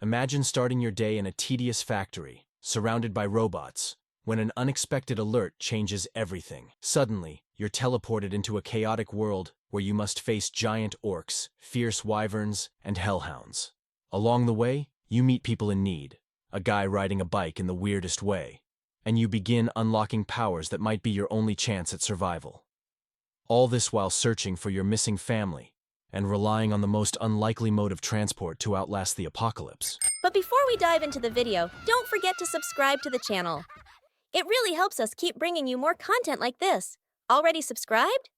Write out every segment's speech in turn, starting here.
Imagine starting your day in a tedious factory, surrounded by robots, when an unexpected alert changes everything. Suddenly, you're teleported into a chaotic world where you must face giant orcs, fierce wyverns, and hellhounds. Along the way, you meet people in need, a guy riding a bike in the weirdest way, and you begin unlocking powers that might be your only chance at survival. All this while searching for your missing family and relying on the most unlikely mode of transport to outlast the apocalypse. But before we dive into the video, don't forget to subscribe to the channel. It really helps us keep bringing you more content like this. Already subscribed?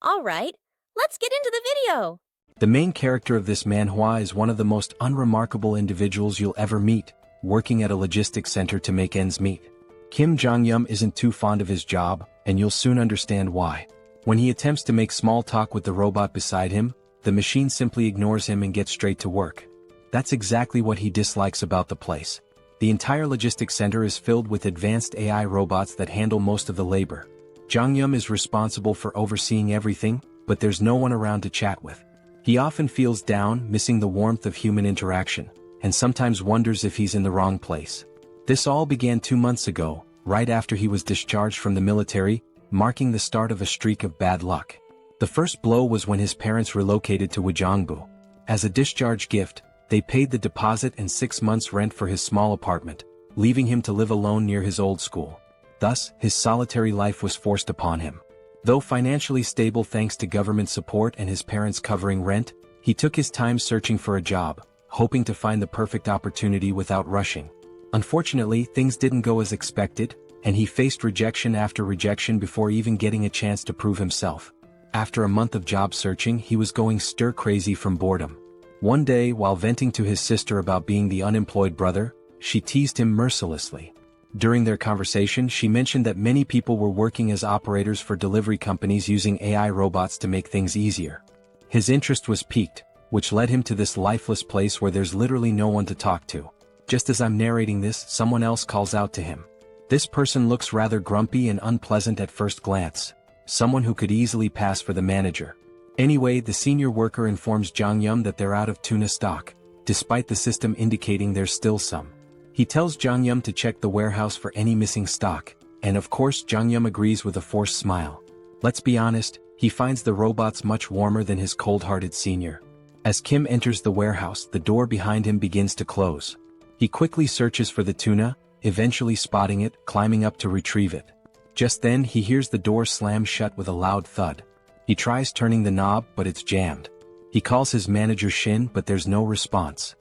Alright, let's get into the video! The main character of this manhwa is one of the most unremarkable individuals you'll ever meet, working at a logistics center to make ends meet. Kim Jeong-gyeom isn't too fond of his job, and you'll soon understand why. When he attempts to make small talk with the robot beside him, the machine simply ignores him and gets straight to work. That's exactly what he dislikes about the place. The entire logistics center is filled with advanced AI robots that handle most of the labor. Jeong-gyeom is responsible for overseeing everything, but there's no one around to chat with. He often feels down, missing the warmth of human interaction, and sometimes wonders if he's in the wrong place. This all began 2 months ago, right after he was discharged from the military, marking the start of a streak of bad luck. The first blow was when his parents relocated to Wojongbu. As a discharge gift, they paid the deposit and 6 months' rent for his small apartment, leaving him to live alone near his old school. Thus, his solitary life was forced upon him. Though financially stable thanks to government support and his parents covering rent, he took his time searching for a job, hoping to find the perfect opportunity without rushing. Unfortunately, things didn't go as expected, and he faced rejection after rejection before even getting a chance to prove himself. After a month of job searching, he was going stir-crazy from boredom. One day, while venting to his sister about being the unemployed brother, she teased him mercilessly. During their conversation, she mentioned that many people were working as operators for delivery companies using AI robots to make things easier. His interest was piqued, which led him to this lifeless place where there's literally no one to talk to. Just as I'm narrating this, someone else calls out to him. This person looks rather grumpy and unpleasant at first glance. Someone who could easily pass for the manager. Anyway, the senior worker informs Jeong-gyeom that they're out of tuna stock, despite the system indicating there's still some. He tells Jeong-gyeom to check the warehouse for any missing stock, and of course Jeong-gyeom agrees with a forced smile. Let's be honest, he finds the robots much warmer than his cold-hearted senior. As Kim enters the warehouse, the door behind him begins to close. He quickly searches for the tuna, eventually spotting it, climbing up to retrieve it. Just then he hears the door slam shut with a loud thud. He tries turning the knob, but it's jammed. He calls his manager Shin, but there's no response.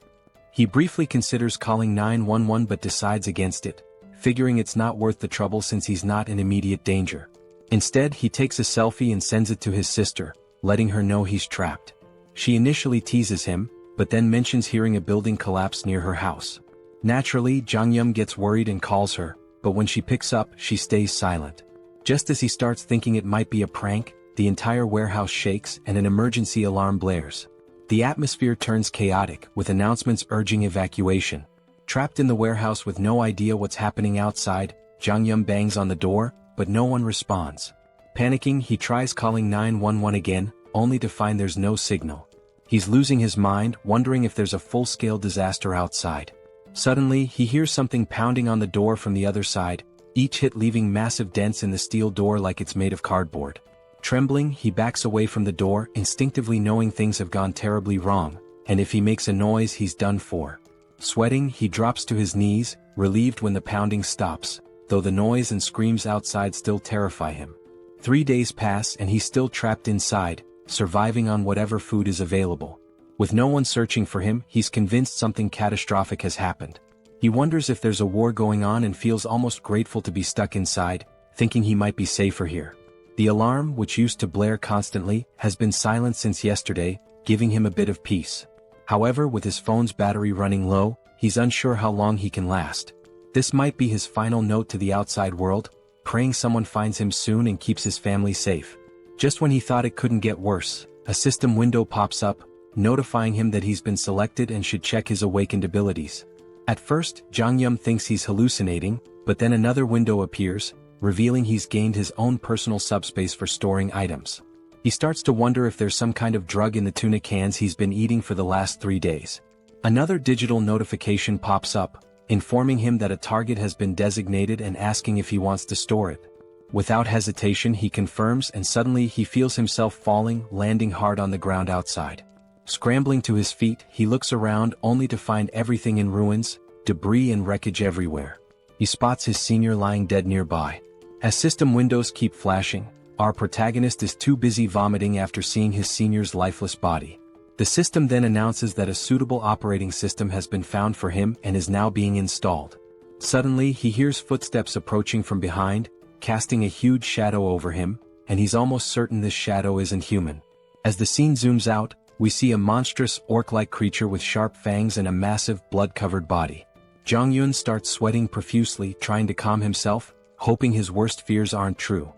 He briefly considers calling 911 but decides against it, figuring it's not worth the trouble since he's not in immediate danger. Instead, he takes a selfie and sends it to his sister, letting her know he's trapped. She initially teases him, but then mentions hearing a building collapse near her house. Naturally, Jeong-gyeom gets worried and calls her, but when she picks up, she stays silent. Just as he starts thinking it might be a prank, the entire warehouse shakes and an emergency alarm blares. The atmosphere turns chaotic, with announcements urging evacuation. Trapped in the warehouse with no idea what's happening outside, Jeong-gyeom bangs on the door, but no one responds. Panicking, he tries calling 911 again, only to find there's no signal. He's losing his mind, wondering if there's a full-scale disaster outside. Suddenly, he hears something pounding on the door from the other side, each hit leaving massive dents in the steel door like it's made of cardboard. Trembling, he backs away from the door, instinctively knowing things have gone terribly wrong, and if he makes a noise he's done for. Sweating, he drops to his knees, relieved when the pounding stops, though the noise and screams outside still terrify him. 3 days pass and he's still trapped inside, surviving on whatever food is available. With no one searching for him, he's convinced something catastrophic has happened. He wonders if there's a war going on and feels almost grateful to be stuck inside, thinking he might be safer here. The alarm, which used to blare constantly, has been silent since yesterday, giving him a bit of peace. However, with his phone's battery running low, he's unsure how long he can last. This might be his final note to the outside world, praying someone finds him soon and keeps his family safe. Just when he thought it couldn't get worse, a system window pops up, notifying him that he's been selected and should check his awakened abilities. At first, Jeong-gyeom thinks he's hallucinating, but then another window appears, revealing he's gained his own personal subspace for storing items. He starts to wonder if there's some kind of drug in the tuna cans he's been eating for the last 3 days. Another digital notification pops up, informing him that a target has been designated and asking if he wants to store it. Without hesitation he confirms, and suddenly he feels himself falling, landing hard on the ground outside. Scrambling to his feet, he looks around only to find everything in ruins, debris and wreckage everywhere. He spots his senior lying dead nearby. As system windows keep flashing, our protagonist is too busy vomiting after seeing his senior's lifeless body. The system then announces that a suitable operating system has been found for him and is now being installed. Suddenly he hears footsteps approaching from behind, casting a huge shadow over him, and he's almost certain this shadow isn't human. As the scene zooms out, we see a monstrous orc-like creature with sharp fangs and a massive blood-covered body. Jong-yun starts sweating profusely, trying to calm himself, hoping his worst fears aren't true.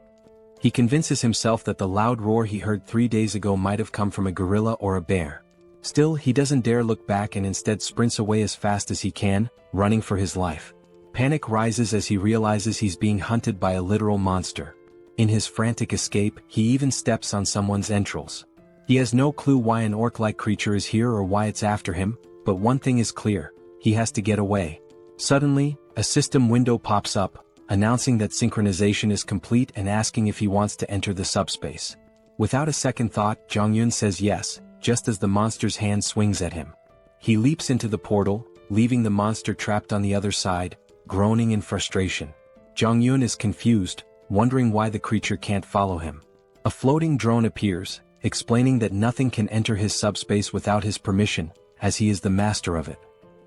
He convinces himself that the loud roar he heard 3 days ago might have come from a gorilla or a bear. Still, he doesn't dare look back and instead sprints away as fast as he can, running for his life. Panic rises as he realizes he's being hunted by a literal monster. In his frantic escape, he even steps on someone's entrails. He has no clue why an orc-like creature is here or why it's after him, but one thing is clear: he has to get away. Suddenly, a system window pops up, announcing that synchronization is complete and asking if he wants to enter the subspace. Without a second thought, Jong-yun says yes, just as the monster's hand swings at him. He leaps into the portal, leaving the monster trapped on the other side, groaning in frustration. Jong-yun is confused, wondering why the creature can't follow him. A floating drone appears, explaining that nothing can enter his subspace without his permission, as he is the master of it.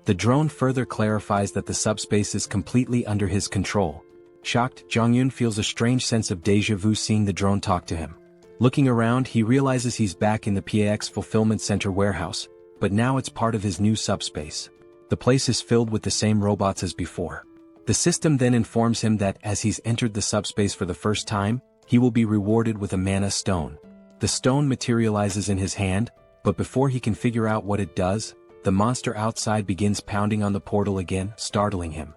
The drone further clarifies that the subspace is completely under his control. Shocked, Jong-yun feels a strange sense of déjà vu seeing the drone talk to him. Looking around, he realizes he's back in the PAX Fulfillment Center warehouse, but now it's part of his new subspace. The place is filled with the same robots as before. The system then informs him that as he's entered the subspace for the first time, he will be rewarded with a mana stone. The stone materializes in his hand, but before he can figure out what it does, the monster outside begins pounding on the portal again, startling him.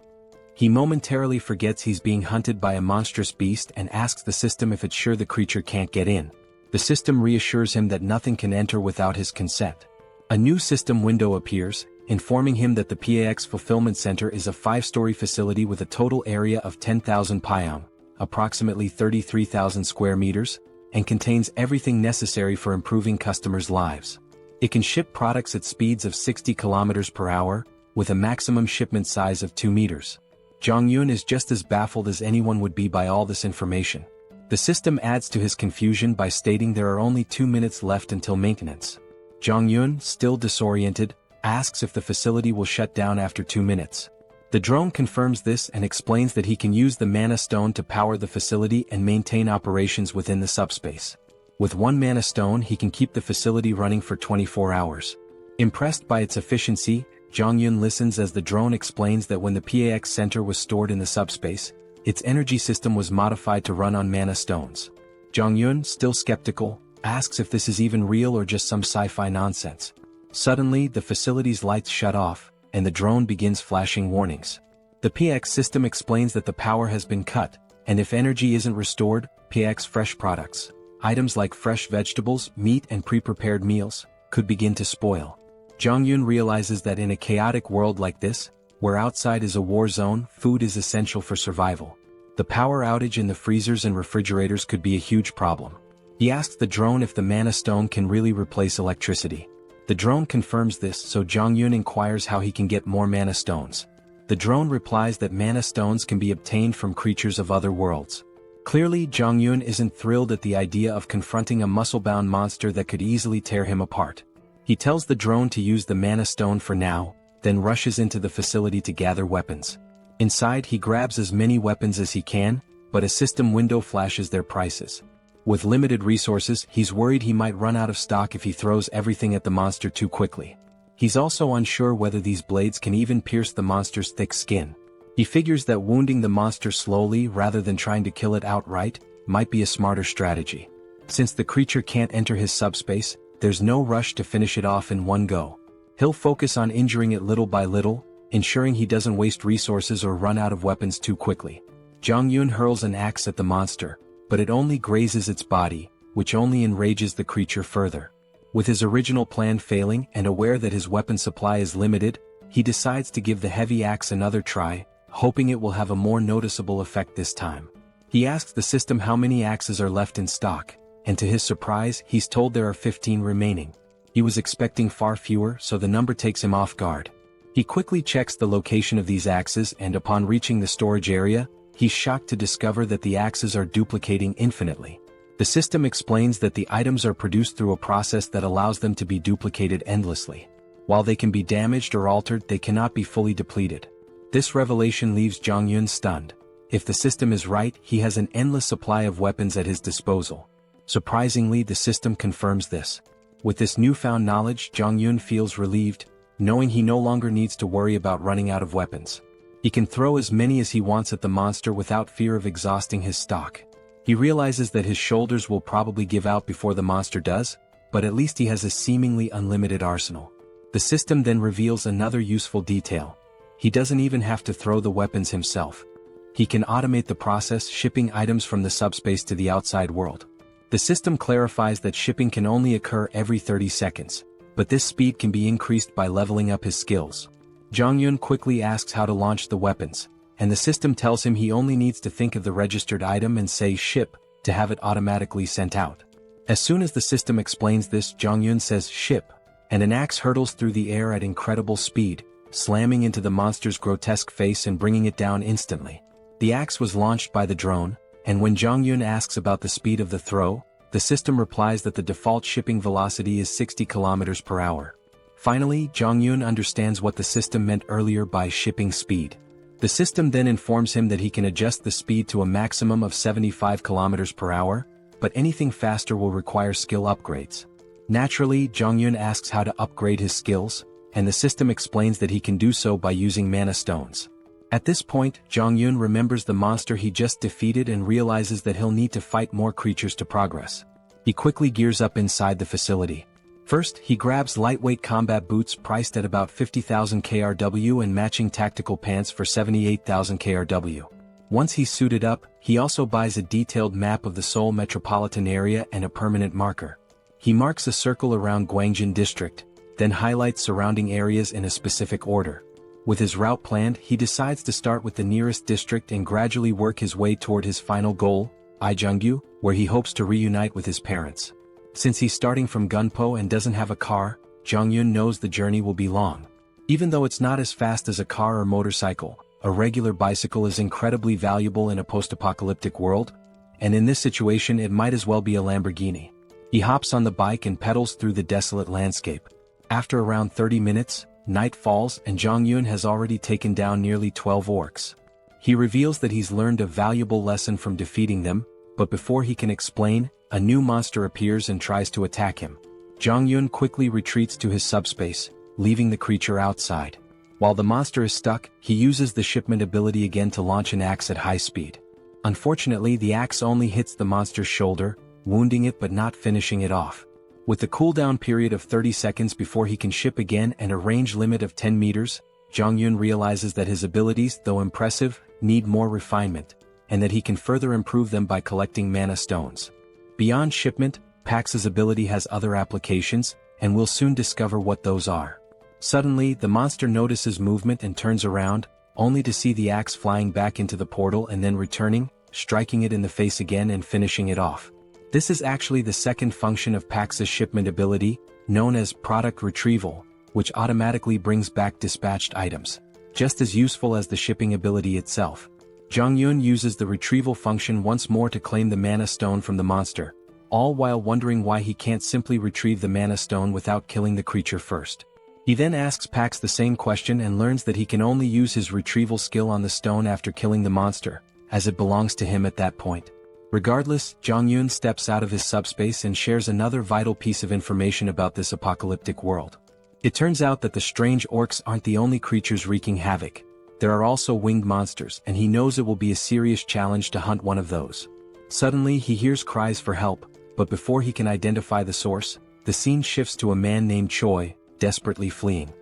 He momentarily forgets he's being hunted by a monstrous beast and asks the system if it's sure the creature can't get in. The system reassures him that nothing can enter without his consent. A new system window appears, informing him that the PAX Fulfillment Center is a 5-story facility with a total area of 10,000 pyeong, approximately 33,000 square meters, and contains everything necessary for improving customers' lives. It can ship products at speeds of 60 kilometers per hour, with a maximum shipment size of 2 meters. Jong-yun is just as baffled as anyone would be by all this information. The system adds to his confusion by stating there are only 2 minutes left until maintenance. Jong-yun, still disoriented, asks if the facility will shut down after 2 minutes. The drone confirms this and explains that he can use the mana stone to power the facility and maintain operations within the subspace. With 1 mana stone he can keep the facility running for 24 hours. Impressed by its efficiency, Jong-yun listens as the drone explains that when the PAX Center was stored in the subspace, its energy system was modified to run on mana stones. Jong-yun, still skeptical, asks if this is even real or just some sci-fi nonsense. Suddenly, the facility's lights shut off, and the drone begins flashing warnings. The PX system explains that the power has been cut, and if energy isn't restored, PX fresh products, items like fresh vegetables, meat and pre-prepared meals, could begin to spoil. Jong-yun realizes that in a chaotic world like this, where outside is a war zone, food is essential for survival. The power outage in the freezers and refrigerators could be a huge problem. He asks the drone if the mana stone can really replace electricity. The drone confirms this, so Jong-yun inquires how he can get more mana stones. The drone replies that mana stones can be obtained from creatures of other worlds. Clearly, Jong-yun isn't thrilled at the idea of confronting a muscle-bound monster that could easily tear him apart. He tells the drone to use the mana stone for now, then rushes into the facility to gather weapons. Inside he grabs as many weapons as he can, but a system window flashes their prices. With limited resources, he's worried he might run out of stock if he throws everything at the monster too quickly. He's also unsure whether these blades can even pierce the monster's thick skin. He figures that wounding the monster slowly rather than trying to kill it outright might be a smarter strategy. Since the creature can't enter his subspace, there's no rush to finish it off in one go. He'll focus on injuring it little by little, ensuring he doesn't waste resources or run out of weapons too quickly. Jong-yun hurls an axe at the monster, but it only grazes its body, which only enrages the creature further. With his original plan failing and aware that his weapon supply is limited, he decides to give the heavy axe another try, hoping it will have a more noticeable effect this time. He asks the system how many axes are left in stock, and to his surprise, he's told there are 15 remaining. He was expecting far fewer, so the number takes him off guard. He quickly checks the location of these axes, and upon reaching the storage area, he's shocked to discover that the axes are duplicating infinitely. The system explains that the items are produced through a process that allows them to be duplicated endlessly. While they can be damaged or altered, they cannot be fully depleted. This revelation leaves Jeong-gyeom stunned. If the system is right, he has an endless supply of weapons at his disposal. Surprisingly, the system confirms this. With this newfound knowledge, Jeong-gyeom feels relieved, knowing he no longer needs to worry about running out of weapons. He can throw as many as he wants at the monster without fear of exhausting his stock. He realizes that his shoulders will probably give out before the monster does, but at least he has a seemingly unlimited arsenal. The system then reveals another useful detail. He doesn't even have to throw the weapons himself. He can automate the process, shipping items from the subspace to the outside world. The system clarifies that shipping can only occur every 30 seconds, but this speed can be increased by leveling up his skills. Jeong-gyeom quickly asks how to launch the weapons, and the system tells him he only needs to think of the registered item and say ship to have it automatically sent out. As soon as the system explains this, Jeong-gyeom says ship, and an axe hurtles through the air at incredible speed, slamming into the monster's grotesque face and bringing it down instantly. The axe was launched by the drone, and when Jeong-gyeom asks about the speed of the throw, the system replies that the default shipping velocity is 60 km per hour. Finally, Jeong-gyeom understands what the system meant earlier by shipping speed. The system then informs him that he can adjust the speed to a maximum of 75 km per hour, but anything faster will require skill upgrades. Naturally, Jeong-gyeom asks how to upgrade his skills, and the system explains that he can do so by using mana stones. At this point, Jeong-gyeom remembers the monster he just defeated and realizes that he'll need to fight more creatures to progress. He quickly gears up inside the facility. First, he grabs lightweight combat boots priced at about 50,000 KRW and matching tactical pants for 78,000 KRW. Once he's suited up, he also buys a detailed map of the Seoul metropolitan area and a permanent marker. He marks a circle around Gwangjin district, then highlights surrounding areas in a specific order. With his route planned, he decides to start with the nearest district and gradually work his way toward his final goal, Ijeonggu, where he hopes to reunite with his parents. Since he's starting from Gunpo and doesn't have a car, Jeong-gyeom knows the journey will be long. Even though it's not as fast as a car or motorcycle, a regular bicycle is incredibly valuable in a post-apocalyptic world, and in this situation it might as well be a Lamborghini. He hops on the bike and pedals through the desolate landscape. After around 30 minutes, night falls and Jeong-gyeom has already taken down nearly 12 orcs. He reveals that he's learned a valuable lesson from defeating them, but before he can explain, a new monster appears and tries to attack him. Jeong-gyeom quickly retreats to his subspace, leaving the creature outside. While the monster is stuck, he uses the shipment ability again to launch an axe at high speed. Unfortunately, the axe only hits the monster's shoulder, wounding it but not finishing it off. With a cooldown period of 30 seconds before he can ship again and a range limit of 10 meters, Jeong-gyeom realizes that his abilities, though impressive, need more refinement, and that he can further improve them by collecting mana stones. Beyond shipment, Pax's ability has other applications, and we'll soon discover what those are. Suddenly, the monster notices movement and turns around, only to see the axe flying back into the portal and then returning, striking it in the face again and finishing it off. This is actually the second function of Pax's shipment ability, known as product retrieval, which automatically brings back dispatched items, just as useful as the shipping ability itself. Jeong-gyeom uses the retrieval function once more to claim the mana stone from the monster, all while wondering why he can't simply retrieve the mana stone without killing the creature first. He then asks Pax the same question and learns that he can only use his retrieval skill on the stone after killing the monster, as it belongs to him at that point. Regardless, Jeong-gyeom steps out of his subspace and shares another vital piece of information about this apocalyptic world. It turns out that the strange orcs aren't the only creatures wreaking havoc. There are also winged monsters, and he knows it will be a serious challenge to hunt one of those. Suddenly, he hears cries for help, but before he can identify the source, the scene shifts to a man named Choi, desperately fleeing.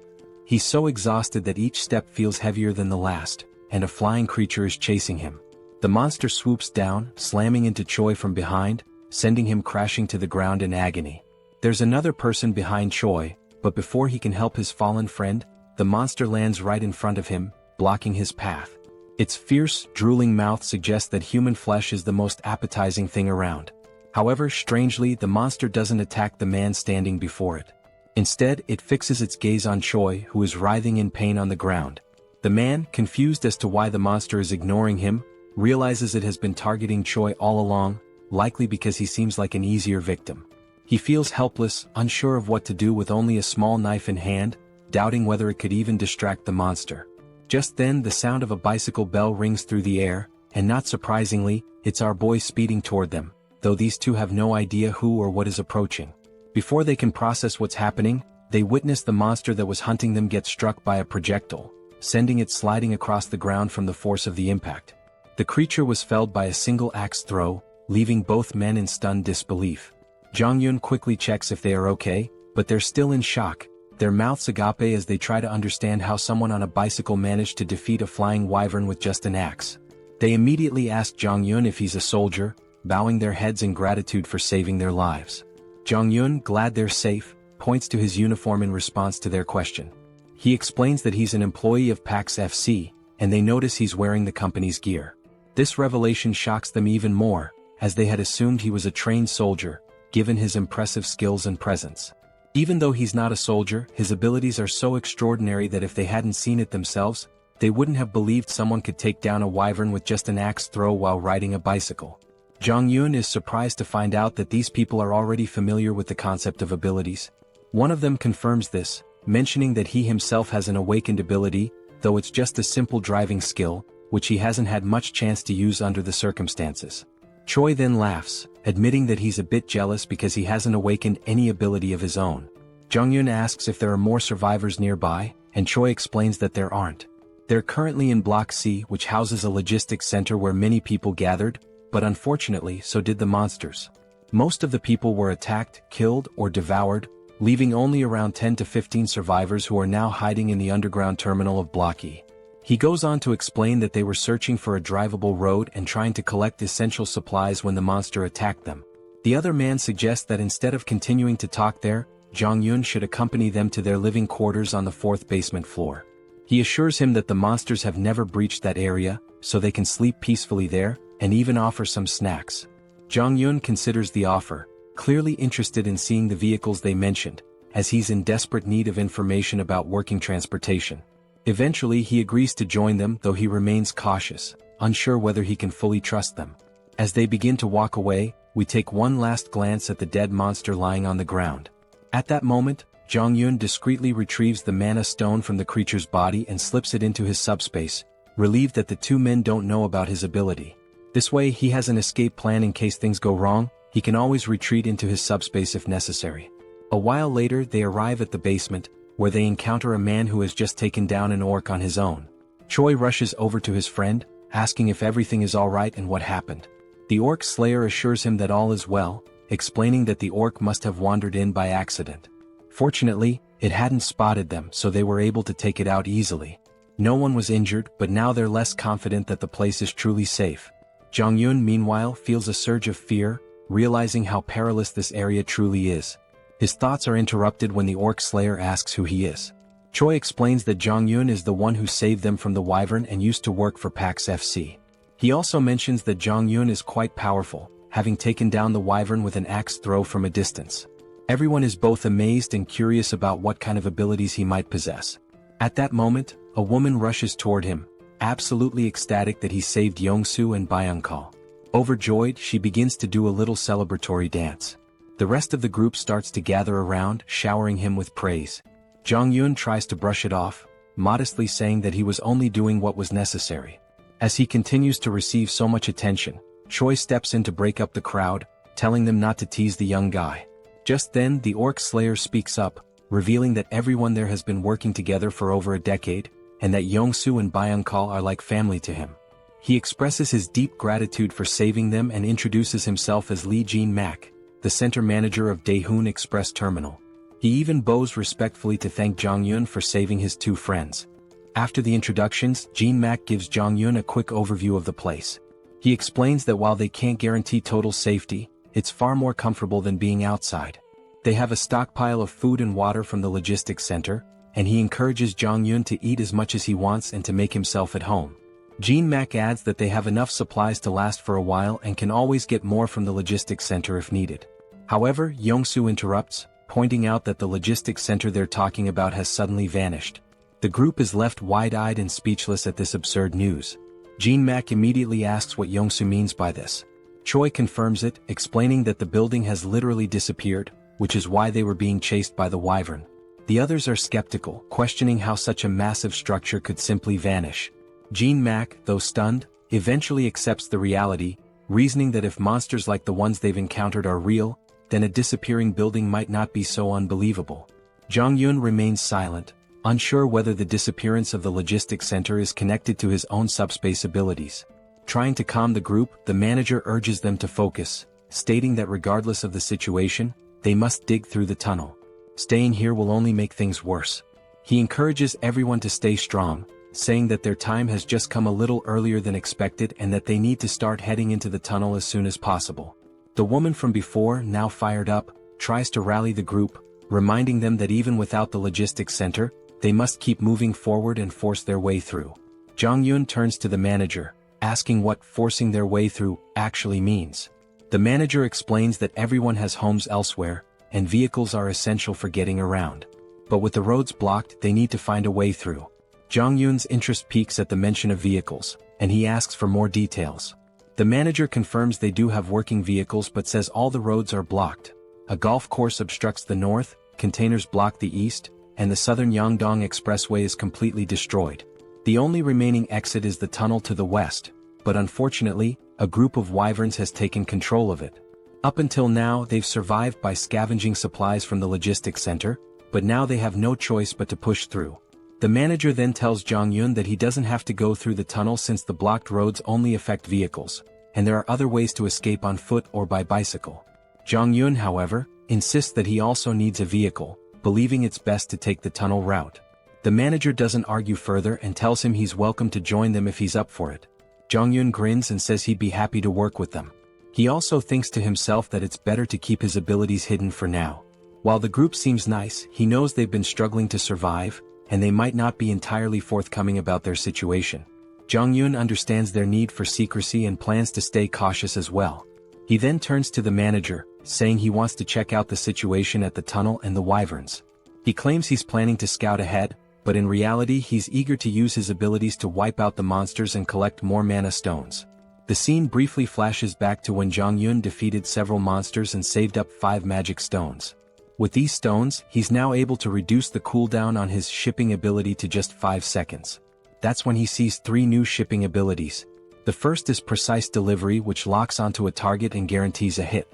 He's so exhausted that each step feels heavier than the last, and a flying creature is chasing him. The monster swoops down, slamming into Choi from behind, sending him crashing to the ground in agony. There's another person behind Choi, but before he can help his fallen friend, the monster lands right in front of him, blocking his path. Its fierce, drooling mouth suggests that human flesh is the most appetizing thing around. However, strangely, the monster doesn't attack the man standing before it. Instead, it fixes its gaze on Choi, who is writhing in pain on the ground. The man, confused as to why the monster is ignoring him, realizes it has been targeting Choi all along, likely because he seems like an easier victim. He feels helpless, unsure of what to do with only a small knife in hand, doubting whether it could even distract the monster. Just then, the sound of a bicycle bell rings through the air, and not surprisingly, it's our boy speeding toward them, though these two have no idea who or what is approaching. Before they can process what's happening, they witness the monster that was hunting them get struck by a projectile, sending it sliding across the ground from the force of the impact. The creature was felled by a single axe throw, leaving both men in stunned disbelief. Jong-yeon quickly checks if they are okay, but they're still in shock, their mouths agape as they try to understand how someone on a bicycle managed to defeat a flying wyvern with just an axe. They immediately ask Jong-yeon if he's a soldier, bowing their heads in gratitude for saving their lives. Jong-yeon, glad they're safe, points to his uniform in response to their question. He explains that he's an employee of PAX FC, and they notice he's wearing the company's gear. This revelation shocks them even more, as they had assumed he was a trained soldier, given his impressive skills and presence. Even though he's not a soldier, his abilities are so extraordinary that if they hadn't seen it themselves, they wouldn't have believed someone could take down a wyvern with just an axe throw while riding a bicycle. Jong-yeon is surprised to find out that these people are already familiar with the concept of abilities. One of them confirms this, mentioning that he himself has an awakened ability, though it's just a simple driving skill, which he hasn't had much chance to use under the circumstances. Choi then laughs, admitting that he's a bit jealous because he hasn't awakened any ability of his own. Jong-yeon asks if there are more survivors nearby, and Choi explains that there aren't. They're currently in Block C, which houses a logistics center where many people gathered, but unfortunately so did the monsters. Most of the people were attacked, killed, or devoured, leaving only around 10 to 15 survivors who are now hiding in the underground terminal of Block E. He goes on to explain that they were searching for a drivable road and trying to collect essential supplies when the monster attacked them. The other man suggests that instead of continuing to talk there, Jong-yeon should accompany them to their living quarters on the 4th basement floor. He assures him that the monsters have never breached that area, so they can sleep peacefully there, and even offer some snacks. Jong-yeon considers the offer, clearly interested in seeing the vehicles they mentioned, as he's in desperate need of information about working transportation. Eventually he agrees to join them, though he remains cautious, unsure whether he can fully trust them. As they begin to walk away, we take one last glance at the dead monster lying on the ground. At that moment, Jong-yeon discreetly retrieves the mana stone from the creature's body and slips it into his subspace, relieved that the two men don't know about his ability. This way he has an escape plan in case things go wrong. He can always retreat into his subspace if necessary. A while later they arrive at the basement, where they encounter a man who has just taken down an orc on his own. Choi rushes over to his friend, asking if everything is alright and what happened. The orc slayer assures him that all is well, explaining that the orc must have wandered in by accident. Fortunately, it hadn't spotted them, so they were able to take it out easily. No one was injured, but now they're less confident that the place is truly safe. Jong-yeon meanwhile feels a surge of fear, realizing how perilous this area truly is. His thoughts are interrupted when the orc slayer asks who he is. Choi explains that Jong-yeon is the one who saved them from the wyvern and used to work for PAX FC. He also mentions that Jong-yeon is quite powerful, having taken down the wyvern with an axe throw from a distance. Everyone is both amazed and curious about what kind of abilities he might possess. At that moment, a woman rushes toward him, absolutely ecstatic that he saved Yongsu and Byung-kal. Overjoyed, she begins to do a little celebratory dance. The rest of the group starts to gather around, showering him with praise. Jong-yeon tries to brush it off, modestly saying that he was only doing what was necessary. As he continues to receive so much attention, Choi steps in to break up the crowd, telling them not to tease the young guy. Just then, the orc slayer speaks up, revealing that everyone there has been working together for over a decade, and that Yongsu and Byung-kal are like family to him. He expresses his deep gratitude for saving them and introduces himself as Lee Jin-mak, the center manager of Daehoon Express Terminal. He even bows respectfully to thank Jong-yeon for saving his two friends. After the introductions, Jin-mak gives Jong-yeon a quick overview of the place. He explains that while they can't guarantee total safety, it's far more comfortable than being outside. They have a stockpile of food and water from the logistics center, and he encourages Jong-yun to eat as much as he wants and to make himself at home. Jean-mak adds that they have enough supplies to last for a while and can always get more from the logistics center if needed. However, Yong-soo interrupts, pointing out that the logistics center they're talking about has suddenly vanished. The group is left wide-eyed and speechless at this absurd news. Jean-mak immediately asks what Yong-soo means by this. Choi confirms it, explaining that the building has literally disappeared, which is why they were being chased by the wyvern. The others are skeptical, questioning how such a massive structure could simply vanish. Jean-mak, though stunned, eventually accepts the reality, reasoning that if monsters like the ones they've encountered are real, then a disappearing building might not be so unbelievable. Jong-yun remains silent, unsure whether the disappearance of the logistics center is connected to his own subspace abilities. Trying to calm the group, the manager urges them to focus, stating that regardless of the situation, they must dig through the tunnel. Staying here will only make things worse. He encourages everyone to stay strong, saying that their time has just come a little earlier than expected and that they need to start heading into the tunnel as soon as possible. The woman from before, now fired up, tries to rally the group, reminding them that even without the logistics center, they must keep moving forward and force their way through. Jong-yun turns to the manager, asking what forcing their way through actually means. The manager explains that everyone has homes elsewhere, and vehicles are essential for getting around. But with the roads blocked, they need to find a way through. Jong-yun's interest peaks at the mention of vehicles, and he asks for more details. The manager confirms they do have working vehicles but says all the roads are blocked. A golf course obstructs the north, containers block the east, and the southern Yangdong Expressway is completely destroyed. The only remaining exit is the tunnel to the west, but unfortunately, a group of wyverns has taken control of it. Up until now, they've survived by scavenging supplies from the logistics center, but now they have no choice but to push through. The manager then tells Jong-yun that he doesn't have to go through the tunnel since the blocked roads only affect vehicles, and there are other ways to escape on foot or by bicycle. Jong-yun, however, insists that he also needs a vehicle, believing it's best to take the tunnel route. The manager doesn't argue further and tells him he's welcome to join them if he's up for it. Jong-yun grins and says he'd be happy to work with them. He also thinks to himself that it's better to keep his abilities hidden for now. While the group seems nice, he knows they've been struggling to survive, and they might not be entirely forthcoming about their situation. Jong-yun understands their need for secrecy and plans to stay cautious as well. He then turns to the manager, saying he wants to check out the situation at the tunnel and the wyverns. He claims he's planning to scout ahead, but in reality he's eager to use his abilities to wipe out the monsters and collect more mana stones. The scene briefly flashes back to when Jong-yun defeated several monsters and saved up 5 magic stones. With these stones, he's now able to reduce the cooldown on his shipping ability to just 5 seconds. That's when he sees 3 new shipping abilities. The first is precise delivery, which locks onto a target and guarantees a hit.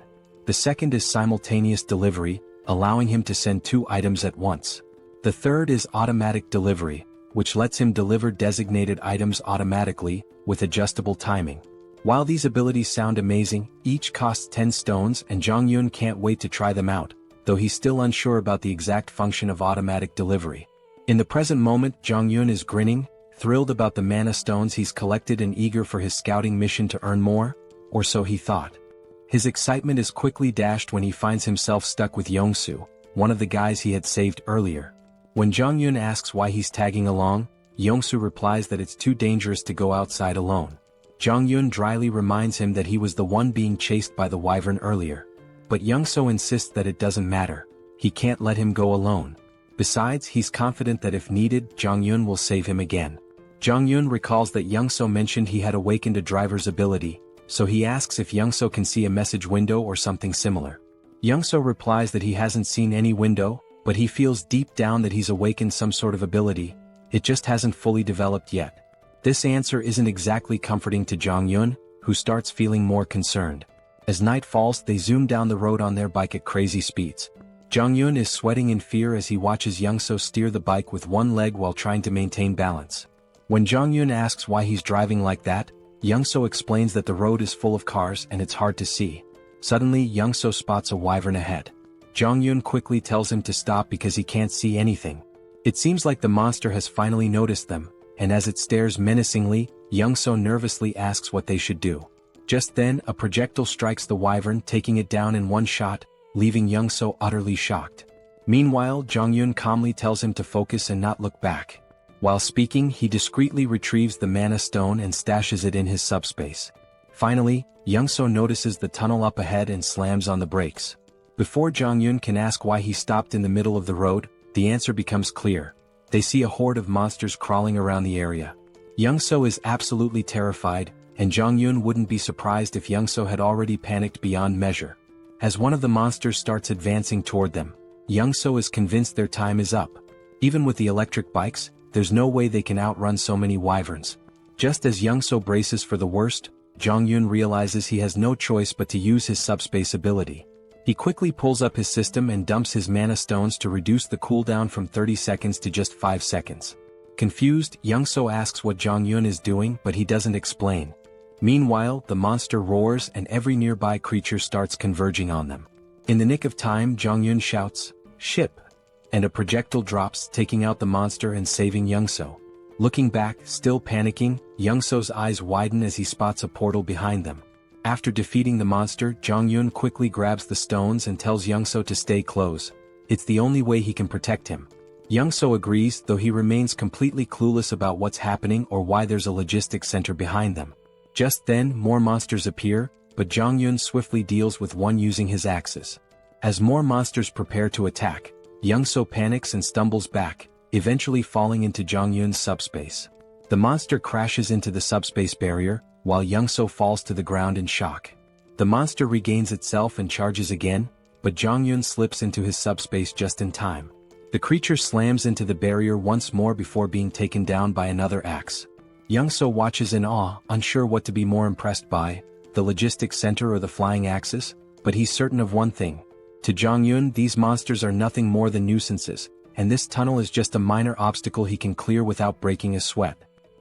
The second is simultaneous delivery, allowing him to send 2 items at once. The third is automatic delivery, which lets him deliver designated items automatically, with adjustable timing. While these abilities sound amazing, each costs 10 stones and Jong-yun can't wait to try them out, though he's still unsure about the exact function of automatic delivery. In the present moment, Jong-yun is grinning, thrilled about the mana stones he's collected and eager for his scouting mission to earn more, or so he thought. His excitement is quickly dashed when he finds himself stuck with Yong-soo, one of the guys he had saved earlier. When Jong-yun asks why he's tagging along, Yong-soo replies that it's too dangerous to go outside alone. Jong-yun dryly reminds him that he was the one being chased by the wyvern earlier. But Yong-soo insists that it doesn't matter. He can't let him go alone. Besides, he's confident that if needed, Jong-yun will save him again. Jong-yun recalls that Yong-soo mentioned he had awakened a driver's ability, so he asks if Yong-soo can see a message window or something similar. Yong-soo replies that he hasn't seen any window, but he feels deep down that he's awakened some sort of ability. It just hasn't fully developed yet. This answer isn't exactly comforting to Jong-yun, who starts feeling more concerned. As night falls, they zoom down the road on their bike at crazy speeds. Jong-yun is sweating in fear as he watches Yong-soo steer the bike with one leg while trying to maintain balance. When Jong-yun asks why he's driving like that, Yong-soo explains that the road is full of cars and it's hard to see. Suddenly, Yong-soo spots a wyvern ahead. Jong-yun quickly tells him to stop because he can't see anything. It seems like the monster has finally noticed them, and as it stares menacingly, Yong-soo nervously asks what they should do. Just then, a projectile strikes the wyvern, taking it down in one shot, leaving Young-so utterly shocked. Meanwhile, Jong-yun calmly tells him to focus and not look back. While speaking, he discreetly retrieves the mana stone and stashes it in his subspace. Finally, Young-so notices the tunnel up ahead and slams on the brakes. Before Jong-yun can ask why he stopped in the middle of the road, the answer becomes clear. They see a horde of monsters crawling around the area. Young-so is absolutely terrified, and Jong-yun wouldn't be surprised if Young-so had already panicked beyond measure. As one of the monsters starts advancing toward them, Young-so is convinced their time is up. Even with the electric bikes, there's no way they can outrun so many wyverns. Just as Young-so braces for the worst, Jong-yun realizes he has no choice but to use his subspace ability. He quickly pulls up his system and dumps his mana stones to reduce the cooldown from 30 seconds to just 5 seconds. Confused, Young-so asks what Jong-yun is doing, but he doesn't explain. Meanwhile, the monster roars and every nearby creature starts converging on them. In the nick of time, Jong-yun shouts, "Ship!" and a projectile drops, taking out the monster and saving Young-so. Looking back, still panicking, Young-so's eyes widen as he spots a portal behind them. After defeating the monster, Jong-yun quickly grabs the stones and tells Young-so to stay close. It's the only way he can protect him. Young-so agrees, though he remains completely clueless about what's happening or why there's a logistics center behind them. Just then, more monsters appear, but Jong-yun swiftly deals with one using his axes. As more monsters prepare to attack, Young-so panics and stumbles back, eventually falling into Jong-yun's subspace. The monster crashes into the subspace barrier, while Young-so falls to the ground in shock. The monster regains itself and charges again, but Jong-yun slips into his subspace just in time. The creature slams into the barrier once more before being taken down by another axe. Young-so watches in awe, unsure what to be more impressed by, the logistics center or the flying axes, but he's certain of one thing. To Jong-yun, these monsters are nothing more than nuisances, and this tunnel is just a minor obstacle he can clear without breaking a sweat.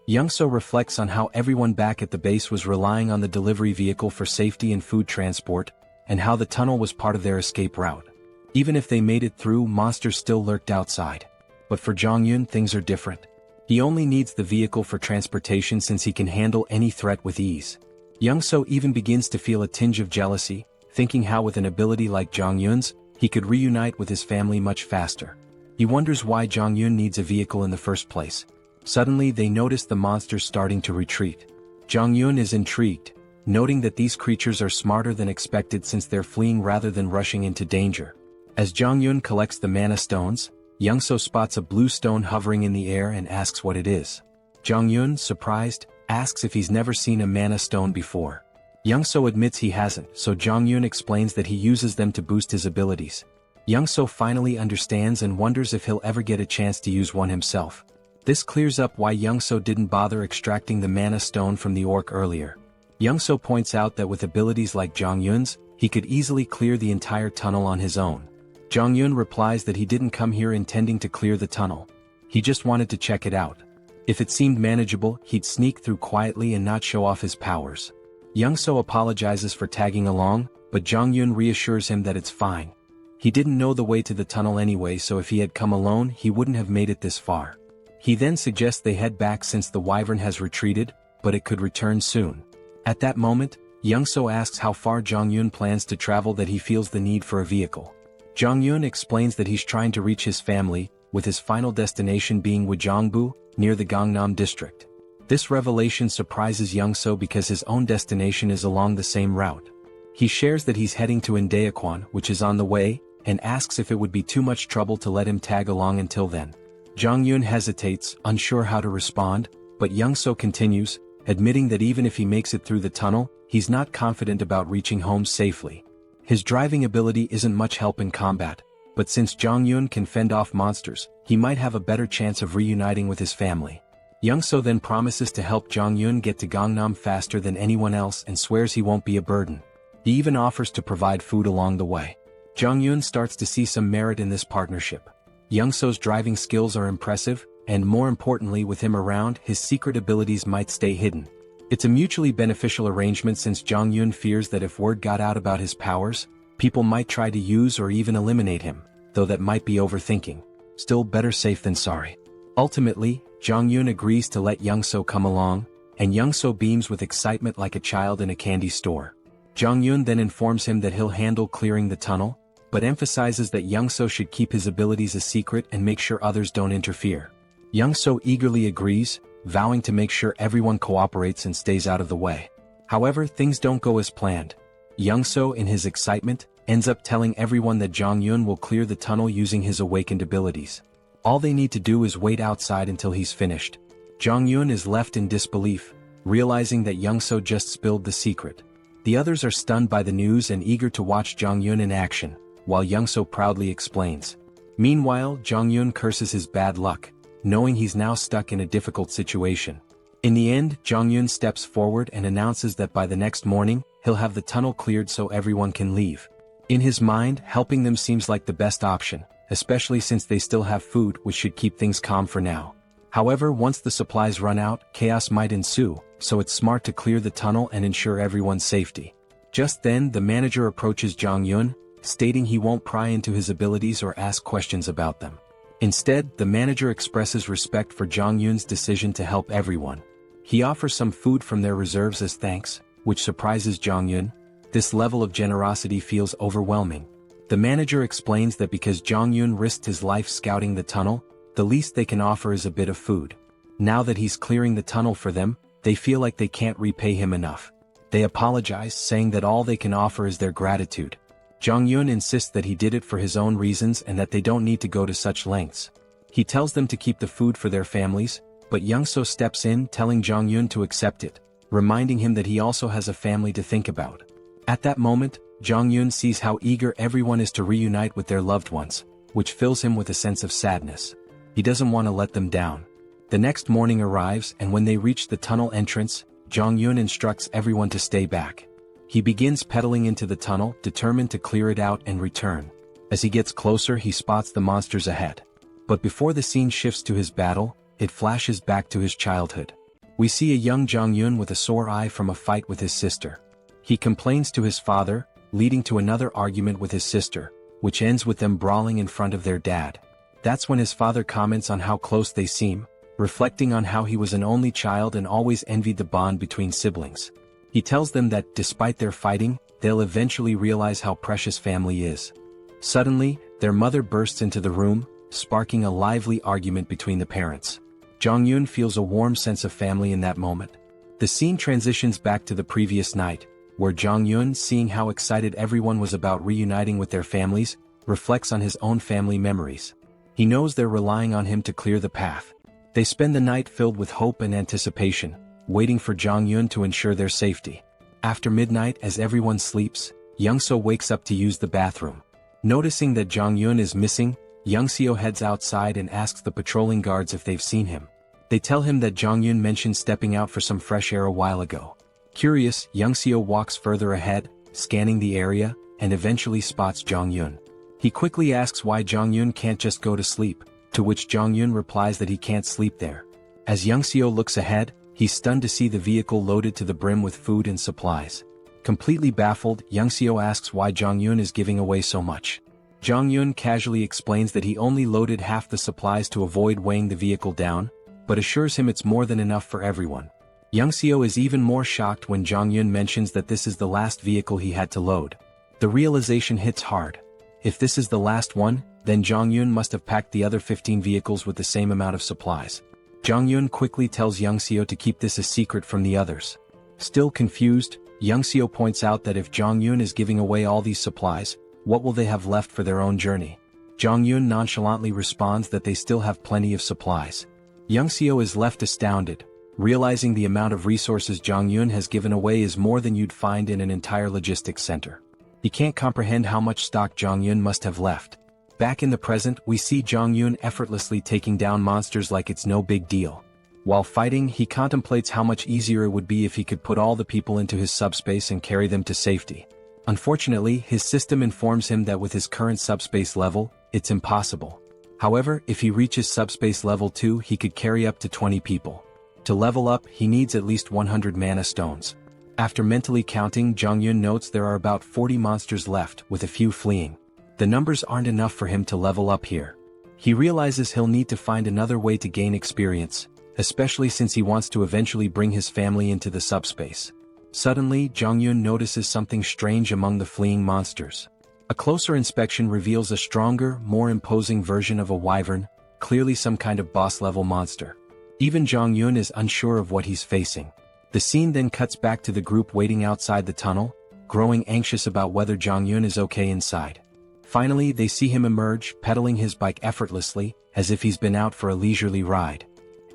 Young-so reflects on how everyone back at the base was relying on the delivery vehicle for safety and food transport, and how the tunnel was part of their escape route. Even if they made it through, monsters still lurked outside. But for Jong-yun, things are different. He only needs the vehicle for transportation since he can handle any threat with ease. Young-so even begins to feel a tinge of jealousy, thinking how with an ability like Jong-yun's, he could reunite with his family much faster. He wonders why Jong-yun needs a vehicle in the first place. Suddenly they notice the monsters starting to retreat. Jong-yun is intrigued, noting that these creatures are smarter than expected since they're fleeing rather than rushing into danger. As Jong-yun collects the mana stones, Young-so spots a blue stone hovering in the air and asks what it is. Jong-yun, surprised, asks if he's never seen a mana stone before. Young-so admits he hasn't, so Jong-yun explains that he uses them to boost his abilities. Young-so finally understands and wonders if he'll ever get a chance to use one himself. This clears up why Young-so didn't bother extracting the mana stone from the orc earlier. Young-so points out that with abilities like Jong-yun's, he could easily clear the entire tunnel on his own. Jong-yun replies that he didn't come here intending to clear the tunnel. He just wanted to check it out. If it seemed manageable, he'd sneak through quietly and not show off his powers. Young-so apologizes for tagging along, but Jong-yun reassures him that it's fine. He didn't know the way to the tunnel anyway, so if he had come alone, he wouldn't have made it this far. He then suggests they head back since the wyvern has retreated, but it could return soon. At that moment, Young-so asks how far Jong-yun plans to travel that he feels the need for a vehicle. Jong-yun explains that he's trying to reach his family, with his final destination being Wojongbu, near the Gangnam district. This revelation surprises Young-so because his own destination is along the same route. He shares that he's heading to Indaequan, which is on the way, and asks if it would be too much trouble to let him tag along until then. Jong-yun hesitates, unsure how to respond, but Young-so continues, admitting that even if he makes it through the tunnel, he's not confident about reaching home safely. His driving ability isn't much help in combat, but since Jong-yun can fend off monsters, he might have a better chance of reuniting with his family. Young-so then promises to help Jong-yun get to Gangnam faster than anyone else and swears he won't be a burden. He even offers to provide food along the way. Jong-yun starts to see some merit in this partnership. Young-so's driving skills are impressive, and more importantly, with him around, his secret abilities might stay hidden. It's a mutually beneficial arrangement since Jong-yun fears that if word got out about his powers, people might try to use or even eliminate him, though that might be overthinking. Still, better safe than sorry. Ultimately, Jong-yun agrees to let Young-so come along, and Young-so beams with excitement like a child in a candy store. Jong-yun then informs him that he'll handle clearing the tunnel, but emphasizes that Young-so should keep his abilities a secret and make sure others don't interfere. Young-so eagerly agrees, vowing to make sure everyone cooperates and stays out of the way. However, things don't go as planned. Young-so, in his excitement, ends up telling everyone that Jong-yun will clear the tunnel using his awakened abilities. All they need to do is wait outside until he's finished. Jong-yun is left in disbelief, realizing that Young-so just spilled the secret. The others are stunned by the news and eager to watch Jong-yun in action, while Young-so proudly explains. Meanwhile, Jong-yun curses his bad luck, knowing he's now stuck in a difficult situation. In the end, Jong-yun steps forward and announces that by the next morning, he'll have the tunnel cleared so everyone can leave. In his mind, helping them seems like the best option, especially since they still have food, which should keep things calm for now. However, once the supplies run out, chaos might ensue, so it's smart to clear the tunnel and ensure everyone's safety. Just then, the manager approaches Jong-yun, stating he won't pry into his abilities or ask questions about them. Instead, the manager expresses respect for Jong-yun's decision to help everyone. He offers some food from their reserves as thanks, which surprises Jong-yun. This level of generosity feels overwhelming. The manager explains that because Jong-yun risked his life scouting the tunnel, the least they can offer is a bit of food. Now that he's clearing the tunnel for them, they feel like they can't repay him enough. They apologize, saying that all they can offer is their gratitude. Jong-yun insists that he did it for his own reasons and that they don't need to go to such lengths. He tells them to keep the food for their families, but Young-so steps in, telling Jong-yun to accept it, reminding him that he also has a family to think about. At that moment, Jong-yun sees how eager everyone is to reunite with their loved ones, which fills him with a sense of sadness. He doesn't want to let them down. The next morning arrives, and when they reach the tunnel entrance, Jong-yun instructs everyone to stay back. He begins pedaling into the tunnel, determined to clear it out and return. As he gets closer, he spots the monsters ahead. But before the scene shifts to his battle, it flashes back to his childhood. We see a young Jong-yun with a sore eye from a fight with his sister. He complains to his father, leading to another argument with his sister, which ends with them brawling in front of their dad. That's when his father comments on how close they seem, reflecting on how he was an only child and always envied the bond between siblings. He tells them that, despite their fighting, they'll eventually realize how precious family is. Suddenly, their mother bursts into the room, sparking a lively argument between the parents. Jong-yun feels a warm sense of family in that moment. The scene transitions back to the previous night, where Jong-yun, seeing how excited everyone was about reuniting with their families, reflects on his own family memories. He knows they're relying on him to clear the path. They spend the night filled with hope and anticipation, waiting for Jong-yun to ensure their safety. After midnight, as everyone sleeps, Young-so wakes up to use the bathroom. Noticing that Jong-yun is missing, Young-seo heads outside and asks the patrolling guards if they've seen him. They tell him that Jong-yun mentioned stepping out for some fresh air a while ago. Curious, Young-seo walks further ahead, scanning the area, and eventually spots Jong-yun. He quickly asks why Jong-yun can't just go to sleep, to which Jong-yun replies that he can't sleep there. As Young-seo looks ahead, he's stunned to see the vehicle loaded to the brim with food and supplies. Completely baffled, Young-seo asks why Jong-yun is giving away so much. Jong-yun casually explains that he only loaded half the supplies to avoid weighing the vehicle down, but assures him it's more than enough for everyone. Young-seo is even more shocked when Jong-yun mentions that this is the last vehicle he had to load. The realization hits hard. If this is the last one, then Jong-yun must have packed the other 15 vehicles with the same amount of supplies. Jong-yun quickly tells Young-seo to keep this a secret from the others. Still confused, Young-seo points out that if Jong-yun is giving away all these supplies, what will they have left for their own journey? Jong-yun nonchalantly responds that they still have plenty of supplies. Young-seo is left astounded, realizing the amount of resources Jong-yun has given away is more than you'd find in an entire logistics center. He can't comprehend how much stock Jong-yun must have left. Back in the present, we see Jong-yun effortlessly taking down monsters like it's no big deal. While fighting, he contemplates how much easier it would be if he could put all the people into his subspace and carry them to safety. Unfortunately, his system informs him that with his current subspace level, it's impossible. However, if he reaches subspace level 2, he could carry up to 20 people. To level up, he needs at least 100 mana stones. After mentally counting, Jong-yun notes there are about 40 monsters left, with a few fleeing. The numbers aren't enough for him to level up here. He realizes he'll need to find another way to gain experience, especially since he wants to eventually bring his family into the subspace. Suddenly, Jong-yun notices something strange among the fleeing monsters. A closer inspection reveals a stronger, more imposing version of a wyvern, clearly some kind of boss-level monster. Even Jong-yeon is unsure of what he's facing. The scene then cuts back to the group waiting outside the tunnel, growing anxious about whether Jong-yeon is okay inside. Finally, they see him emerge, pedaling his bike effortlessly, as if he's been out for a leisurely ride.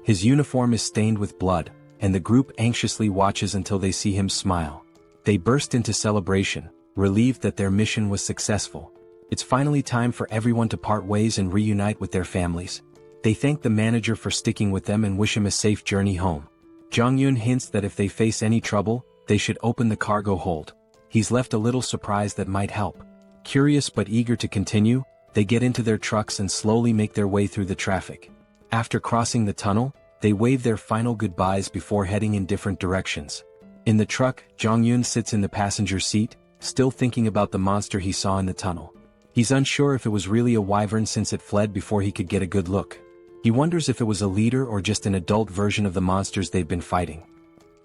His uniform is stained with blood, and the group anxiously watches until they see him smile. They burst into celebration, relieved that their mission was successful. It's finally time for everyone to part ways and reunite with their families. They thank the manager for sticking with them and wish him a safe journey home. Jong-yeon hints that if they face any trouble, they should open the cargo hold. He's left a little surprise that might help. Curious but eager to continue, they get into their trucks and slowly make their way through the traffic. After crossing the tunnel, they wave their final goodbyes before heading in different directions. In the truck, Jong-yeon sits in the passenger seat, still thinking about the monster he saw in the tunnel. He's unsure if it was really a wyvern since it fled before he could get a good look. He wonders if it was a leader or just an adult version of the monsters they've been fighting.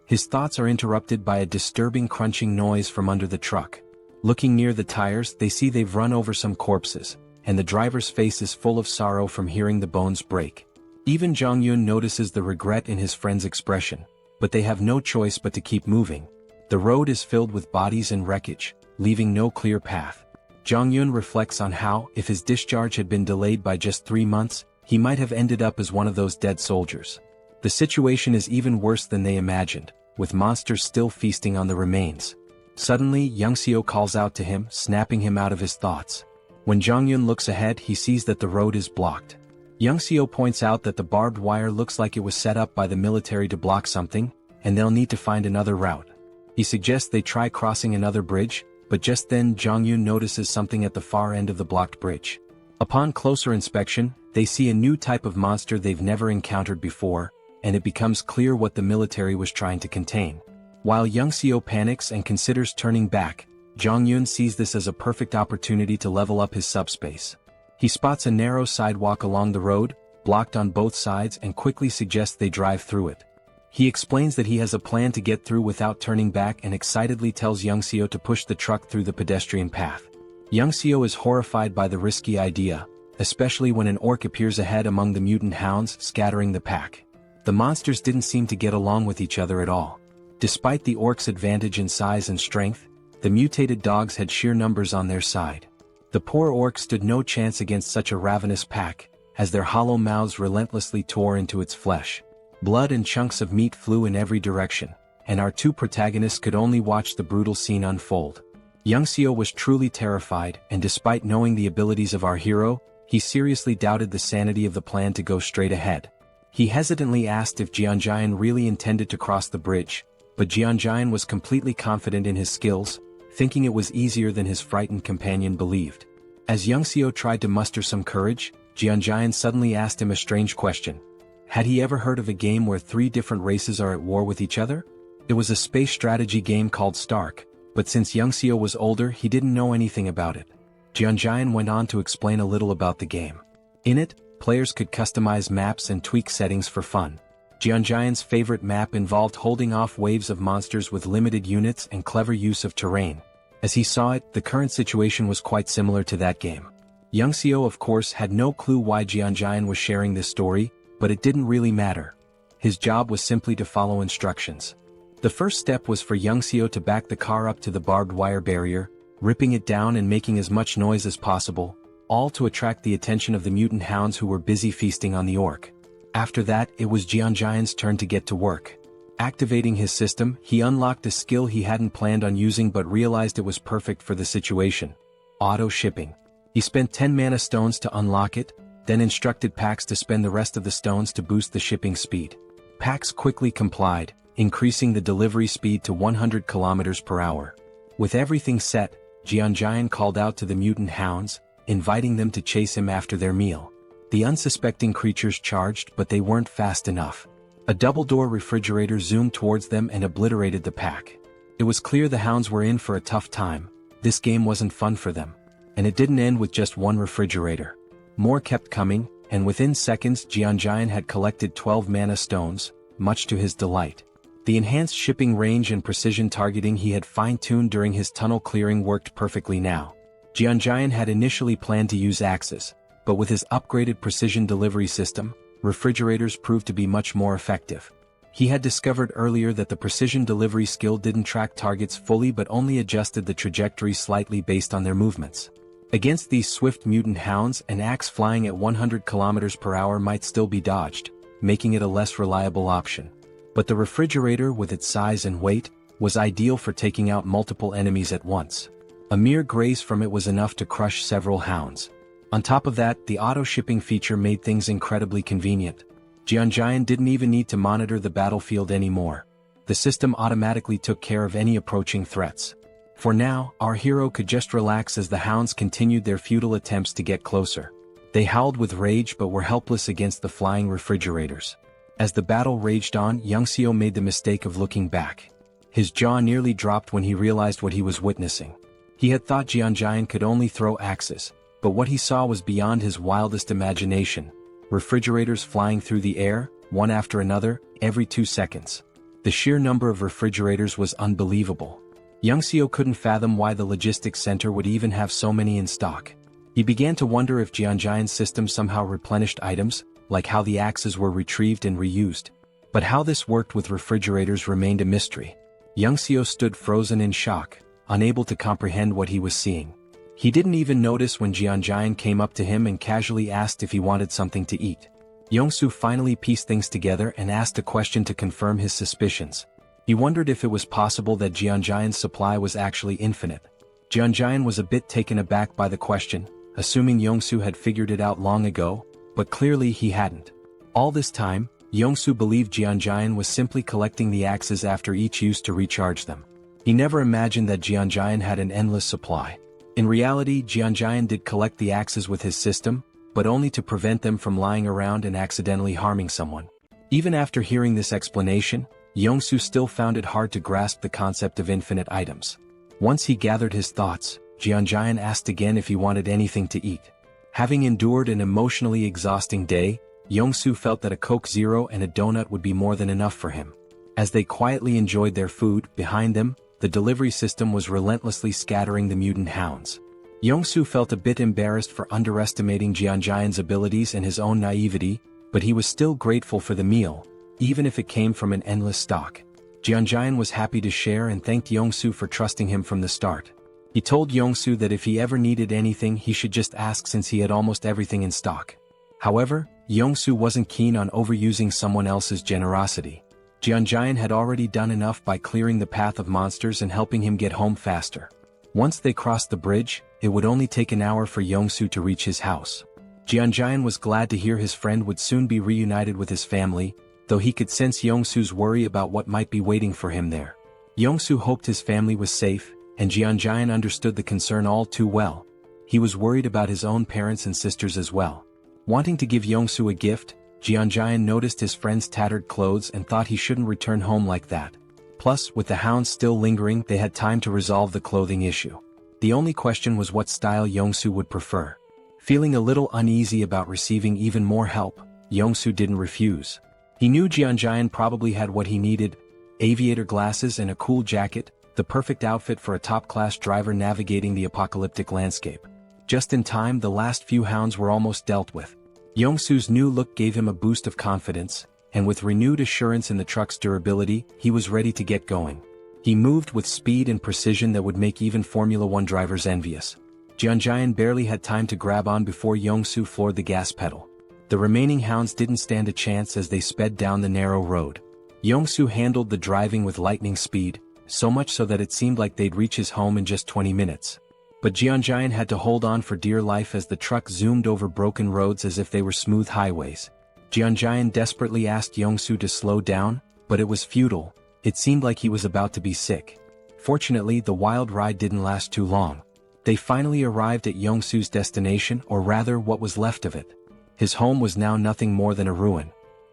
His thoughts are interrupted by a disturbing crunching noise from under the truck. Looking near the tires, they see they've run over some corpses, and the driver's face is full of sorrow from hearing the bones break. Even Jong-yeon notices the regret in his friend's expression, but they have no choice but to keep moving. The road is filled with bodies and wreckage, leaving no clear path. Jong-yeon reflects on how, if his discharge had been delayed by just 3 months, he might have ended up as one of those dead soldiers. The situation is even worse than they imagined, with monsters still feasting on the remains. Suddenly, Young-seo calls out to him, snapping him out of his thoughts. When Jong-yeon looks ahead, he sees that the road is blocked. Young-seo points out that the barbed wire looks like it was set up by the military to block something, and they'll need to find another route. He suggests they try crossing another bridge, but just then Jong-yeon notices something at the far end of the blocked bridge. Upon closer inspection, they see a new type of monster they've never encountered before, and it becomes clear what the military was trying to contain. While Young-seo panics and considers turning back, Jong-yeon sees this as a perfect opportunity to level up his subspace. He spots a narrow sidewalk along the road, blocked on both sides, and quickly suggests they drive through it. He explains that he has a plan to get through without turning back and excitedly tells Young-seo to push the truck through the pedestrian path. Young-seo is horrified by the risky idea, especially when an orc appears ahead among the mutant hounds, scattering the pack. The monsters didn't seem to get along with each other at all. Despite the orcs' advantage in size and strength, the mutated dogs had sheer numbers on their side. The poor orcs stood no chance against such a ravenous pack, as their hollow mouths relentlessly tore into its flesh. Blood and chunks of meat flew in every direction, and our two protagonists could only watch the brutal scene unfold. Young-seo was truly terrified, and despite knowing the abilities of our hero, he seriously doubted the sanity of the plan to go straight ahead. He hesitantly asked if Jeonjaen really intended to cross the bridge, but Jeonjaen was completely confident in his skills, thinking it was easier than his frightened companion believed. As Young-seo tried to muster some courage, Jeonjaen suddenly asked him a strange question. Had he ever heard of a game where 3 different races are at war with each other? It was a space strategy game called Stark, but since Young-seo was older, he didn't know anything about it. Jeonjaen went on to explain a little about the game. In it, players could customize maps and tweak settings for fun. Jeonjaen's favorite map involved holding off waves of monsters with limited units and clever use of terrain. As he saw it, the current situation was quite similar to that game. Young-seo of course had no clue why Jeonjaen was sharing this story, but it didn't really matter. His job was simply to follow instructions. The first step was for Young-seo to back the car up to the barbed wire barrier, ripping it down and making as much noise as possible, all to attract the attention of the mutant hounds who were busy feasting on the orc. After that, it was Jeonjaen's turn to get to work. Activating his system, he unlocked a skill he hadn't planned on using but realized it was perfect for the situation. Auto shipping. He spent 10 mana stones to unlock it, then instructed Pax to spend the rest of the stones to boost the shipping speed. Pax quickly complied, increasing the delivery speed to 100 km per hour. With everything set, Jeonjaen called out to the mutant hounds, inviting them to chase him after their meal. The unsuspecting creatures charged, but they weren't fast enough. A double-door refrigerator zoomed towards them and obliterated the pack. It was clear the hounds were in for a tough time. This game wasn't fun for them. And it didn't end with just one refrigerator. More kept coming, and within seconds Jeonjaen had collected 12 mana stones, much to his delight. The enhanced shipping range and precision targeting he had fine-tuned during his tunnel clearing worked perfectly now. Jeonjaen had initially planned to use axes, but with his upgraded precision delivery system, refrigerators proved to be much more effective. He had discovered earlier that the precision delivery skill didn't track targets fully but only adjusted the trajectory slightly based on their movements. Against these swift mutant hounds, an axe flying at 100 km per hour might still be dodged, making it a less reliable option. But the refrigerator, with its size and weight, was ideal for taking out multiple enemies at once. A mere graze from it was enough to crush several hounds. On top of that, the auto-shipping feature made things incredibly convenient. Jeonjaen didn't even need to monitor the battlefield anymore. The system automatically took care of any approaching threats. For now, our hero could just relax as the hounds continued their futile attempts to get closer. They howled with rage but were helpless against the flying refrigerators. As the battle raged on, Youngseo made the mistake of looking back. His jaw nearly dropped when he realized what he was witnessing. He had thought Jeonjaen could only throw axes, but what he saw was beyond his wildest imagination. Refrigerators flying through the air, one after another, every 2 seconds. The sheer number of refrigerators was unbelievable. Youngseo couldn't fathom why the logistics center would even have so many in stock. He began to wonder if Jeonjaen's system somehow replenished items, like how the axes were retrieved and reused. But how this worked with refrigerators remained a mystery. Youngseo stood frozen in shock, unable to comprehend what he was seeing. He didn't even notice when Jeonjaen came up to him and casually asked if he wanted something to eat. Yongsoo finally pieced things together and asked a question to confirm his suspicions. He wondered if it was possible that Jeonjaen's supply was actually infinite. Jeonjaen was a bit taken aback by the question, assuming Yongsoo had figured it out long ago, but clearly he hadn't. All this time, Yongsoo believed Jeonjaen was simply collecting the axes after each use to recharge them. He never imagined that Jeonjaen had an endless supply. In reality, Jeonjaen did collect the axes with his system, but only to prevent them from lying around and accidentally harming someone. Even after hearing this explanation, Yongsoo still found it hard to grasp the concept of infinite items. Once he gathered his thoughts, Jeonjaen asked again if he wanted anything to eat. Having endured an emotionally exhausting day, Yongsoo felt that a Coke Zero and a donut would be more than enough for him. As they quietly enjoyed their food, behind them, the delivery system was relentlessly scattering the mutant hounds. Yongsoo felt a bit embarrassed for underestimating Jeonjaen's abilities and his own naivety, but he was still grateful for the meal, even if it came from an endless stock. Jeonjaen was happy to share and thanked Yongsoo for trusting him from the start. He told Yongsoo that if he ever needed anything he should just ask since he had almost everything in stock. However, Yongsoo wasn't keen on overusing someone else's generosity. Jeonjaen had already done enough by clearing the path of monsters and helping him get home faster. Once they crossed the bridge, it would only take an hour for Yongsoo to reach his house. Jeonjaen was glad to hear his friend would soon be reunited with his family, though he could sense Yongsoo's worry about what might be waiting for him there. Yongsoo hoped his family was safe, and Jeonjaen understood the concern all too well. He was worried about his own parents and sisters as well. Wanting to give Yongsoo a gift, Jeonjaen noticed his friend's tattered clothes and thought he shouldn't return home like that. Plus, with the hounds still lingering, they had time to resolve the clothing issue. The only question was what style Yongsoo would prefer. Feeling a little uneasy about receiving even more help, Yongsoo didn't refuse. He knew Jeonjaen probably had what he needed: aviator glasses and a cool jacket, the perfect outfit for a top-class driver navigating the apocalyptic landscape. Just in time, the last few hounds were almost dealt with. Yongsoo's new look gave him a boost of confidence, and with renewed assurance in the truck's durability, he was ready to get going. He moved with speed and precision that would make even Formula One drivers envious. Jeonjaen barely had time to grab on before Yongsoo floored the gas pedal. The remaining hounds didn't stand a chance as they sped down the narrow road. Yongsoo handled the driving with lightning speed, so much so that it seemed like they'd reach his home in just 20 minutes. But Jeonjaen had to hold on for dear life as the truck zoomed over broken roads as if they were smooth highways. Jeonjaen desperately asked Yongsoo to slow down, but it was futile. It seemed like he was about to be sick. Fortunately, the wild ride didn't last too long. They finally arrived at Yongsoo's destination, or rather what was left of it. His home was now nothing more than a ruin.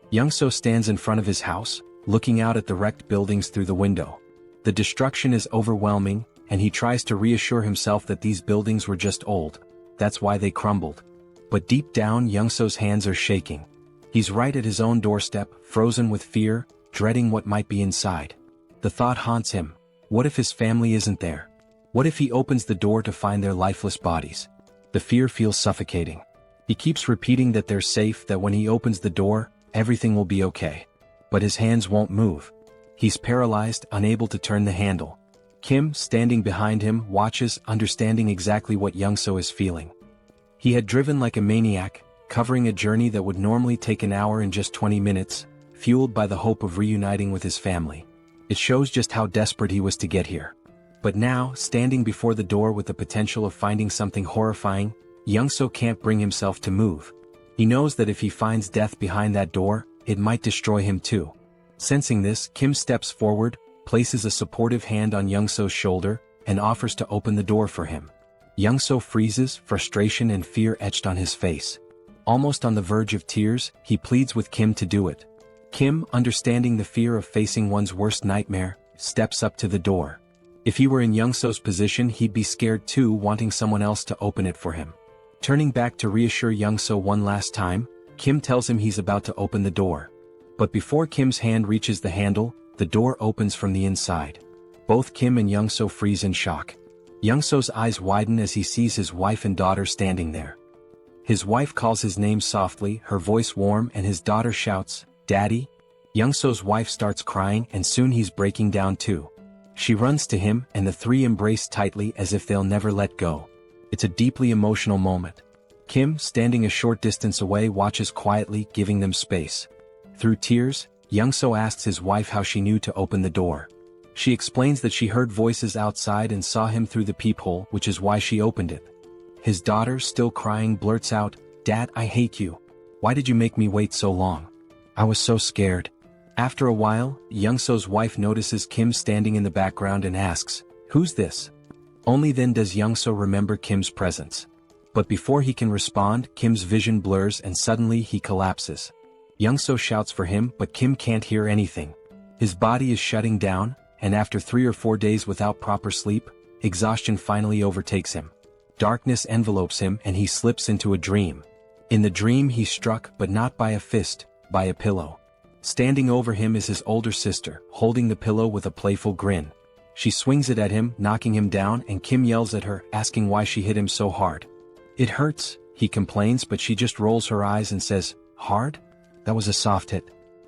Yongsoo stands in front of his house, looking out at the wrecked buildings through the window. The destruction is overwhelming, and he tries to reassure himself that these buildings were just old. That's why they crumbled. But deep down, Yongsoo's hands are shaking. He's right at his own doorstep, frozen with fear, dreading what might be inside. The thought haunts him: what if his family isn't there? What if he opens the door to find their lifeless bodies? The fear feels suffocating. He keeps repeating that they're safe, that when he opens the door, everything will be okay. But his hands won't move. He's paralyzed, unable to turn the handle. Kim, standing behind him, watches, understanding exactly what Young-so is feeling. He had driven like a maniac, covering a journey that would normally take an hour in just 20 minutes, fueled by the hope of reuniting with his family. It shows just how desperate he was to get here. But now, standing before the door with the potential of finding something horrifying, Young-so can't bring himself to move. He knows that if he finds death behind that door, it might destroy him too. Sensing this, Kim steps forward, places a supportive hand on Young-so's shoulder, and offers to open the door for him. Young-so freezes, frustration and fear etched on his face. Almost on the verge of tears, he pleads with Kim to do it. Kim, understanding the fear of facing one's worst nightmare, steps up to the door. If he were in Young-so's position, he'd be scared too, wanting someone else to open it for him. Turning back to reassure Young-so one last time, Kim tells him he's about to open the door. But before Kim's hand reaches the handle, the door opens from the inside. Both Kim and Young-so freeze in shock. Young-so's eyes widen as he sees his wife and daughter standing there. His wife calls his name softly, her voice warm, and his daughter shouts, "Daddy?" Young-so's wife starts crying, and soon he's breaking down too. She runs to him, and the three embrace tightly as if they'll never let go. It's a deeply emotional moment. Kim, standing a short distance away, watches quietly, giving them space. Through tears, Young-so asks his wife how she knew to open the door. She explains that she heard voices outside and saw him through the peephole, which is why she opened it. His daughter, still crying, blurts out, "Dad, I hate you. Why did you make me wait so long? I was so scared." After a while, Young-so's wife notices Kim standing in the background and asks, "Who's this?" Only then does Young-so remember Kim's presence. But before he can respond, Kim's vision blurs and suddenly he collapses. Young-so shouts for him, but Kim can't hear anything. His body is shutting down, and after 3 or 4 days without proper sleep, exhaustion finally overtakes him. Darkness envelopes him and he slips into a dream. In the dream he's struck, but not by a fist, by a pillow. Standing over him is his older sister, holding the pillow with a playful grin. She swings it at him, knocking him down, and Kim yells at her, asking why she hit him so hard. "It hurts," he complains, but she just rolls her eyes and says, "Hard? That was a soft hit.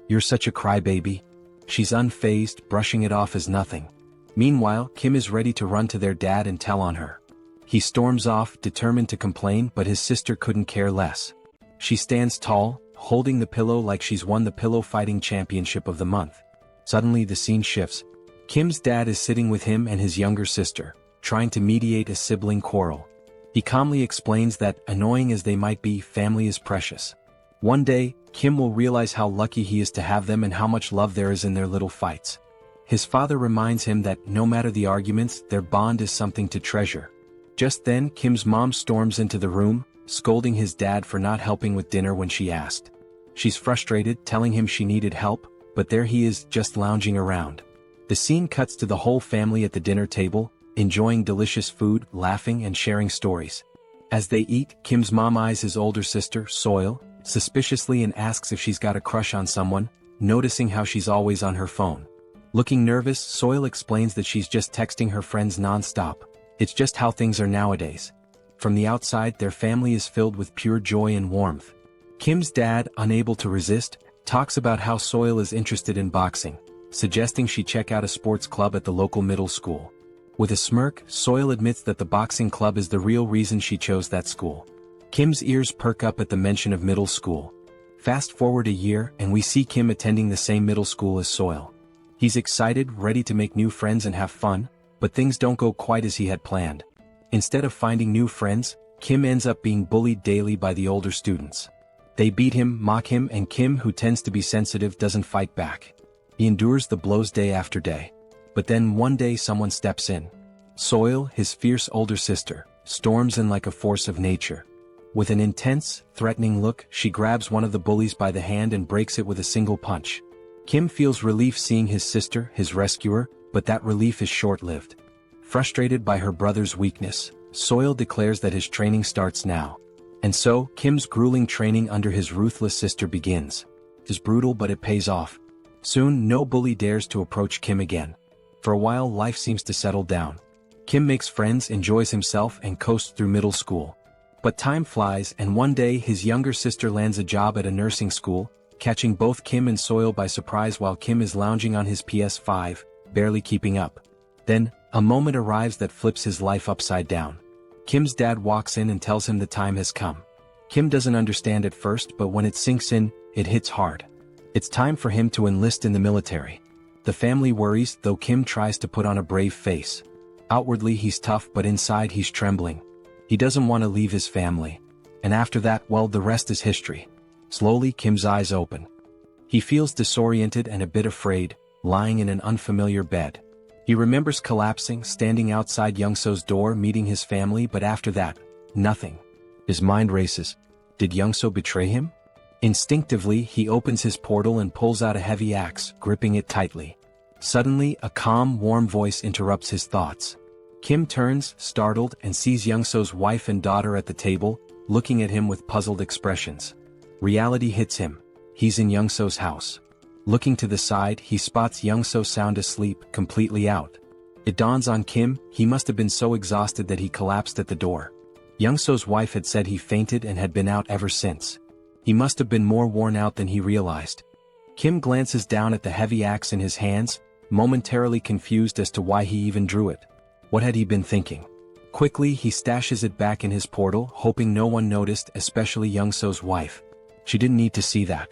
You're such a crybaby." She's unfazed, brushing it off as nothing. Meanwhile, Kim is ready to run to their dad and tell on her. He storms off, determined to complain, but his sister couldn't care less. She stands tall, holding the pillow like she's won the pillow fighting championship of the month. Suddenly the scene shifts. Kim's dad is sitting with him and his younger sister, trying to mediate a sibling quarrel. He calmly explains that, annoying as they might be, family is precious. One day, Kim will realize how lucky he is to have them and how much love there is in their little fights. His father reminds him that, no matter the arguments, their bond is something to treasure. Just then, Kim's mom storms into the room, scolding his dad for not helping with dinner when she asked. She's frustrated, telling him she needed help, but there he is, just lounging around. The scene cuts to the whole family at the dinner table, enjoying delicious food, laughing and sharing stories. As they eat, Kim's mom eyes his older sister, Seoul, suspiciously and asks if she's got a crush on someone, noticing how she's always on her phone. Looking nervous, Seoul explains that she's just texting her friends non-stop. It's just how things are nowadays. From the outside, their family is filled with pure joy and warmth. Kim's dad, unable to resist, talks about how Seoul is interested in boxing, suggesting she check out a sports club at the local middle school. With a smirk, Seoul admits that the boxing club is the real reason she chose that school. Kim's ears perk up at the mention of middle school. Fast forward a year, and we see Kim attending the same middle school as Seoul. He's excited, ready to make new friends and have fun, but things don't go quite as he had planned. Instead of finding new friends, Kim ends up being bullied daily by the older students. They beat him, mock him, and Kim, who tends to be sensitive, doesn't fight back. He endures the blows day after day. But then one day someone steps in. Seoul, his fierce older sister, storms in like a force of nature. With an intense, threatening look, she grabs one of the bullies by the hand and breaks it with a single punch. Kim feels relief seeing his sister, his rescuer, but that relief is short-lived. Frustrated by her brother's weakness, Seoul declares that his training starts now. And so, Kim's grueling training under his ruthless sister begins. It's brutal, but it pays off. Soon, no bully dares to approach Kim again. For a while, life seems to settle down. Kim makes friends, enjoys himself, and coasts through middle school. But time flies, and one day his younger sister lands a job at a nursing school, catching both Kim and Seoul by surprise while Kim is lounging on his PS5, barely keeping up. Then, a moment arrives that flips his life upside down. Kim's dad walks in and tells him the time has come. Kim doesn't understand at first, but when it sinks in, it hits hard. It's time for him to enlist in the military. The family worries, though Kim tries to put on a brave face. Outwardly he's tough, but inside he's trembling. He doesn't want to leave his family. And after that, well, the rest is history. Slowly, Kim's eyes open. He feels disoriented and a bit afraid, lying in an unfamiliar bed. He remembers collapsing, standing outside Youngso's door, meeting his family, but after that, nothing. His mind races. Did Youngso betray him? Instinctively, he opens his portal and pulls out a heavy axe, gripping it tightly. Suddenly, a calm, warm voice interrupts his thoughts. Kim turns, startled, and sees Youngso's wife and daughter at the table, looking at him with puzzled expressions. Reality hits him. He's in Youngso's house. Looking to the side, he spots Youngso sound asleep, completely out. It dawns on Kim, he must have been so exhausted that he collapsed at the door. Youngso's wife had said he fainted and had been out ever since. He must have been more worn out than he realized. Kim glances down at the heavy axe in his hands, momentarily confused as to why he even drew it. What had he been thinking? Quickly, he stashes it back in his portal, hoping no one noticed, especially Youngso's wife. She didn't need to see that.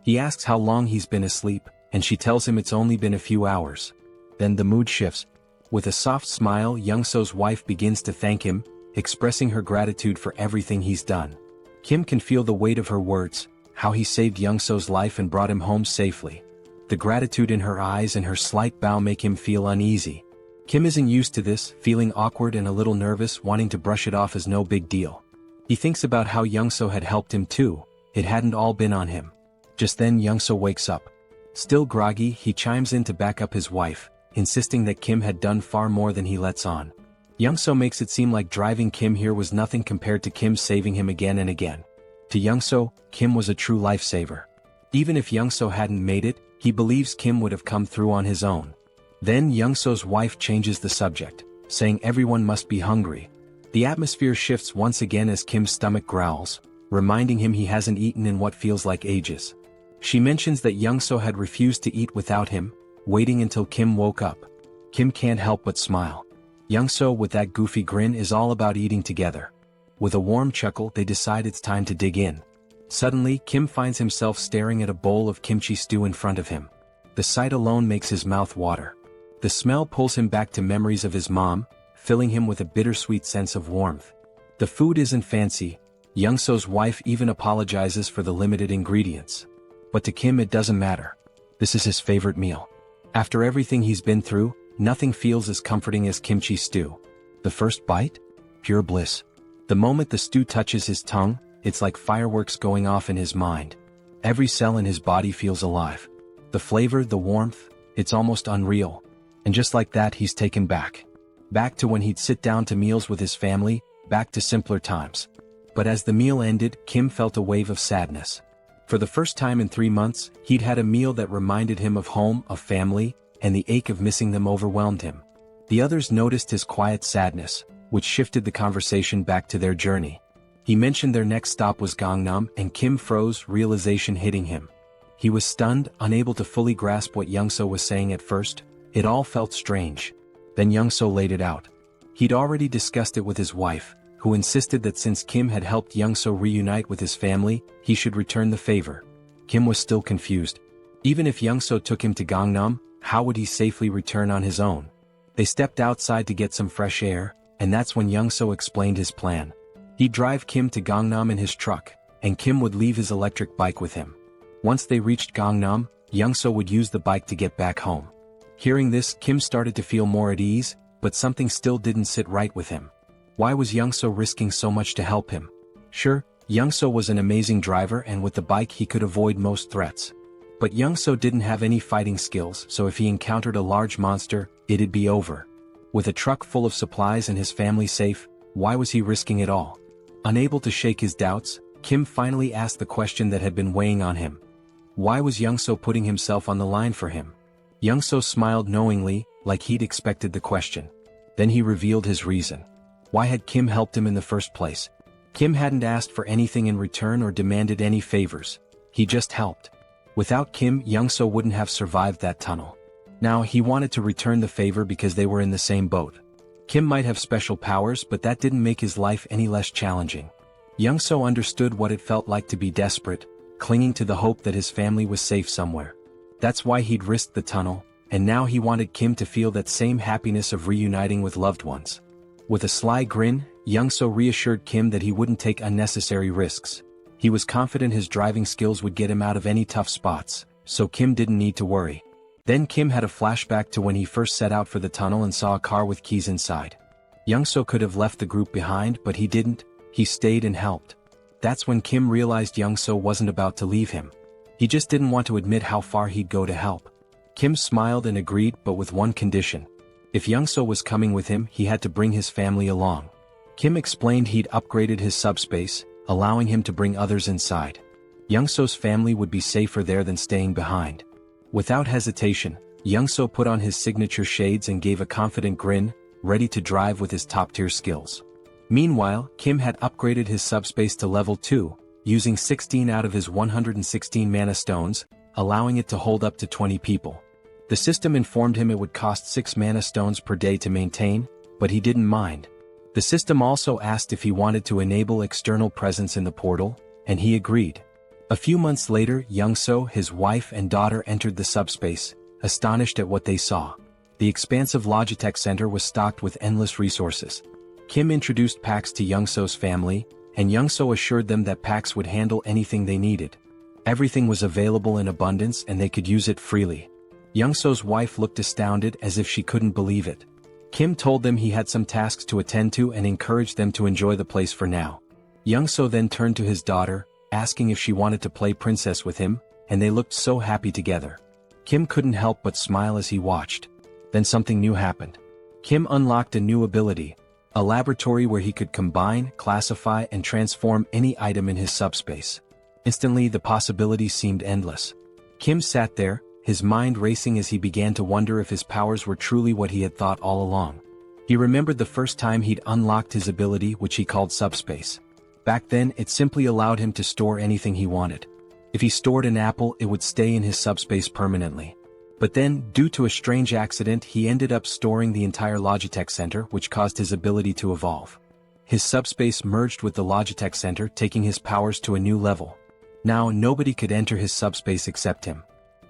He asks how long he's been asleep, and she tells him it's only been a few hours. Then the mood shifts. With a soft smile, Youngso's wife begins to thank him, expressing her gratitude for everything he's done. Kim can feel the weight of her words, how he saved Youngso's life and brought him home safely. The gratitude in her eyes and her slight bow make him feel uneasy. Kim isn't used to this, feeling awkward and a little nervous, wanting to brush it off as no big deal. He thinks about how Youngso had helped him too. It hadn't all been on him. Just then Youngso wakes up. Still groggy, he chimes in to back up his wife, insisting that Kim had done far more than he lets on. Youngso makes it seem like driving Kim here was nothing compared to Kim saving him again and again. To Youngso, Kim was a true lifesaver. Even if Youngso hadn't made it, he believes Kim would have come through on his own. Then Youngso's wife changes the subject, saying everyone must be hungry. The atmosphere shifts once again as Kim's stomach growls, reminding him he hasn't eaten in what feels like ages. She mentions that Youngso had refused to eat without him, waiting until Kim woke up. Kim can't help but smile. Youngso, with that goofy grin, is all about eating together. With a warm chuckle, they decide it's time to dig in. Suddenly, Kim finds himself staring at a bowl of kimchi stew in front of him. The sight alone makes his mouth water. The smell pulls him back to memories of his mom, filling him with a bittersweet sense of warmth. The food isn't fancy. Youngso's wife even apologizes for the limited ingredients. But to Kim it doesn't matter. This is his favorite meal. After everything he's been through, nothing feels as comforting as kimchi stew. The first bite? Pure bliss. The moment the stew touches his tongue, it's like fireworks going off in his mind. Every cell in his body feels alive. The flavor, the warmth, it's almost unreal. And just like that, he's taken back. Back to when he'd sit down to meals with his family, back to simpler times. But as the meal ended, Kim felt a wave of sadness. For the first time in 3 months, he'd had a meal that reminded him of home, of family, and the ache of missing them overwhelmed him. The others noticed his quiet sadness, which shifted the conversation back to their journey. He mentioned their next stop was Gangnam, and Kim froze, realization hitting him. He was stunned, unable to fully grasp what Youngso was saying at first. It all felt strange. Then Youngso laid it out. He'd already discussed it with his wife, who insisted that since Kim had helped Youngso reunite with his family, he should return the favor. Kim was still confused. Even if Youngso took him to Gangnam, how would he safely return on his own? They stepped outside to get some fresh air, and that's when Youngso explained his plan. He'd drive Kim to Gangnam in his truck, and Kim would leave his electric bike with him. Once they reached Gangnam, Youngso would use the bike to get back home. Hearing this, Kim started to feel more at ease, but something still didn't sit right with him. Why was Youngso risking so much to help him? Sure, Youngso was an amazing driver, and with the bike he could avoid most threats. But Youngso didn't have any fighting skills, so if he encountered a large monster, it'd be over. With a truck full of supplies and his family safe, why was he risking it all? Unable to shake his doubts, Kim finally asked the question that had been weighing on him. Why was Youngso putting himself on the line for him? Youngso smiled knowingly, like he'd expected the question. Then he revealed his reason. Why had Kim helped him in the first place? Kim hadn't asked for anything in return or demanded any favors. He just helped. Without Kim, Youngso wouldn't have survived that tunnel. Now, he wanted to return the favor because they were in the same boat. Kim might have special powers, but that didn't make his life any less challenging. Youngso understood what it felt like to be desperate, clinging to the hope that his family was safe somewhere. That's why he'd risked the tunnel, and now he wanted Kim to feel that same happiness of reuniting with loved ones. With a sly grin, Youngso reassured Kim that he wouldn't take unnecessary risks. He was confident his driving skills would get him out of any tough spots, so Kim didn't need to worry. Then Kim had a flashback to when he first set out for the tunnel and saw a car with keys inside. Youngso could have left the group behind, but he didn't. He stayed and helped. That's when Kim realized Youngso wasn't about to leave him. He just didn't want to admit how far he'd go to help. Kim smiled and agreed, but with one condition. If Youngso was coming with him, he had to bring his family along. Kim explained he'd upgraded his subspace, allowing him to bring others inside. Youngso's family would be safer there than staying behind. Without hesitation, Youngso put on his signature shades and gave a confident grin, ready to drive with his top-tier skills. Meanwhile, Kim had upgraded his subspace to level 2, using 16 out of his 116 mana stones, allowing it to hold up to 20 people. The system informed him it would cost 6 mana stones per day to maintain, but he didn't mind. The system also asked if he wanted to enable external presence in the portal, and he agreed. A few months later, Youngso, his wife and daughter entered the subspace, astonished at what they saw. The expansive Logitech Center was stocked with endless resources. Kim introduced PAX to Youngso's family, and Youngso assured them that PAX would handle anything they needed. Everything was available in abundance and they could use it freely. Youngso's wife looked astounded as if she couldn't believe it. Kim told them he had some tasks to attend to and encouraged them to enjoy the place for now. Youngso then turned to his daughter, asking if she wanted to play princess with him, and they looked so happy together. Kim couldn't help but smile as he watched. Then something new happened. Kim unlocked a new ability, a laboratory where he could combine, classify, and transform any item in his subspace. Instantly, the possibilities seemed endless. Kim sat there, his mind racing as he began to wonder if his powers were truly what he had thought all along. He remembered the first time he'd unlocked his ability, which he called subspace. Back then, it simply allowed him to store anything he wanted. If he stored an apple, it would stay in his subspace permanently. But then, due to a strange accident, he ended up storing the entire Logitech Center, which caused his ability to evolve. His subspace merged with the Logitech Center, taking his powers to a new level. Now, nobody could enter his subspace except him.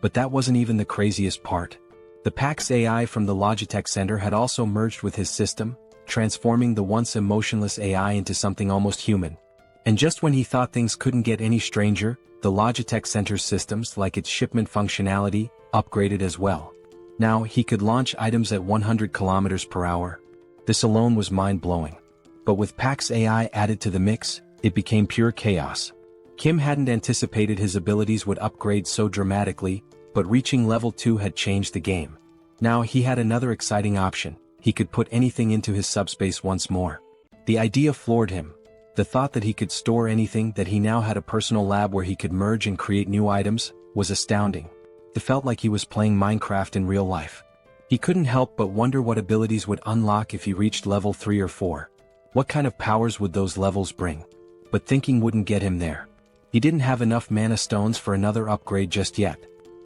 But that wasn't even the craziest part. The PAX AI from the Logitech Center had also merged with his system, transforming the once emotionless AI into something almost human. And just when he thought things couldn't get any stranger, the Logitech Center's systems, like its shipment functionality, upgraded as well. Now, he could launch items at 100 kilometers per hour. This alone was mind-blowing. But with PAX AI added to the mix, it became pure chaos. Kim hadn't anticipated his abilities would upgrade so dramatically, but reaching level 2 had changed the game. Now he had another exciting option. He could put anything into his subspace once more. The idea floored him. The thought that he could store anything, that he now had a personal lab where he could merge and create new items, was astounding. It felt like he was playing Minecraft in real life. He couldn't help but wonder what abilities would unlock if he reached level 3 or 4. What kind of powers would those levels bring? But thinking wouldn't get him there. He didn't have enough mana stones for another upgrade just yet.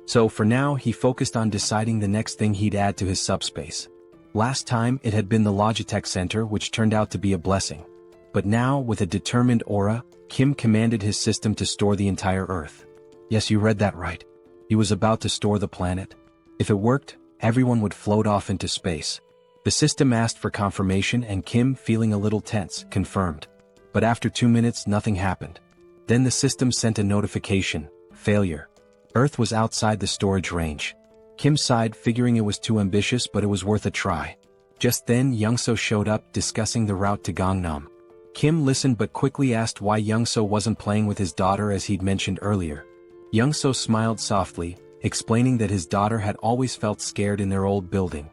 So for now, he focused on deciding the next thing he'd add to his subspace. Last time, it had been the Logitech Center, which turned out to be a blessing. But now, with a determined aura, Kim commanded his system to store the entire Earth. Yes, you read that right. He was about to store the planet. If it worked, everyone would float off into space. The system asked for confirmation and Kim, feeling a little tense, confirmed. But after 2 minutes, nothing happened. Then the system sent a notification: failure. Earth was outside the storage range. Kim sighed, figuring it was too ambitious, but it was worth a try. Just then, Youngso showed up, discussing the route to Gangnam. Kim listened but quickly asked why Youngso wasn't playing with his daughter as he'd mentioned earlier. Youngso smiled softly, explaining that his daughter had always felt scared in their old building.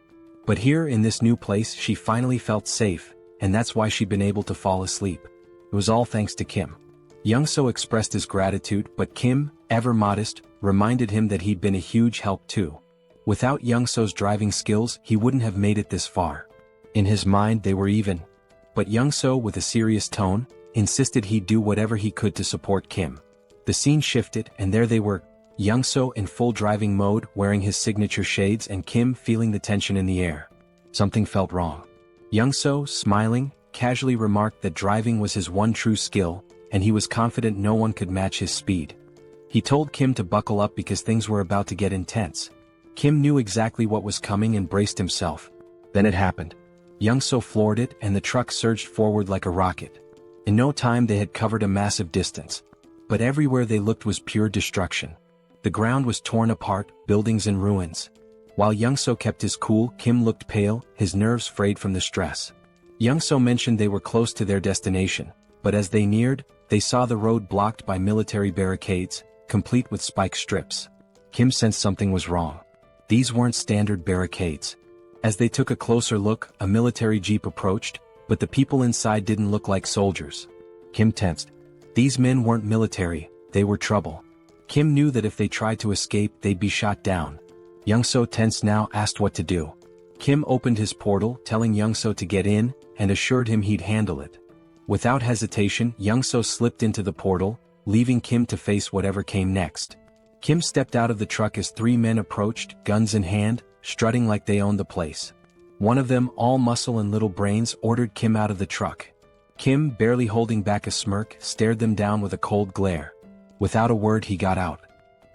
But here in this new place she finally felt safe, and that's why she'd been able to fall asleep. It was all thanks to Kim. Youngso expressed his gratitude, but Kim, ever modest, reminded him that he'd been a huge help too. Without Youngso's driving skills, he wouldn't have made it this far. In his mind they were even. But Young-so, with a serious tone, insisted he'd do whatever he could to support Kim. The scene shifted, and there they were, Young-so in full driving mode wearing his signature shades and Kim feeling the tension in the air. Something felt wrong. Young-so, smiling, casually remarked that driving was his one true skill, and he was confident no one could match his speed. He told Kim to buckle up because things were about to get intense. Kim knew exactly what was coming and braced himself. Then it happened. Young-so floored it and the truck surged forward like a rocket. In no time they had covered a massive distance. But everywhere they looked was pure destruction. The ground was torn apart, buildings in ruins. While Young-so kept his cool, Kim looked pale, his nerves frayed from the stress. Young-so mentioned they were close to their destination, but as they neared, they saw the road blocked by military barricades, complete with spike strips. Kim sensed something was wrong. These weren't standard barricades. As they took a closer look, a military jeep approached, but the people inside didn't look like soldiers. Kim tensed. These men weren't military, they were trouble. Kim knew that if they tried to escape they'd be shot down. Young-so, tense now, asked what to do. Kim opened his portal, telling Young-so to get in, and assured him he'd handle it. Without hesitation, Young-so slipped into the portal, leaving Kim to face whatever came next. Kim stepped out of the truck as three men approached, guns in hand, strutting like they owned the place. One of them, all muscle and little brains, ordered Kim out of the truck. Kim, barely holding back a smirk, stared them down with a cold glare. Without a word he got out.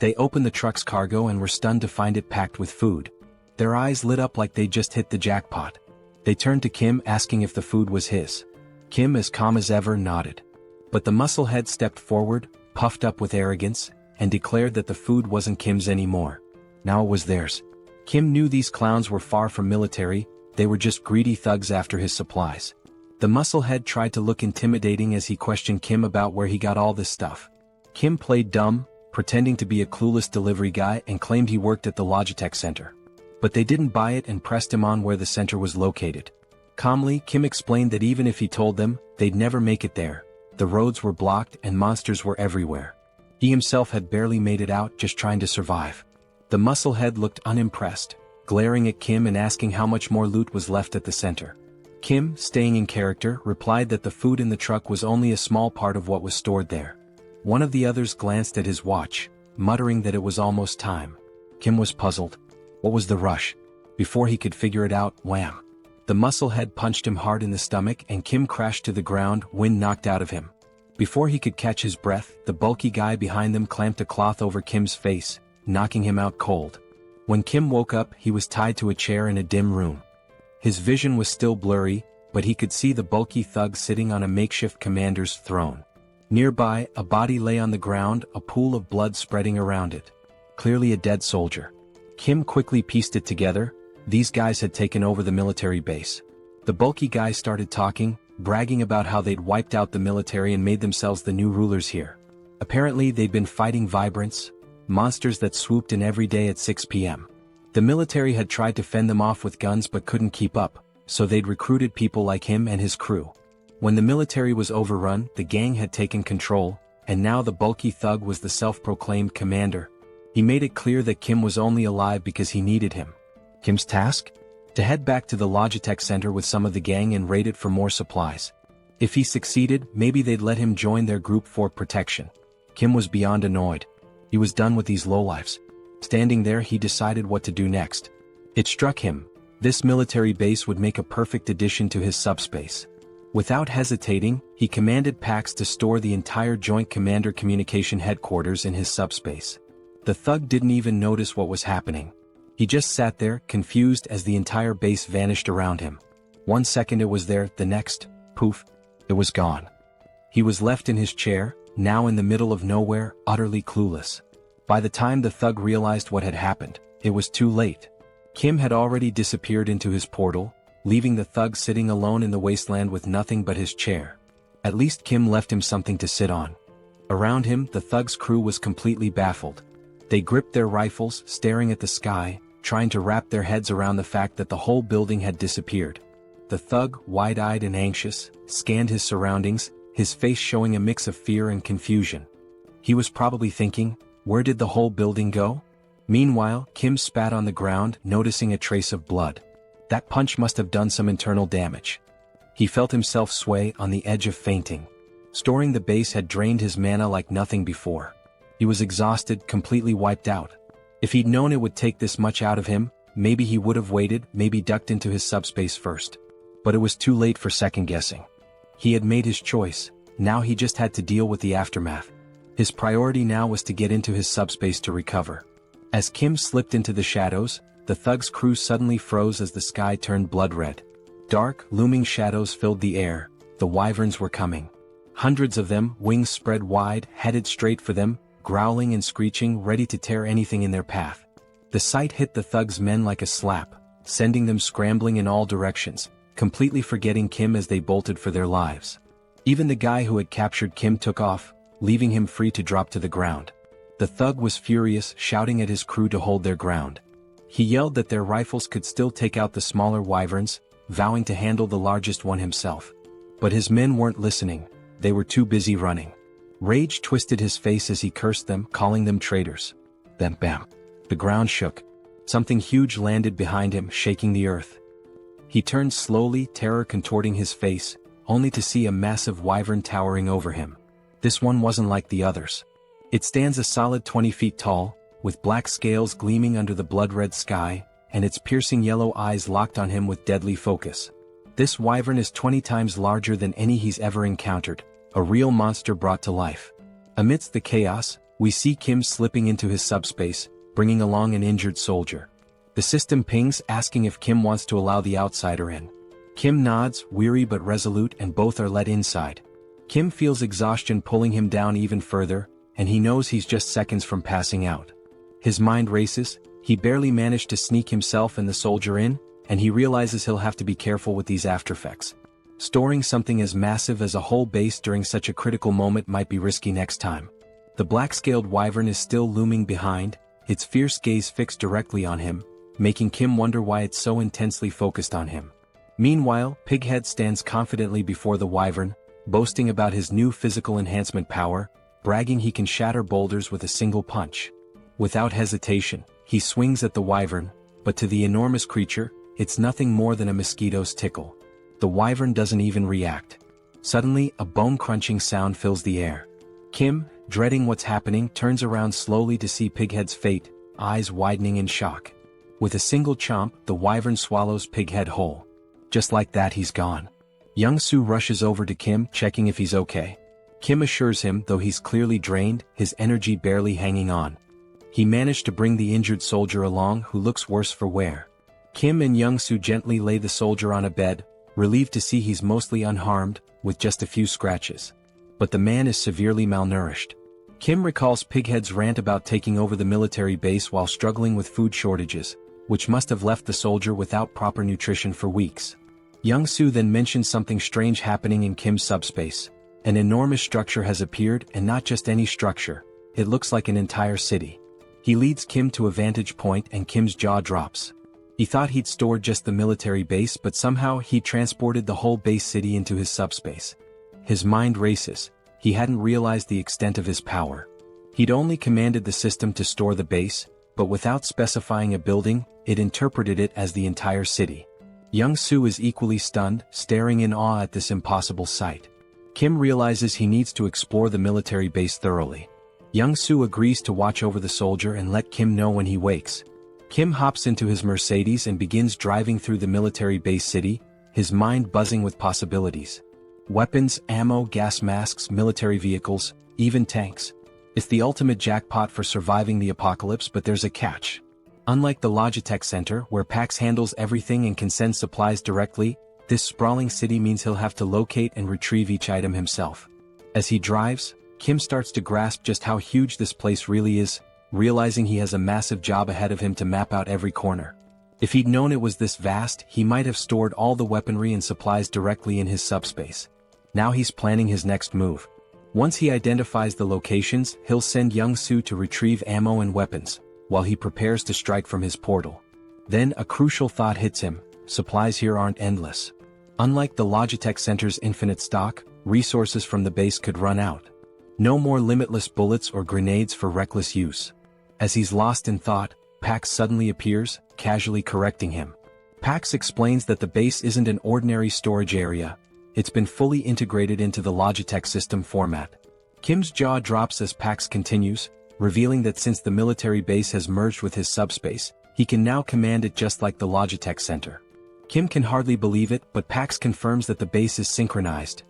They opened the truck's cargo and were stunned to find it packed with food. Their eyes lit up like they'd just hit the jackpot. They turned to Kim asking if the food was his. Kim, as calm as ever, nodded. But the musclehead stepped forward, puffed up with arrogance, and declared that the food wasn't Kim's anymore. Now it was theirs. Kim knew these clowns were far from military, they were just greedy thugs after his supplies. The musclehead tried to look intimidating as he questioned Kim about where he got all this stuff. Kim played dumb, pretending to be a clueless delivery guy and claimed he worked at the Logitech Center. But they didn't buy it and pressed him on where the center was located. Calmly, Kim explained that even if he told them, they'd never make it there. The roads were blocked and monsters were everywhere. He himself had barely made it out, just trying to survive. The musclehead looked unimpressed, glaring at Kim and asking how much more loot was left at the center. Kim, staying in character, replied that the food in the truck was only a small part of what was stored there. One of the others glanced at his watch, muttering that it was almost time. Kim was puzzled. What was the rush? Before he could figure it out, wham! The musclehead punched him hard in the stomach and Kim crashed to the ground, wind knocked out of him. Before he could catch his breath, the bulky guy behind them clamped a cloth over Kim's face, knocking him out cold. When Kim woke up, he was tied to a chair in a dim room. His vision was still blurry, but he could see the bulky thug sitting on a makeshift commander's throne. Nearby, a body lay on the ground, a pool of blood spreading around it. Clearly a dead soldier. Kim quickly pieced it together. These guys had taken over the military base. The bulky guy started talking, bragging about how they'd wiped out the military and made themselves the new rulers here. Apparently they'd been fighting vibrants, monsters that swooped in every day at 6 p.m. The military had tried to fend them off with guns but couldn't keep up, so they'd recruited people like him and his crew. When the military was overrun, the gang had taken control, and now the bulky thug was the self-proclaimed commander. He made it clear that Kim was only alive because he needed him. Kim's task? To head back to the Logitech Center with some of the gang and raid it for more supplies. If he succeeded, maybe they'd let him join their group for protection. Kim was beyond annoyed. He was done with these lowlifes. Standing there, he decided what to do next. It struck him. This military base would make a perfect addition to his subspace. Without hesitating, he commanded Pax to store the entire Joint Commander Communication Headquarters in his subspace. The thug didn't even notice what was happening. He just sat there, confused as the entire base vanished around him. 1 second it was there, the next, poof, it was gone. He was left in his chair, now in the middle of nowhere, utterly clueless. By the time the thug realized what had happened, it was too late. Kim had already disappeared into his portal, leaving the thug sitting alone in the wasteland with nothing but his chair. At least Kim left him something to sit on. Around him, the thug's crew was completely baffled. They gripped their rifles, staring at the sky, trying to wrap their heads around the fact that the whole building had disappeared. The thug, wide-eyed and anxious, scanned his surroundings, his face showing a mix of fear and confusion. He was probably thinking, where did the whole building go? Meanwhile, Kim spat on the ground, noticing a trace of blood. That punch must have done some internal damage. He felt himself sway on the edge of fainting. Storing the base had drained his mana like nothing before. He was exhausted, completely wiped out. If he'd known it would take this much out of him, maybe he would have waited, maybe ducked into his subspace first. But it was too late for second-guessing. He had made his choice, now he just had to deal with the aftermath. His priority now was to get into his subspace to recover. As Kim slipped into the shadows, the thug's crew suddenly froze as the sky turned blood-red. Dark, looming shadows filled the air. The wyverns were coming. Hundreds of them, wings spread wide, headed straight for them, growling and screeching, ready to tear anything in their path. The sight hit the thug's men like a slap, sending them scrambling in all directions, completely forgetting Kim as they bolted for their lives. Even the guy who had captured Kim took off, leaving him free to drop to the ground. The thug was furious, shouting at his crew to hold their ground. He yelled that their rifles could still take out the smaller wyverns, vowing to handle the largest one himself. But his men weren't listening, they were too busy running. Rage twisted his face as he cursed them, calling them traitors. Then bam. The ground shook. Something huge landed behind him, shaking the earth. He turned slowly, terror contorting his face, only to see a massive wyvern towering over him. This one wasn't like the others. It stands a solid 20 feet tall, with black scales gleaming under the blood-red sky, and its piercing yellow eyes locked on him with deadly focus. This wyvern is 20 times larger than any he's ever encountered, a real monster brought to life. Amidst the chaos, we see Kim slipping into his subspace, bringing along an injured soldier. The system pings asking if Kim wants to allow the outsider in. Kim nods, weary but resolute, and both are let inside. Kim feels exhaustion pulling him down even further, and he knows he's just seconds from passing out. His mind races, he barely managed to sneak himself and the soldier in, and he realizes he'll have to be careful with these aftereffects. Storing something as massive as a whole base during such a critical moment might be risky next time. The black-scaled wyvern is still looming behind, its fierce gaze fixed directly on him, making Kim wonder why it's so intensely focused on him. Meanwhile, Pighead stands confidently before the wyvern, boasting about his new physical enhancement power, bragging he can shatter boulders with a single punch. Without hesitation, he swings at the wyvern, but to the enormous creature, it's nothing more than a mosquito's tickle. The wyvern doesn't even react. Suddenly, a bone-crunching sound fills the air. Kim, dreading what's happening, turns around slowly to see Pighead's fate, eyes widening in shock. With a single chomp, the wyvern swallows Pighead whole. Just like that, he's gone. Young-soo rushes over to Kim, checking if he's okay. Kim assures him, though he's clearly drained, his energy barely hanging on. He managed to bring the injured soldier along, who looks worse for wear. Kim and Young-soo gently lay the soldier on a bed, relieved to see he's mostly unharmed, with just a few scratches. But the man is severely malnourished. Kim recalls Pighead's rant about taking over the military base while struggling with food shortages, which must have left the soldier without proper nutrition for weeks. Young-soo then mentions something strange happening in Kim's subspace. An enormous structure has appeared, and not just any structure, it looks like an entire city. He leads Kim to a vantage point and Kim's jaw drops. He thought he'd stored just the military base, but somehow he transported the whole base city into his subspace. His mind races, he hadn't realized the extent of his power. He'd only commanded the system to store the base, but without specifying a building, it interpreted it as the entire city. Young-soo is equally stunned, staring in awe at this impossible sight. Kim realizes he needs to explore the military base thoroughly. Young-soo agrees to watch over the soldier and let Kim know when he wakes. Kim hops into his Mercedes and begins driving through the military base city, his mind buzzing with possibilities. Weapons, ammo, gas masks, military vehicles, even tanks. It's the ultimate jackpot for surviving the apocalypse, but there's a catch. Unlike the Logitech Center, where PAX handles everything and can send supplies directly, this sprawling city means he'll have to locate and retrieve each item himself. As he drives, Kim starts to grasp just how huge this place really is, realizing he has a massive job ahead of him to map out every corner. If he'd known it was this vast, he might have stored all the weaponry and supplies directly in his subspace. Now he's planning his next move. Once he identifies the locations, he'll send Young-soo to retrieve ammo and weapons, while he prepares to strike from his portal. Then a crucial thought hits him: supplies here aren't endless. Unlike the Logitech Center's infinite stock, resources from the base could run out. No more limitless bullets or grenades for reckless use. As he's lost in thought, Pax suddenly appears, casually correcting him. Pax explains that the base isn't an ordinary storage area, it's been fully integrated into the Logitech system format. Kim's jaw drops as Pax continues, revealing that since the military base has merged with his subspace, he can now command it just like the Logitech Center. Kim can hardly believe it, but Pax confirms that the base is synchronized.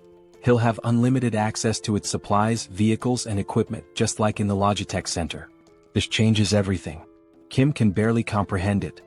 He'll have unlimited access to its supplies, vehicles and equipment just like in the Logitech Center. This changes everything. Kim can barely comprehend it.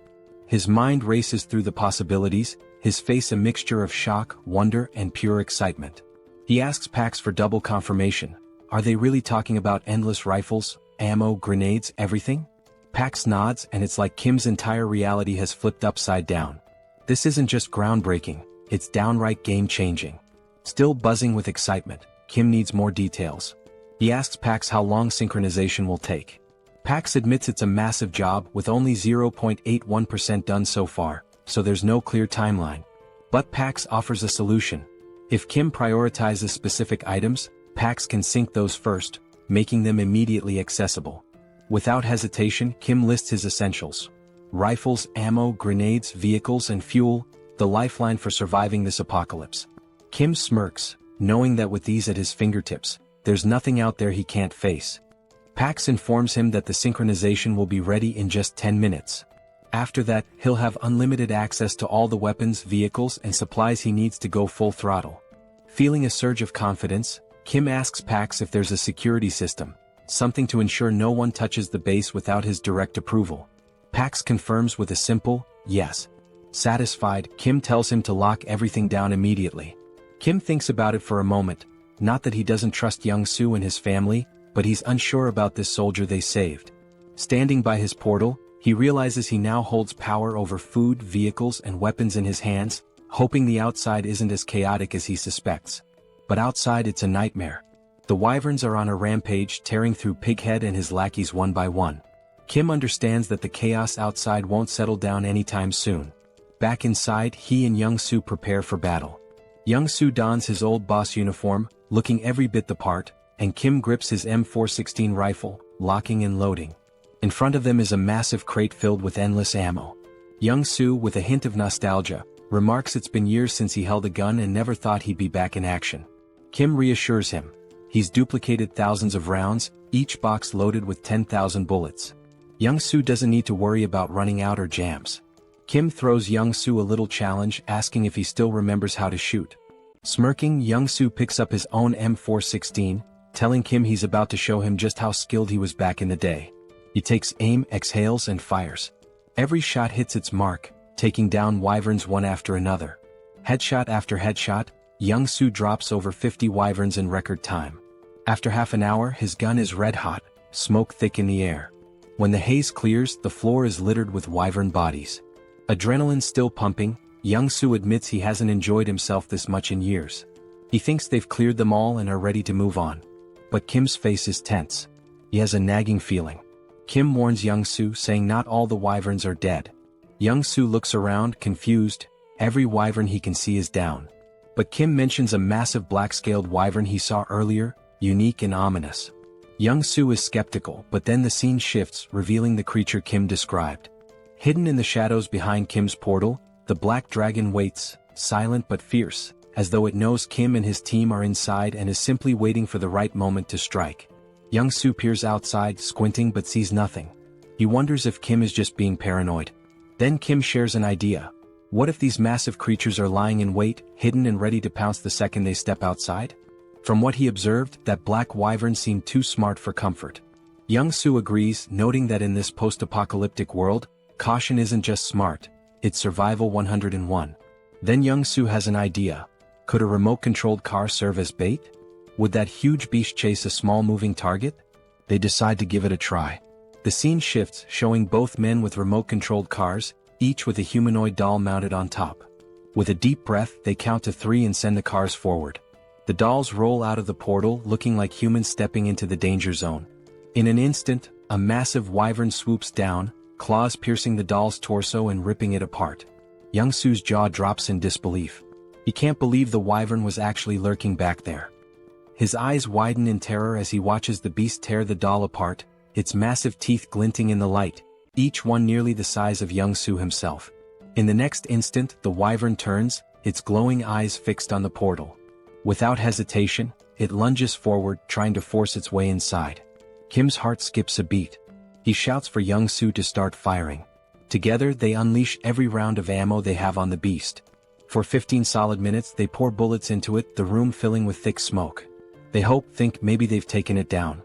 His mind races through the possibilities, his face a mixture of shock, wonder and pure excitement. He asks Pax for double confirmation. Are they really talking about endless rifles, ammo, grenades, everything? Pax nods and it's like Kim's entire reality has flipped upside down. This isn't just groundbreaking, it's downright game-changing. Still buzzing with excitement, Kim needs more details. He asks Pax how long synchronization will take. Pax admits it's a massive job with only 0.81% done so far, so there's no clear timeline. But Pax offers a solution. If Kim prioritizes specific items, Pax can sync those first, making them immediately accessible. Without hesitation, Kim lists his essentials. Rifles, ammo, grenades, vehicles and fuel, the lifeline for surviving this apocalypse. Kim smirks, knowing that with these at his fingertips, there's nothing out there he can't face. Pax informs him that the synchronization will be ready in just 10 minutes. After that, he'll have unlimited access to all the weapons, vehicles and supplies he needs to go full throttle. Feeling a surge of confidence, Kim asks Pax if there's a security system, something to ensure no one touches the base without his direct approval. Pax confirms with a simple, yes. Satisfied, Kim tells him to lock everything down immediately. Kim thinks about it for a moment, not that he doesn't trust Young-soo and his family, but he's unsure about this soldier they saved. Standing by his portal, he realizes he now holds power over food, vehicles and weapons in his hands, hoping the outside isn't as chaotic as he suspects. But outside it's a nightmare. The wyverns are on a rampage tearing through Pighead and his lackeys one by one. Kim understands that the chaos outside won't settle down anytime soon. Back inside, he and Young-soo prepare for battle. Young-soo dons his old boss uniform, looking every bit the part, and Kim grips his M416 rifle, locking and loading. In front of them is a massive crate filled with endless ammo. Young-soo, with a hint of nostalgia, remarks it's been years since he held a gun and never thought he'd be back in action. Kim reassures him. He's duplicated thousands of rounds, each box loaded with 10,000 bullets. Young-soo doesn't need to worry about running out or jams. Kim throws Young-soo a little challenge, asking if he still remembers how to shoot. Smirking, Young-soo picks up his own M416, telling Kim he's about to show him just how skilled he was back in the day. He takes aim, exhales and fires. Every shot hits its mark, taking down wyverns one after another. Headshot after headshot, Young-soo drops over 50 wyverns in record time. After half an hour, his gun is red hot, smoke thick in the air. When the haze clears, the floor is littered with wyvern bodies. Adrenaline still pumping, Young-soo admits he hasn't enjoyed himself this much in years. He thinks they've cleared them all and are ready to move on. But Kim's face is tense. He has a nagging feeling. Kim warns Young-soo, saying not all the wyverns are dead. Young-soo looks around, confused. Every wyvern he can see is down. But Kim mentions a massive black-scaled wyvern he saw earlier, unique and ominous. Young-soo is skeptical, but then the scene shifts, revealing the creature Kim described. Hidden in the shadows behind Kim's portal, the black dragon waits, silent but fierce, as though it knows Kim and his team are inside and is simply waiting for the right moment to strike. Young-soo peers outside, squinting but sees nothing. He wonders if Kim is just being paranoid. Then Kim shares an idea. What if these massive creatures are lying in wait, hidden and ready to pounce the second they step outside? From what he observed, that black wyvern seemed too smart for comfort. Young-soo agrees, noting that in this post-apocalyptic world, caution isn't just smart, it's survival 101. Then Young-soo has an idea. Could a remote-controlled car serve as bait? Would that huge beast chase a small moving target? They decide to give it a try. The scene shifts, showing both men with remote-controlled cars, each with a humanoid doll mounted on top. With a deep breath, they count to 3 and send the cars forward. The dolls roll out of the portal, looking like humans stepping into the danger zone. In an instant, a massive wyvern swoops down, claws piercing the doll's torso and ripping it apart. Young-soo's jaw drops in disbelief. He can't believe the wyvern was actually lurking back there. His eyes widen in terror as he watches the beast tear the doll apart, its massive teeth glinting in the light, each one nearly the size of Young-soo himself. In the next instant, the wyvern turns, its glowing eyes fixed on the portal. Without hesitation, it lunges forward, trying to force its way inside. Kim's heart skips a beat. He shouts for Young-soo to start firing. Together, they unleash every round of ammo they have on the beast. For 15 solid minutes, they pour bullets into it, the room filling with thick smoke. They think maybe they've taken it down.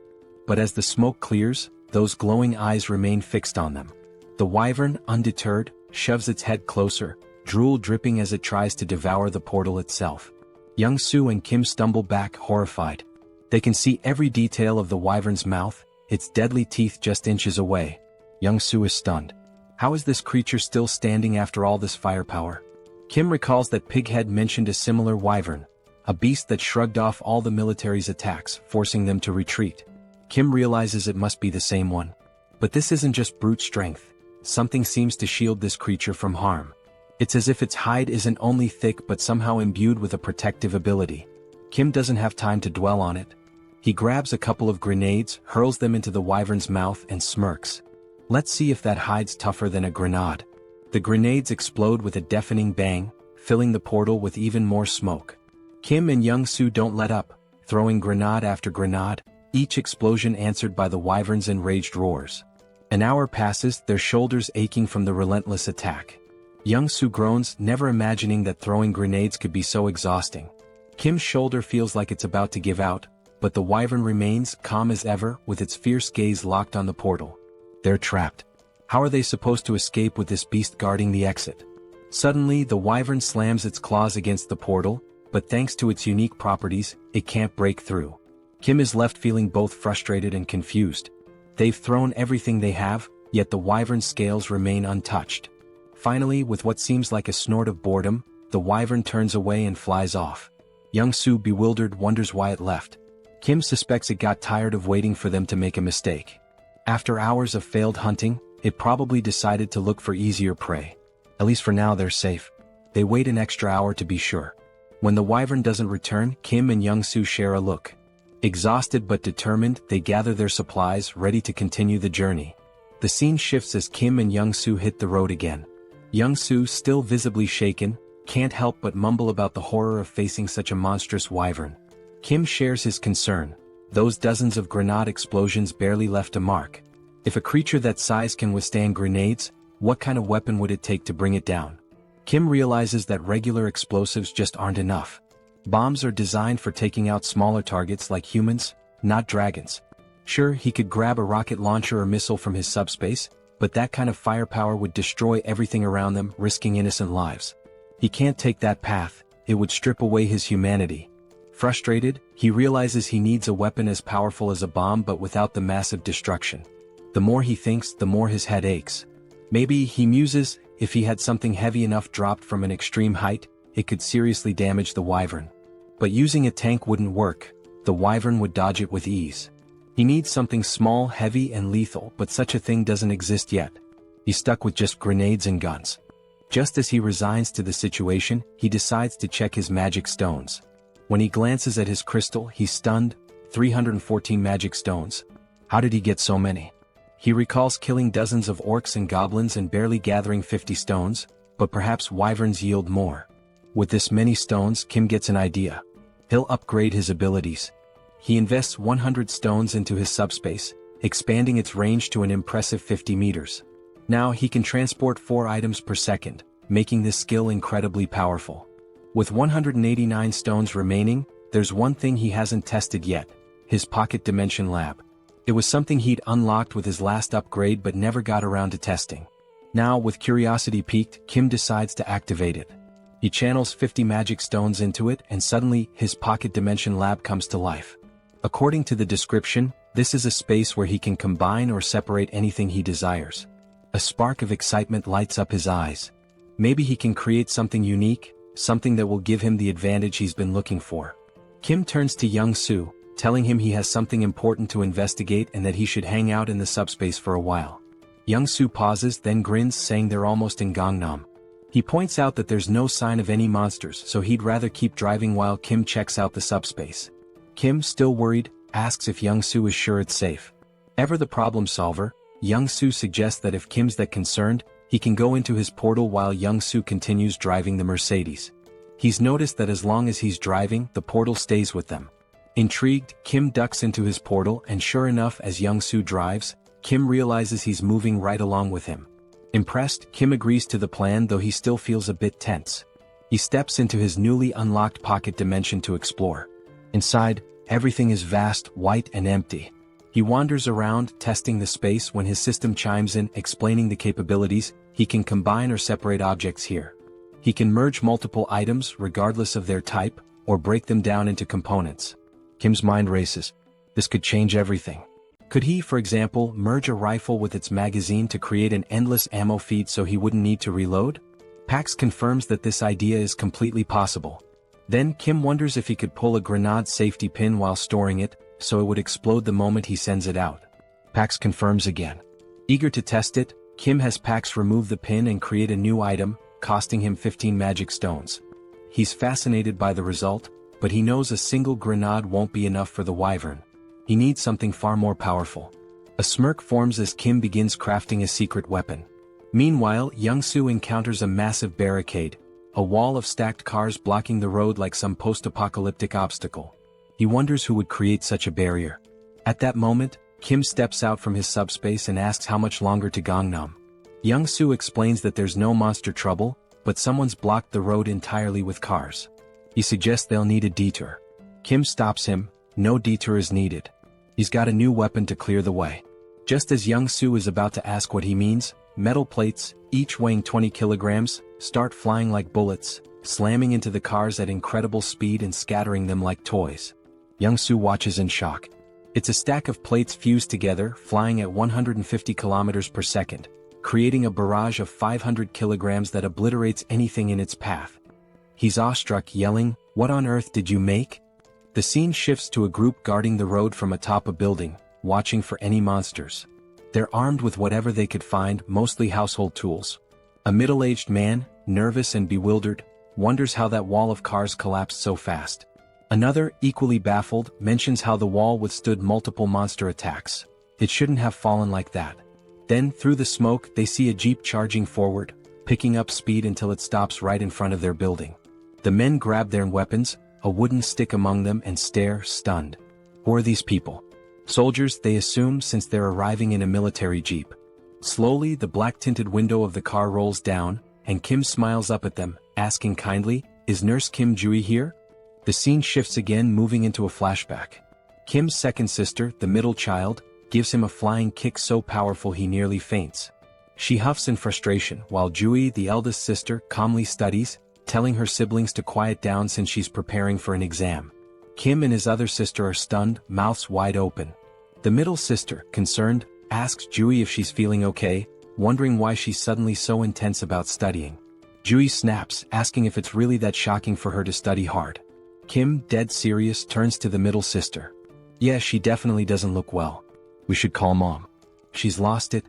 But as the smoke clears, those glowing eyes remain fixed on them. The wyvern, undeterred, shoves its head closer, drool dripping as it tries to devour the portal itself. Young-soo and Kim stumble back, horrified. They can see every detail of the wyvern's mouth, its deadly teeth just inches away. Young-soo is stunned. How is this creature still standing after all this firepower? Kim recalls that Pighead mentioned a similar wyvern, a beast that shrugged off all the military's attacks, forcing them to retreat. Kim realizes it must be the same one. But this isn't just brute strength. Something seems to shield this creature from harm. It's as if its hide isn't only thick but somehow imbued with a protective ability. Kim doesn't have time to dwell on it. He grabs a couple of grenades, hurls them into the wyvern's mouth and smirks. Let's see if that hide's tougher than a grenade. The grenades explode with a deafening bang, filling the portal with even more smoke. Kim and Young-soo don't let up, throwing grenade after grenade, each explosion answered by the wyvern's enraged roars. An hour passes, their shoulders aching from the relentless attack. Young-soo groans, never imagining that throwing grenades could be so exhausting. Kim's shoulder feels like it's about to give out, but the wyvern remains calm as ever, with its fierce gaze locked on the portal. They're trapped. How are they supposed to escape with this beast guarding the exit? Suddenly, the wyvern slams its claws against the portal, but thanks to its unique properties, it can't break through. Kim is left feeling both frustrated and confused. They've thrown everything they have, yet the wyvern's scales remain untouched. Finally, with what seems like a snort of boredom, the wyvern turns away and flies off. Young-soo, bewildered, wonders why it left. Kim suspects it got tired of waiting for them to make a mistake. After hours of failed hunting, it probably decided to look for easier prey. At least for now they're safe. They wait an extra hour to be sure. When the wyvern doesn't return, Kim and Young-soo share a look. Exhausted but determined, they gather their supplies, ready to continue the journey. The scene shifts as Kim and Young-soo hit the road again. Young-soo, still visibly shaken, can't help but mumble about the horror of facing such a monstrous wyvern. Kim shares his concern. Those dozens of grenade explosions barely left a mark. If a creature that size can withstand grenades, what kind of weapon would it take to bring it down? Kim realizes that regular explosives just aren't enough. Bombs are designed for taking out smaller targets like humans, not dragons. Sure, he could grab a rocket launcher or missile from his subspace, but that kind of firepower would destroy everything around them, risking innocent lives. He can't take that path, it would strip away his humanity. Frustrated, he realizes he needs a weapon as powerful as a bomb but without the massive destruction. The more he thinks, the more his head aches. Maybe, he muses, if he had something heavy enough dropped from an extreme height, it could seriously damage the wyvern. But using a tank wouldn't work, the wyvern would dodge it with ease. He needs something small, heavy and lethal, but such a thing doesn't exist yet. He's stuck with just grenades and guns. Just as he resigns to the situation, he decides to check his magic stones. When he glances at his crystal, he's stunned. 314 magic stones. How did he get so many? He recalls killing dozens of orcs and goblins and barely gathering 50 stones, but perhaps wyverns yield more. With this many stones, Kim gets an idea. He'll upgrade his abilities. He invests 100 stones into his subspace, expanding its range to an impressive 50 meters. Now he can transport 4 items per second, making this skill incredibly powerful. With 189 stones remaining, there's one thing he hasn't tested yet: his pocket dimension lab. It was something he'd unlocked with his last upgrade but never got around to testing. Now, with curiosity piqued, Kim decides to activate it. He channels 50 magic stones into it and suddenly, his pocket dimension lab comes to life. According to the description, this is a space where he can combine or separate anything he desires. A spark of excitement lights up his eyes. Maybe he can create something unique, something that will give him the advantage he's been looking for. Kim turns to Young-soo, telling him he has something important to investigate and that he should hang out in the subspace for a while. Young-soo pauses, then grins, saying they're almost in Gangnam. He points out that there's no sign of any monsters, so he'd rather keep driving while Kim checks out the subspace. Kim, still worried, asks if Young-soo is sure it's safe. Ever the problem solver, Young-soo suggests that if Kim's that concerned, He can go into his portal while Young-soo continues driving the Mercedes. He's noticed that as long as he's driving, the portal stays with them. Intrigued, Kim ducks into his portal and sure enough, as Young-soo drives, Kim realizes he's moving right along with him. Impressed, Kim agrees to the plan, though he still feels a bit tense. He steps into his newly unlocked pocket dimension to explore. Inside, everything is vast, white and empty. He wanders around, testing the space, when his system chimes in, explaining the capabilities. He can combine or separate objects here. He can merge multiple items, regardless of their type, or break them down into components. Kim's mind races. This could change everything. Could he, for example, merge a rifle with its magazine to create an endless ammo feed so he wouldn't need to reload? Pax confirms that this idea is completely possible. Then Kim wonders if he could pull a grenade safety pin while storing it, so it would explode the moment he sends it out. Pax confirms again. Eager to test it, Kim has Pax remove the pin and create a new item, costing him 15 magic stones. He's fascinated by the result, but he knows a single grenade won't be enough for the wyvern. He needs something far more powerful. A smirk forms as Kim begins crafting a secret weapon. Meanwhile, Young-soo encounters a massive barricade, a wall of stacked cars blocking the road like some post-apocalyptic obstacle. He wonders who would create such a barrier. At that moment, Kim steps out from his subspace and asks how much longer to Gangnam. Young-soo explains that there's no monster trouble, but someone's blocked the road entirely with cars. He suggests they'll need a detour. Kim stops him. No detour is needed. He's got a new weapon to clear the way. Just as Young-soo is about to ask what he means, metal plates, each weighing 20 kilograms, start flying like bullets, slamming into the cars at incredible speed and scattering them like toys. Young-soo watches in shock. It's a stack of plates fused together, flying at 150 kilometers per second, creating a barrage of 500 kilograms that obliterates anything in its path. He's awestruck, yelling, "What on earth did you make?" The scene shifts to a group guarding the road from atop a building, watching for any monsters. They're armed with whatever they could find, mostly household tools. A middle-aged man, nervous and bewildered, wonders how that wall of cars collapsed so fast. Another, equally baffled, mentions how the wall withstood multiple monster attacks. It shouldn't have fallen like that. Then, through the smoke, they see a jeep charging forward, picking up speed until it stops right in front of their building. The men grab their weapons, a wooden stick among them, and stare, stunned. Who are these people? Soldiers, they assume, since they're arriving in a military jeep. Slowly, the black-tinted window of the car rolls down, and Kim smiles up at them, asking kindly, "Is Nurse Kim Jui here?" The scene shifts again, moving into a flashback. Kim's second sister, the middle child, gives him a flying kick so powerful he nearly faints. She huffs in frustration, while Jui, the eldest sister, calmly studies, telling her siblings to quiet down since she's preparing for an exam. Kim and his other sister are stunned, mouths wide open. The middle sister, concerned, asks Jui if she's feeling okay, wondering why she's suddenly so intense about studying. Jui snaps, asking if it's really that shocking for her to study hard. Kim, dead serious, turns to the middle sister. "Yeah, she definitely doesn't look well. We should call Mom. She's lost it."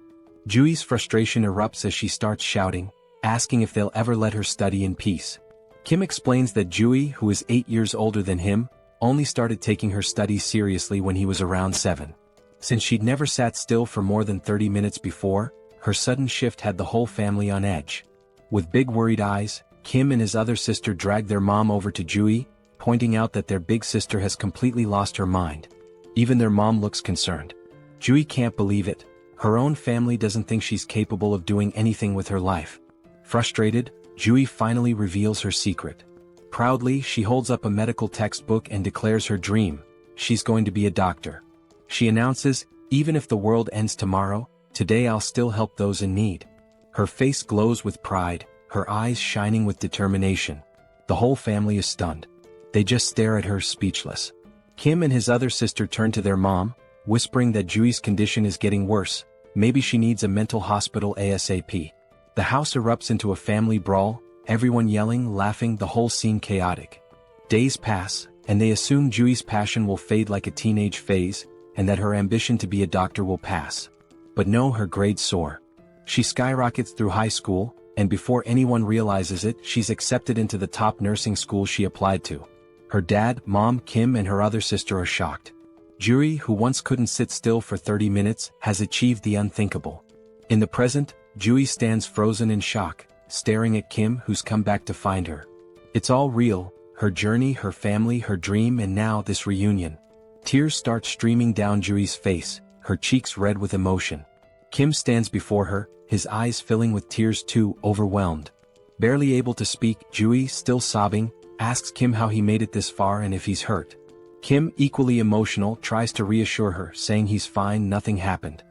Jui's frustration erupts as she starts shouting, asking if they'll ever let her study in peace. Kim explains that Jui, who is 8 years older than him, only started taking her studies seriously when he was around 7. Since she'd never sat still for more than 30 minutes before, her sudden shift had the whole family on edge. With big worried eyes, Kim and his other sister drag their mom over to Jui, pointing out that their big sister has completely lost her mind. Even their mom looks concerned. Jui can't believe it. Her own family doesn't think she's capable of doing anything with her life. Frustrated, Jui finally reveals her secret. Proudly, she holds up a medical textbook and declares her dream. She's going to be a doctor. She announces, "Even if the world ends tomorrow, today I'll still help those in need." Her face glows with pride, her eyes shining with determination. The whole family is stunned. They just stare at her, speechless. Kim and his other sister turn to their mom, whispering that Jui's condition is getting worse. Maybe she needs a mental hospital ASAP. The house erupts into a family brawl, everyone yelling, laughing, the whole scene chaotic. Days pass, and they assume Jui's passion will fade like a teenage phase, and that her ambition to be a doctor will pass. But no, her grades soar. She skyrockets through high school, and before anyone realizes it, she's accepted into the top nursing school she applied to. Her dad, mom, Kim, and her other sister are shocked. Juri, who once couldn't sit still for 30 minutes, has achieved the unthinkable. In the present, Jui stands frozen in shock, staring at Kim, who's come back to find her. It's all real, her journey, her family, her dream, and now this reunion. Tears start streaming down Jui's face, her cheeks red with emotion. Kim stands before her, his eyes filling with tears too, overwhelmed. Barely able to speak, Jui, still sobbing, asks Kim how he made it this far and if he's hurt. Kim, equally emotional, tries to reassure her, saying he's fine, nothing happened.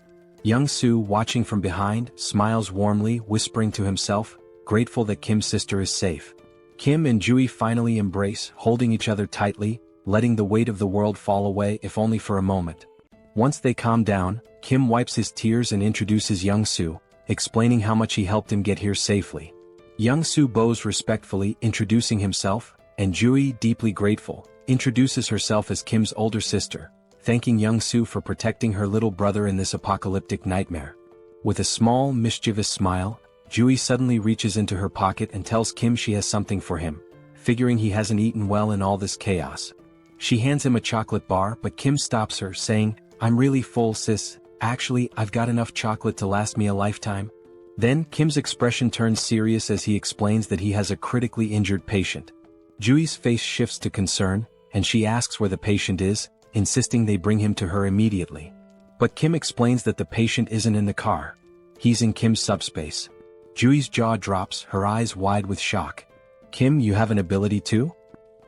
Young-soo, watching from behind, smiles warmly, whispering to himself, grateful that Kim's sister is safe. Kim and Jui finally embrace, holding each other tightly, letting the weight of the world fall away, if only for a moment. Once they calm down, Kim wipes his tears and introduces Young-soo, explaining how much he helped him get here safely. Young-soo bows respectfully, introducing himself, and Jui, deeply grateful, introduces herself as Kim's older sister, thanking Young-soo for protecting her little brother in this apocalyptic nightmare. With a small, mischievous smile, Jui suddenly reaches into her pocket and tells Kim she has something for him, figuring he hasn't eaten well in all this chaos. She hands him a chocolate bar, but Kim stops her, saying, "I'm really full, sis. Actually, I've got enough chocolate to last me a lifetime." Then, Kim's expression turns serious as he explains that he has a critically injured patient. Jui's face shifts to concern, and she asks where the patient is, insisting they bring him to her immediately. But Kim explains that the patient isn't in the car. He's in Kim's subspace. Jui's jaw drops, her eyes wide with shock. "Kim, you have an ability too?"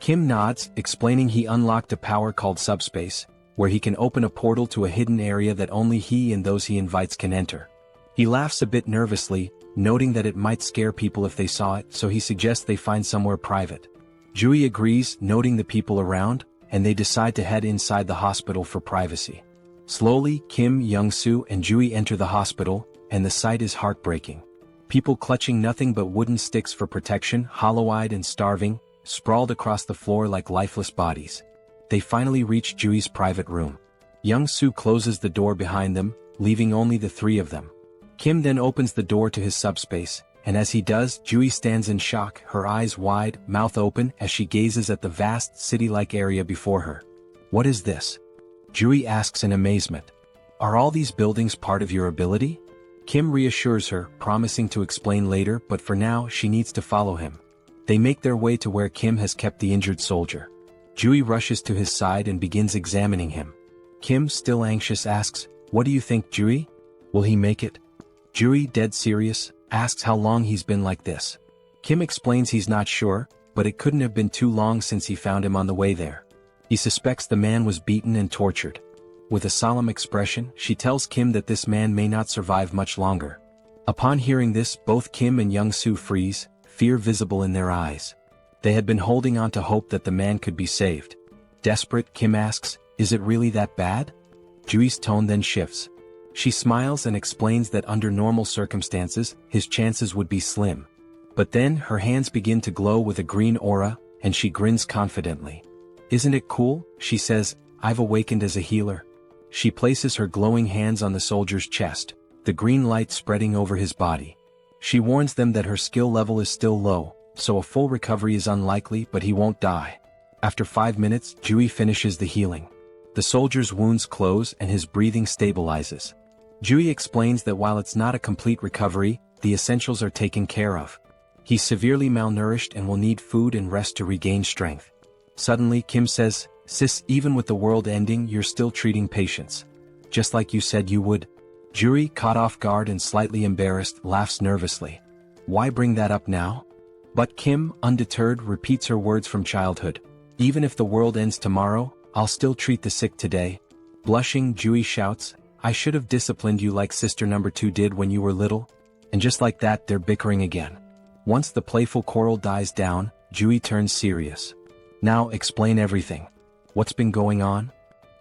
Kim nods, explaining he unlocked a power called subspace, where he can open a portal to a hidden area that only he and those he invites can enter. He laughs a bit nervously, noting that it might scare people if they saw it, so he suggests they find somewhere private. Jui agrees, noting the people around, and they decide to head inside the hospital for privacy. Slowly, Kim, Young-soo, and Jui enter the hospital, and the sight is heartbreaking. People clutching nothing but wooden sticks for protection, hollow-eyed and starving, sprawled across the floor like lifeless bodies. They finally reach Jui's private room. Young-soo closes the door behind them, leaving only the three of them. Kim then opens the door to his subspace, and as he does, Jui stands in shock, her eyes wide, mouth open, as she gazes at the vast, city-like area before her. "What is this?" Jui asks in amazement. "Are all these buildings part of your ability?" Kim reassures her, promising to explain later, but for now she needs to follow him. They make their way to where Kim has kept the injured soldier. Jui rushes to his side and begins examining him. Kim, still anxious, asks, "What do you think, Jui? Will he make it?" Jui, dead serious, asks how long he's been like this. Kim explains he's not sure, but it couldn't have been too long since he found him on the way there. He suspects the man was beaten and tortured. With a solemn expression, she tells Kim that this man may not survive much longer. Upon hearing this, both Kim and Young-soo freeze, fear visible in their eyes. They had been holding on to hope that the man could be saved. Desperate, Kim asks, "Is it really that bad?" Jui's tone then shifts. She smiles and explains that under normal circumstances, his chances would be slim. But then, her hands begin to glow with a green aura, and she grins confidently. "Isn't it cool?" she says, "I've awakened as a healer." She places her glowing hands on the soldier's chest, the green light spreading over his body. She warns them that her skill level is still low, so a full recovery is unlikely, but he won't die. After 5 minutes, Jui finishes the healing. The soldier's wounds close and his breathing stabilizes. Jui explains that while it's not a complete recovery, the essentials are taken care of. He's severely malnourished and will need food and rest to regain strength. Suddenly, Kim says, "Sis, even with the world ending, you're still treating patients. Just like you said you would." Jui, caught off guard and slightly embarrassed, laughs nervously. "Why bring that up now?" But Kim, undeterred, repeats her words from childhood. "Even if the world ends tomorrow, I'll still treat the sick today." Blushing, Jui shouts, "I should have disciplined you like sister number 2 did when you were little." And just like that, they're bickering again. Once the playful quarrel dies down, Jui turns serious. "Now, explain everything. What's been going on?"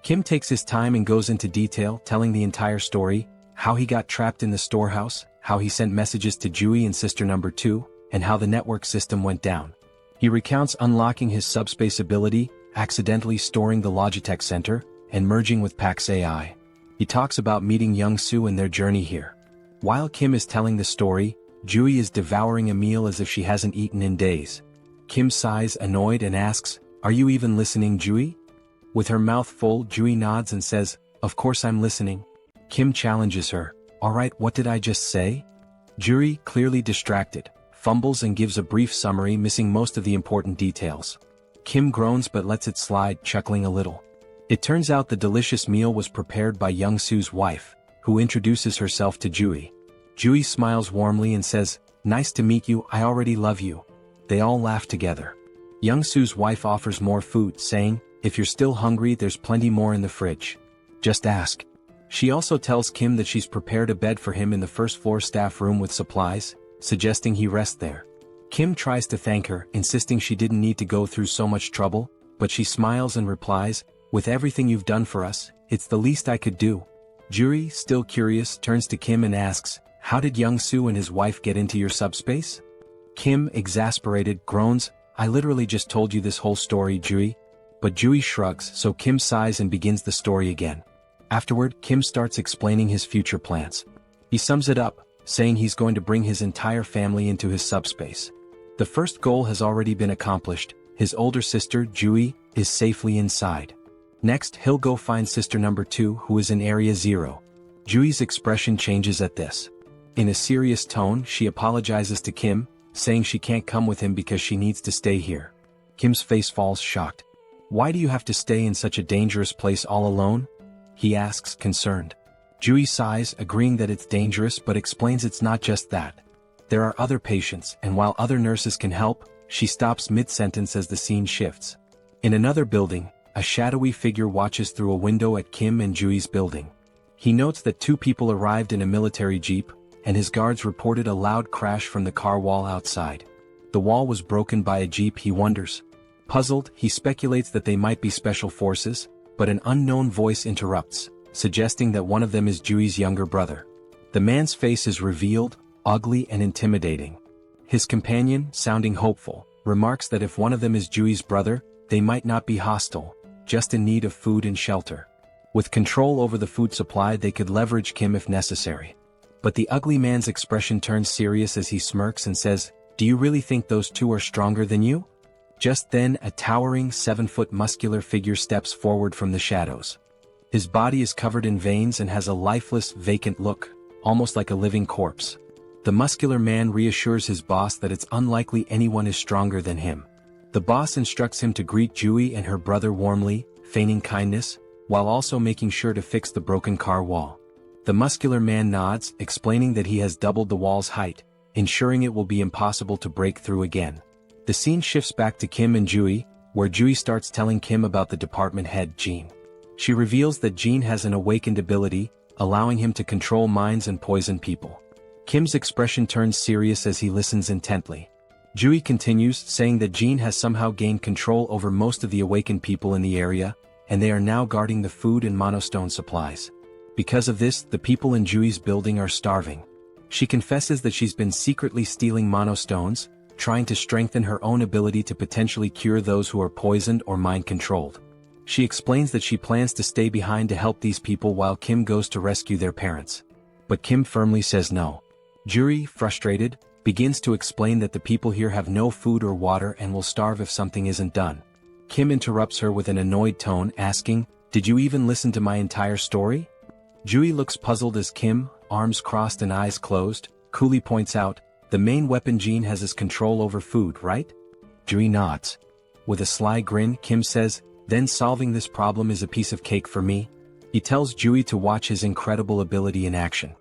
Kim takes his time and goes into detail, telling the entire story, how he got trapped in the storehouse, how he sent messages to Jui and sister number 2, and how the network system went down. He recounts unlocking his subspace ability, accidentally storing the Logitech Center, and merging with Pax AI. He talks about meeting Young-soo and their journey here. While Kim is telling the story, Jui is devouring a meal as if she hasn't eaten in days. Kim sighs, annoyed, and asks, "Are you even listening, Jui?" With her mouth full, Jui nods and says, "Of course I'm listening." Kim challenges her, "Alright, what did I just say?" Juri, clearly distracted, fumbles and gives a brief summary missing most of the important details. Kim groans but lets it slide, chuckling a little. It turns out the delicious meal was prepared by Young-soo's wife, who introduces herself to Juri. Juri smiles warmly and says, "Nice to meet you, I already love you." They all laugh together. Young-soo's wife offers more food, saying, "If you're still hungry, there's plenty more in the fridge. Just ask." She also tells Kim that she's prepared a bed for him in the first-floor staff room with supplies, suggesting he rest there. Kim tries to thank her, insisting she didn't need to go through so much trouble, but she smiles and replies, "With everything you've done for us, it's the least I could do." Juri, still curious, turns to Kim and asks, "How did Young-soo and his wife get into your subspace?" Kim, exasperated, groans, "I literally just told you this whole story, Juri." But Juri shrugs, so Kim sighs and begins the story again. Afterward, Kim starts explaining his future plans. He sums it up, saying he's going to bring his entire family into his subspace. The first goal has already been accomplished. His older sister, Juri, is safely inside. Next, he'll go find sister number 2, who is in Area 0. Juri's expression changes at this. In a serious tone, she apologizes to Kim, saying she can't come with him because she needs to stay here. Kim's face falls, shocked. "Why do you have to stay in such a dangerous place all alone?" he asks, concerned. Juri sighs, agreeing that it's dangerous, but explains it's not just that. There are other patients, and while other nurses can help, she stops mid-sentence as the scene shifts. In another building, a shadowy figure watches through a window at Kim and Juri's building. He notes that 2 people arrived in a military jeep, and his guards reported a loud crash from the car wall outside. The wall was broken by a jeep, he wonders. Puzzled, he speculates that they might be special forces, but an unknown voice interrupts, suggesting that one of them is Juri's younger brother. The man's face is revealed, ugly and intimidating. His companion, sounding hopeful, remarks that if one of them is Juri's brother, they might not be hostile, just in need of food and shelter. With control over the food supply, they could leverage Kim if necessary. But the ugly man's expression turns serious as he smirks and says, "Do you really think those 2 are stronger than you?" Just then, a towering 7-foot muscular figure steps forward from the shadows. His body is covered in veins and has a lifeless, vacant look, almost like a living corpse. The muscular man reassures his boss that it's unlikely anyone is stronger than him. The boss instructs him to greet Juri and her brother warmly, feigning kindness, while also making sure to fix the broken car wall. The muscular man nods, explaining that he has doubled the wall's height, ensuring it will be impossible to break through again. The scene shifts back to Kim and Juri, where Juri starts telling Kim about the department head, Jean. She reveals that Jean has an awakened ability, allowing him to control minds and poison people. Kim's expression turns serious as he listens intently. Juri continues, saying that Jean has somehow gained control over most of the awakened people in the area, and they are now guarding the food and monostone supplies. Because of this, the people in Juri's building are starving. She confesses that she's been secretly stealing monostones, trying to strengthen her own ability to potentially cure those who are poisoned or mind-controlled. She explains that she plans to stay behind to help these people while Kim goes to rescue their parents. But Kim firmly says no. Juri, frustrated, begins to explain that the people here have no food or water and will starve if something isn't done. Kim interrupts her with an annoyed tone, asking, "Did you even listen to my entire story?" Juri looks puzzled as Kim, arms crossed and eyes closed, coolly points out, "The main weapon Jean has is control over food, right?" Juri nods. With a sly grin, Kim says, "Then solving this problem is a piece of cake for me." He tells Juri to watch his incredible ability in action.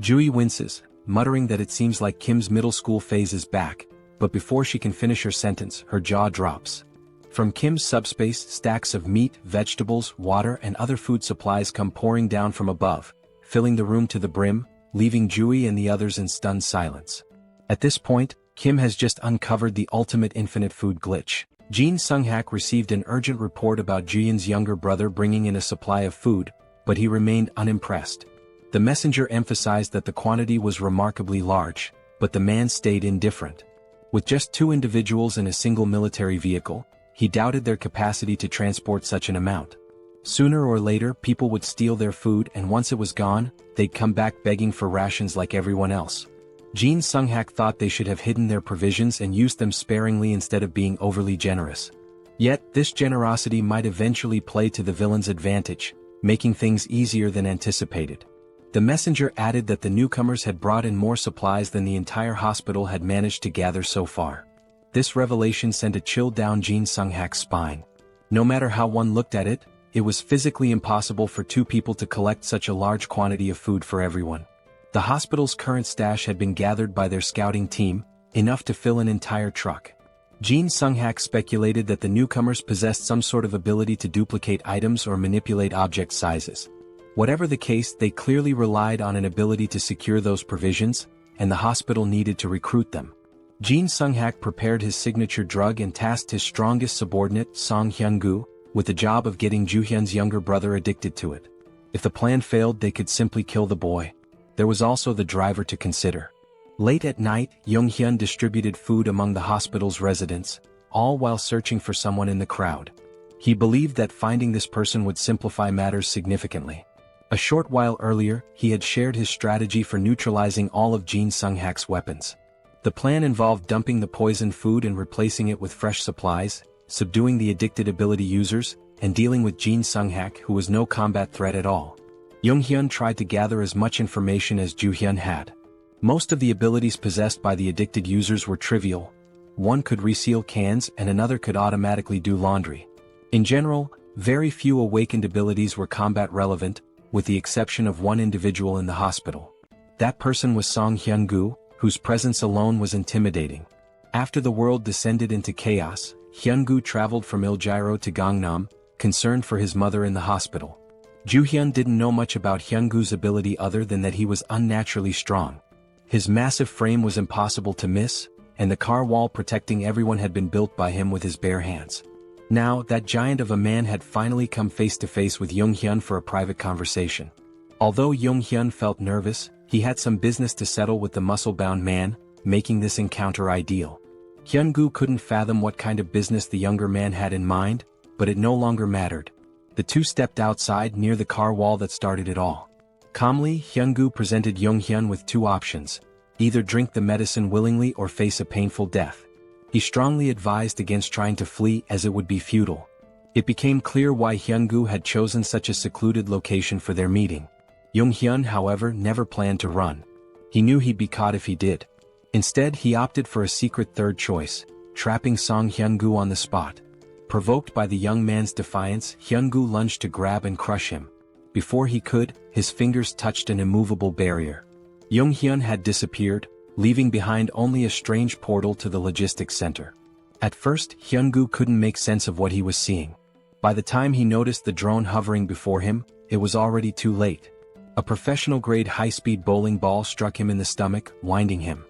Juri winces, muttering that it seems like Kim's middle school phase is back, but before she can finish her sentence, her jaw drops. From Kim's subspace, stacks of meat, vegetables, water and other food supplies come pouring down from above, filling the room to the brim, leaving Juri and the others in stunned silence. At this point, Kim has just uncovered the ultimate infinite food glitch. Jean Sung-hak received an urgent report about Jian's younger brother bringing in a supply of food, but he remained unimpressed. The messenger emphasized that the quantity was remarkably large, but the man stayed indifferent. With just 2 individuals in a single military vehicle, he doubted their capacity to transport such an amount. Sooner or later, people would steal their food, and once it was gone, they'd come back begging for rations like everyone else. Jean Sung-hak thought they should have hidden their provisions and used them sparingly instead of being overly generous. Yet, this generosity might eventually play to the villain's advantage, making things easier than anticipated. The messenger added that the newcomers had brought in more supplies than the entire hospital had managed to gather so far. This revelation sent a chill down Jin Sung-hak's spine. No matter how one looked at it, it was physically impossible for two people to collect such a large quantity of food for everyone. The hospital's current stash had been gathered by their scouting team, enough to fill an entire truck. Jin Sung-hak speculated that the newcomers possessed some sort of ability to duplicate items or manipulate object sizes. Whatever the case, they clearly relied on an ability to secure those provisions, and the hospital needed to recruit them. Jin Sung-hak prepared his signature drug and tasked his strongest subordinate, Song Hyun-gu, with the job of getting Joo-hyun's younger brother addicted to it. If the plan failed, they could simply kill the boy. There was also the driver to consider. Late at night, Yong-hyun distributed food among the hospital's residents, all while searching for someone in the crowd. He believed that finding this person would simplify matters significantly. A short while earlier, he had shared his strategy for neutralizing all of Jin Sung-hak's weapons. The plan involved dumping the poisoned food and replacing it with fresh supplies, subduing the addicted ability users, and dealing with Jin Sung-hak, who was no combat threat at all. Yong-hyun tried to gather as much information as Joo-hyun had. Most of the abilities possessed by the addicted users were trivial. One could reseal cans and another could automatically do laundry. In general, very few awakened abilities were combat relevant, with the exception of one individual in the hospital. That person was Song Hyun-gu, whose presence alone was intimidating. After the world descended into chaos, Hyun-gu traveled from Iljiro to Gangnam, concerned for his mother in the hospital. Joo-hyun didn't know much about Hyun-gu's ability other than that he was unnaturally strong. His massive frame was impossible to miss, and the car wall protecting everyone had been built by him with his bare hands. Now, that giant of a man had finally come face to face with Yong-hyun for a private conversation. Although Yong-hyun felt nervous, he had some business to settle with the muscle-bound man, making this encounter ideal. Hyun-gu couldn't fathom what kind of business the younger man had in mind, but it no longer mattered. The two stepped outside near the car wall that started it all. Calmly, Hyun-gu presented Yong-hyun with two options: either drink the medicine willingly or face a painful death. He strongly advised against trying to flee as it would be futile. It became clear why Hyun-gu had chosen such a secluded location for their meeting. Yong-hyun, however, never planned to run. He knew he'd be caught if he did. Instead, he opted for a secret third choice, trapping Song Hyun-gu on the spot. Provoked by the young man's defiance, Hyun-gu lunged to grab and crush him. Before he could, his fingers touched an immovable barrier. Yong-hyun had disappeared, leaving behind only a strange portal to the logistics center. At first, Hyun-gu couldn't make sense of what he was seeing. By the time he noticed the drone hovering before him, it was already too late. A professional-grade high-speed bowling ball struck him in the stomach, winding him.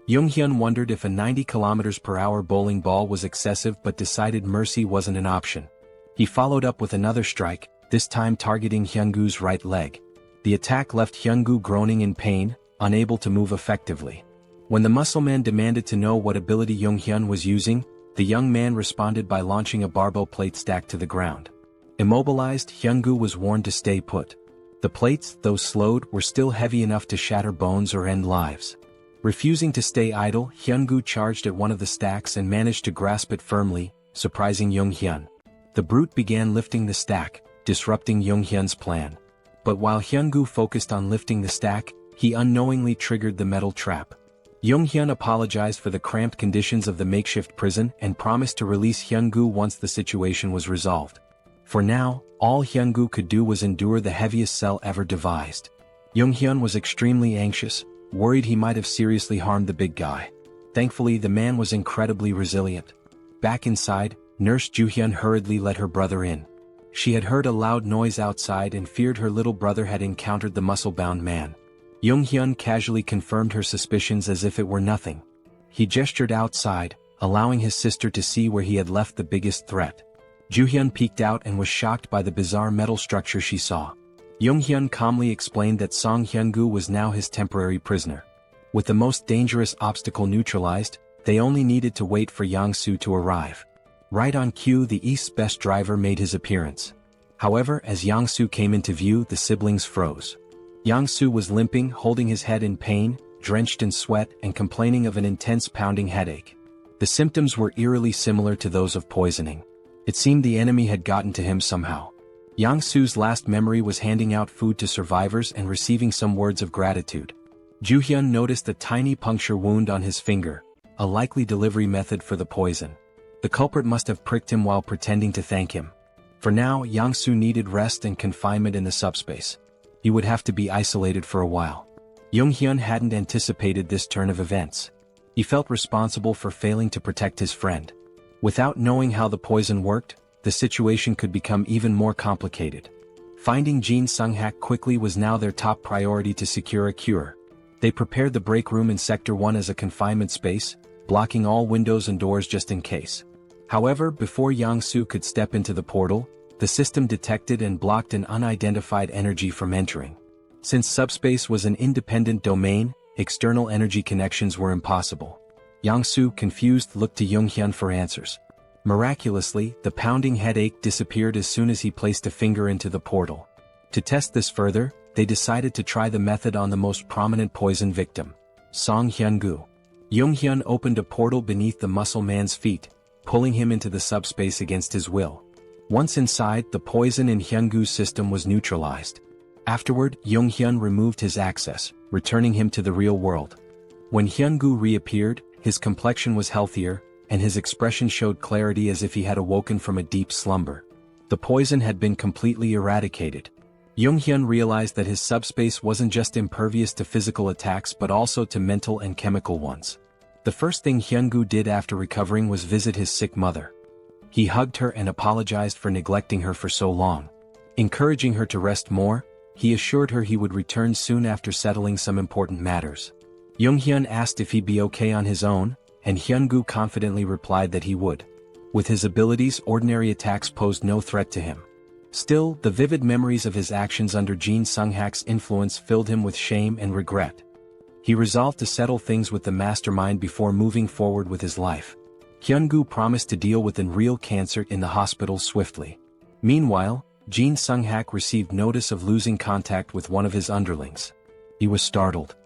Yong-hyun wondered if a 90 km/h bowling ball was excessive but decided mercy wasn't an option. He followed up with another strike, this time targeting Hyun-gu's right leg. The attack left Hyun-gu groaning in pain, unable to move effectively. When the muscleman demanded to know what ability Yong-hyun was using, the young man responded by launching a barbell plate stack to the ground. Immobilized, Hyun-gu was warned to stay put. The plates, though slowed, were still heavy enough to shatter bones or end lives. Refusing to stay idle, Hyun-gu charged at one of the stacks and managed to grasp it firmly, surprising Yong-hyun. The brute began lifting the stack, disrupting Yong-hyun's plan. But while Hyun-gu focused on lifting the stack, he unknowingly triggered the metal trap. Yong-hyun apologized for the cramped conditions of the makeshift prison and promised to release Hyun-gu once the situation was resolved. For now, all Hyun-gu could do was endure the heaviest cell ever devised. Yong-hyun was extremely anxious, worried he might have seriously harmed the big guy. Thankfully, the man was incredibly resilient. Back inside, Nurse Joo-hyun hurriedly let her brother in. She had heard a loud noise outside and feared her little brother had encountered the muscle-bound man. Yong-hyun casually confirmed her suspicions as if it were nothing. He gestured outside, allowing his sister to see where he had left the biggest threat. Joo-hyun peeked out and was shocked by the bizarre metal structure she saw. Yong-hyun calmly explained that Song Hyun-gu was now his temporary prisoner. With the most dangerous obstacle neutralized, they only needed to wait for Yang-soo to arrive. Right on cue, the East's best driver made his appearance. However, as Yang-soo came into view, the siblings froze. Yang-soo was limping, holding his head in pain, drenched in sweat, and complaining of an intense pounding headache. The symptoms were eerily similar to those of poisoning. It seemed the enemy had gotten to him somehow. Yang-soo's last memory was handing out food to survivors and receiving some words of gratitude. Joo-hyun noticed a tiny puncture wound on his finger, a likely delivery method for the poison. The culprit must have pricked him while pretending to thank him. For now, Yang-soo needed rest and confinement in the subspace. He would have to be isolated for a while. Jung-hyun hadn't anticipated this turn of events. He felt responsible for failing to protect his friend. Without knowing how the poison worked, the situation could become even more complicated. Finding Jin Sung-hak quickly was now their top priority to secure a cure. They prepared the break room in Sector 1 as a confinement space, blocking all windows and doors just in case. However, before Yang-soo could step into the portal, the system detected and blocked an unidentified energy from entering. Since subspace was an independent domain, external energy connections were impossible. Yang-soo, confused, looked to Jung-hyun for answers. Miraculously, the pounding headache disappeared as soon as he placed a finger into the portal. To test this further, they decided to try the method on the most prominent poison victim, Song Hyun-gu. Jung-hyun opened a portal beneath the muscle man's feet, pulling him into the subspace against his will. Once inside, the poison in Hyun-gu's system was neutralized. Afterward, Jung-hyun removed his access, returning him to the real world. When Hyun-gu reappeared, his complexion was healthier, and his expression showed clarity as if he had awoken from a deep slumber. The poison had been completely eradicated. Jung-hyun realized that his subspace wasn't just impervious to physical attacks but also to mental and chemical ones. The first thing Hyun-gu did after recovering was visit his sick mother. He hugged her and apologized for neglecting her for so long. Encouraging her to rest more, he assured her he would return soon after settling some important matters. Jung-hyun asked if he'd be okay on his own, and Hyun-gu confidently replied that he would. With his abilities, ordinary attacks posed no threat to him. Still, the vivid memories of his actions under Jin Sung-hak's influence filled him with shame and regret. He resolved to settle things with the mastermind before moving forward with his life. Hyun-gu promised to deal with real cancer in the hospital swiftly. Meanwhile, Jin Sung-hak received notice of losing contact with one of his underlings. He was startled.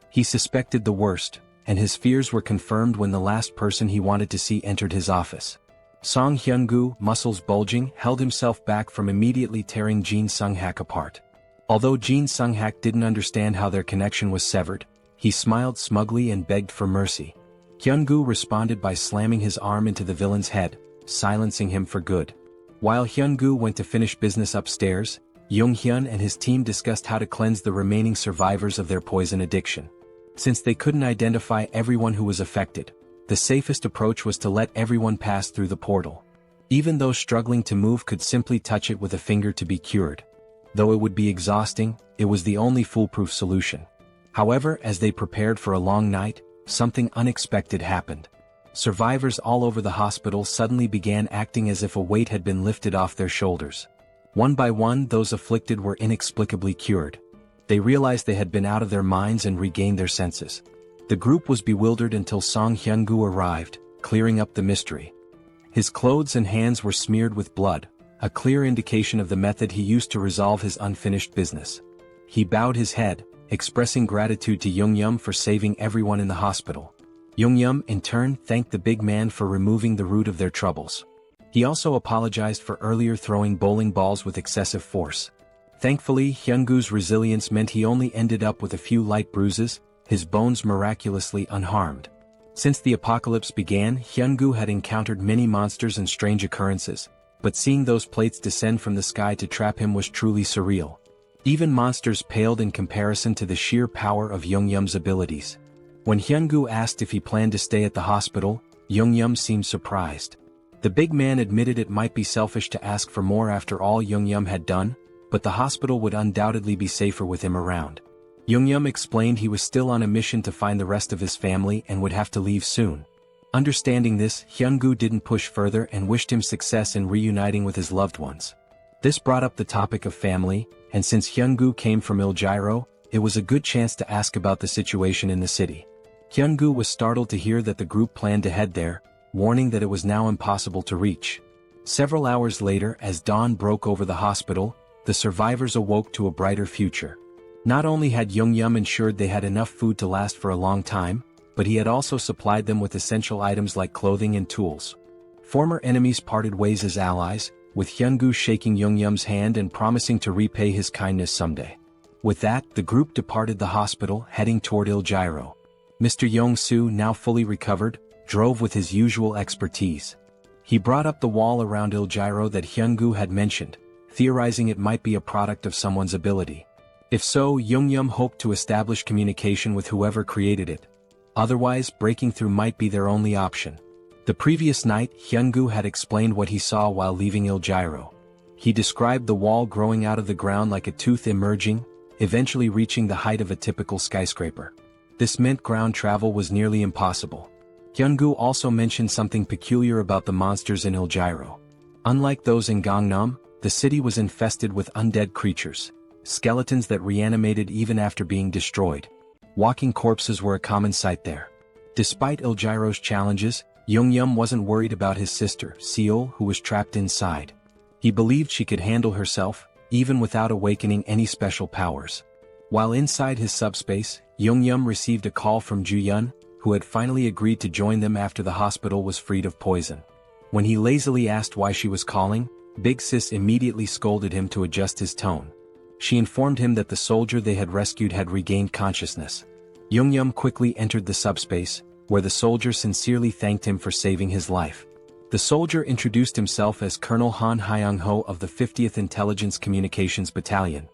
He suspected the worst, and his fears were confirmed when the last person he wanted to see entered his office. Song Hyun-gu, muscles bulging, held himself back from immediately tearing Jin Sung-hak apart. Although Jin Sung-hak didn't understand how their connection was severed, he smiled smugly and begged for mercy. Hyun-gu responded by slamming his arm into the villain's head, silencing him for good. While Hyun-gu went to finish business upstairs, Jung-hyun and his team discussed how to cleanse the remaining survivors of their poison addiction. Since they couldn't identify everyone who was affected, the safest approach was to let everyone pass through the portal. Even those struggling to move could simply touch it with a finger to be cured. Though it would be exhausting, it was the only foolproof solution. However, as they prepared for a long night, something unexpected happened. Survivors all over the hospital suddenly began acting as if a weight had been lifted off their shoulders. One by one, those afflicted were inexplicably cured. They realized they had been out of their minds and regained their senses. The group was bewildered until Song Hyun-gu arrived, clearing up the mystery. His clothes and hands were smeared with blood, a clear indication of the method he used to resolve his unfinished business. He bowed his head, expressing gratitude to Jung-hyun for saving everyone in the hospital. Jung-hyun, in turn, thanked the big man for removing the root of their troubles. He also apologized for earlier throwing bowling balls with excessive force. Thankfully, Hyun-gu's resilience meant he only ended up with a few light bruises, his bones miraculously unharmed. Since the apocalypse began, Hyun-gu had encountered many monsters and strange occurrences, but seeing those plates descend from the sky to trap him was truly surreal. Even monsters paled in comparison to the sheer power of Jung-hyun's abilities. When Hyun-gu asked if he planned to stay at the hospital, Jung-hyun seemed surprised. The big man admitted it might be selfish to ask for more after all Jung-hyun had done, but the hospital would undoubtedly be safer with him around. Jung-hyun explained he was still on a mission to find the rest of his family and would have to leave soon. Understanding this, Hyun-gu didn't push further and wished him success in reuniting with his loved ones. This brought up the topic of family, and since Hyun-gu came from Iljiro, it was a good chance to ask about the situation in the city. Hyun-gu was startled to hear that the group planned to head there, warning that it was now impossible to reach. Several hours later, as dawn broke over the hospital, the survivors awoke to a brighter future. Not only had Jung-hyun ensured they had enough food to last for a long time, but he had also supplied them with essential items like clothing and tools. Former enemies parted ways as allies, with Hyungu shaking Yoongyum's hand and promising to repay his kindness someday. With that, the group departed the hospital, heading toward Il-Gyro. Mr. Yong-soo, now fully recovered, drove with his usual expertise. He brought up the wall around Il-Gyro that Hyungu had mentioned, theorizing it might be a product of someone's ability. If so, Yoongyum hoped to establish communication with whoever created it. Otherwise, breaking through might be their only option. The previous night, Hyungu had explained what he saw while leaving Il-Gyro. He described the wall growing out of the ground like a tooth emerging, eventually reaching the height of a typical skyscraper. This meant ground travel was nearly impossible. Hyungu also mentioned something peculiar about the monsters in Il-Gyro. Unlike those in Gangnam, the city was infested with undead creatures, skeletons that reanimated even after being destroyed. Walking corpses were a common sight there. Despite Il-Gyro's challenges, Yoongyum wasn't worried about his sister, Seoul, who was trapped inside. He believed she could handle herself, even without awakening any special powers. While inside his subspace, Yoongyum received a call from Ju-yeon, who had finally agreed to join them after the hospital was freed of poison. When he lazily asked why she was calling, Big Sis immediately scolded him to adjust his tone. She informed him that the soldier they had rescued had regained consciousness. Yoongyum quickly entered the subspace, where the soldier sincerely thanked him for saving his life. The soldier introduced himself as Colonel Han Hyung-ho of the 50th Intelligence Communications Battalion.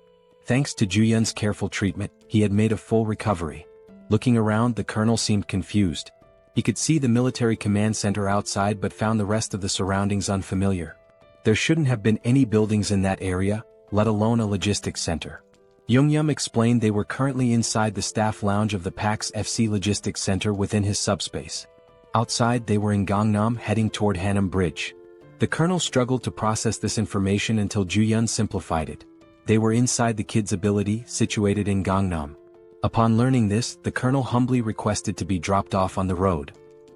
Thanks to Ju-yeon's careful treatment, he had made a full recovery. Looking around, the colonel seemed confused. He could see the military command center outside but found the rest of the surroundings unfamiliar. There shouldn't have been any buildings in that area, let alone a logistics center. Yoongyum explained they were currently inside the staff lounge of the PAX FC Logistics Center within his subspace. Outside, they were in Gangnam, heading toward Harem Bridge. The colonel struggled to process this information until Ju-yeon simplified it. They were inside the kid's ability, situated in Gangnam. Upon learning this, the colonel humbly requested to be dropped off on the road.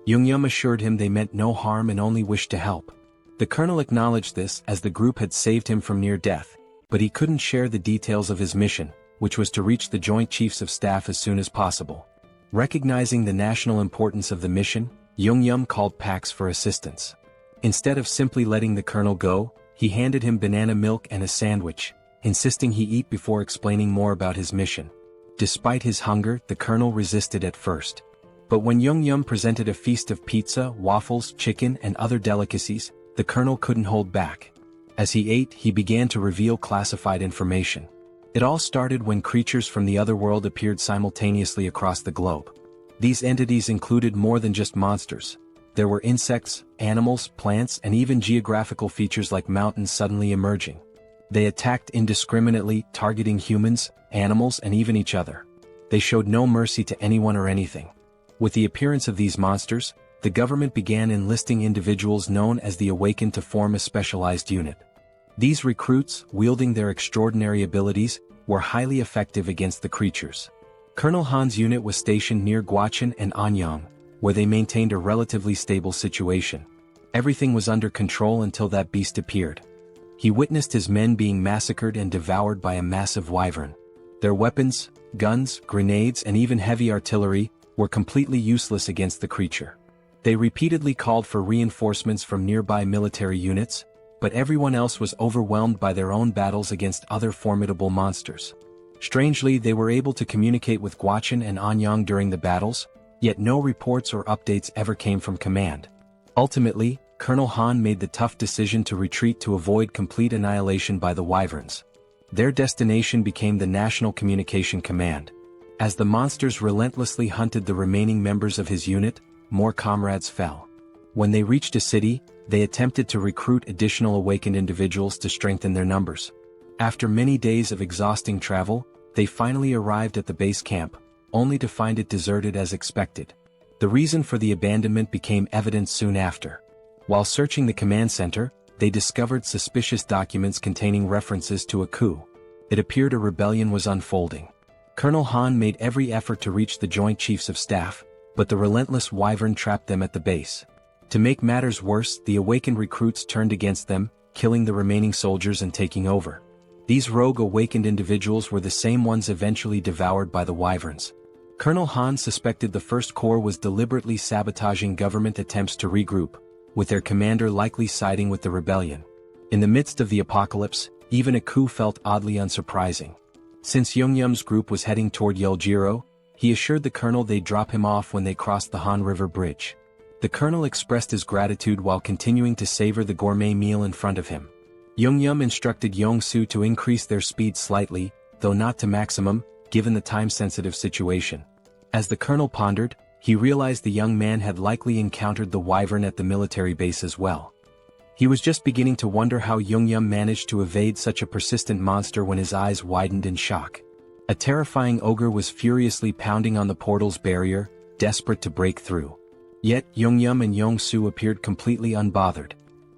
Yoongyum assured him they meant no harm and only wished to help. The colonel acknowledged this as the group had saved him from near death, but he couldn't share the details of his mission, which was to reach the Joint Chiefs of Staff as soon as possible. Recognizing the national importance of the mission, Yoongyum called PAX for assistance. Instead of simply letting the colonel go, he handed him banana milk and a sandwich, insisting he eat before explaining more about his mission. Despite his hunger, the colonel resisted at first. But when Yoongyum presented a feast of pizza, waffles, chicken, and other delicacies, the colonel couldn't hold back. As he ate, he began to reveal classified information. It all started when creatures from the other world appeared simultaneously across the globe. These entities included more than just monsters. There were insects, animals, plants, and even geographical features like mountains suddenly emerging. They attacked indiscriminately, targeting humans, animals, and even each other. They showed no mercy to anyone or anything. With the appearance of these monsters, the government began enlisting individuals known as the Awakened to form a specialized unit. These recruits, wielding their extraordinary abilities, were highly effective against the creatures. Colonel Han's unit was stationed near Gwacheon and Anyang, where they maintained a relatively stable situation. Everything was under control until that beast appeared. He witnessed his men being massacred and devoured by a massive wyvern. Their weapons, guns, grenades, and even heavy artillery were completely useless against the creature. They repeatedly called for reinforcements from nearby military units, but everyone else was overwhelmed by their own battles against other formidable monsters. Strangely, they were able to communicate with Gwacheon and Anyang during the battles, yet no reports or updates ever came from command. Ultimately, Colonel Han made the tough decision to retreat to avoid complete annihilation by the wyverns. Their destination became the National Communication Command. As the monsters relentlessly hunted the remaining members of his unit, more comrades fell. When they reached a city, they attempted to recruit additional awakened individuals to strengthen their numbers. After many days of exhausting travel, they finally arrived at the base camp, only to find it deserted as expected. The reason for the abandonment became evident soon after. While searching the command center, they discovered suspicious documents containing references to a coup. It appeared a rebellion was unfolding. Colonel Han made every effort to reach the Joint Chiefs of Staff, but the relentless wyvern trapped them at the base. To make matters worse, the awakened recruits turned against them, killing the remaining soldiers and taking over. These rogue awakened individuals were the same ones eventually devoured by the wyverns. Colonel Han suspected the First Corps was deliberately sabotaging government attempts to regroup, with their commander likely siding with the rebellion. In the midst of the apocalypse, even a coup felt oddly unsurprising. Since Jeong-gyeom's group was heading toward Yeoljiro, he assured the colonel they'd drop him off when they crossed the Han River Bridge. The colonel expressed his gratitude while continuing to savor the gourmet meal in front of him. Jeong-gyeom instructed Yong-soo to increase their speed slightly, though not to maximum, given the time-sensitive situation. As the colonel pondered, he realized the young man had likely encountered the wyvern at the military base as well. He was just beginning to wonder how Jeong-gyeom managed to evade such a persistent monster when his eyes widened in shock. A terrifying ogre was furiously pounding on the portal's barrier, desperate to break through. Yet Jeong-gyeom and Yong-soo appeared completely unbothered.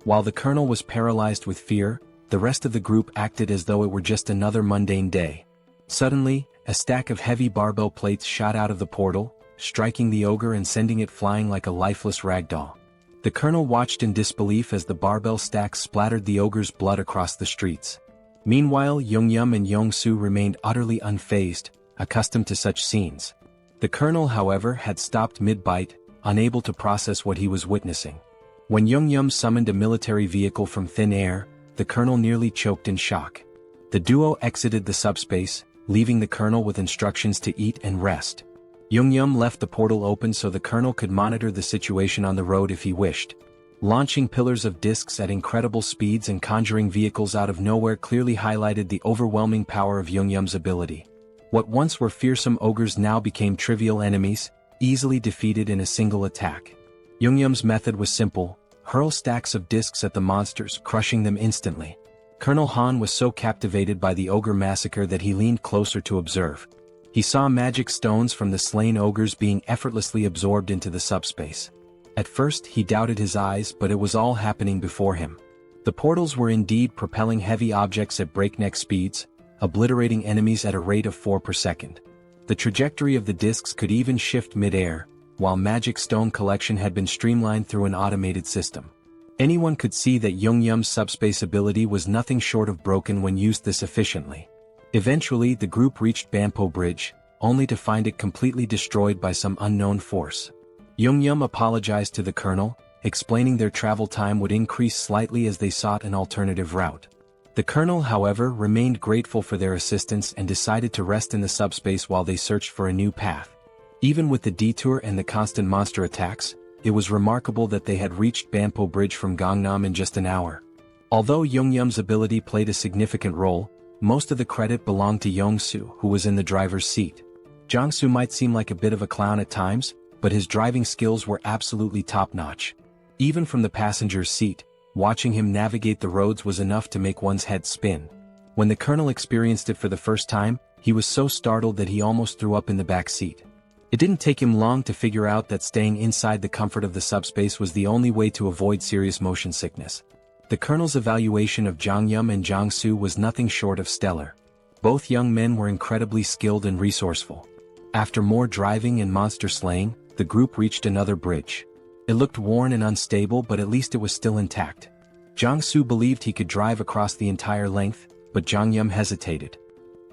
While the colonel was paralyzed with fear, the rest of the group acted as though it were just another mundane day. Suddenly, a stack of heavy barbell plates shot out of the portal, striking the ogre and sending it flying like a lifeless ragdoll. The colonel watched in disbelief as the barbell stacks splattered the ogre's blood across the streets. Meanwhile, Jeong-gyeom and Yong-soo remained utterly unfazed, accustomed to such scenes. The colonel, however, had stopped mid-bite, unable to process what he was witnessing. When Jeong-gyeom summoned a military vehicle from thin air, the colonel nearly choked in shock. The duo exited the subspace, leaving the colonel with instructions to eat and rest. Jeong-gyeom left the portal open so the colonel could monitor the situation on the road if he wished. Launching pillars of discs at incredible speeds and conjuring vehicles out of nowhere clearly highlighted the overwhelming power of Jeong-gyeom's ability. What once were fearsome ogres now became trivial enemies, easily defeated in a single attack. Jeong-gyeom's method was simple: hurl stacks of discs at the monsters, crushing them instantly. Colonel Han was so captivated by the ogre massacre that he leaned closer to observe. He saw magic stones from the slain ogres being effortlessly absorbed into the subspace. At first he doubted his eyes, but it was all happening before him. The portals were indeed propelling heavy objects at breakneck speeds, obliterating enemies at a rate of 4 per second. The trajectory of the discs could even shift mid-air, while magic stone collection had been streamlined through an automated system. Anyone could see that Jeong-gyeom's subspace ability was nothing short of broken when used this efficiently. Eventually the group reached Banpo Bridge, only to find it completely destroyed by some unknown force. Jeong-gyeom apologized to the colonel, explaining their travel time would increase slightly as they sought an alternative route. The colonel, however, remained grateful for their assistance and decided to rest in the subspace while they searched for a new path. Even with the detour and the constant monster attacks, it was remarkable that they had reached Banpo Bridge from Gangnam in just an hour. Although Jeong-gyeom's ability played a significant role, most of the credit belonged to Yong-soo, who was in the driver's seat. Jong-soo might seem like a bit of a clown at times, but his driving skills were absolutely top-notch. Even from the passenger's seat, watching him navigate the roads was enough to make one's head spin. When the colonel experienced it for the first time, he was so startled that he almost threw up in the back seat. It didn't take him long to figure out that staying inside the comfort of the subspace was the only way to avoid serious motion sickness. The colonel's evaluation of Jeong-gyeom and Jong-soo was nothing short of stellar. Both young men were incredibly skilled and resourceful. After more driving and monster slaying, the group reached another bridge. It looked worn and unstable, but at least it was still intact. Jong-soo believed he could drive across the entire length, but Jeong-gyeom hesitated.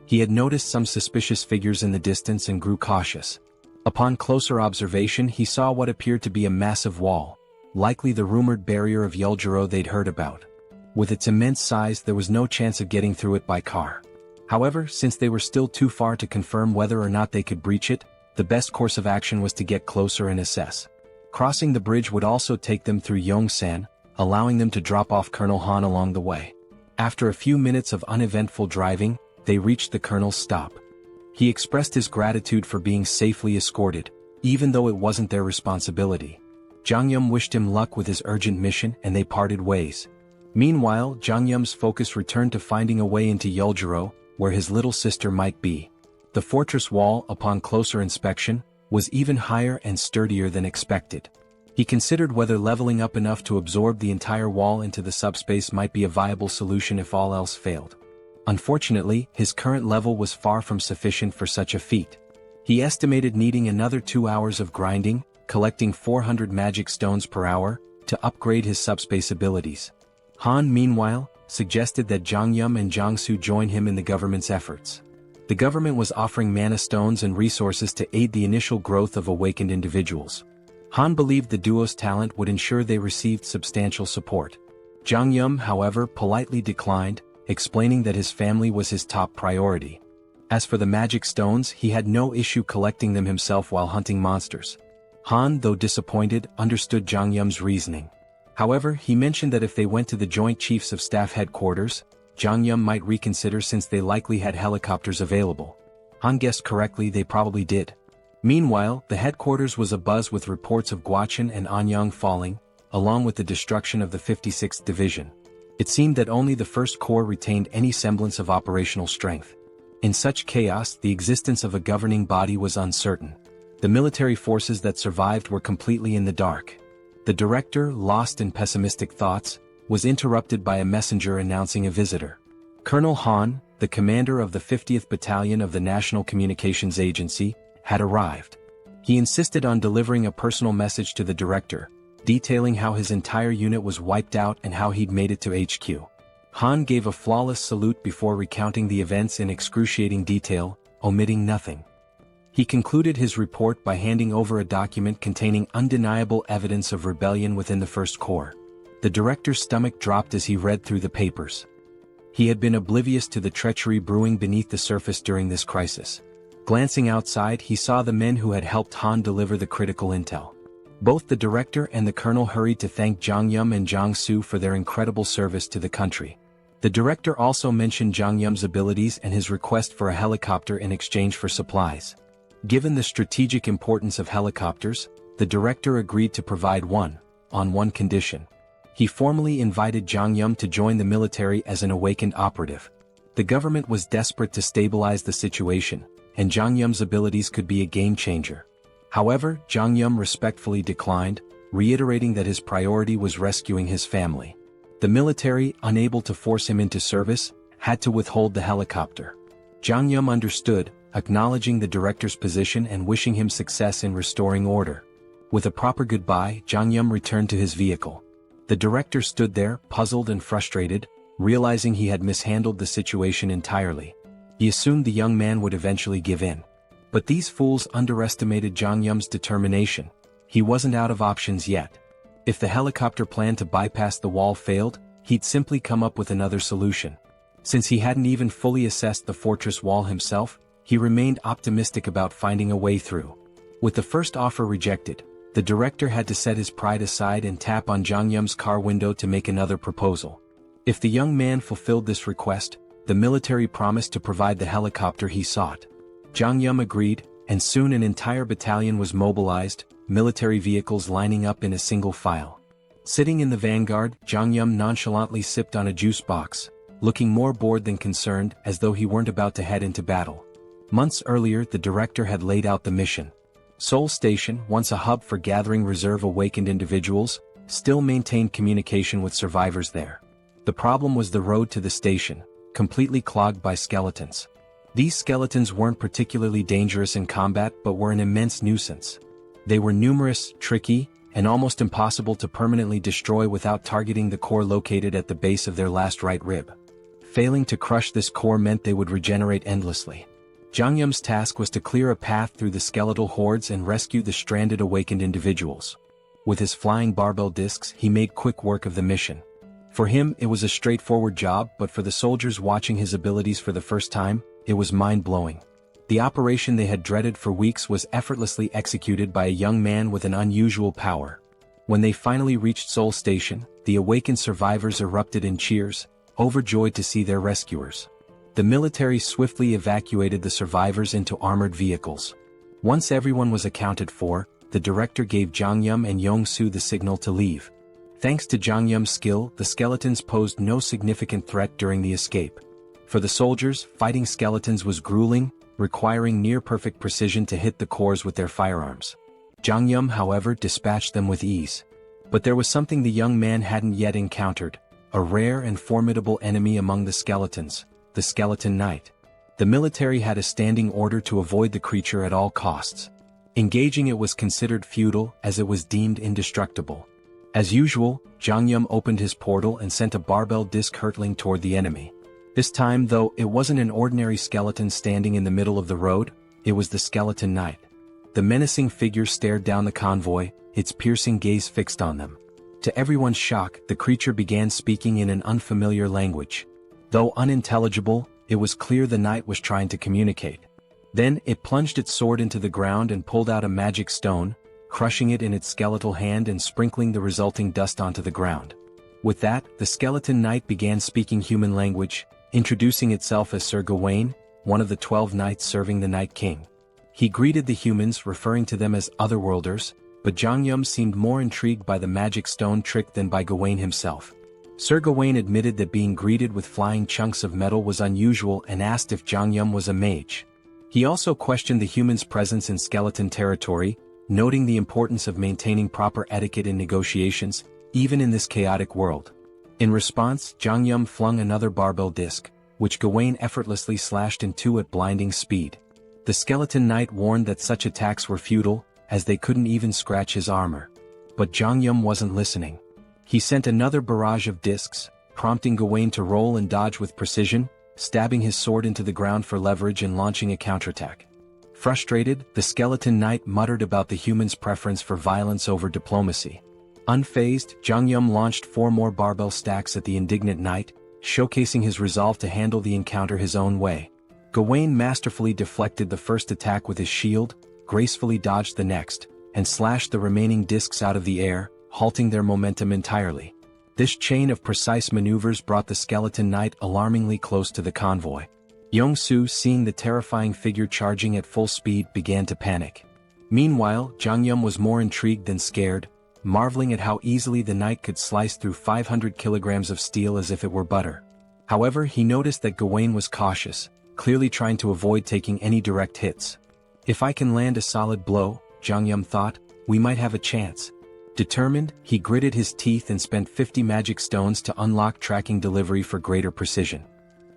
He had noticed some suspicious figures in the distance and grew cautious. Upon closer observation, he saw what appeared to be a massive wall, likely the rumored barrier of Yeoljiro they'd heard about. With its immense size, there was no chance of getting through it by car. However, since they were still too far to confirm whether or not they could breach it, the best course of action was to get closer and assess. Crossing the bridge would also take them through Yongsan, allowing them to drop off Colonel Han along the way. After a few minutes of uneventful driving, they reached the colonel's stop. He expressed his gratitude for being safely escorted, even though it wasn't their responsibility. Jeong-gyeom wished him luck with his urgent mission and they parted ways. Meanwhile, Jeong-gyeom's focus returned to finding a way into Yeoljiro, where his little sister might be. The fortress wall, upon closer inspection, was even higher and sturdier than expected. He considered whether leveling up enough to absorb the entire wall into the subspace might be a viable solution if all else failed. Unfortunately, his current level was far from sufficient for such a feat. He estimated needing another 2 hours of grinding, collecting 400 magic stones per hour, to upgrade his subspace abilities. Han, meanwhile, suggested that Jeong-gyeom and Jong-soo join him in the government's efforts. The government was offering mana stones and resources to aid the initial growth of awakened individuals. Han believed the duo's talent would ensure they received substantial support. Jeong-gyeom, however, politely declined, explaining that his family was his top priority. As for the magic stones, he had no issue collecting them himself while hunting monsters. Han, though disappointed, understood Jeong-gyeom's reasoning. However, he mentioned that if they went to the Joint Chiefs of Staff headquarters, Jeong-gyeom might reconsider since they likely had helicopters available. Han guessed correctly, they probably did. Meanwhile, the headquarters was abuzz with reports of Gwacheon and Anyang falling, along with the destruction of the 56th Division. It seemed that only the 1st Corps retained any semblance of operational strength. In such chaos, the existence of a governing body was uncertain. The military forces that survived were completely in the dark. The director, lost in pessimistic thoughts, was interrupted by a messenger announcing a visitor. Colonel Han, the commander of the 50th Battalion of the National Communications Agency, had arrived. He insisted on delivering a personal message to the director, detailing how his entire unit was wiped out and how he'd made it to HQ. Han gave a flawless salute before recounting the events in excruciating detail, omitting nothing. He concluded his report by handing over a document containing undeniable evidence of rebellion within the 1st Corps. The director's stomach dropped as he read through the papers. He had been oblivious to the treachery brewing beneath the surface during this crisis. Glancing outside, he saw the men who had helped Han deliver the critical intel. Both the director and the colonel hurried to thank Jeong-gyeom and Jong-soo for their incredible service to the country. The director also mentioned Jeong-gyeom's abilities and his request for a helicopter in exchange for supplies. Given the strategic importance of helicopters, the director agreed to provide one, on one condition. He formally invited Jeong-gyeom to join the military as an awakened operative. The government was desperate to stabilize the situation, and Jeong-gyeom's abilities could be a game-changer. However, Jeong-gyeom respectfully declined, reiterating that his priority was rescuing his family. The military, unable to force him into service, had to withhold the helicopter. Jeong-gyeom understood, acknowledging the director's position and wishing him success in restoring order. With a proper goodbye, Jeong-gyeom returned to his vehicle. The director stood there, puzzled and frustrated, realizing he had mishandled the situation entirely. He assumed the young man would eventually give in. But these fools underestimated Jeong-gyeom's determination. He wasn't out of options yet. If the helicopter plan to bypass the wall failed, he'd simply come up with another solution. Since he hadn't even fully assessed the fortress wall himself, he remained optimistic about finding a way through. With the first offer rejected, the director had to set his pride aside and tap on Jeong-gyeom's car window to make another proposal. If the young man fulfilled this request, the military promised to provide the helicopter he sought. Jeong-gyeom agreed, and soon an entire battalion was mobilized, military vehicles lining up in a single file. Sitting in the vanguard, Jeong-gyeom nonchalantly sipped on a juice box, looking more bored than concerned, as though he weren't about to head into battle. Months earlier, the director had laid out the mission. Seoul Station, once a hub for gathering reserve awakened individuals, still maintained communication with survivors there. The problem was the road to the station, completely clogged by skeletons. These skeletons weren't particularly dangerous in combat but were an immense nuisance. They were numerous, tricky, and almost impossible to permanently destroy without targeting the core located at the base of their last right rib. Failing to crush this core meant they would regenerate endlessly. Jeong-gyeom's task was to clear a path through the skeletal hordes and rescue the stranded awakened individuals. With his flying barbell discs, he made quick work of the mission. For him, it was a straightforward job, but for the soldiers watching his abilities for the first time, it was mind-blowing. The operation they had dreaded for weeks was effortlessly executed by a young man with an unusual power. When they finally reached Seoul Station, the awakened survivors erupted in cheers, overjoyed to see their rescuers. The military swiftly evacuated the survivors into armored vehicles. Once everyone was accounted for, the director gave Jeong-gyeom and Jong-soo the signal to leave. Thanks to Jeong-gyeom's skill, the skeletons posed no significant threat during the escape. For the soldiers, fighting skeletons was grueling, requiring near-perfect precision to hit the cores with their firearms. Jeong-gyeom, however, dispatched them with ease. But there was something the young man hadn't yet encountered, a rare and formidable enemy among the skeletons, the Skeleton Knight. The military had a standing order to avoid the creature at all costs. Engaging it was considered futile as it was deemed indestructible. As usual, Jeong-gyeom opened his portal and sent a barbell disc hurtling toward the enemy. This time, though, it wasn't an ordinary skeleton standing in the middle of the road, it was the Skeleton Knight. The menacing figure stared down the convoy, its piercing gaze fixed on them. To everyone's shock, the creature began speaking in an unfamiliar language. Though unintelligible, it was clear the knight was trying to communicate. Then, it plunged its sword into the ground and pulled out a magic stone, crushing it in its skeletal hand and sprinkling the resulting dust onto the ground. With that, the skeleton knight began speaking human language, introducing itself as Sir Gawain, one of the 12 knights serving the Night King. He greeted the humans, referring to them as otherworlders, but Jeong-gyeom seemed more intrigued by the magic stone trick than by Gawain himself. Sir Gawain admitted that being greeted with flying chunks of metal was unusual and asked if Jeong-gyeom was a mage. He also questioned the humans' presence in skeleton territory, noting the importance of maintaining proper etiquette in negotiations, even in this chaotic world. In response, Jeong-gyeom flung another barbell disc, which Gawain effortlessly slashed in two at blinding speed. The skeleton knight warned that such attacks were futile, as they couldn't even scratch his armor. But Jeong-gyeom wasn't listening. He sent another barrage of discs, prompting Gawain to roll and dodge with precision, stabbing his sword into the ground for leverage and launching a counterattack. Frustrated, the skeleton knight muttered about the human's preference for violence over diplomacy. Unfazed, Jeong-gyeom launched 4 more barbell stacks at the indignant knight, showcasing his resolve to handle the encounter his own way. Gawain masterfully deflected the first attack with his shield, gracefully dodged the next, and slashed the remaining discs out of the air, halting their momentum entirely. This chain of precise maneuvers brought the skeleton knight alarmingly close to the convoy. Yong-soo, seeing the terrifying figure charging at full speed, began to panic. Meanwhile, Jeong-gyeom was more intrigued than scared, marveling at how easily the knight could slice through 500 kilograms of steel as if it were butter. However, he noticed that Gawain was cautious, clearly trying to avoid taking any direct hits. If I can land a solid blow, Jeong-gyeom thought, we might have a chance. Determined, he gritted his teeth and spent 50 magic stones to unlock tracking delivery for greater precision.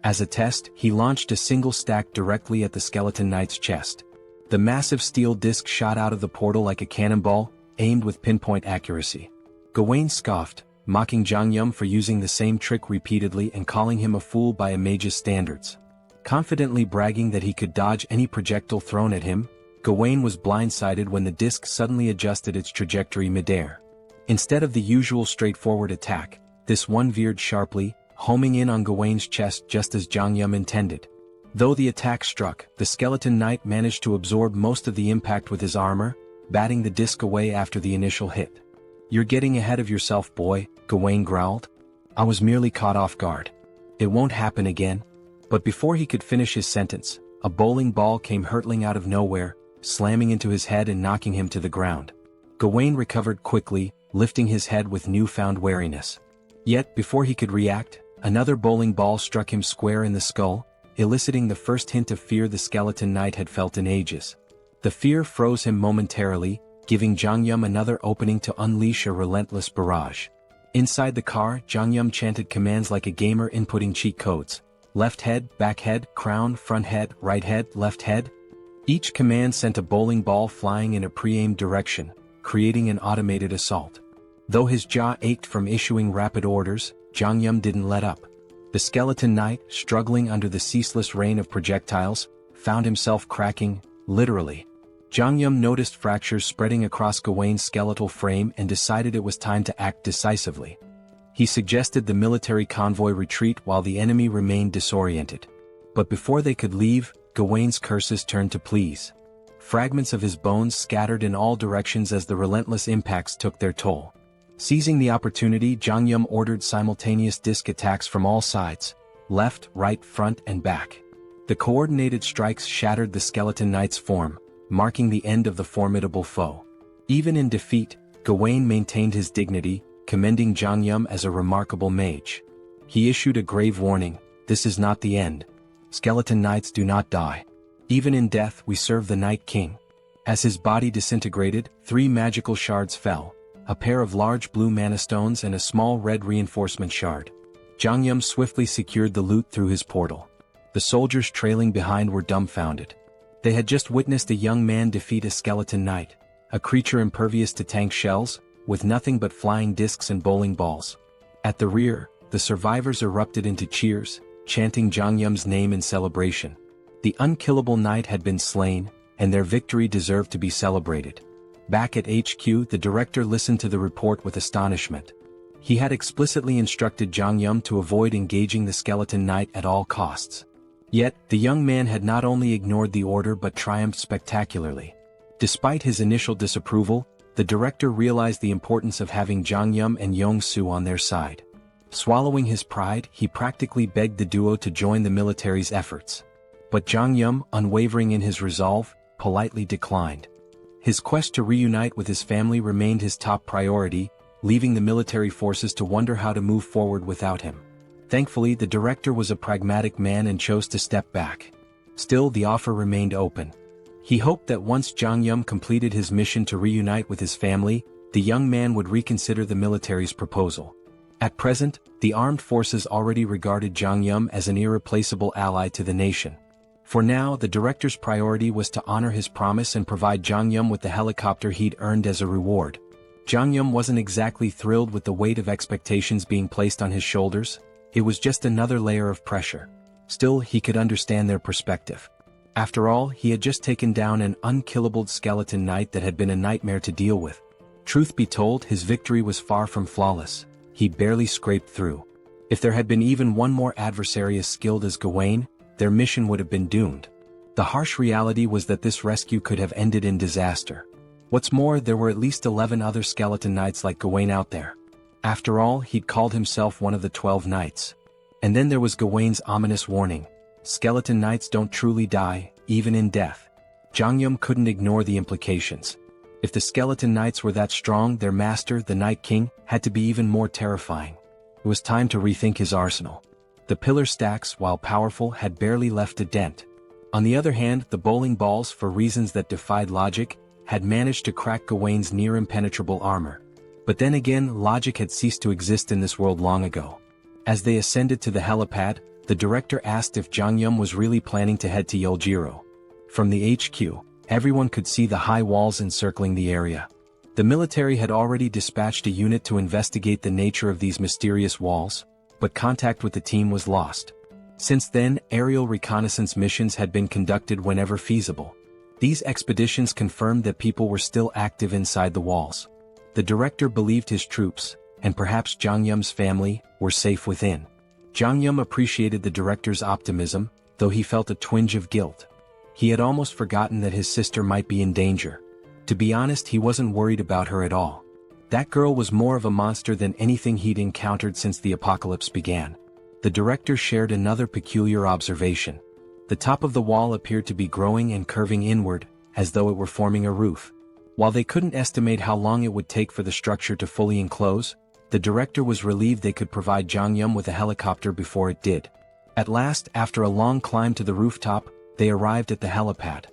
As a test, he launched a single stack directly at the skeleton knight's chest. The massive steel disc shot out of the portal like a cannonball, aimed with pinpoint accuracy. Gawain scoffed, mocking Jeong-gyeom for using the same trick repeatedly and calling him a fool by a mage's standards. Confidently bragging that he could dodge any projectile thrown at him, Gawain was blindsided when the disc suddenly adjusted its trajectory midair. Instead of the usual straightforward attack, this one veered sharply, homing in on Gawain's chest just as Jeong-gyeom intended. Though the attack struck, the skeleton knight managed to absorb most of the impact with his armor, batting the disc away after the initial hit. "You're getting ahead of yourself, boy," Gawain growled. "I was merely caught off guard. It won't happen again." But before he could finish his sentence, a bowling ball came hurtling out of nowhere, slamming into his head and knocking him to the ground. Gawain recovered quickly, lifting his head with newfound wariness. Yet, before he could react, another bowling ball struck him square in the skull, eliciting the first hint of fear the skeleton knight had felt in ages. The fear froze him momentarily, giving Jeong-gyeom another opening to unleash a relentless barrage. Inside the car, Jeong-gyeom chanted commands like a gamer inputting cheat codes. Left head, back head, crown, front head, right head, left head. Each command sent a bowling ball flying in a pre-aimed direction, creating an automated assault. Though his jaw ached from issuing rapid orders, Jeong-gyeom didn't let up. The skeleton knight, struggling under the ceaseless rain of projectiles, found himself cracking, literally. Jeong-gyeom noticed fractures spreading across Gawain's skeletal frame and decided it was time to act decisively. He suggested the military convoy retreat while the enemy remained disoriented. But before they could leave, Gawain's curses turned to pleas. Fragments of his bones scattered in all directions as the relentless impacts took their toll. Seizing the opportunity, Jeong-gyeom ordered simultaneous disc attacks from all sides, left, right, front, and back. The coordinated strikes shattered the skeleton knight's form, marking the end of the formidable foe. Even in defeat, Gawain maintained his dignity, commending Jeong-gyeom as a remarkable mage. He issued a grave warning: "This is not the end. Skeleton knights do not die. Even in death we serve the Night King." As his body disintegrated, 3 magical shards fell, a pair of large blue mana stones and a small red reinforcement shard. Jeong-gyeom swiftly secured the loot through his portal. The soldiers trailing behind were dumbfounded. They had just witnessed a young man defeat a skeleton knight, a creature impervious to tank shells, with nothing but flying discs and bowling balls. At the rear, the survivors erupted into cheers, chanting Jeong-gyeom's name in celebration. The unkillable knight had been slain, and their victory deserved to be celebrated. Back at HQ, the director listened to the report with astonishment. He had explicitly instructed Jeong-gyeom to avoid engaging the skeleton knight at all costs. Yet, the young man had not only ignored the order but triumphed spectacularly. Despite his initial disapproval, the director realized the importance of having Jeong-gyeom and Yong-soo on their side. Swallowing his pride, he practically begged the duo to join the military's efforts. But Jeong-gyeom, unwavering in his resolve, politely declined. His quest to reunite with his family remained his top priority, leaving the military forces to wonder how to move forward without him. Thankfully, the director was a pragmatic man and chose to step back. Still, the offer remained open. He hoped that once Jeong-gyeom completed his mission to reunite with his family, the young man would reconsider the military's proposal. At present, the armed forces already regarded Jeong-gyeom as an irreplaceable ally to the nation. For now, the director's priority was to honor his promise and provide Jeong-gyeom with the helicopter he'd earned as a reward. Jeong-gyeom wasn't exactly thrilled with the weight of expectations being placed on his shoulders. It was just another layer of pressure. Still, he could understand their perspective. After all, he had just taken down an unkillable skeleton knight that had been a nightmare to deal with. Truth be told, his victory was far from flawless. He barely scraped through. If there had been even one more adversary as skilled as Gawain, their mission would have been doomed. The harsh reality was that this rescue could have ended in disaster. What's more, there were at least 11 other skeleton knights like Gawain out there. After all, he'd called himself one of the 12 knights. And then there was Gawain's ominous warning. Skeleton knights don't truly die, even in death. Jeong-gyeom couldn't ignore the implications. If the skeleton knights were that strong, their master, the Night King, had to be even more terrifying. It was time to rethink his arsenal. The pillar stacks, while powerful, had barely left a dent. On the other hand, the bowling balls, for reasons that defied logic, had managed to crack Gawain's near-impenetrable armor. But then again, logic had ceased to exist in this world long ago. As they ascended to the helipad, the director asked if Jeong-gyeom was really planning to head to Yeoljiro. From the HQ, everyone could see the high walls encircling the area. The military had already dispatched a unit to investigate the nature of these mysterious walls, but contact with the team was lost. Since then, aerial reconnaissance missions had been conducted whenever feasible. These expeditions confirmed that people were still active inside the walls. The director believed his troops, and perhaps Jeong-gyeom's family, were safe within. Jeong-gyeom appreciated the director's optimism, though he felt a twinge of guilt. He had almost forgotten that his sister might be in danger. To be honest, he wasn't worried about her at all. That girl was more of a monster than anything he'd encountered since the apocalypse began. The director shared another peculiar observation. The top of the wall appeared to be growing and curving inward, as though it were forming a roof. While they couldn't estimate how long it would take for the structure to fully enclose, the director was relieved they could provide Jeong-gyeom with a helicopter before it did. At last, after a long climb to the rooftop, they arrived at the helipad.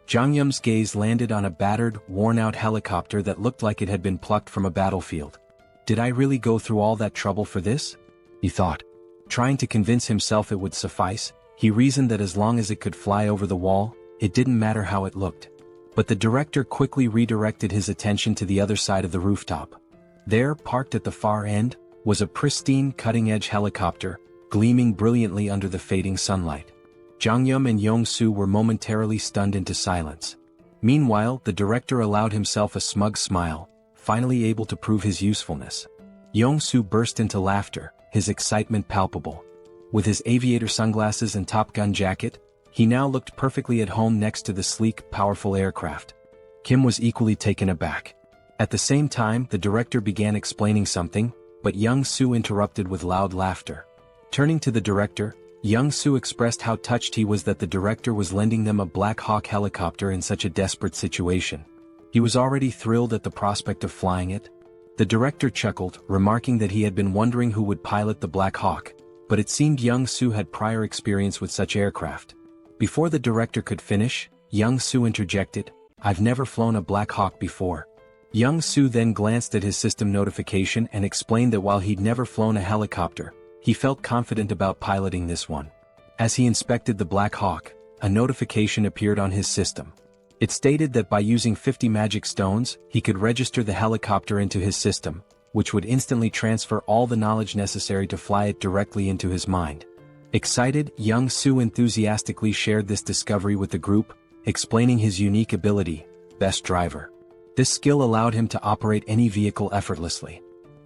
Jeong-gyeom's gaze landed on a battered, worn-out helicopter that looked like it had been plucked from a battlefield. Did I really go through all that trouble for this? He thought. Trying to convince himself it would suffice, he reasoned that as long as it could fly over the wall, it didn't matter how it looked. But the director quickly redirected his attention to the other side of the rooftop. There, parked at the far end, was a pristine cutting-edge helicopter, gleaming brilliantly under the fading sunlight. Jeong-gyeom and Yong-soo were momentarily stunned into silence. Meanwhile, the director allowed himself a smug smile, finally able to prove his usefulness. Yong-soo burst into laughter, his excitement palpable. With his aviator sunglasses and Top Gun jacket, he now looked perfectly at home next to the sleek, powerful aircraft. Kim was equally taken aback. At the same time, the director began explaining something, but Young-soo interrupted with loud laughter. Turning to the director, Young-soo expressed how touched he was that the director was lending them a Black Hawk helicopter in such a desperate situation. He was already thrilled at the prospect of flying it. The director chuckled, remarking that he had been wondering who would pilot the Black Hawk, but it seemed Young-soo had prior experience with such aircraft. Before the director could finish, Young-soo interjected, "I've never flown a Black Hawk before." Young-soo then glanced at his system notification and explained that while he'd never flown a helicopter, he felt confident about piloting this one. As he inspected the Black Hawk, a notification appeared on his system. It stated that by using 50 magic stones, he could register the helicopter into his system, which would instantly transfer all the knowledge necessary to fly it directly into his mind. Excited, Young-soo enthusiastically shared this discovery with the group, explaining his unique ability, Best Driver. This skill allowed him to operate any vehicle effortlessly.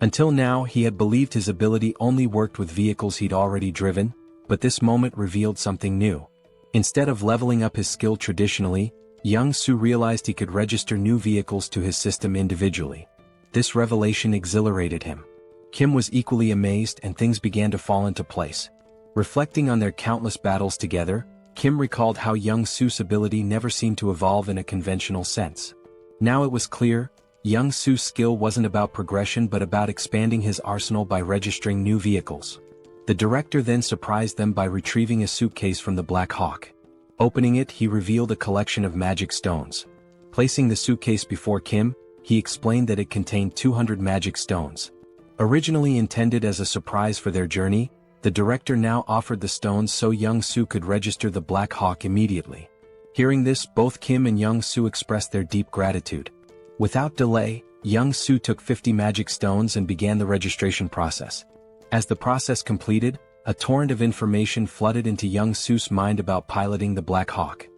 Until now he had believed his ability only worked with vehicles he'd already driven, but this moment revealed something new. Instead of leveling up his skill traditionally, Young-soo realized he could register new vehicles to his system individually. This revelation exhilarated him. Kim was equally amazed and things began to fall into place. Reflecting on their countless battles together, Kim recalled how Young-soo's ability never seemed to evolve in a conventional sense. Now it was clear, Young-soo's skill wasn't about progression but about expanding his arsenal by registering new vehicles. The director then surprised them by retrieving a suitcase from the Black Hawk. Opening it, he revealed a collection of magic stones. Placing the suitcase before Kim, he explained that it contained 200 magic stones. Originally intended as a surprise for their journey, the director now offered the stones so Young-soo could register the Black Hawk immediately. Hearing this, both Kim and Young-soo expressed their deep gratitude. Without delay, Young-soo took 50 magic stones and began the registration process. As the process completed, a torrent of information flooded into Young-soo's mind about piloting the Black Hawk.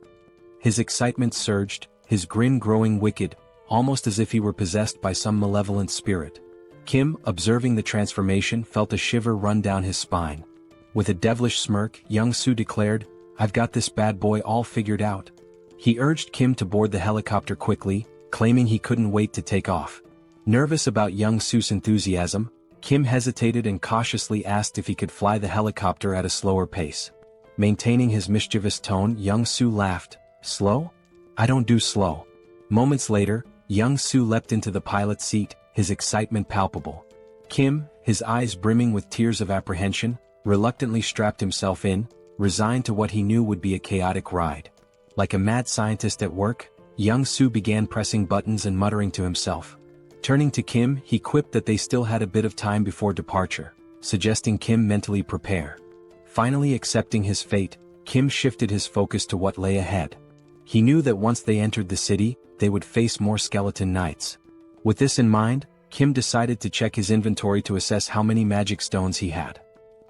His excitement surged, his grin growing wicked, almost as if he were possessed by some malevolent spirit. Kim, observing the transformation, felt a shiver run down his spine. With a devilish smirk, Young-soo declared, "I've got this bad boy all figured out." He urged Kim to board the helicopter quickly, claiming he couldn't wait to take off. Nervous about Young-soo's enthusiasm, Kim hesitated and cautiously asked if he could fly the helicopter at a slower pace. Maintaining his mischievous tone, Young-soo laughed. "Slow? I don't do slow." Moments later, Young-soo leapt into the pilot's seat, his excitement palpable. Kim, his eyes brimming with tears of apprehension, reluctantly strapped himself in, resigned to what he knew would be a chaotic ride. Like a mad scientist at work, Young-soo began pressing buttons and muttering to himself. Turning to Kim, he quipped that they still had a bit of time before departure, suggesting Kim mentally prepare. Finally accepting his fate, Kim shifted his focus to what lay ahead. He knew that once they entered the city, they would face more skeleton knights. With this in mind, Kim decided to check his inventory to assess how many magic stones he had.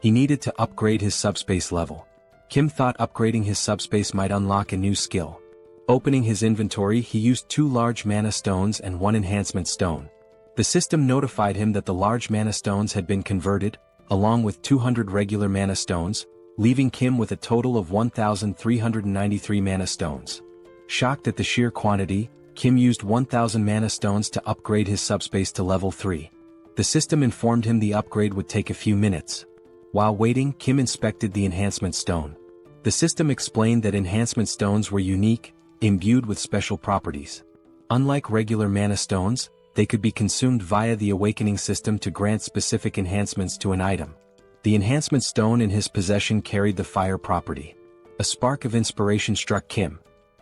He needed to upgrade his subspace level. Kim thought upgrading his subspace might unlock a new skill. Opening his inventory, he used 2 large mana stones and 1 enhancement stone. The system notified him that the large mana stones had been converted, along with 200 regular mana stones, leaving Kim with a total of 1,393 mana stones. Shocked at the sheer quantity, Kim used 1,000 mana stones to upgrade his subspace to level 3. The system informed him the upgrade would take a few minutes. While waiting, Kim inspected the enhancement stone. The system explained that enhancement stones were unique, imbued with special properties. Unlike regular mana stones, they could be consumed via the awakening system to grant specific enhancements to an item. The enhancement stone in his possession carried the fire property. A spark of inspiration struck Kim.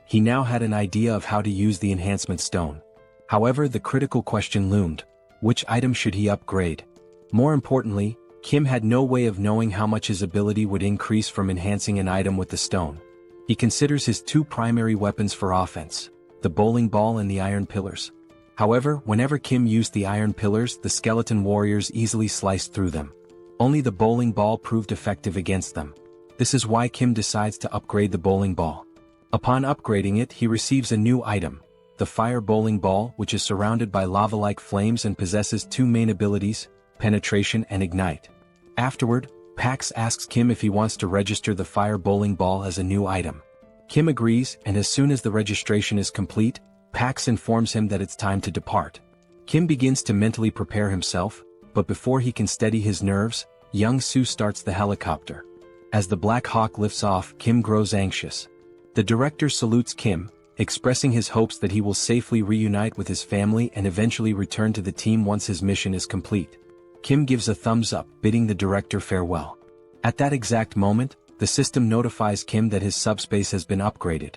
He now had an idea of how to use the enhancement stone. However, the critical question loomed: which item should he upgrade? More importantly, Kim had no way of knowing how much his ability would increase from enhancing an item with the stone. He considers his 2 primary weapons for offense, the bowling ball and the iron pillars. However, whenever Kim used the iron pillars, the skeleton warriors easily sliced through them. Only the bowling ball proved effective against them. This is why Kim decides to upgrade the bowling ball. Upon upgrading it, he receives a new item, the fire bowling ball, which is surrounded by lava-like flames and possesses 2 main abilities, penetration and ignite. Afterward, Pax asks Kim if he wants to register the fire bowling ball as a new item. Kim agrees, and as soon as the registration is complete, Pax informs him that it's time to depart. Kim begins to mentally prepare himself, but before he can steady his nerves, Young-soo starts the helicopter. As the Black Hawk lifts off, Kim grows anxious. The director salutes Kim, expressing his hopes that he will safely reunite with his family and eventually return to the team once his mission is complete. Kim gives a thumbs up, bidding the director farewell. At that exact moment, the system notifies Kim that his subspace has been upgraded.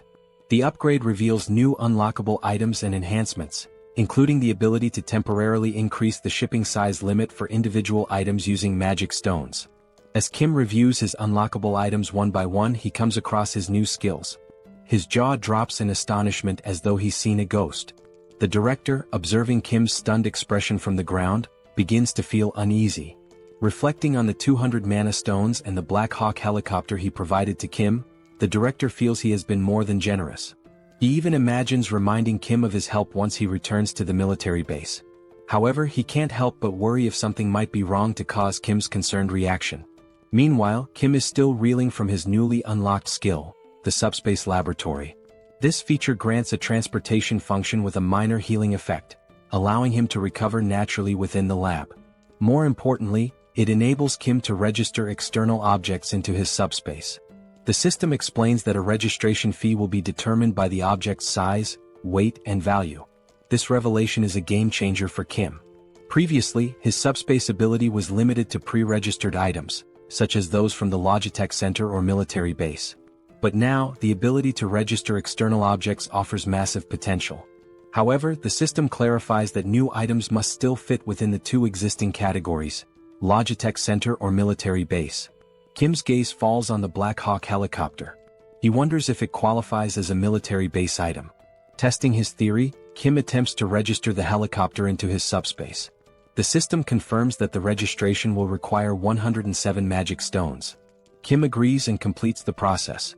The upgrade reveals new unlockable items and enhancements, including the ability to temporarily increase the shipping size limit for individual items using magic stones. As Kim reviews his unlockable items one by one, he comes across his new skills. His jaw drops in astonishment as though he's seen a ghost. The director, observing Kim's stunned expression from the ground, begins to feel uneasy. Reflecting on the 200 mana stones and the Black Hawk helicopter he provided to Kim, the director feels he has been more than generous. He even imagines reminding Kim of his help once he returns to the military base. However, he can't help but worry if something might be wrong to cause Kim's concerned reaction. Meanwhile, Kim is still reeling from his newly unlocked skill, the SUBSPACE laboratory. This feature grants a transportation function with a minor healing effect, allowing him to recover naturally within the lab. More importantly, it enables Kim to register external objects into his subspace. The system explains that a registration fee will be determined by the object's size, weight, and value. This revelation is a game-changer for Kim. Previously, his subspace ability was limited to pre-registered items, such as those from the Logitech Center or military base. But now, the ability to register external objects offers massive potential. However, the system clarifies that new items must still fit within the two existing categories, Logitech Center or military base. Kim's gaze falls on the Black Hawk helicopter. He wonders if it qualifies as a military base item. Testing his theory, Kim attempts to register the helicopter into his subspace. The system confirms that the registration will require 107 magic stones. Kim agrees and completes the process.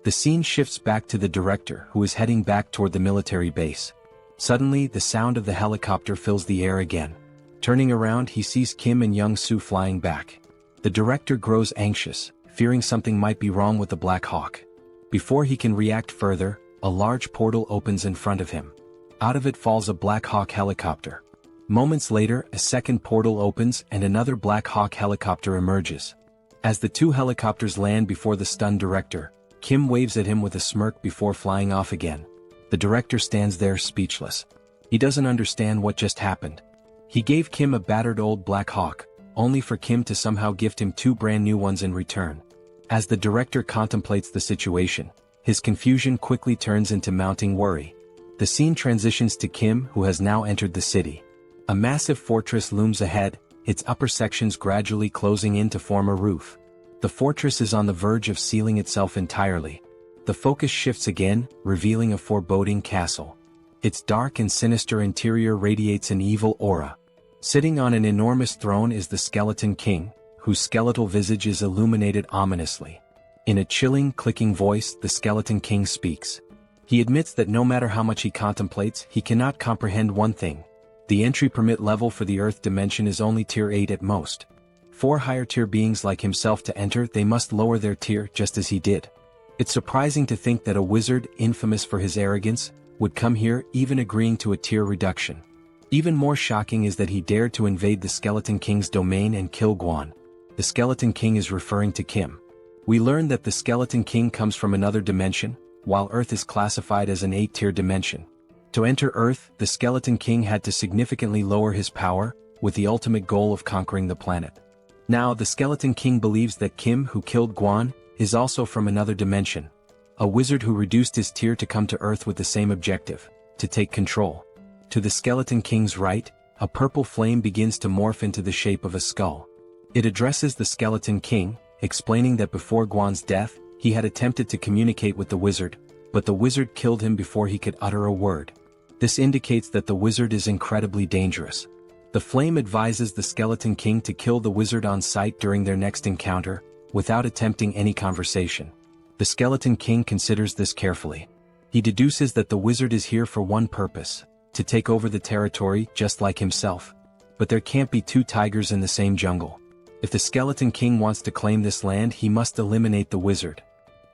The scene shifts back to the director, who is heading back toward the military base. Suddenly, the sound of the helicopter fills the air again. Turning around, he sees Kim and Young-soo flying back. The director grows anxious, fearing something might be wrong with the Black Hawk. Before he can react further, a large portal opens in front of him. Out of it falls a Black Hawk helicopter. Moments later, a second portal opens and another Black Hawk helicopter emerges. As the two helicopters land before the stunned director, Kim waves at him with a smirk before flying off again. The director stands there speechless. He doesn't understand what just happened. He gave Kim a battered old Black Hawk, only for Kim to somehow gift him two brand new ones in return. As the director contemplates the situation, his confusion quickly turns into mounting worry. The scene transitions to Kim, who has now entered the city. A massive fortress looms ahead, its upper sections gradually closing in to form a roof. The fortress is on the verge of sealing itself entirely. The focus shifts again, revealing a foreboding castle. Its dark and sinister interior radiates an evil aura. Sitting on an enormous throne is the Skeleton King, whose skeletal visage is illuminated ominously. In a chilling, clicking voice, the Skeleton King speaks. He admits that no matter how much he contemplates, he cannot comprehend one thing. The entry permit level for the Earth dimension is only tier 8 at most. For higher tier beings like himself to enter, they must lower their tier just as he did. It's surprising to think that a wizard, infamous for his arrogance, would come here, even agreeing to a tier reduction. Even more shocking is that he dared to invade the Skeleton King's domain and kill Guan. The Skeleton King is referring to Kim. We learn that the Skeleton King comes from another dimension, while Earth is classified as an 8-tier dimension. To enter Earth, the Skeleton King had to significantly lower his power, with the ultimate goal of conquering the planet. Now, the Skeleton King believes that Kim, who killed Guan, is also from another dimension. A wizard who reduced his tier to come to Earth with the same objective, to take control. To the Skeleton King's right, a purple flame begins to morph into the shape of a skull. It addresses the Skeleton King, explaining that before Guan's death, he had attempted to communicate with the wizard, but the wizard killed him before he could utter a word. This indicates that the wizard is incredibly dangerous. The flame advises the Skeleton King to kill the wizard on sight during their next encounter, without attempting any conversation. The Skeleton King considers this carefully. He deduces that the wizard is here for one purpose, to take over the territory just like himself. But there can't be two tigers in the same jungle. If the Skeleton King wants to claim this land, he must eliminate the wizard.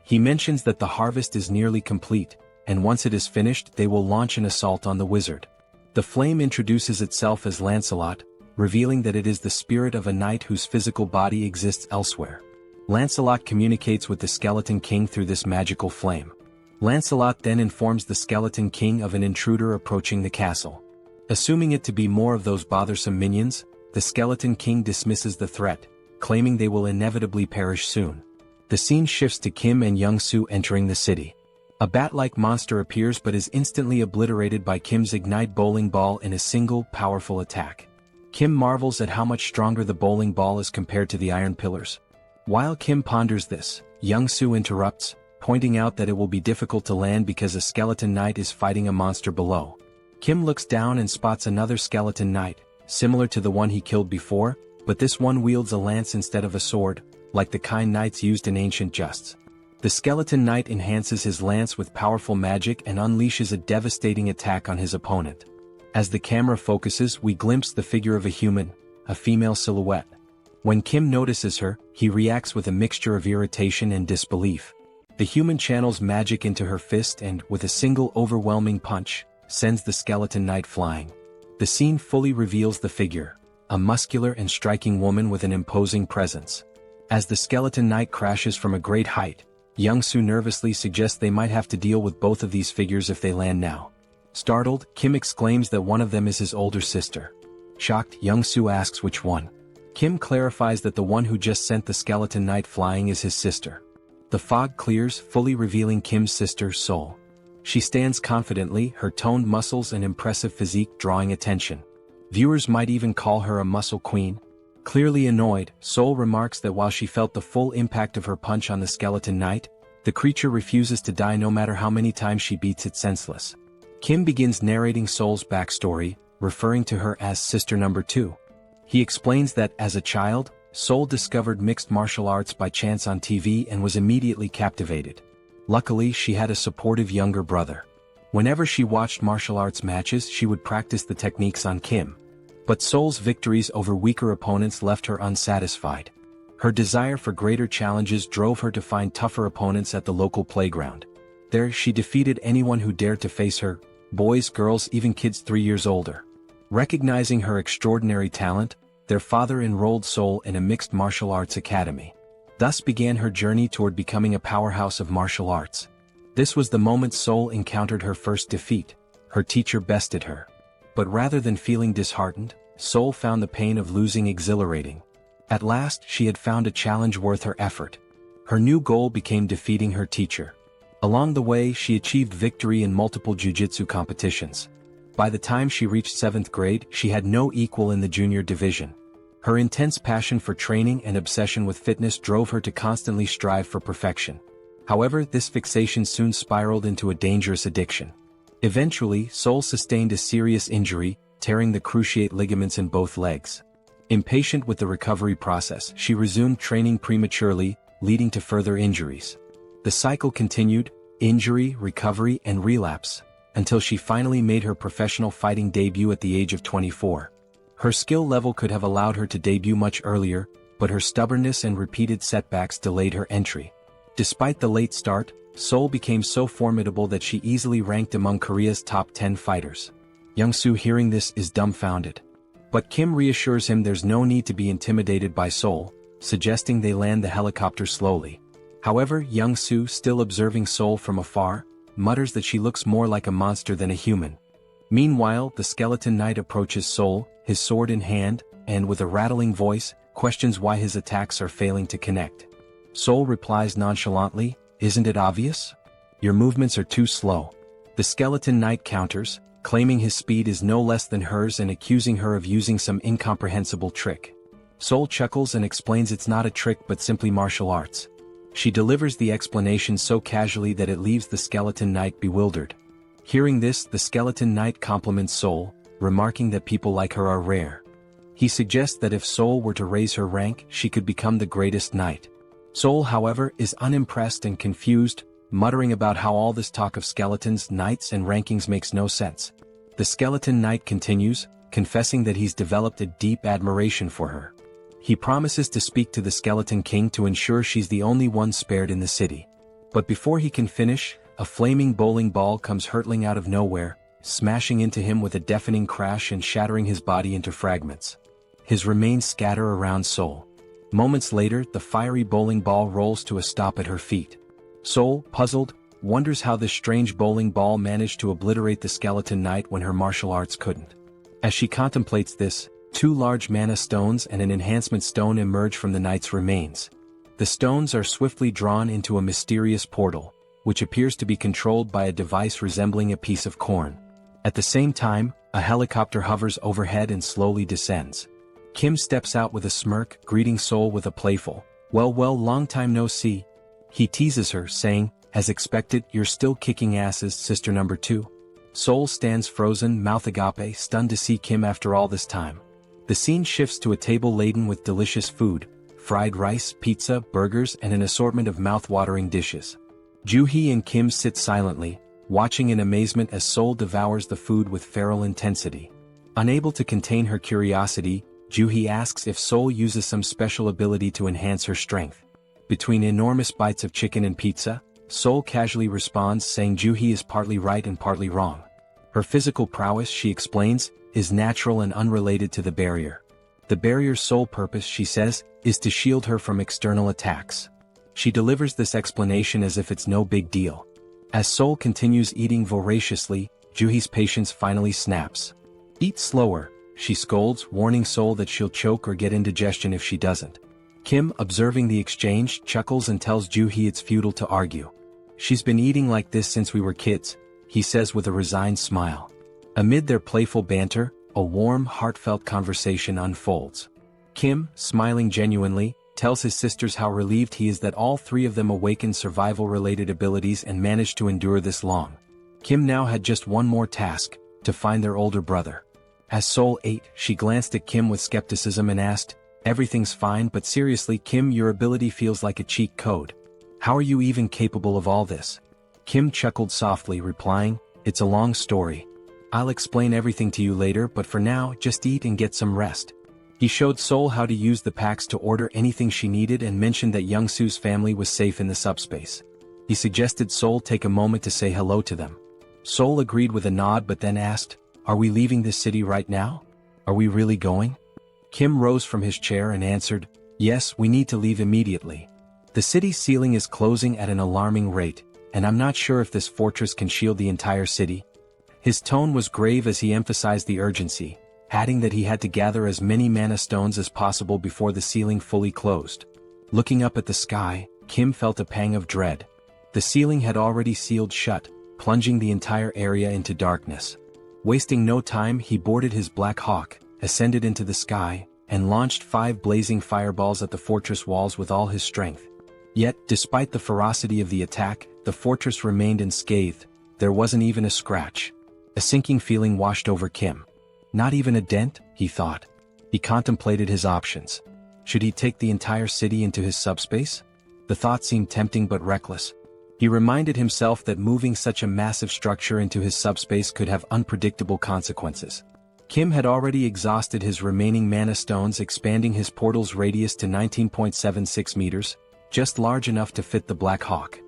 He mentions that the harvest is nearly complete, and once it is finished they will launch an assault on the wizard. The flame introduces itself as Lancelot, revealing that it is the spirit of a knight whose physical body exists elsewhere. Lancelot communicates with the Skeleton King through this magical flame. Lancelot then informs the Skeleton King of an intruder approaching the castle. Assuming it to be more of those bothersome minions, the Skeleton King dismisses the threat, claiming they will inevitably perish soon. The scene shifts to Kim and Young-soo entering the city. A bat-like monster appears but is instantly obliterated by Kim's Ignite bowling ball in a single, powerful attack. Kim marvels at how much stronger the bowling ball is compared to the iron pillars. While Kim ponders this, Young-soo interrupts, pointing out that it will be difficult to land because a skeleton knight is fighting a monster below. Kim looks down and spots another skeleton knight, similar to the one he killed before, but this one wields a lance instead of a sword, like the kind knights used in ancient justs. The skeleton knight enhances his lance with powerful magic and unleashes a devastating attack on his opponent. As the camera focuses, we glimpse the figure of a human, a female silhouette. When Kim notices her, he reacts with a mixture of irritation and disbelief. The human channels magic into her fist and, with a single overwhelming punch, sends the skeleton knight flying. The scene fully reveals the figure, a muscular and striking woman with an imposing presence. As the skeleton knight crashes from a great height, Young-soo nervously suggests they might have to deal with both of these figures if they land now. Startled, Kim exclaims that one of them is his older sister. Shocked, Young-soo asks which one. Kim clarifies that the one who just sent the skeleton knight flying is his sister. The fog clears, fully revealing Kim's sister, Seoul. She stands confidently, her toned muscles and impressive physique drawing attention. Viewers might even call her a muscle queen. Clearly annoyed, Seoul remarks that while she felt the full impact of her punch on the skeleton knight, the creature refuses to die no matter how many times she beats it senseless. Kim begins narrating Seoul's backstory, referring to her as Sister Number 2. He explains that, as a child, Seoul discovered mixed martial arts by chance on TV and was immediately captivated. Luckily, she had a supportive younger brother. Whenever she watched martial arts matches, she would practice the techniques on Kim. But Seoul's victories over weaker opponents left her unsatisfied. Her desire for greater challenges drove her to find tougher opponents at the local playground. There, she defeated anyone who dared to face her, boys, girls, even kids 3 years older. Recognizing her extraordinary talent, their father enrolled Seoul in a mixed martial arts academy. Thus began her journey toward becoming a powerhouse of martial arts. This was the moment Seoul encountered her first defeat. Her teacher bested her. But rather than feeling disheartened, Seoul found the pain of losing exhilarating. At last, she had found a challenge worth her effort. Her new goal became defeating her teacher. Along the way, she achieved victory in multiple jiu-jitsu competitions. By the time she reached 7th grade, she had no equal in the junior division. Her intense passion for training and obsession with fitness drove her to constantly strive for perfection. However, this fixation soon spiraled into a dangerous addiction. Eventually, Seoul sustained a serious injury, tearing the cruciate ligaments in both legs. Impatient with the recovery process, she resumed training prematurely, leading to further injuries. The cycle continued, injury, recovery, and relapse, until she finally made her professional fighting debut at the age of 24. Her skill level could have allowed her to debut much earlier, but her stubbornness and repeated setbacks delayed her entry. Despite the late start, Seoul became so formidable that she easily ranked among Korea's top 10 fighters. Young-soo, hearing this, is dumbfounded. But Kim reassures him there's no need to be intimidated by Seoul, suggesting they land the helicopter slowly. However, Young-soo, still observing Seoul from afar, mutters that she looks more like a monster than a human. Meanwhile, the skeleton knight approaches Seoul, his sword in hand, and with a rattling voice, questions why his attacks are failing to connect. Seoul replies nonchalantly, "Isn't it obvious? Your movements are too slow." The skeleton knight counters, claiming his speed is no less than hers and accusing her of using some incomprehensible trick. Seoul chuckles and explains it's not a trick but simply martial arts. She delivers the explanation so casually that it leaves the skeleton knight bewildered. Hearing this, the skeleton knight compliments Seoul, remarking that people like her are rare. He suggests that if Seoul were to raise her rank, she could become the greatest knight. Seoul, however, is unimpressed and confused, muttering about how all this talk of skeletons, knights, and rankings makes no sense. The skeleton knight continues, confessing that he's developed a deep admiration for her. He promises to speak to the Skeleton King to ensure she's the only one spared in the city. But before he can finish, a flaming bowling ball comes hurtling out of nowhere, smashing into him with a deafening crash and shattering his body into fragments. His remains scatter around Seoul. Moments later, the fiery bowling ball rolls to a stop at her feet. Seoul, puzzled, wonders how this strange bowling ball managed to obliterate the skeleton knight when her martial arts couldn't. As she contemplates this, 2 large mana stones and an enhancement stone emerge from the knight's remains. The stones are swiftly drawn into a mysterious portal, which appears to be controlled by a device resembling a piece of corn. At the same time, a helicopter hovers overhead and slowly descends. Kim steps out with a smirk, greeting Seoul with a playful, well, long time no see." He teases her, saying, "As expected, you're still kicking asses, Sister Number 2. Seoul stands frozen, mouth agape, stunned to see Kim after all this time. The scene shifts to a table laden with delicious food, fried rice, pizza, burgers, and an assortment of mouth-watering dishes. Joo-hee and Kim sit silently, watching in amazement as Seoul devours the food with feral intensity. Unable to contain her curiosity, Juhi asks if Seoul uses some special ability to enhance her strength. Between enormous bites of chicken and pizza, Seoul casually responds saying Juhi is partly right and partly wrong. Her physical prowess, she explains, is natural and unrelated to the barrier. The barrier's sole purpose, she says, is to shield her from external attacks. She delivers this explanation as if it's no big deal. As Seoul continues eating voraciously, Juhi's patience finally snaps. Eat slower, she scolds, warning Seoul that she'll choke or get indigestion if she doesn't. Kim, observing the exchange, chuckles and tells Juhi it's futile to argue. She's been eating like this since we were kids, he says with a resigned smile. Amid their playful banter, a warm, heartfelt conversation unfolds. Kim, smiling genuinely, tells his sisters how relieved he is that all three of them awakened survival-related abilities and managed to endure this long. Kim now had just one more task, to find their older brother. As Seoul ate, she glanced at Kim with skepticism and asked, "Everything's fine, but seriously, Kim, your ability feels like a cheat code. How are you even capable of all this?" Kim chuckled softly, replying, "It's a long story. I'll explain everything to you later, but for now, just eat and get some rest." He showed Seoul how to use the packs to order anything she needed and mentioned that Young-soo's family was safe in the subspace. He suggested Seoul take a moment to say hello to them. Seoul agreed with a nod but then asked, "Are we leaving this city right now? Are we really going?" Kim rose from his chair and answered, "Yes, we need to leave immediately. The city's ceiling is closing at an alarming rate, and I'm not sure if this fortress can shield the entire city." His tone was grave as he emphasized the urgency, adding that he had to gather as many mana stones as possible before the ceiling fully closed. Looking up at the sky, Kim felt a pang of dread. The ceiling had already sealed shut, plunging the entire area into darkness. Wasting no time, he boarded his Black Hawk, ascended into the sky, and launched 5 blazing fireballs at the fortress walls with all his strength. Yet, despite the ferocity of the attack, the fortress remained unscathed. There wasn't even a scratch. A sinking feeling washed over Kim. Not even a dent, he thought. He contemplated his options. Should he take the entire city into his subspace? The thought seemed tempting but reckless. He reminded himself that moving such a massive structure into his subspace could have unpredictable consequences. Kim had already exhausted his remaining mana stones, expanding his portal's radius to 19.76 meters, just large enough to fit the Black Hawk.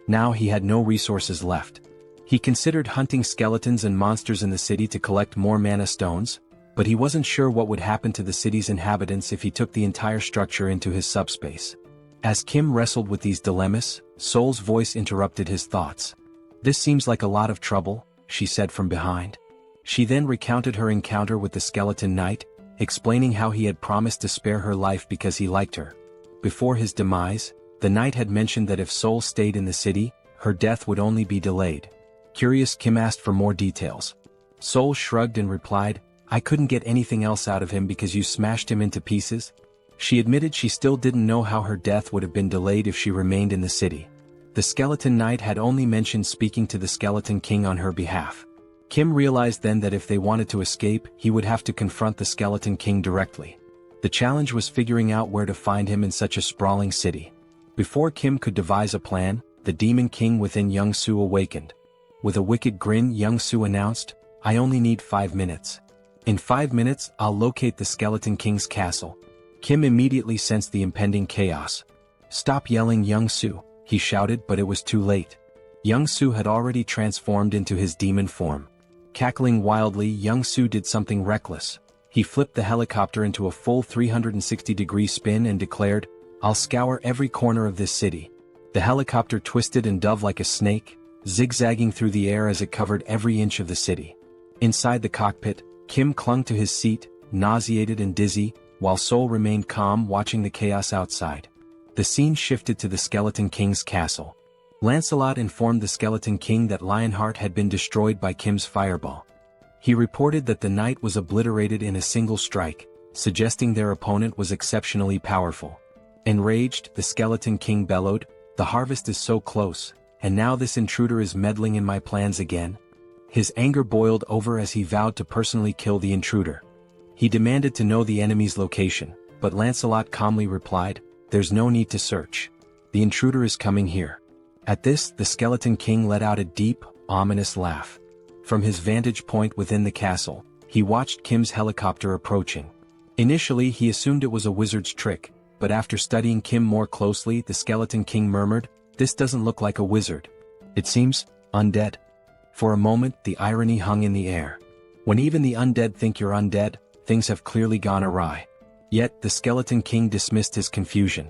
Now he had no resources left. He considered hunting skeletons and monsters in the city to collect more mana stones, but he wasn't sure what would happen to the city's inhabitants if he took the entire structure into his subspace. As Kim wrestled with these dilemmas, Seoul's voice interrupted his thoughts. "This seems like a lot of trouble," she said from behind. She then recounted her encounter with the skeleton knight, explaining how he had promised to spare her life because he liked her. Before his demise, the knight had mentioned that if Seoul stayed in the city, her death would only be delayed. Curious, Kim asked for more details. Seoul shrugged and replied, "I couldn't get anything else out of him because you smashed him into pieces." She admitted she still didn't know how her death would have been delayed if she remained in the city. The skeleton knight had only mentioned speaking to the skeleton king on her behalf. Kim realized then that if they wanted to escape, he would have to confront the skeleton king directly. The challenge was figuring out where to find him in such a sprawling city. Before Kim could devise a plan, the demon king within Young-soo awakened. With a wicked grin, Young-soo announced, "I only need 5 minutes. In 5 minutes, I'll locate the Skeleton King's castle." Kim immediately sensed the impending chaos. "Stop yelling, Young-soo," he shouted, but it was too late. Young-soo had already transformed into his demon form. Cackling wildly, Young-soo did something reckless. He flipped the helicopter into a full 360-degree spin and declared, "I'll scour every corner of this city." The helicopter twisted and dove like a snake, zigzagging through the air as it covered every inch of the city. Inside the cockpit, Kim clung to his seat, nauseated and dizzy, while Seoul remained calm watching the chaos outside. The scene shifted to the Skeleton King's castle. Lancelot informed the Skeleton King that Lionheart had been destroyed by Kim's fireball. He reported that the knight was obliterated in a single strike, suggesting their opponent was exceptionally powerful. Enraged, the Skeleton King bellowed, "The harvest is so close, and now this intruder is meddling in my plans again." His anger boiled over as he vowed to personally kill the intruder. He demanded to know the enemy's location, but Lancelot calmly replied, "There's no need to search. The intruder is coming here." At this, the Skeleton King let out a deep, ominous laugh. From his vantage point within the castle, he watched Kim's helicopter approaching. Initially he assumed it was a wizard's trick, but after studying Kim more closely the Skeleton King murmured, "This doesn't look like a wizard. It seems undead." For a moment the irony hung in the air. When even the undead think you're undead, things have clearly gone awry. Yet the Skeleton King dismissed his confusion.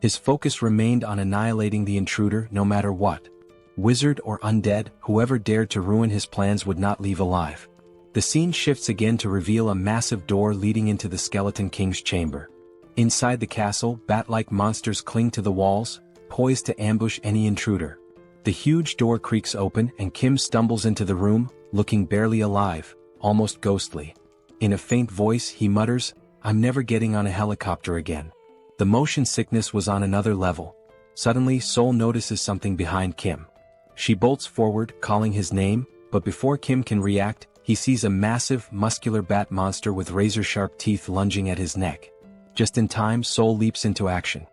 His focus remained on annihilating the intruder no matter what. Wizard or undead, whoever dared to ruin his plans would not leave alive. The scene shifts again to reveal a massive door leading into the Skeleton King's chamber. Inside the castle, bat-like monsters cling to the walls, poised to ambush any intruder. The huge door creaks open and Kim stumbles into the room, looking barely alive, almost ghostly. In a faint voice he mutters, "I'm never getting on a helicopter again." The motion sickness was on another level. Suddenly Seoul notices something behind Kim. She bolts forward, calling his name, but before Kim can react, he sees a massive, muscular bat monster with razor-sharp teeth lunging at his neck. Just in time Seoul leaps into action.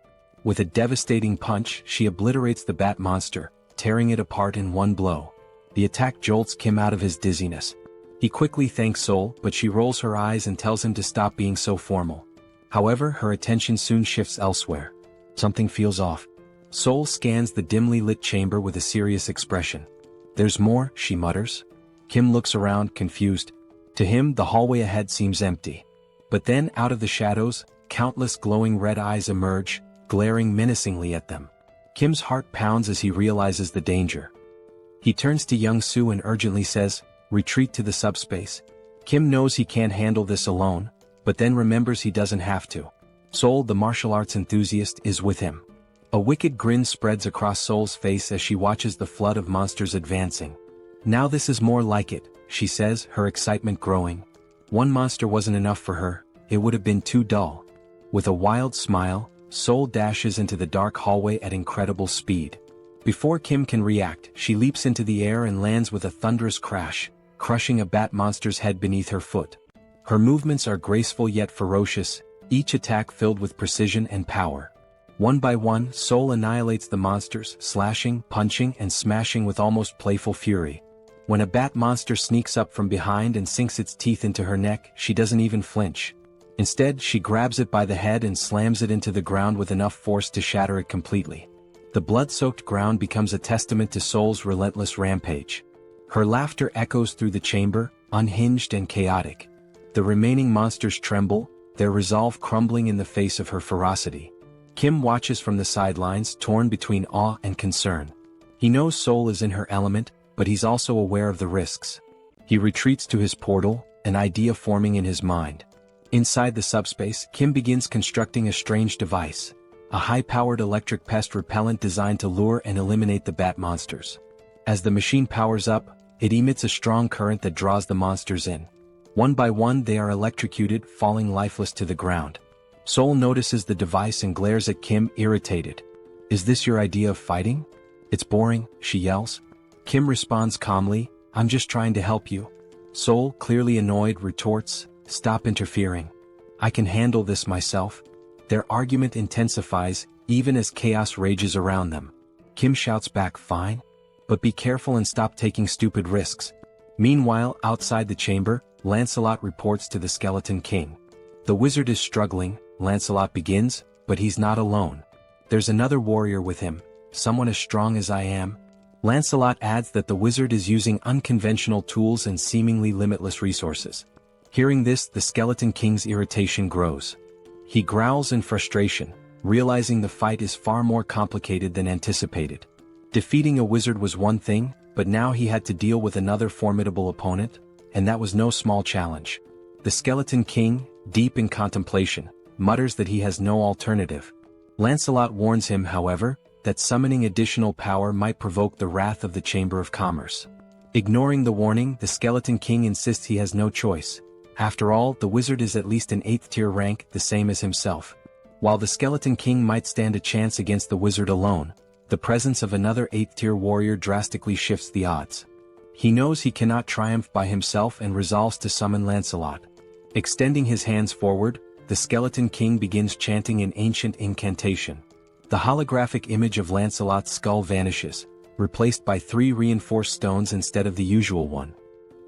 With a devastating punch she obliterates the bat monster, tearing it apart in one blow. The attack jolts Kim out of his dizziness. He quickly thanks Seoul, but she rolls her eyes and tells him to stop being so formal. However, her attention soon shifts elsewhere. Something feels off. Seoul scans the dimly lit chamber with a serious expression. "There's more," she mutters. Kim looks around, confused. To him, the hallway ahead seems empty. But then, out of the shadows, countless glowing red eyes emerge, glaring menacingly at them. Kim's heart pounds as he realizes the danger. He turns to Young-soo and urgently says, "Retreat to the subspace." Kim knows he can't handle this alone, but then remembers he doesn't have to. Seoul, the martial arts enthusiast, is with him. A wicked grin spreads across Seoul's face as she watches the flood of monsters advancing. "Now this is more like it," she says, her excitement growing. One monster wasn't enough for her, it would have been too dull. With a wild smile, Seoul dashes into the dark hallway at incredible speed. Before Kim can react, she leaps into the air and lands with a thunderous crash, crushing a bat monster's head beneath her foot. Her movements are graceful yet ferocious, each attack filled with precision and power. One by one, Seoul annihilates the monsters, slashing, punching, and smashing with almost playful fury. When a bat monster sneaks up from behind and sinks its teeth into her neck, she doesn't even flinch. Instead, she grabs it by the head and slams it into the ground with enough force to shatter it completely. The blood-soaked ground becomes a testament to Seoul's relentless rampage. Her laughter echoes through the chamber, unhinged and chaotic. The remaining monsters tremble, their resolve crumbling in the face of her ferocity. Kim watches from the sidelines, torn between awe and concern. He knows Seoul is in her element, but he's also aware of the risks. He retreats to his portal, an idea forming in his mind. Inside the subspace, Kim begins constructing a strange device, a high-powered electric pest repellent designed to lure and eliminate the bat monsters. As the machine powers up, it emits a strong current that draws the monsters in. One by one they are electrocuted, falling lifeless to the ground. Seoul notices the device and glares at Kim, irritated. "Is this your idea of fighting? It's boring," she yells. Kim responds calmly, "I'm just trying to help you." Seoul, clearly annoyed, retorts, "Stop interfering. I can handle this myself." Their argument intensifies, even as chaos rages around them. Kim shouts back, "Fine. But be careful and stop taking stupid risks." Meanwhile, outside the chamber, Lancelot reports to the Skeleton King. The wizard is struggling, Lancelot begins, but he's not alone. "There's another warrior with him, someone as strong as I am." Lancelot adds that the wizard is using unconventional tools and seemingly limitless resources. Hearing this, the Skeleton King's irritation grows. He growls in frustration, realizing the fight is far more complicated than anticipated. Defeating a wizard was one thing, but now he had to deal with another formidable opponent, and that was no small challenge. The Skeleton King, deep in contemplation, mutters that he has no alternative. Lancelot warns him, however, that summoning additional power might provoke the wrath of the Chamber of Commerce. Ignoring the warning, the Skeleton King insists he has no choice. After all, the wizard is at least an 8th-tier rank, the same as himself. While the Skeleton King might stand a chance against the wizard alone, the presence of another 8th-tier warrior drastically shifts the odds. He knows he cannot triumph by himself and resolves to summon Lancelot. Extending his hands forward, the Skeleton King begins chanting an ancient incantation. The holographic image of Lancelot's skull vanishes, replaced by 3 reinforced stones instead of the usual one.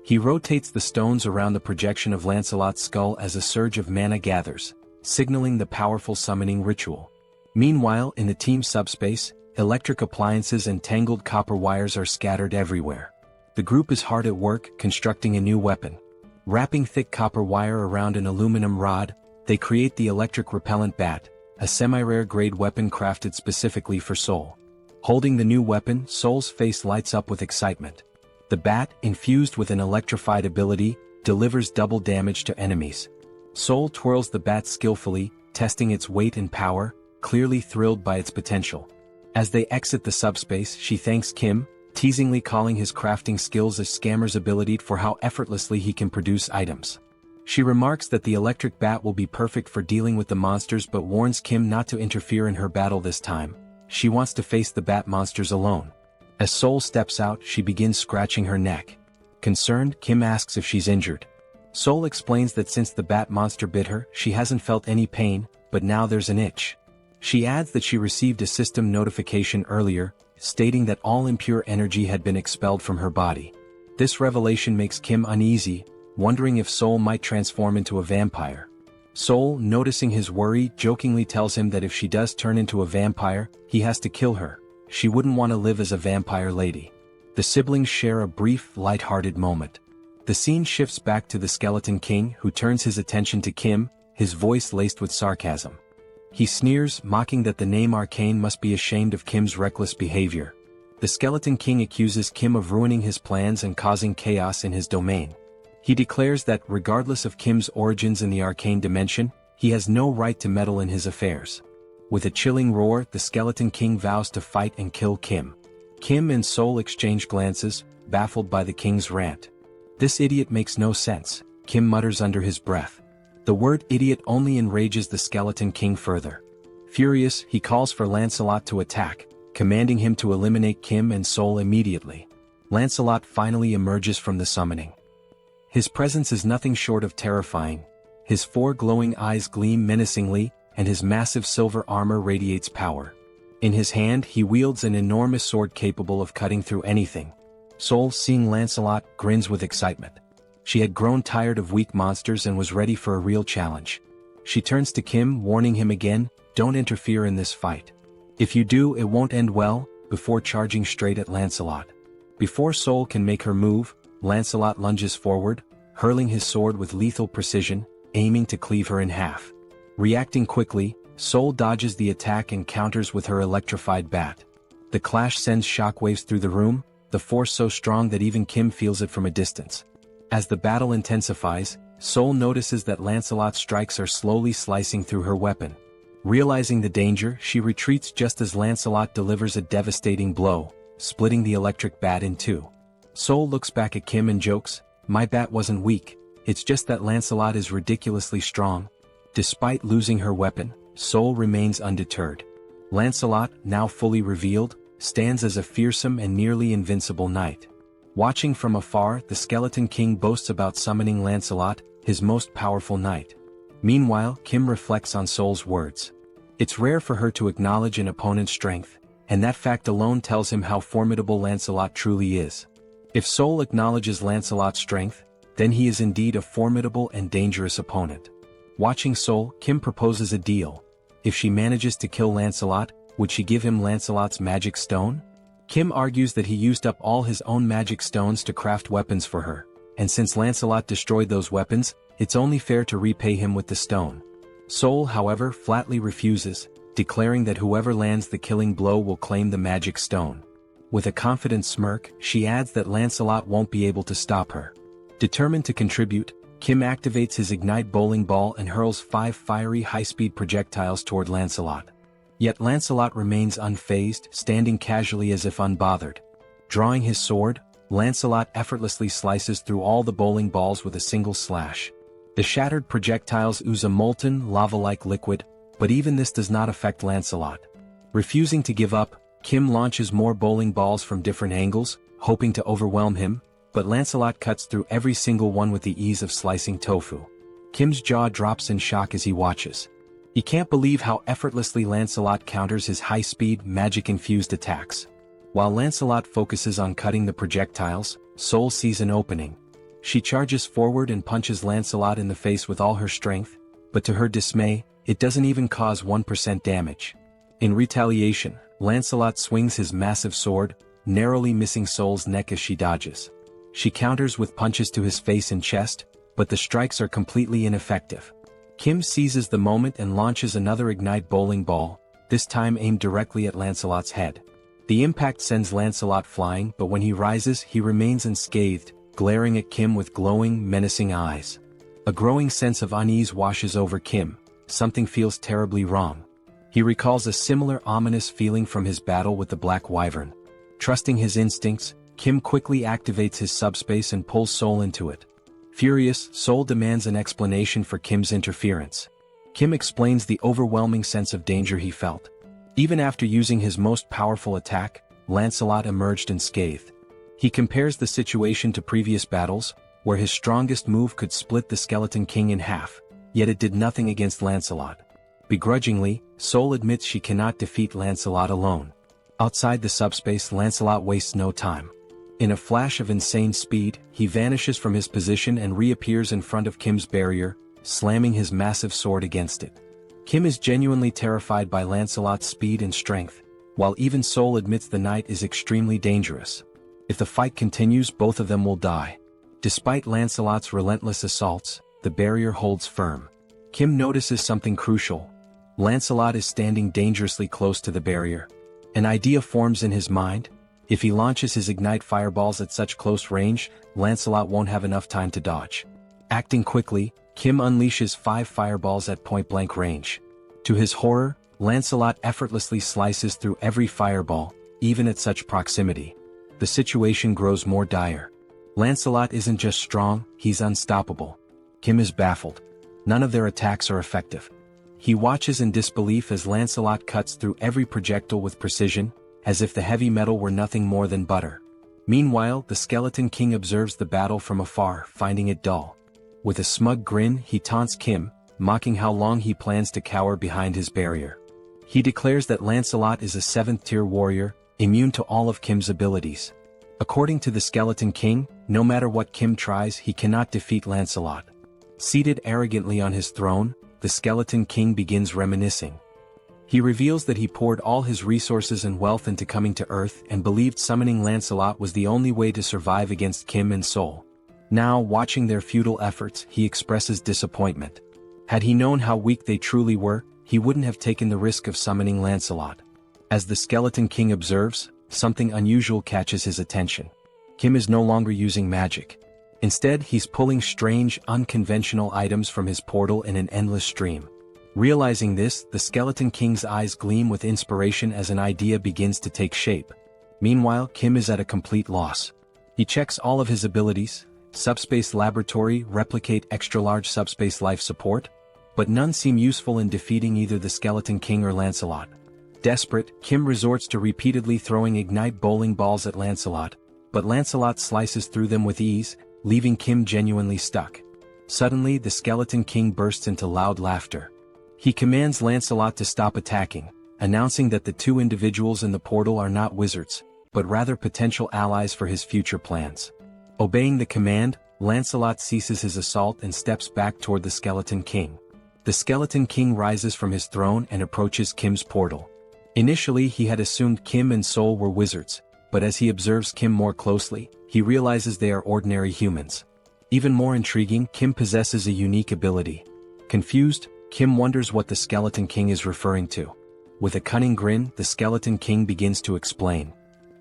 He rotates the stones around the projection of Lancelot's skull as a surge of mana gathers, signaling the powerful summoning ritual. Meanwhile, in the team subspace, electric appliances and tangled copper wires are scattered everywhere. The group is hard at work constructing a new weapon. Wrapping thick copper wire around an aluminum rod, they create the electric repellent bat, a semi-rare grade weapon crafted specifically for Seoul. Holding the new weapon, Seoul's face lights up with excitement. The bat, infused with an electrified ability, delivers double damage to enemies. Seoul twirls the bat skillfully, testing its weight and power, clearly thrilled by its potential. As they exit the subspace, she thanks Kim, teasingly calling his crafting skills a scammer's ability for how effortlessly he can produce items. She remarks that the electric bat will be perfect for dealing with the monsters but warns Kim not to interfere in her battle this time. She wants to face the bat monsters alone. As Seoul steps out, she begins scratching her neck. Concerned, Kim asks if she's injured. Seoul explains that since the bat monster bit her, she hasn't felt any pain, but now there's an itch. She adds that she received a system notification earlier, stating that all impure energy had been expelled from her body. This revelation makes Kim uneasy, wondering if Seoul might transform into a vampire. Seoul, noticing his worry, jokingly tells him that if she does turn into a vampire, he has to kill her. She wouldn't want to live as a vampire lady. The siblings share a brief, light-hearted moment. The scene shifts back to the Skeleton King, who turns his attention to Kim, his voice laced with sarcasm. He sneers, mocking that the name Arcane must be ashamed of Kim's reckless behavior. The Skeleton King accuses Kim of ruining his plans and causing chaos in his domain. He declares that, regardless of Kim's origins in the arcane dimension, he has no right to meddle in his affairs. With a chilling roar, the Skeleton King vows to fight and kill Kim. Kim and Seoul exchange glances, baffled by the king's rant. "This idiot makes no sense," Kim mutters under his breath. The word idiot only enrages the Skeleton King further. Furious, he calls for Lancelot to attack, commanding him to eliminate Kim and Seoul immediately. Lancelot finally emerges from the summoning. His presence is nothing short of terrifying. His 4 glowing eyes gleam menacingly, and his massive silver armor radiates power. In his hand, he wields an enormous sword capable of cutting through anything. Seoul, seeing Lancelot, grins with excitement. She had grown tired of weak monsters and was ready for a real challenge. She turns to Kim, warning him again, "Don't interfere in this fight. If you do, it won't end well," before charging straight at Lancelot. Before Seoul can make her move, Lancelot lunges forward, hurling his sword with lethal precision, aiming to cleave her in half. Reacting quickly, Seoul dodges the attack and counters with her electrified bat. The clash sends shockwaves through the room, the force so strong that even Kim feels it from a distance. As the battle intensifies, Seoul notices that Lancelot's strikes are slowly slicing through her weapon. Realizing the danger, she retreats just as Lancelot delivers a devastating blow, splitting the electric bat in two. Seoul looks back at Kim and jokes, "My bat wasn't weak, it's just that Lancelot is ridiculously strong." Despite losing her weapon, Seoul remains undeterred. Lancelot, now fully revealed, stands as a fearsome and nearly invincible knight. Watching from afar, the Skeleton King boasts about summoning Lancelot, his most powerful knight. Meanwhile, Kim reflects on Seoul's words. It's rare for her to acknowledge an opponent's strength, and that fact alone tells him how formidable Lancelot truly is. If Seoul acknowledges Lancelot's strength, then he is indeed a formidable and dangerous opponent. Watching Seoul, Kim proposes a deal. If she manages to kill Lancelot, would she give him Lancelot's magic stone? Kim argues that he used up all his own magic stones to craft weapons for her, and since Lancelot destroyed those weapons, it's only fair to repay him with the stone. Seoul, however, flatly refuses, declaring that whoever lands the killing blow will claim the magic stone. With a confident smirk, she adds that Lancelot won't be able to stop her. Determined to contribute, Kim activates his Ignite bowling ball and hurls 5 fiery high-speed projectiles toward Lancelot. Yet Lancelot remains unfazed, standing casually as if unbothered. Drawing his sword, Lancelot effortlessly slices through all the bowling balls with a single slash. The shattered projectiles ooze a molten, lava-like liquid, but even this does not affect Lancelot. Refusing to give up, Kim launches more bowling balls from different angles, hoping to overwhelm him, but Lancelot cuts through every single one with the ease of slicing tofu. Kim's jaw drops in shock as he watches. He can't believe how effortlessly Lancelot counters his high-speed, magic-infused attacks. While Lancelot focuses on cutting the projectiles, Seoul sees an opening. She charges forward and punches Lancelot in the face with all her strength, but to her dismay, it doesn't even cause 1% damage. In retaliation, Lancelot swings his massive sword, narrowly missing Seoul's neck as she dodges. She counters with punches to his face and chest, but the strikes are completely ineffective. Kim seizes the moment and launches another ignite bowling ball, this time aimed directly at Lancelot's head. The impact sends Lancelot flying, but when he rises he remains unscathed, glaring at Kim with glowing, menacing eyes. A growing sense of unease washes over Kim. Something feels terribly wrong. He recalls a similar ominous feeling from his battle with the Black Wyvern. Trusting his instincts, Kim quickly activates his subspace and pulls Seoul into it. Furious, Seoul demands an explanation for Kim's interference. Kim explains the overwhelming sense of danger he felt. Even after using his most powerful attack, Lancelot emerged unscathed. He compares the situation to previous battles, where his strongest move could split the Skeleton King in half, yet it did nothing against Lancelot. Begrudgingly, Seoul admits she cannot defeat Lancelot alone. Outside the subspace, Lancelot wastes no time. In a flash of insane speed, he vanishes from his position and reappears in front of Kim's barrier, slamming his massive sword against it. Kim is genuinely terrified by Lancelot's speed and strength, while even Seoul admits the knight is extremely dangerous. If the fight continues, both of them will die. Despite Lancelot's relentless assaults, the barrier holds firm. Kim notices something crucial. Lancelot is standing dangerously close to the barrier. An idea forms in his mind. If he launches his ignite fireballs at such close range, Lancelot won't have enough time to dodge. Acting quickly, Kim unleashes 5 fireballs at point-blank range. To his horror, Lancelot effortlessly slices through every fireball, even at such proximity. The situation grows more dire. Lancelot isn't just strong, he's unstoppable. Kim is baffled. None of their attacks are effective. He watches in disbelief as Lancelot cuts through every projectile with precision, as if the heavy metal were nothing more than butter. Meanwhile, the Skeleton King observes the battle from afar, finding it dull. With a smug grin, he taunts Kim, mocking how long he plans to cower behind his barrier. He declares that Lancelot is a 7th-tier warrior, immune to all of Kim's abilities. According to the Skeleton King, no matter what Kim tries, he cannot defeat Lancelot. Seated arrogantly on his throne, the Skeleton King begins reminiscing. He reveals that he poured all his resources and wealth into coming to Earth and believed summoning Lancelot was the only way to survive against Kim and Seoul. Now, watching their futile efforts, he expresses disappointment. Had he known how weak they truly were, he wouldn't have taken the risk of summoning Lancelot. As the Skeleton King observes, something unusual catches his attention. Kim is no longer using magic. Instead, he's pulling strange, unconventional items from his portal in an endless stream. Realizing this, the Skeleton King's eyes gleam with inspiration as an idea begins to take shape. Meanwhile, Kim is at a complete loss. He checks all of his abilities: Subspace Laboratory, Replicate, Extra-Large Subspace Life Support, but none seem useful in defeating either the Skeleton King or Lancelot. Desperate, Kim resorts to repeatedly throwing ignite bowling balls at Lancelot, but Lancelot slices through them with ease, leaving Kim genuinely stuck. Suddenly, the Skeleton King bursts into loud laughter. He commands Lancelot to stop attacking, announcing that the 2 individuals in the portal are not wizards, but rather potential allies for his future plans. Obeying the command, Lancelot ceases his assault and steps back toward the Skeleton King. The Skeleton King rises from his throne and approaches Kim's portal. Initially, he had assumed Kim and Seoul were wizards, but as he observes Kim more closely, he realizes they are ordinary humans. Even more intriguing, Kim possesses a unique ability. Confused, Kim wonders what the Skeleton King is referring to. With a cunning grin, the Skeleton King begins to explain.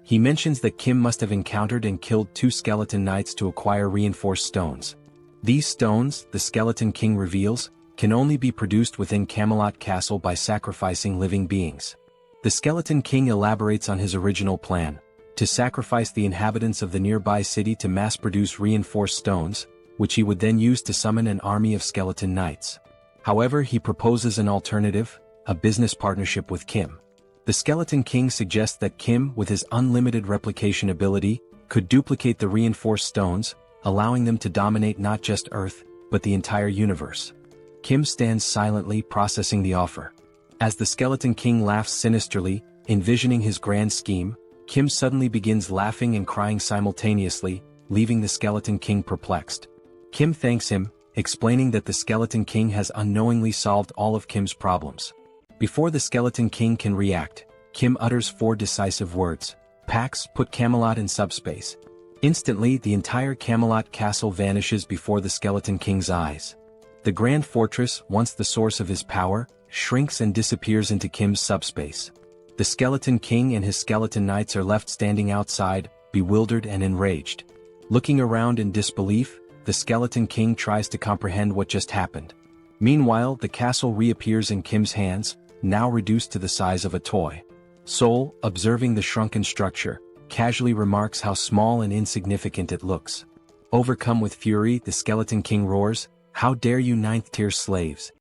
He mentions that Kim must have encountered and killed 2 skeleton knights to acquire reinforced stones. These stones, the Skeleton King reveals, can only be produced within Camelot Castle by sacrificing living beings. The Skeleton King elaborates on his original plan: to sacrifice the inhabitants of the nearby city to mass-produce reinforced stones, which he would then use to summon an army of skeleton knights. However, he proposes an alternative: a business partnership with Kim. The Skeleton King suggests that Kim, with his unlimited replication ability, could duplicate the reinforced stones, allowing them to dominate not just Earth, but the entire universe. Kim stands silently processing the offer. As the Skeleton King laughs sinisterly, envisioning his grand scheme, Kim suddenly begins laughing and crying simultaneously, leaving the Skeleton King perplexed. Kim thanks him, explaining that the Skeleton King has unknowingly solved all of Kim's problems. Before the Skeleton King can react, Kim utters 4 decisive words. Pax, put Camelot in subspace. Instantly, the entire Camelot castle vanishes before the Skeleton King's eyes. The Grand Fortress, once the source of his power, shrinks and disappears into Kim's subspace. The Skeleton King and his skeleton knights are left standing outside, bewildered and enraged. Looking around in disbelief, the Skeleton King tries to comprehend what just happened. Meanwhile, the castle reappears in Kim's hands, now reduced to the size of a toy. Seoul, observing the shrunken structure, casually remarks how small and insignificant it looks. Overcome with fury, the Skeleton King roars, "How dare you 9th-tier slaves!"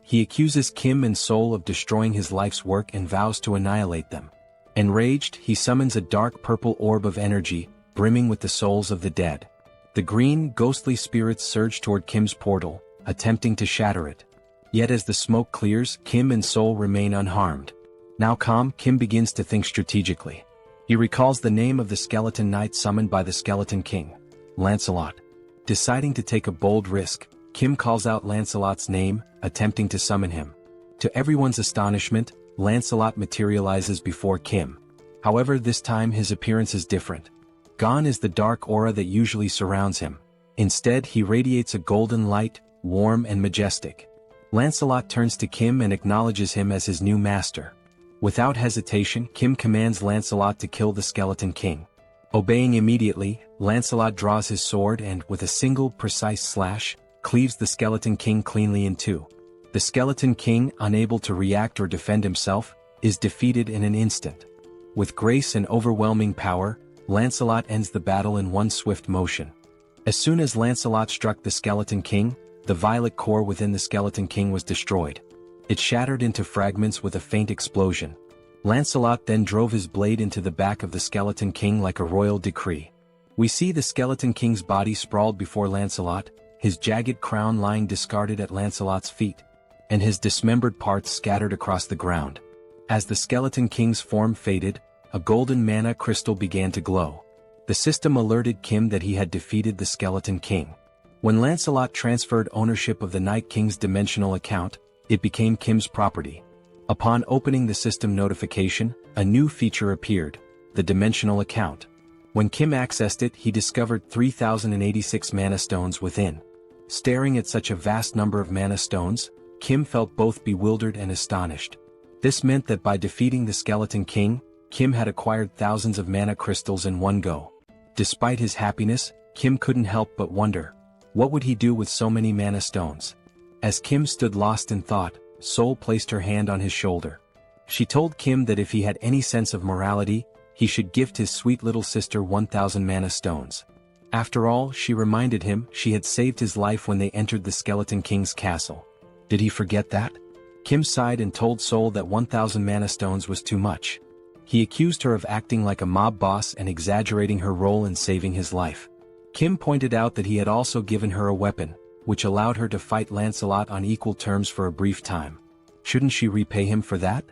He accuses Kim and Seoul of destroying his life's work and vows to annihilate them. Enraged, he summons a dark purple orb of energy, brimming with the souls of the dead. The green, ghostly spirits surge toward Kim's portal, attempting to shatter it. Yet as the smoke clears, Kim and Seoul remain unharmed. Now calm, Kim begins to think strategically. He recalls the name of the skeleton knight summoned by the Skeleton King, Lancelot. Deciding to take a bold risk, Kim calls out Lancelot's name, attempting to summon him. To everyone's astonishment, Lancelot materializes before Kim. However, this time his appearance is different. Gone is the dark aura that usually surrounds him. Instead, he radiates a golden light, warm and majestic. Lancelot turns to Kim and acknowledges him as his new master. Without hesitation, Kim commands Lancelot to kill the Skeleton King. Obeying immediately, Lancelot draws his sword and, with a single, precise slash, cleaves the Skeleton King cleanly in two. The Skeleton King, unable to react or defend himself, is defeated in an instant. With grace and overwhelming power, Lancelot ends the battle in one swift motion. As soon as Lancelot struck the Skeleton King, the violet core within the Skeleton King was destroyed. It shattered into fragments with a faint explosion. Lancelot then drove his blade into the back of the Skeleton King like a royal decree. We see the Skeleton King's body sprawled before Lancelot, his jagged crown lying discarded at Lancelot's feet, and his dismembered parts scattered across the ground. As the Skeleton King's form faded, a golden mana crystal began to glow. The system alerted Kim that he had defeated the Skeleton King. When Lancelot transferred ownership of the Night King's dimensional account, it became Kim's property. Upon opening the system notification, a new feature appeared, the dimensional account. When Kim accessed it, he discovered 3,086 mana stones within. Staring at such a vast number of mana stones, Kim felt both bewildered and astonished. This meant that by defeating the Skeleton King, Kim had acquired thousands of mana crystals in one go. Despite his happiness, Kim couldn't help but wonder, what would he do with so many mana stones? As Kim stood lost in thought, Seoul placed her hand on his shoulder. She told Kim that if he had any sense of morality, he should gift his sweet little sister 1,000 mana stones. After all, she reminded him, she had saved his life when they entered the Skeleton King's castle. Did he forget that? Kim sighed and told Seoul that 1,000 mana stones was too much. He accused her of acting like a mob boss and exaggerating her role in saving his life. Kim pointed out that he had also given her a weapon, which allowed her to fight Lancelot on equal terms for a brief time. Shouldn't she repay him for that?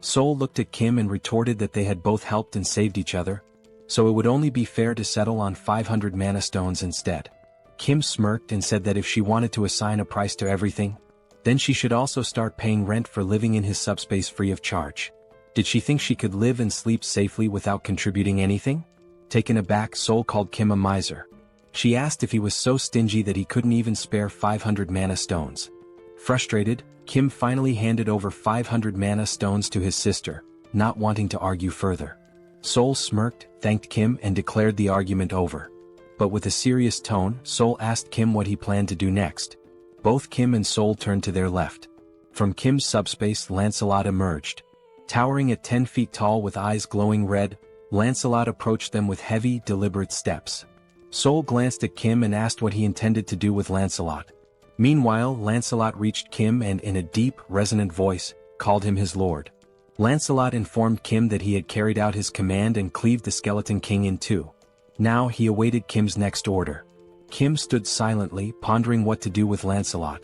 Seoul looked at Kim and retorted that they had both helped and saved each other, so it would only be fair to settle on 500 mana stones instead. Kim smirked and said that if she wanted to assign a price to everything, then she should also start paying rent for living in his subspace free of charge. Did she think she could live and sleep safely without contributing anything? Taken aback, Seoul called Kim a miser. She asked if he was so stingy that he couldn't even spare 500 mana stones. Frustrated, Kim finally handed over 500 mana stones to his sister, not wanting to argue further. Seoul smirked, thanked Kim and declared the argument over. But with a serious tone, Seoul asked Kim what he planned to do next. Both Kim and Seoul turned to their left. From Kim's subspace, Lancelot emerged. Towering at 10 feet tall with eyes glowing red, Lancelot approached them with heavy, deliberate steps. Seoul glanced at Kim and asked what he intended to do with Lancelot. Meanwhile, Lancelot reached Kim and in a deep, resonant voice, called him his lord. Lancelot informed Kim that he had carried out his command and cleaved the Skeleton King in two. Now he awaited Kim's next order. Kim stood silently, pondering what to do with Lancelot.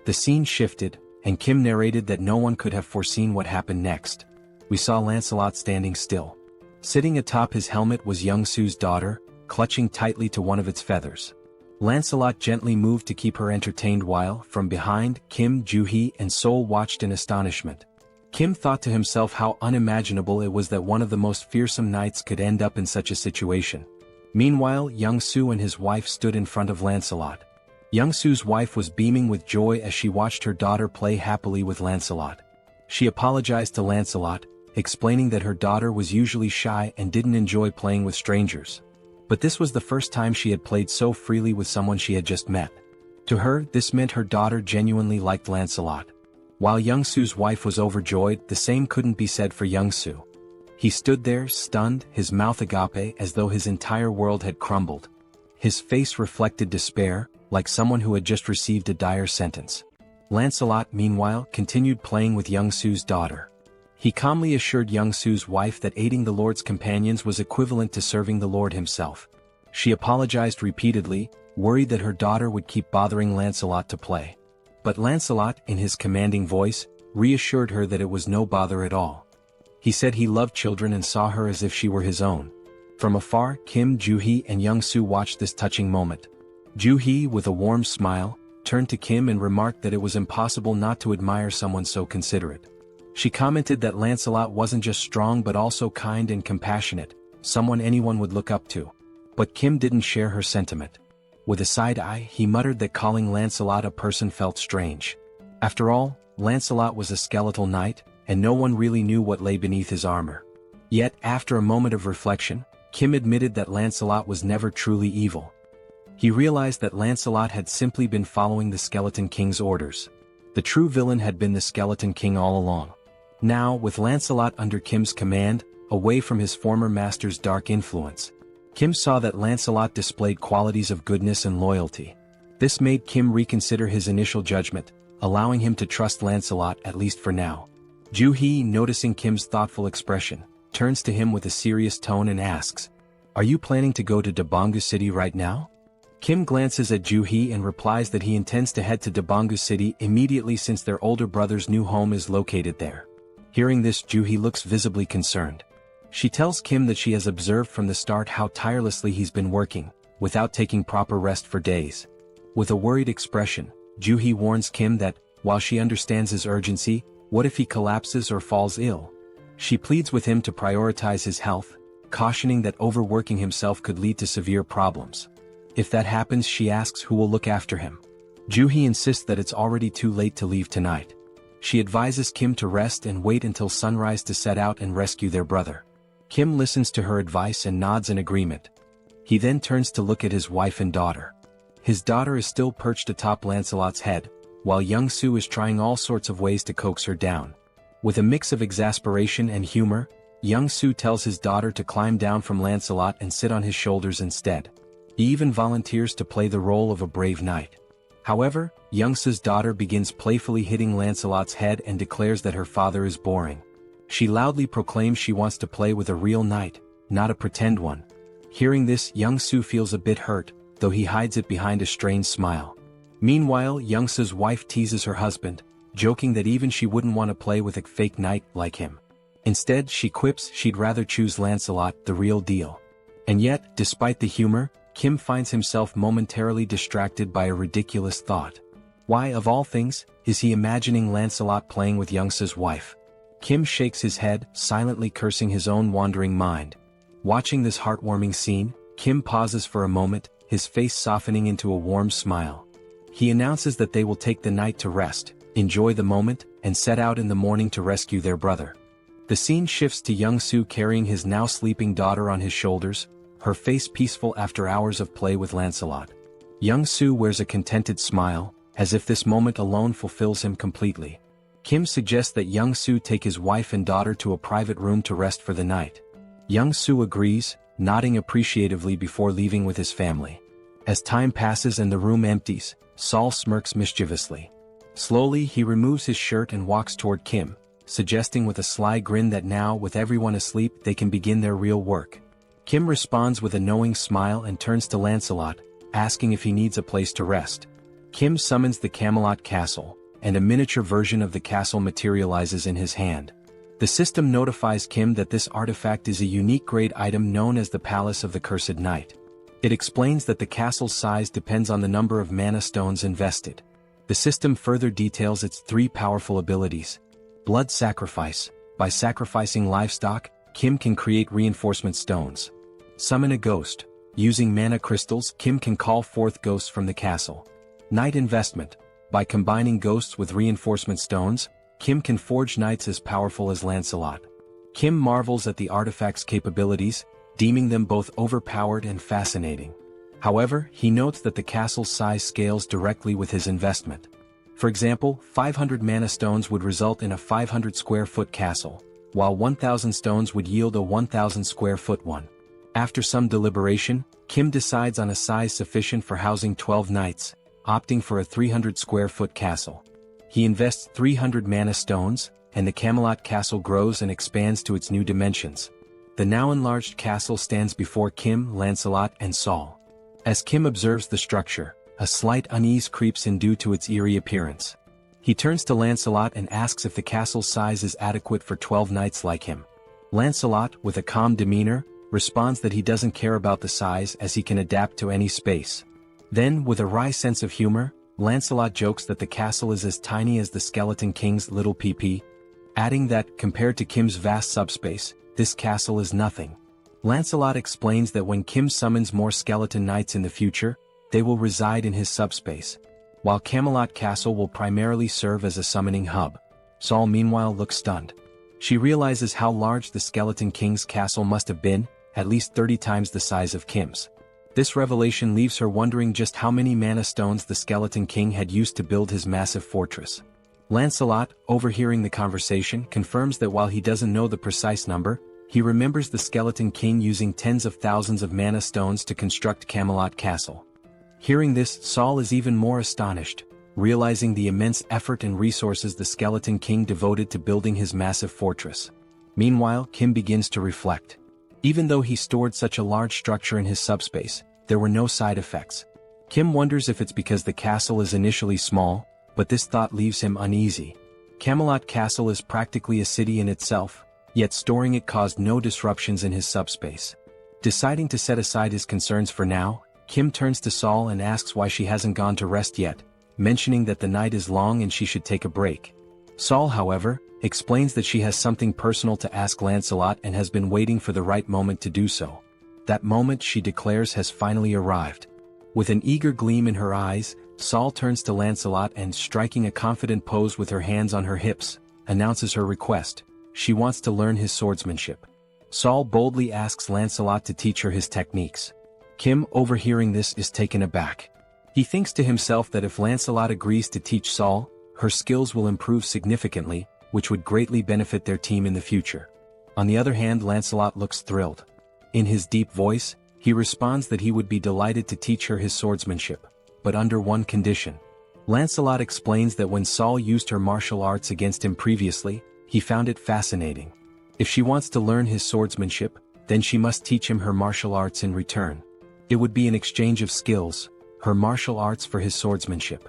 The scene shifted, and Kim narrated that no one could have foreseen what happened next. We saw Lancelot standing still. Sitting atop his helmet was Young-soo's daughter, clutching tightly to one of its feathers. Lancelot gently moved to keep her entertained while, from behind, Kim, Joo-hee, and Seoul watched in astonishment. Kim thought to himself how unimaginable it was that one of the most fearsome knights could end up in such a situation. Meanwhile, Young-soo and his wife stood in front of Lancelot. Young-soo's wife was beaming with joy as she watched her daughter play happily with Lancelot. She apologized to Lancelot, explaining that her daughter was usually shy and didn't enjoy playing with strangers. But this was the first time she had played so freely with someone she had just met. To her, this meant her daughter genuinely liked Lancelot. While Young-soo's wife was overjoyed, the same couldn't be said for Young-soo. He stood there, stunned, his mouth agape as though his entire world had crumbled. His face reflected despair, like someone who had just received a dire sentence. Lancelot, meanwhile, continued playing with Young-soo's daughter. He calmly assured Young-soo's wife that aiding the Lord's companions was equivalent to serving the Lord himself. She apologized repeatedly, worried that her daughter would keep bothering Lancelot to play. But Lancelot, in his commanding voice, reassured her that it was no bother at all. He said he loved children and saw her as if she were his own. From afar, Kim, Joo-hee, and Young-soo watched this touching moment. Joo-hee, with a warm smile, turned to Kim and remarked that it was impossible not to admire someone so considerate. She commented that Lancelot wasn't just strong but also kind and compassionate, someone anyone would look up to. But Kim didn't share her sentiment. With a side eye, he muttered that calling Lancelot a person felt strange. After all, Lancelot was a skeletal knight, and no one really knew what lay beneath his armor. Yet, after a moment of reflection, Kim admitted that Lancelot was never truly evil. He realized that Lancelot had simply been following the Skeleton King's orders. The true villain had been the Skeleton King all along. Now, with Lancelot under Kim's command, away from his former master's dark influence, Kim saw that Lancelot displayed qualities of goodness and loyalty. This made Kim reconsider his initial judgment, allowing him to trust Lancelot at least for now. Joo-hee, noticing Kim's thoughtful expression, turns to him with a serious tone and asks, "Are you planning to go to Daebongu City right now?" Kim glances at Joo-hee and replies that he intends to head to Daebongu City immediately since their older brother's new home is located there. Hearing this, Joo-hee looks visibly concerned. She tells Kim that she has observed from the start how tirelessly he's been working, without taking proper rest for days. With a worried expression, Joo-hee warns Kim that, while she understands his urgency, what if he collapses or falls ill? She pleads with him to prioritize his health, cautioning that overworking himself could lead to severe problems. If that happens, she asks who will look after him. Joo-hee insists that it's already too late to leave tonight. She advises Kim to rest and wait until sunrise to set out and rescue their brother. Kim listens to her advice and nods in agreement. He then turns to look at his wife and daughter. His daughter is still perched atop Lancelot's head, while Young-soo is trying all sorts of ways to coax her down. With a mix of exasperation and humor, Young-soo tells his daughter to climb down from Lancelot and sit on his shoulders instead. He even volunteers to play the role of a brave knight. However, Young-soo's daughter begins playfully hitting Lancelot's head and declares that her father is boring. She loudly proclaims she wants to play with a real knight, not a pretend one. Hearing this, Young-soo feels a bit hurt, though he hides it behind a strained smile. Meanwhile, Young-soo's wife teases her husband, joking that even she wouldn't want to play with a fake knight like him. Instead, she quips she'd rather choose Lancelot, the real deal. And yet, despite the humor, Kim finds himself momentarily distracted by a ridiculous thought. Why, of all things, is he imagining Lancelot playing with Young-soo's wife? Kim shakes his head, silently cursing his own wandering mind. Watching this heartwarming scene, Kim pauses for a moment, his face softening into a warm smile. He announces that they will take the night to rest, enjoy the moment, and set out in the morning to rescue their brother. The scene shifts to Young-soo carrying his now sleeping daughter on his shoulders, her face peaceful after hours of play with Lancelot. Young-soo wears a contented smile, as if this moment alone fulfills him completely. Kim suggests that Young-soo take his wife and daughter to a private room to rest for the night. Young-soo agrees, nodding appreciatively before leaving with his family. As time passes and the room empties, Saul smirks mischievously. Slowly, he removes his shirt and walks toward Kim, suggesting with a sly grin that now, with everyone asleep, they can begin their real work. Kim responds with a knowing smile and turns to Lancelot, asking if he needs a place to rest. Kim summons the Camelot Castle, and a miniature version of the castle materializes in his hand. The system notifies Kim that this artifact is a unique grade item known as the Palace of the Cursed Knight. It explains that the castle's size depends on the number of mana stones invested. The system further details its 3 powerful abilities. Blood Sacrifice. By sacrificing livestock, Kim can create reinforcement stones. Summon a Ghost. Using mana crystals, Kim can call forth ghosts from the castle. Knight Investment. By combining ghosts with reinforcement stones, Kim can forge knights as powerful as Lancelot. Kim marvels at the artifact's capabilities, deeming them both overpowered and fascinating. However, he notes that the castle's size scales directly with his investment. For example, 500 mana stones would result in a 500 square foot castle, while 1,000 stones would yield a 1,000 square foot one. After some deliberation, Kim decides on a size sufficient for housing 12 knights, opting for a 300 square foot castle. He invests 300 mana stones, and the Camelot castle grows and expands to its new dimensions. The now enlarged castle stands before Kim, Lancelot, and Saul. As Kim observes the structure, a slight unease creeps in due to its eerie appearance. He turns to Lancelot and asks if the castle's size is adequate for 12 knights like him. Lancelot, with a calm demeanor, responds that he doesn't care about the size as he can adapt to any space. Then, with a wry sense of humor, Lancelot jokes that the castle is as tiny as the Skeleton King's little PP, adding that, compared to Kim's vast subspace, this castle is nothing. Lancelot explains that when Kim summons more skeleton knights in the future, they will reside in his subspace, while Camelot Castle will primarily serve as a summoning hub. Saul meanwhile looks stunned. She realizes how large the Skeleton King's castle must have been, at least 30 times the size of Kim's. This revelation leaves her wondering just how many mana stones the Skeleton King had used to build his massive fortress. Lancelot, overhearing the conversation, confirms that while he doesn't know the precise number, he remembers the Skeleton King using tens of thousands of mana stones to construct Camelot Castle. Hearing this, Saul is even more astonished, realizing the immense effort and resources the Skeleton King devoted to building his massive fortress. Meanwhile, Kim begins to reflect. Even though he stored such a large structure in his subspace, there were no side effects. Kim wonders if it's because the castle is initially small, but this thought leaves him uneasy. Camelot Castle is practically a city in itself, yet storing it caused no disruptions in his subspace. Deciding to set aside his concerns for now, Kim turns to Saul and asks why she hasn't gone to rest yet, mentioning that the night is long and she should take a break. Saul, however, explains that she has something personal to ask Lancelot and has been waiting for the right moment to do so. That moment, she declares, has finally arrived. With an eager gleam in her eyes, Saul turns to Lancelot and, striking a confident pose with her hands on her hips, announces her request. She wants to learn his swordsmanship. Saul boldly asks Lancelot to teach her his techniques. Kim, overhearing this, is taken aback. He thinks to himself that if Lancelot agrees to teach Saul, her skills will improve significantly, which would greatly benefit their team in the future. On the other hand, Lancelot looks thrilled. In his deep voice, he responds that he would be delighted to teach her his swordsmanship, but under one condition. Lancelot explains that when Saul used her martial arts against him previously, he found it fascinating. If she wants to learn his swordsmanship, then she must teach him her martial arts in return. It would be an exchange of skills, her martial arts for his swordsmanship.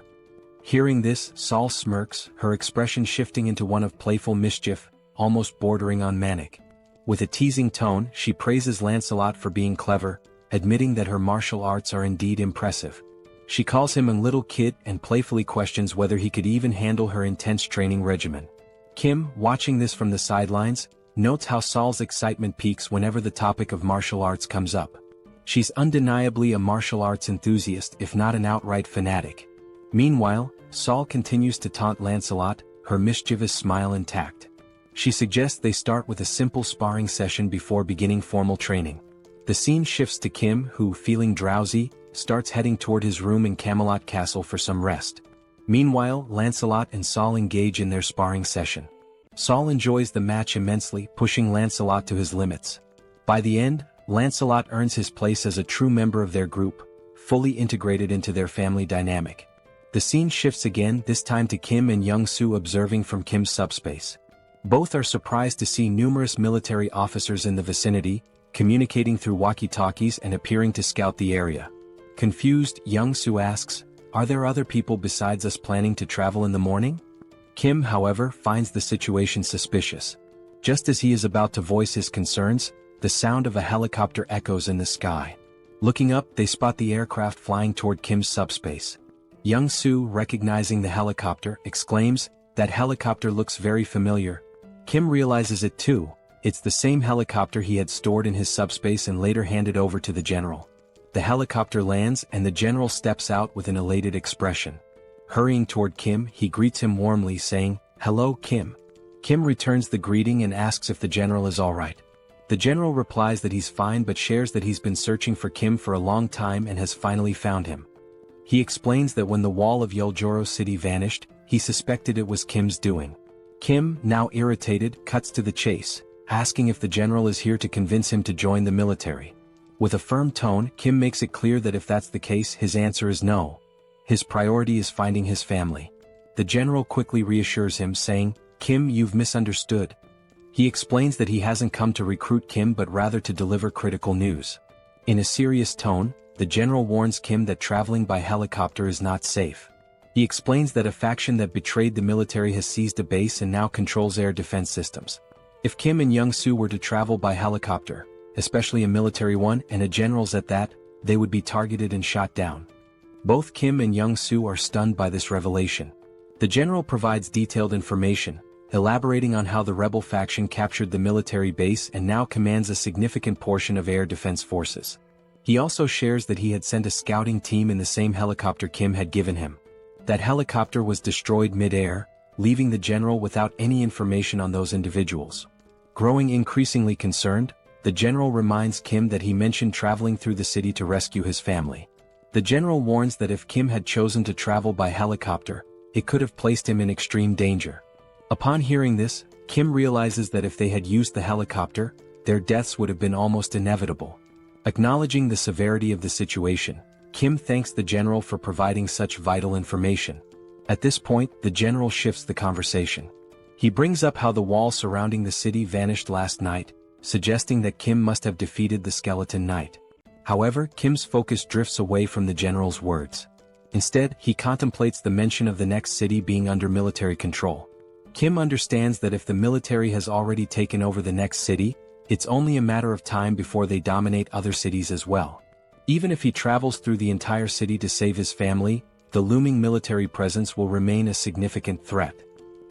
Hearing this, Saul smirks, her expression shifting into one of playful mischief, almost bordering on manic. With a teasing tone, she praises Lancelot for being clever, admitting that her martial arts are indeed impressive. She calls him a little kid and playfully questions whether he could even handle her intense training regimen. Kim, watching this from the sidelines, notes how Saul's excitement peaks whenever the topic of martial arts comes up. She's undeniably a martial arts enthusiast, if not an outright fanatic. Meanwhile, Saul continues to taunt Lancelot, her mischievous smile intact. She suggests they start with a simple sparring session before beginning formal training. The scene shifts to Kim, who, feeling drowsy, starts heading toward his room in Camelot Castle for some rest. Meanwhile, Lancelot and Saul engage in their sparring session. Saul enjoys the match immensely, pushing Lancelot to his limits. By the end, Lancelot earns his place as a true member of their group, fully integrated into their family dynamic. The scene shifts again, this time to Kim and Young-soo observing from Kim's subspace. Both are surprised to see numerous military officers in the vicinity, communicating through walkie-talkies and appearing to scout the area. Confused, Young-soo asks, "Are there other people besides us planning to travel in the morning?" Kim, however, finds the situation suspicious. Just as he is about to voice his concerns, the sound of a helicopter echoes in the sky. Looking up, they spot the aircraft flying toward Kim's subspace. Young-soo, recognizing the helicopter, exclaims, "That helicopter looks very familiar." Kim realizes it too. It's the same helicopter he had stored in his subspace and later handed over to the general. The helicopter lands and the general steps out with an elated expression. Hurrying toward Kim, he greets him warmly, saying, "Hello, Kim." Kim returns the greeting and asks if the general is alright. The general replies that he's fine but shares that he's been searching for Kim for a long time and has finally found him. He explains that when the wall of Yeoljoro City vanished, he suspected it was Kim's doing. Kim, now irritated, cuts to the chase, asking if the general is here to convince him to join the military. With a firm tone, Kim makes it clear that if that's the case, his answer is no. His priority is finding his family. The general quickly reassures him, saying, "Kim, you've misunderstood." He explains that he hasn't come to recruit Kim but rather to deliver critical news. In a serious tone, the general warns Kim that traveling by helicopter is not safe. He explains that a faction that betrayed the military has seized a base and now controls air defense systems. If Kim and Young-soo were to travel by helicopter, especially a military one and a general's at that, they would be targeted and shot down. Both Kim and Young-soo are stunned by this revelation. The general provides detailed information, elaborating on how the rebel faction captured the military base and now commands a significant portion of air defense forces. He also shares that he had sent a scouting team in the same helicopter Kim had given him. That helicopter was destroyed mid-air, leaving the general without any information on those individuals. Growing increasingly concerned, the general reminds Kim that he mentioned traveling through the city to rescue his family. The general warns that if Kim had chosen to travel by helicopter, it could have placed him in extreme danger. Upon hearing this, Kim realizes that if they had used the helicopter, their deaths would have been almost inevitable. Acknowledging the severity of the situation, Kim thanks the general for providing such vital information. At this point, the general shifts the conversation. He brings up how the wall surrounding the city vanished last night, suggesting that Kim must have defeated the Skeleton Knight. However, Kim's focus drifts away from the general's words. Instead, he contemplates the mention of the next city being under military control. Kim understands that if the military has already taken over the next city, it's only a matter of time before they dominate other cities as well. Even if he travels through the entire city to save his family, the looming military presence will remain a significant threat.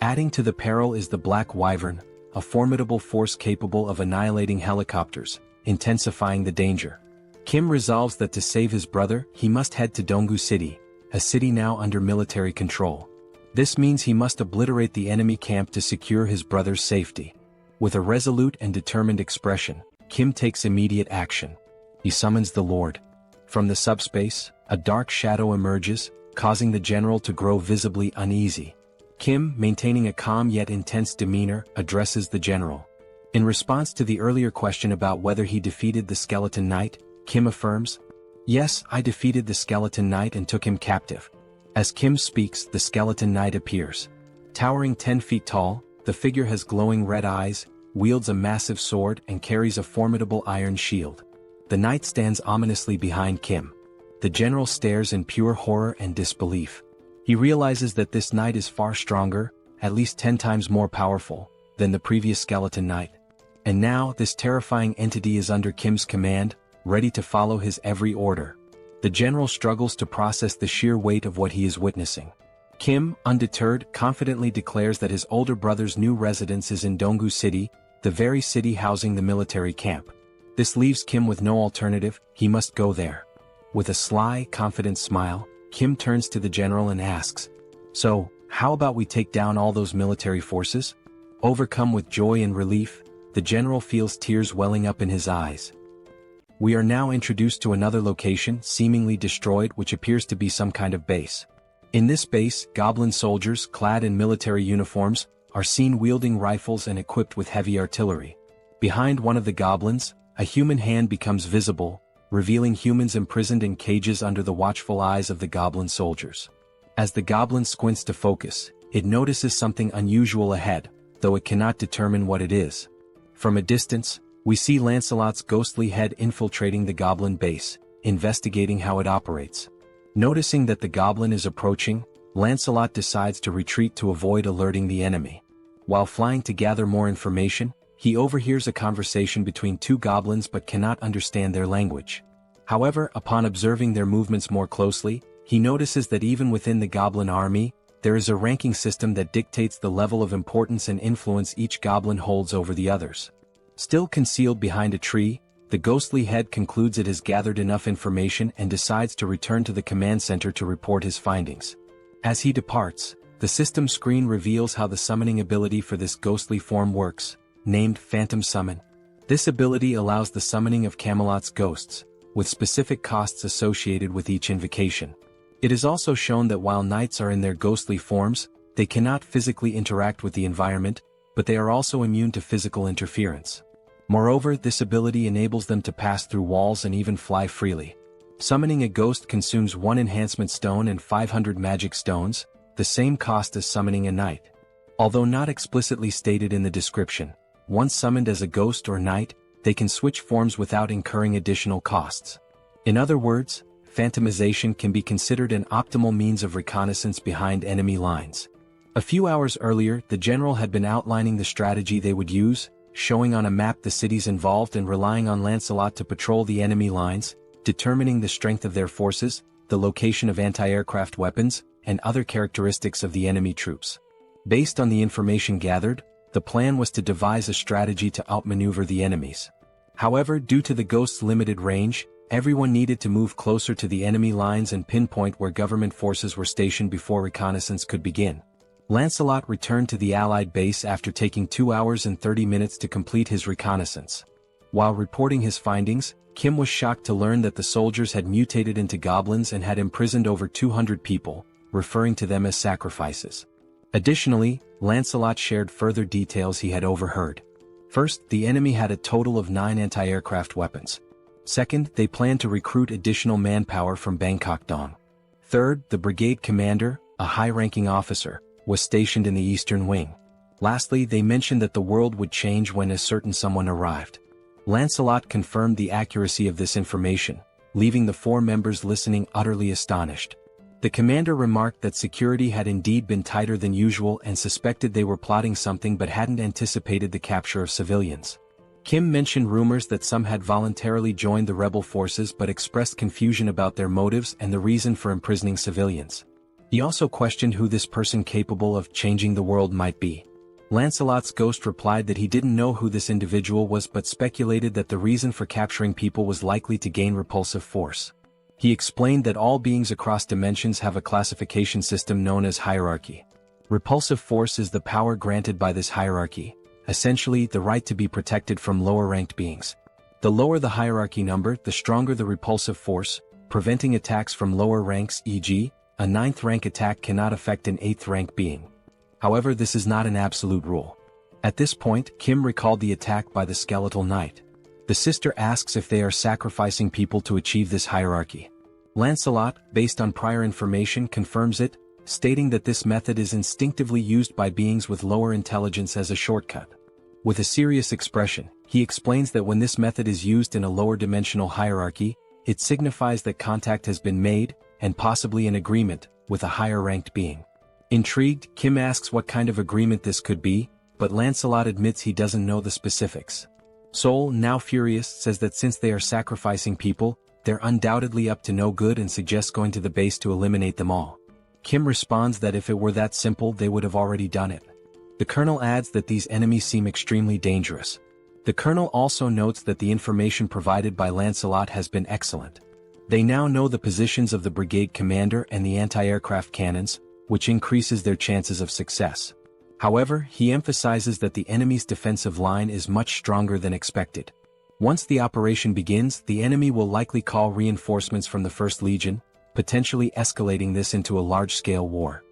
Adding to the peril is the Black Wyvern, a formidable force capable of annihilating helicopters, intensifying the danger. Kim resolves that to save his brother, he must head to Donggu City, a city now under military control. This means he must obliterate the enemy camp to secure his brother's safety. With a resolute and determined expression, Kim takes immediate action. He summons the Lord. From the subspace, a dark shadow emerges, causing the general to grow visibly uneasy. Kim, maintaining a calm yet intense demeanor, addresses the general. In response to the earlier question about whether he defeated the Skeleton Knight, Kim affirms, "Yes, I defeated the Skeleton Knight and took him captive." As Kim speaks, the Skeleton Knight appears. Towering 10 feet tall, the figure has glowing red eyes, wields a massive sword and carries a formidable iron shield. The knight stands ominously behind Kim. The general stares in pure horror and disbelief. He realizes that this knight is far stronger, at least 10 times more powerful, than the previous Skeleton Knight. And now, this terrifying entity is under Kim's command, ready to follow his every order. The general struggles to process the sheer weight of what he is witnessing. Kim, undeterred, confidently declares that his older brother's new residence is in Donggu City, the very city housing the military camp. This leaves Kim with no alternative, he must go there. With a sly, confident smile, Kim turns to the general and asks, "So, how about we take down all those military forces?" Overcome with joy and relief, the general feels tears welling up in his eyes. We are now introduced to another location, seemingly destroyed, which appears to be some kind of base. In this base, goblin soldiers, clad in military uniforms, are seen wielding rifles and equipped with heavy artillery. Behind one of the goblins, a human hand becomes visible, revealing humans imprisoned in cages under the watchful eyes of the goblin soldiers. As the goblin squints to focus, it notices something unusual ahead, though it cannot determine what it is. From a distance, we see Lancelot's ghostly head infiltrating the goblin base, investigating how it operates. Noticing that the goblin is approaching, Lancelot decides to retreat to avoid alerting the enemy. While flying to gather more information, he overhears a conversation between two goblins but cannot understand their language. However, upon observing their movements more closely, he notices that even within the goblin army, there is a ranking system that dictates the level of importance and influence each goblin holds over the others. Still concealed behind a tree, the ghostly head concludes it has gathered enough information and decides to return to the command center to report his findings. As he departs, the system screen reveals how the summoning ability for this ghostly form works, named Phantom Summon. This ability allows the summoning of Camelot's ghosts, with specific costs associated with each invocation. It is also shown that while knights are in their ghostly forms, they cannot physically interact with the environment, but they are also immune to physical interference. Moreover, this ability enables them to pass through walls and even fly freely. Summoning a ghost consumes 1 enhancement stone and 500 magic stones, the same cost as summoning a knight. Although not explicitly stated in the description, once summoned as a ghost or knight, they can switch forms without incurring additional costs. In other words, phantomization can be considered an optimal means of reconnaissance behind enemy lines. A few hours earlier, the general had been outlining the strategy they would use, showing on a map the cities involved and relying on Lancelot to patrol the enemy lines, determining the strength of their forces, the location of anti-aircraft weapons, and other characteristics of the enemy troops. Based on the information gathered, the plan was to devise a strategy to outmaneuver the enemies. However, due to the ghost's limited range, everyone needed to move closer to the enemy lines and pinpoint where government forces were stationed before reconnaissance could begin. Lancelot returned to the Allied base after taking 2 hours and 30 minutes to complete his reconnaissance. While reporting his findings, Kim was shocked to learn that the soldiers had mutated into goblins and had imprisoned over 200 people, referring to them as sacrifices. Additionally, Lancelot shared further details he had overheard. First, the enemy had a total of 9 anti-aircraft weapons. Second, they planned to recruit additional manpower from Bangkok Dong. Third, the brigade commander, a high-ranking officer, was stationed in the eastern wing. Lastly, they mentioned that the world would change when a certain someone arrived. Lancelot confirmed the accuracy of this information, leaving the 4 members listening utterly astonished. The commander remarked that security had indeed been tighter than usual and suspected they were plotting something but hadn't anticipated the capture of civilians. Kim mentioned rumors that some had voluntarily joined the rebel forces but expressed confusion about their motives and the reason for imprisoning civilians. He also questioned who this person capable of changing the world might be. Lancelot's ghost replied that he didn't know who this individual was but speculated that the reason for capturing people was likely to gain repulsive force. He explained that all beings across dimensions have a classification system known as hierarchy. Repulsive force is the power granted by this hierarchy, essentially the right to be protected from lower-ranked beings. The lower the hierarchy number, the stronger the repulsive force, preventing attacks from lower ranks, e.g., a 9th rank attack cannot affect an 8th rank being. However, this is not an absolute rule. At this point, Kim recalled the attack by the skeletal knight. The sister asks if they are sacrificing people to achieve this hierarchy. Lancelot, based on prior information, confirms it, stating that this method is instinctively used by beings with lower intelligence as a shortcut. With a serious expression, he explains that when this method is used in a lower dimensional hierarchy, it signifies that contact has been made, and possibly an agreement, with a higher-ranked being. Intrigued, Kim asks what kind of agreement this could be, but Lancelot admits he doesn't know the specifics. Seoul, now furious, says that since they are sacrificing people, they're undoubtedly up to no good and suggests going to the base to eliminate them all. Kim responds that if it were that simple they would have already done it. The colonel adds that these enemies seem extremely dangerous. The colonel also notes that the information provided by Lancelot has been excellent. They now know the positions of the brigade commander and the anti-aircraft cannons, which increases their chances of success. However, he emphasizes that the enemy's defensive line is much stronger than expected. Once the operation begins, the enemy will likely call reinforcements from the 1st Legion, potentially escalating this into a large-scale war.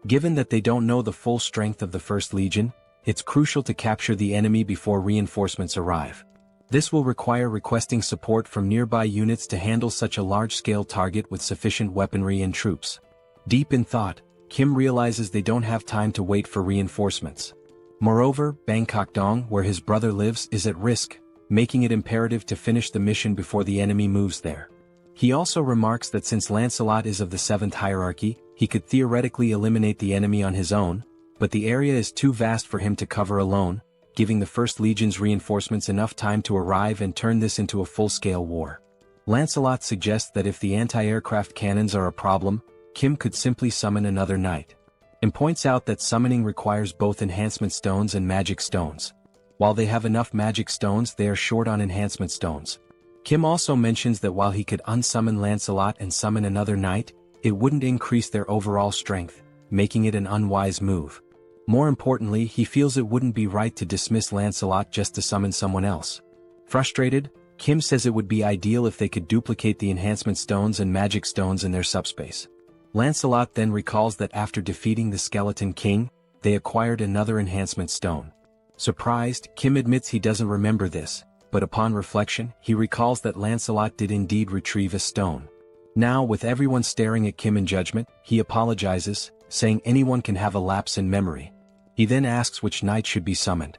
Given that they don't know the full strength of the 1st Legion, it's crucial to capture the enemy before reinforcements arrive. This will require requesting support from nearby units to handle such a large-scale target with sufficient weaponry and troops. Deep in thought, Kim realizes they don't have time to wait for reinforcements. Moreover, Bangkok Dong, where his brother lives, is at risk, making it imperative to finish the mission before the enemy moves there. He also remarks that since Lancelot is of the 7th hierarchy, he could theoretically eliminate the enemy on his own, but the area is too vast for him to cover alone, giving the First Legion's reinforcements enough time to arrive and turn this into a full-scale war. Lancelot suggests that if the anti-aircraft cannons are a problem, Kim could simply summon another knight, and points out that summoning requires both enhancement stones and magic stones. While they have enough magic stones, they are short on enhancement stones. Kim also mentions that while he could unsummon Lancelot and summon another knight, it wouldn't increase their overall strength, making it an unwise move. More importantly, he feels it wouldn't be right to dismiss Lancelot just to summon someone else. Frustrated, Kim says it would be ideal if they could duplicate the enhancement stones and magic stones in their subspace. Lancelot then recalls that after defeating the Skeleton King, they acquired another enhancement stone. Surprised, Kim admits he doesn't remember this, but upon reflection, he recalls that Lancelot did indeed retrieve a stone. Now, with everyone staring at Kim in judgment, he apologizes, saying anyone can have a lapse in memory. He then asks which knight should be summoned.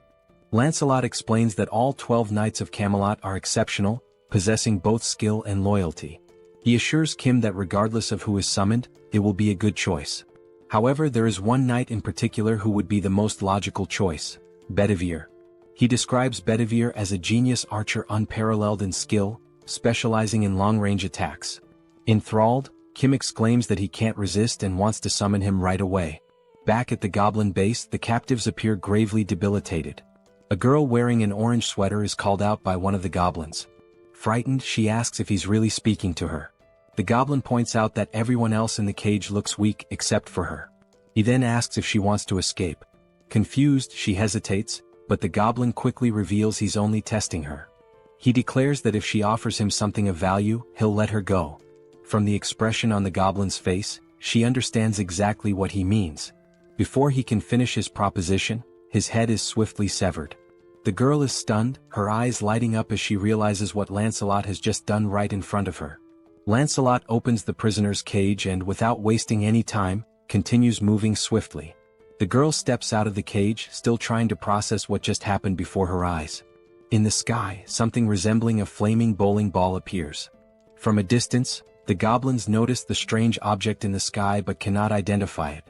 Lancelot explains that all 12 knights of Camelot are exceptional, possessing both skill and loyalty. He assures Kim that regardless of who is summoned, it will be a good choice. However, there is one knight in particular who would be the most logical choice: Bedivere. He describes Bedivere as a genius archer unparalleled in skill, specializing in long-range attacks. Enthralled, Kim exclaims that he can't resist and wants to summon him right away. Back at the goblin base, the captives appear gravely debilitated. A girl wearing an orange sweater is called out by one of the goblins. Frightened, she asks if he's really speaking to her. The goblin points out that everyone else in the cage looks weak except for her. He then asks if she wants to escape. Confused, she hesitates, but the goblin quickly reveals he's only testing her. He declares that if she offers him something of value, he'll let her go. From the expression on the goblin's face, she understands exactly what he means. Before he can finish his proposition, his head is swiftly severed. The girl is stunned, her eyes lighting up as she realizes what Lancelot has just done right in front of her. Lancelot opens the prisoner's cage and, without wasting any time, continues moving swiftly. The girl steps out of the cage, still trying to process what just happened before her eyes. In the sky, something resembling a flaming bowling ball appears. From a distance, the goblins notice the strange object in the sky but cannot identify it.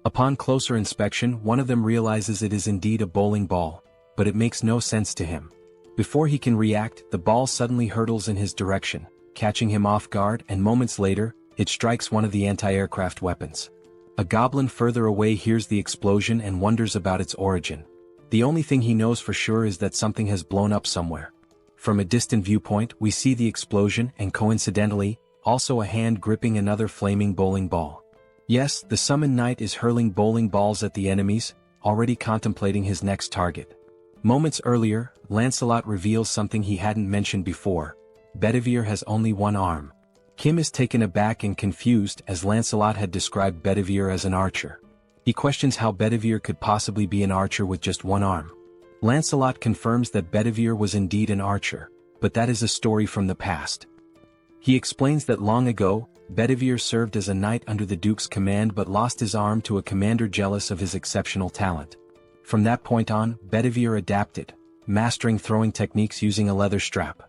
Upon closer inspection, one of them realizes it is indeed a bowling ball, but it makes no sense to him. Before he can react, the ball suddenly hurtles in his direction, catching him off guard, and moments later, it strikes one of the anti-aircraft weapons. A goblin further away hears the explosion and wonders about its origin. The only thing he knows for sure is that something has blown up somewhere. From a distant viewpoint, we see the explosion and, coincidentally, also a hand gripping another flaming bowling ball. Yes, the summoned knight is hurling bowling balls at the enemies, already contemplating his next target. Moments earlier, Lancelot reveals something he hadn't mentioned before: Bedivere has only one arm. Kim is taken aback and confused, as Lancelot had described Bedivere as an archer. He questions how Bedivere could possibly be an archer with just one arm. Lancelot confirms that Bedivere was indeed an archer, but that is a story from the past. He explains that long ago, Bedivere served as a knight under the Duke's command but lost his arm to a commander jealous of his exceptional talent. From that point on, Bedivere adapted, mastering throwing techniques using a leather strap.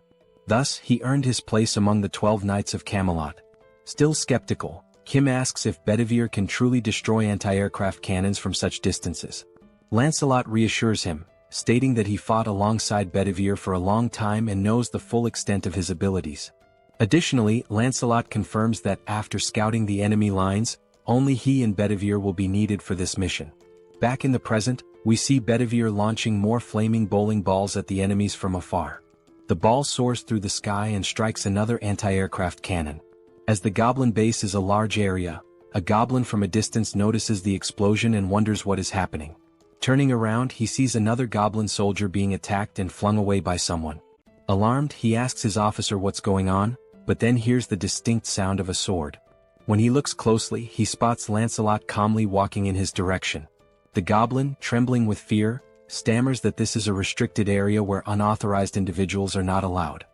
Thus, he earned his place among the 12 Knights of Camelot. Still skeptical, Kim asks if Bedivere can truly destroy anti-aircraft cannons from such distances. Lancelot reassures him, stating that he fought alongside Bedivere for a long time and knows the full extent of his abilities. Additionally, Lancelot confirms that after scouting the enemy lines, only he and Bedivere will be needed for this mission. Back in the present, we see Bedivere launching more flaming bowling balls at the enemies from afar. The ball soars through the sky and strikes another anti-aircraft cannon. As the goblin base is a large area, a goblin from a distance notices the explosion and wonders what is happening. Turning around, he sees another goblin soldier being attacked and flung away by someone. Alarmed, he asks his officer what's going on, but then hears the distinct sound of a sword. When he looks closely, he spots Lancelot calmly walking in his direction. The goblin, trembling with fear, stammers that this is a restricted area where unauthorized individuals are not allowed.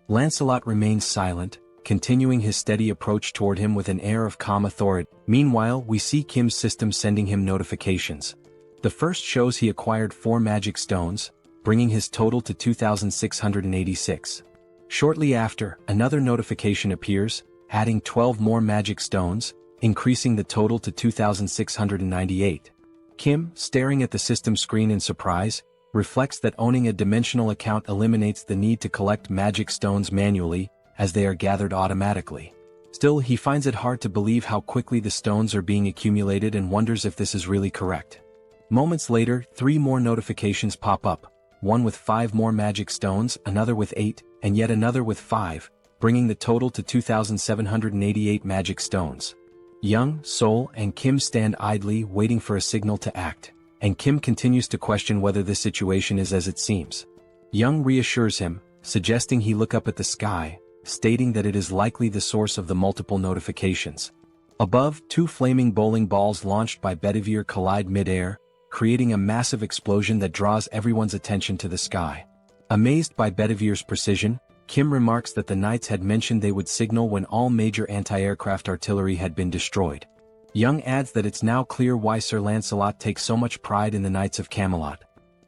Lancelot remains silent, continuing his steady approach toward him with an air of calm authority. Meanwhile, we see Kim's system sending him notifications. The first shows he acquired 4 magic stones, bringing his total to 2,686. Shortly after, another notification appears, adding 12 more magic stones, increasing the total to 2,698. Kim, staring at the system screen in surprise, reflects that owning a dimensional account eliminates the need to collect magic stones manually, as they are gathered automatically. Still, he finds it hard to believe how quickly the stones are being accumulated and wonders if this is really correct. Moments later, 3 more notifications pop up, one with 5 more magic stones, another with 8, and yet another with 5, bringing the total to 2,788 magic stones. Young, Seoul, and Kim stand idly waiting for a signal to act, and Kim continues to question whether this situation is as it seems. Young reassures him, suggesting he look up at the sky, stating that it is likely the source of the multiple notifications. Above, 2 flaming bowling balls launched by Bedivere collide mid-air, creating a massive explosion that draws everyone's attention to the sky. Amazed by Bedivere's precision, Kim remarks that the knights had mentioned they would signal when all major anti-aircraft artillery had been destroyed. Young adds that it's now clear why Sir Lancelot takes so much pride in the Knights of Camelot.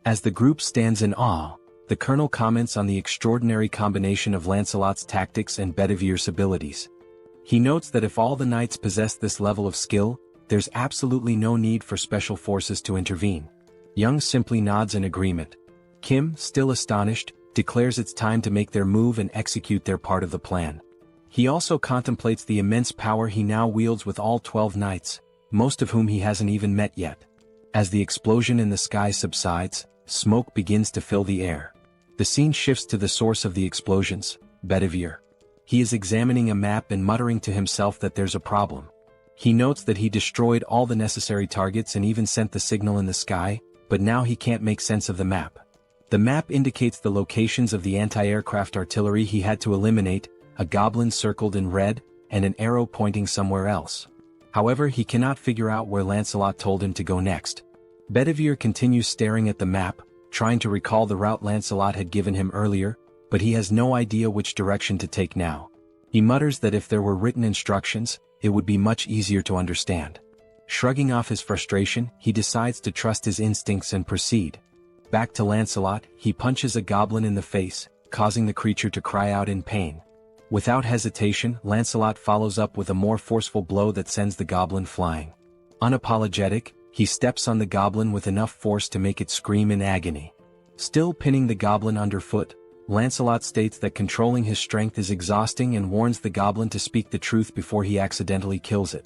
As the group stands in awe, the colonel comments on the extraordinary combination of Lancelot's tactics and Bedivere's abilities. He notes that if all the knights possess this level of skill, there's absolutely no need for special forces to intervene. Young simply nods in agreement. Kim, still astonished, declares it's time to make their move and execute their part of the plan. He also contemplates the immense power he now wields with all 12 knights, most of whom he hasn't even met yet. As the explosion in the sky subsides, smoke begins to fill the air. The scene shifts to the source of the explosions, Bedivere. He is examining a map and muttering to himself that there's a problem. He notes that he destroyed all the necessary targets and even sent the signal in the sky, but now he can't make sense of the map. The map indicates the locations of the anti-aircraft artillery he had to eliminate, a goblin circled in red, and an arrow pointing somewhere else. However, he cannot figure out where Lancelot told him to go next. Bedivere continues staring at the map, trying to recall the route Lancelot had given him earlier, but he has no idea which direction to take now. He mutters that if there were written instructions, it would be much easier to understand. Shrugging off his frustration, he decides to trust his instincts and proceed. Back to Lancelot, he punches a goblin in the face, causing the creature to cry out in pain. Without hesitation, Lancelot follows up with a more forceful blow that sends the goblin flying. Unapologetic, he steps on the goblin with enough force to make it scream in agony. Still pinning the goblin underfoot, Lancelot states that controlling his strength is exhausting and warns the goblin to speak the truth before he accidentally kills it.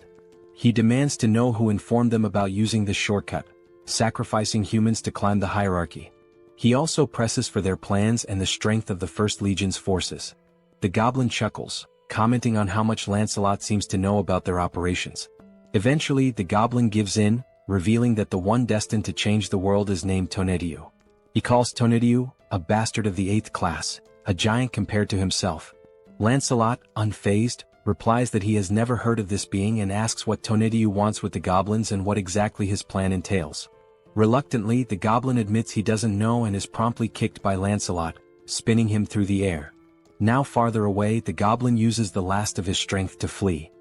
He demands to know who informed them about using this shortcut, sacrificing humans to climb the hierarchy. He also presses for their plans and the strength of the First Legion's forces. The goblin chuckles, commenting on how much Lancelot seems to know about their operations. Eventually, the goblin gives in, revealing that the one destined to change the world is named Tonediu. He calls Tonediu a bastard of the 8th class, a giant compared to himself. Lancelot, unfazed, replies that he has never heard of this being and asks what Tonediu wants with the goblins and what exactly his plan entails. Reluctantly, the goblin admits he doesn't know and is promptly kicked by Lancelot, spinning him through the air. Now farther away, the goblin uses the last of his strength to flee.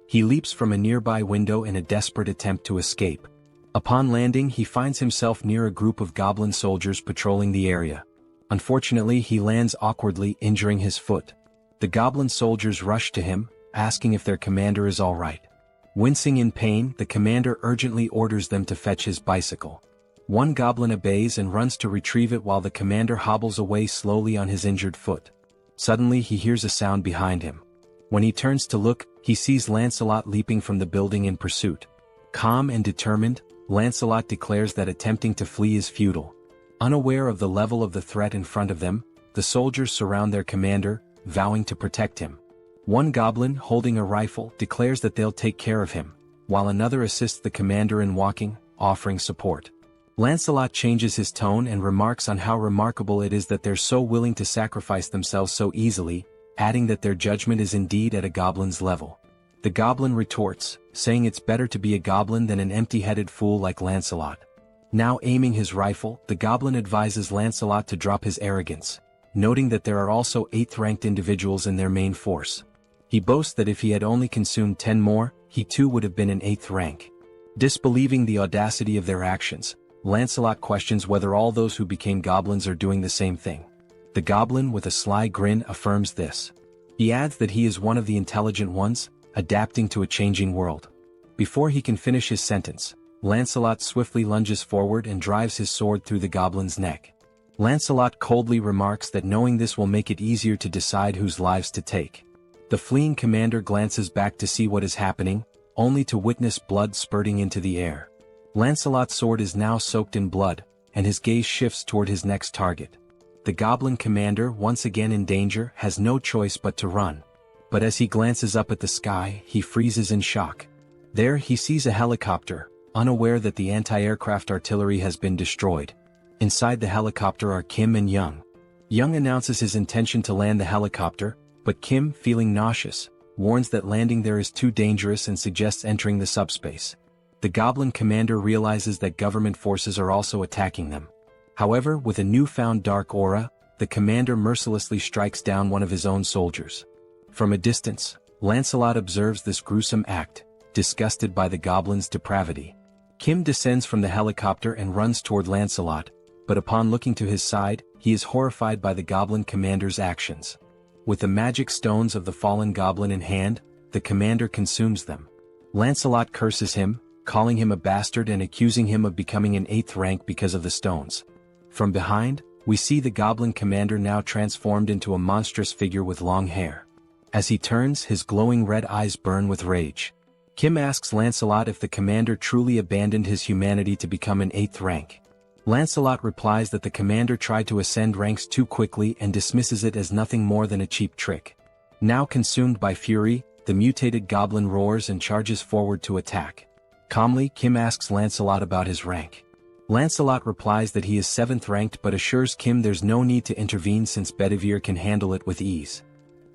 He leaps from a nearby window in a desperate attempt to escape. Upon landing, he finds himself near a group of goblin soldiers patrolling the area. Unfortunately, he lands awkwardly, injuring his foot. The goblin soldiers rush to him, asking if their commander is all right. Wincing in pain, the commander urgently orders them to fetch his bicycle. One goblin obeys and runs to retrieve it while the commander hobbles away slowly on his injured foot. Suddenly, he hears a sound behind him. When he turns to look, he sees Lancelot leaping from the building in pursuit. Calm and determined, Lancelot declares that attempting to flee is futile. Unaware of the level of the threat in front of them, the soldiers surround their commander, vowing to protect him. One goblin, holding a rifle, declares that they'll take care of him, while another assists the commander in walking, offering support. Lancelot changes his tone and remarks on how remarkable it is that they're so willing to sacrifice themselves so easily, adding that their judgment is indeed at a goblin's level. The goblin retorts, saying it's better to be a goblin than an empty-headed fool like Lancelot. Now aiming his rifle, the goblin advises Lancelot to drop his arrogance, noting that there are also 8th-ranked individuals in their main force. He boasts that if he had only consumed 10 more, he too would have been in 8th rank. Disbelieving the audacity of their actions, Lancelot questions whether all those who became goblins are doing the same thing. The goblin, with a sly grin, affirms this. He adds that he is one of the intelligent ones, adapting to a changing world. Before he can finish his sentence, Lancelot swiftly lunges forward and drives his sword through the goblin's neck. Lancelot coldly remarks that knowing this will make it easier to decide whose lives to take. The fleeing commander glances back to see what is happening, only to witness blood spurting into the air. Lancelot's sword is now soaked in blood, and his gaze shifts toward his next target. The goblin commander, once again in danger, has no choice but to run. But as he glances up at the sky, he freezes in shock. There he sees a helicopter, unaware that the anti-aircraft artillery has been destroyed. Inside the helicopter are Kim and Young. Young announces his intention to land the helicopter, but Kim, feeling nauseous, warns that landing there is too dangerous and suggests entering the subspace. The goblin commander realizes that government forces are also attacking them. However, with a newfound dark aura, the commander mercilessly strikes down one of his own soldiers. From a distance, Lancelot observes this gruesome act, disgusted by the goblin's depravity. Kim descends from the helicopter and runs toward Lancelot, but upon looking to his side, he is horrified by the goblin commander's actions. With the magic stones of the fallen goblin in hand, the commander consumes them. Lancelot curses him, calling him a bastard and accusing him of becoming an 8th rank because of the stones. From behind, we see the goblin commander now transformed into a monstrous figure with long hair. As he turns, his glowing red eyes burn with rage. Kim asks Lancelot if the commander truly abandoned his humanity to become an 8th rank. Lancelot replies that the commander tried to ascend ranks too quickly and dismisses it as nothing more than a cheap trick. Now consumed by fury, the mutated goblin roars and charges forward to attack. Calmly, Kim asks Lancelot about his rank. Lancelot replies that he is 7th ranked but assures Kim there's no need to intervene since Bedivere can handle it with ease.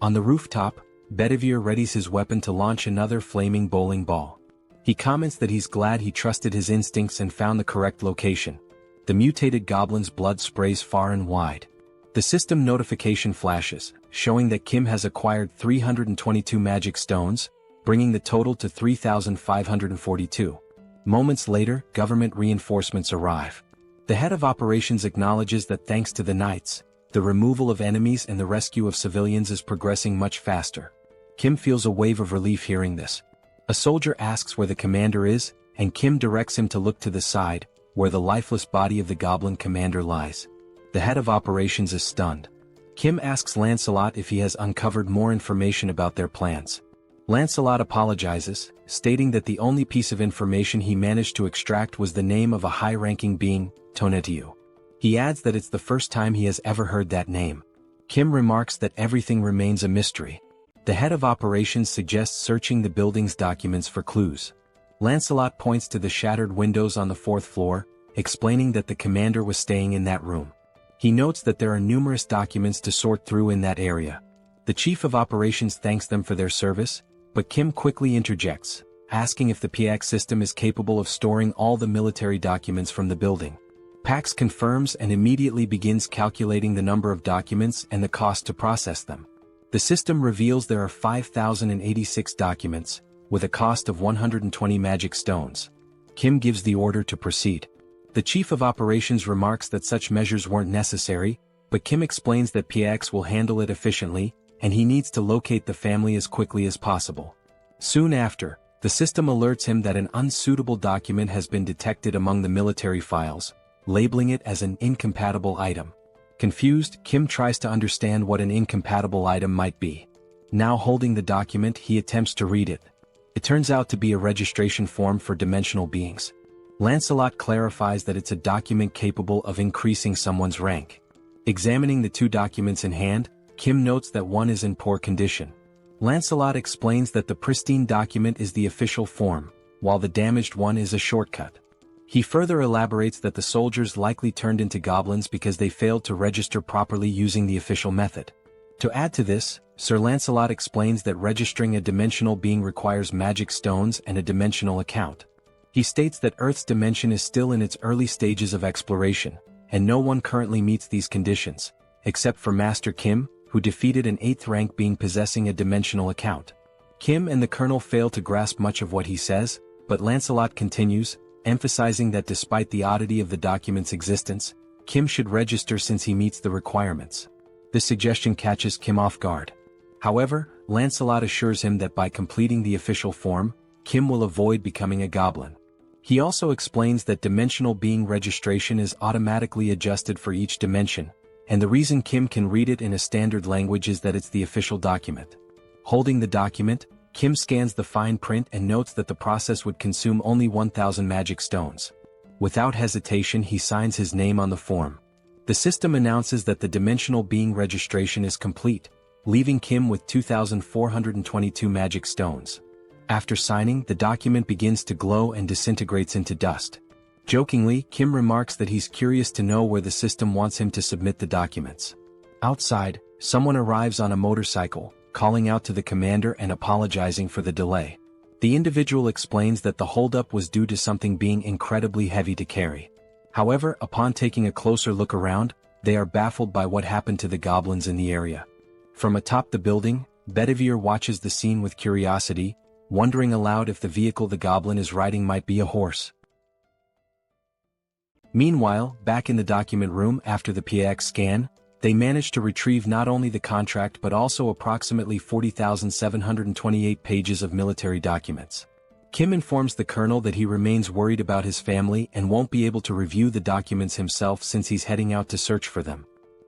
On the rooftop, Bedivere readies his weapon to launch another flaming bowling ball. He comments that he's glad he trusted his instincts and found the correct location. The mutated goblin's blood sprays far and wide. The system notification flashes, showing that Kim has acquired 322 magic stones, bringing the total to 3,542. Moments later, government reinforcements arrive. The head of operations acknowledges that thanks to the knights, the removal of enemies and the rescue of civilians is progressing much faster. Kim feels a wave of relief hearing this. A soldier asks where the commander is, and Kim directs him to look to the side, where the lifeless body of the goblin commander lies. The head of operations is stunned. Kim asks Lancelot if he has uncovered more information about their plans. Lancelot apologizes, stating that the only piece of information he managed to extract was the name of a high-ranking being, Tonetiuh. He adds that it's the first time he has ever heard that name. Kim remarks that everything remains a mystery. The head of operations suggests searching the building's documents for clues. Lancelot points to the shattered windows on the 4th floor, explaining that the commander was staying in that room. He notes that there are numerous documents to sort through in that area. The chief of operations thanks them for their service, but Kim quickly interjects, asking if the PX system is capable of storing all the military documents from the building. Pax confirms and immediately begins calculating the number of documents and the cost to process them. The system reveals there are 5,086 documents, with a cost of 120 magic stones. Kim gives the order to proceed. The chief of operations remarks that such measures weren't necessary, but Kim explains that PX will handle it efficiently, and he needs to locate the family as quickly as possible. Soon after, the system alerts him that an unsuitable document has been detected among the military files, labeling it as an incompatible item. Confused, Kim tries to understand what an incompatible item might be. Now holding the document, he attempts to read it. It turns out to be a registration form for dimensional beings. Lancelot clarifies that it's a document capable of increasing someone's rank. Examining the two documents in hand, Kim notes that one is in poor condition. Lancelot explains that the pristine document is the official form, while the damaged one is a shortcut. He further elaborates that the soldiers likely turned into goblins because they failed to register properly using the official method. To add to this, Sir Lancelot explains that registering a dimensional being requires magic stones and a dimensional account. He states that Earth's dimension is still in its early stages of exploration, and no one currently meets these conditions, except for Master Kim, who defeated an 8th rank being possessing a dimensional account. Kim and the Colonel fail to grasp much of what he says, but Lancelot continues, emphasizing that despite the oddity of the document's existence, Kim should register since he meets the requirements. This suggestion catches Kim off guard. However, Lancelot assures him that by completing the official form, Kim will avoid becoming a goblin. He also explains that dimensional being registration is automatically adjusted for each dimension, and the reason Kim can read it in a standard language is that it's the official document. Holding the document, Kim scans the fine print and notes that the process would consume only 1,000 magic stones. Without hesitation, he signs his name on the form. The system announces that the dimensional being registration is complete, leaving Kim with 2,422 magic stones. After signing, the document begins to glow and disintegrates into dust. Jokingly, Kim remarks that he's curious to know where the system wants him to submit the documents. Outside, someone arrives on a motorcycle, calling out to the commander and apologizing for the delay. The individual explains that the holdup was due to something being incredibly heavy to carry. However, upon taking a closer look around, they are baffled by what happened to the goblins in the area. From atop the building, Bedivere watches the scene with curiosity, wondering aloud if the vehicle the goblin is riding might be a horse. Meanwhile, back in the document room after the PX scan, they manage to retrieve not only the contract but also approximately 40,728 pages of military documents. Kim informs the colonel that he remains worried about his family and won't be able to review the documents himself since he's heading out to search for them.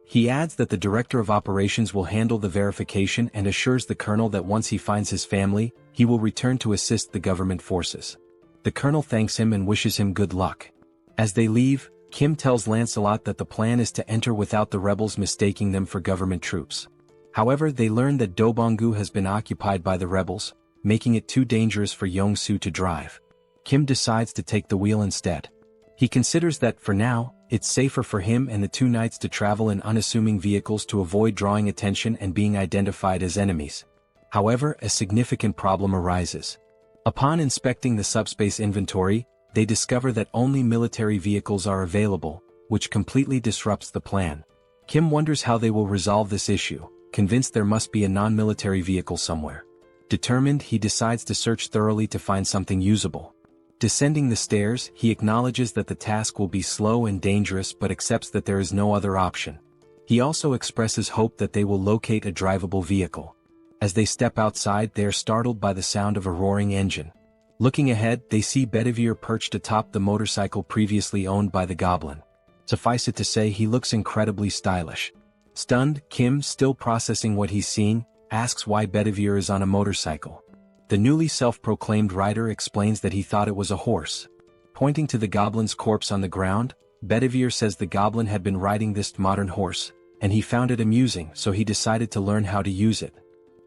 He adds that the director of operations will handle the verification and assures the colonel that once he finds his family, he will return to assist the government forces. The colonel thanks him and wishes him good luck. As they leave, Kim tells Lancelot that the plan is to enter without the rebels mistaking them for government troops. However, they learn that Dobonggu has been occupied by the rebels, making it too dangerous for Yong-soo to drive. Kim decides to take the wheel instead. He considers that, for now, it's safer for him and the two knights to travel in unassuming vehicles to avoid drawing attention and being identified as enemies. However, a significant problem arises. Upon inspecting the SUBSPACE inventory, they discover that only military vehicles are available, which completely disrupts the plan. Kim wonders how they will resolve this issue, convinced there must be a non-military vehicle somewhere. Determined, he decides to search thoroughly to find something usable. Descending the stairs, he acknowledges that the task will be slow and dangerous but accepts that there is no other option. He also expresses hope that they will locate a drivable vehicle. As they step outside, they are startled by the sound of a roaring engine. Looking ahead, they see Bedivere perched atop the motorcycle previously owned by the goblin. Suffice it to say, he looks incredibly stylish. Stunned, Kim, still processing what he's seen, asks why Bedivere is on a motorcycle. The newly self-proclaimed rider explains that he thought it was a horse. Pointing to the goblin's corpse on the ground, Bedivere says the goblin had been riding this modern horse, and he found it amusing, so he decided to learn how to use it.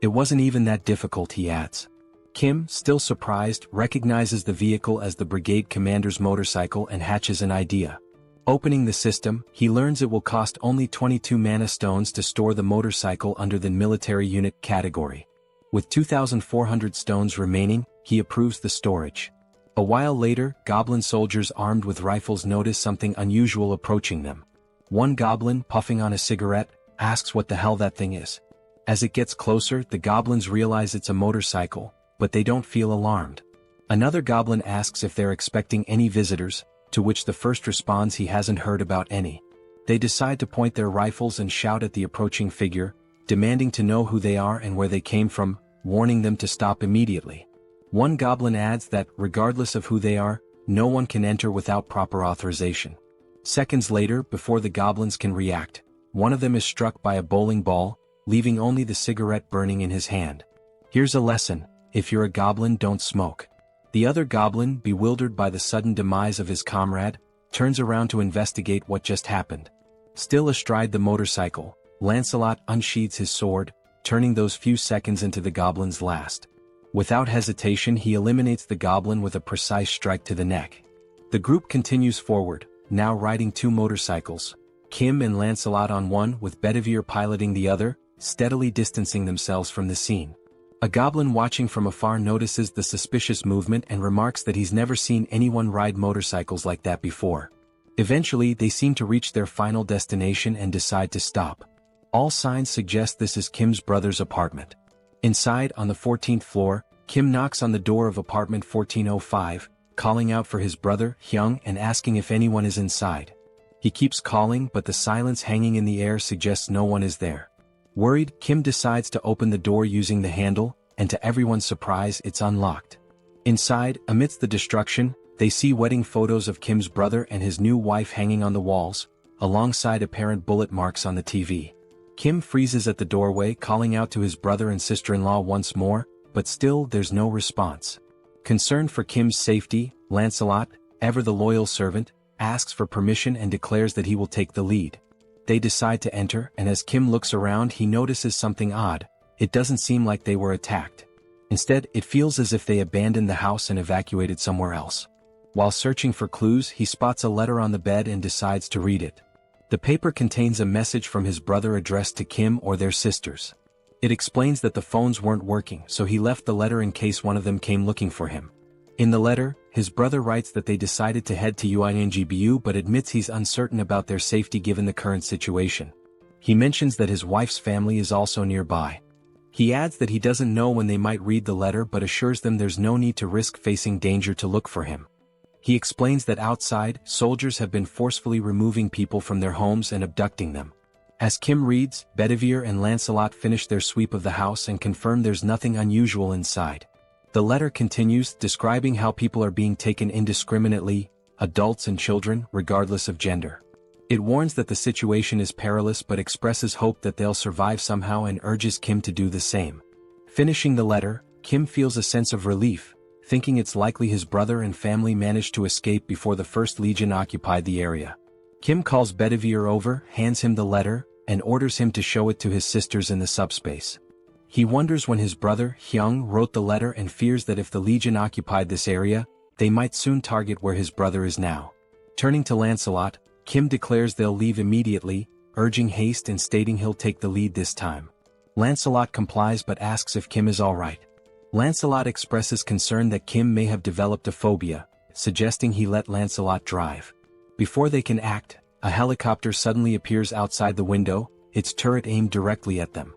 It wasn't even that difficult, he adds. Kim, still surprised, recognizes the vehicle as the brigade commander's motorcycle and hatches an idea. Opening the system, he learns it will cost only 22 mana stones to store the motorcycle under the military unit category. With 2,400 stones remaining, he approves the storage. A while later, goblin soldiers armed with rifles notice something unusual approaching them. One goblin, puffing on a cigarette, asks what the hell that thing is. As it gets closer, the goblins realize it's a motorcycle, but they don't feel alarmed. Another goblin asks if they're expecting any visitors, to which the first responds he hasn't heard about any. They decide to point their rifles and shout at the approaching figure, demanding to know who they are and where they came from, warning them to stop immediately. One goblin adds that, regardless of who they are, no one can enter without proper authorization. Seconds later, before the goblins can react, one of them is struck by a bowling ball, leaving only the cigarette burning in his hand. Here's a lesson: if you're a goblin, don't smoke. The other goblin, bewildered by the sudden demise of his comrade, turns around to investigate what just happened. Still astride the motorcycle, Lancelot unsheathes his sword, turning those few seconds into the goblin's last. Without hesitation, he eliminates the goblin with a precise strike to the neck. The group continues forward, now riding two motorcycles, Kim and Lancelot on one with Bedivere piloting the other, steadily distancing themselves from the scene. A goblin watching from afar notices the suspicious movement and remarks that he's never seen anyone ride motorcycles like that before. Eventually, they seem to reach their final destination and decide to stop. All signs suggest this is Kim's brother's apartment. Inside, on the 14th floor, Kim knocks on the door of apartment 1405, calling out for his brother, Hyung, and asking if anyone is inside. He keeps calling, but the silence hanging in the air suggests no one is there. Worried, Kim decides to open the door using the handle, and to everyone's surprise, it's unlocked. Inside, amidst the destruction, They see wedding photos of Kim's brother and his new wife hanging on the walls, alongside apparent bullet marks on the TV. Kim freezes at the doorway, calling out to his brother and sister-in-law once more, but still there's no response. Concerned for Kim's safety, Lancelot, ever the loyal servant, asks for permission and declares that he will take the lead. They decide to enter, and as Kim looks around he notices something odd. It doesn't seem like they were attacked. Instead, it feels as if they abandoned the house and evacuated somewhere else. While searching for clues, he spots a letter on the bed and decides to read it. The paper contains a message from his brother addressed to Kim or their sisters. It explains that the phones weren't working, so he left the letter in case one of them came looking for him. In the letter, his brother writes that they decided to head to UINGBU but admits he's uncertain about their safety given the current situation. He mentions that his wife's family is also nearby. He adds that he doesn't know when they might read the letter but assures them there's no need to risk facing danger to look for him. He explains that outside, soldiers have been forcefully removing people from their homes and abducting them. As Kim reads, Bedivere and Lancelot finish their sweep of the house and confirm there's nothing unusual inside. The letter continues, describing how people are being taken indiscriminately, adults and children, regardless of gender. It warns that the situation is perilous but expresses hope that they'll survive somehow and urges Kim to do the same. Finishing the letter, Kim feels a sense of relief, thinking it's likely his brother and family managed to escape before the First Legion occupied the area. Kim calls Bedivere over, hands him the letter, and orders him to show it to his sisters in the subspace. He wonders when his brother, Hyung, wrote the letter and fears that if the Legion occupied this area, they might soon target where his brother is now. Turning to Lancelot, Kim declares they'll leave immediately, urging haste and stating he'll take the lead this time. Lancelot complies but asks if Kim is alright. Lancelot expresses concern that Kim may have developed a phobia, suggesting he let Lancelot drive. Before they can act, a helicopter suddenly appears outside the window, its turret aimed directly at them.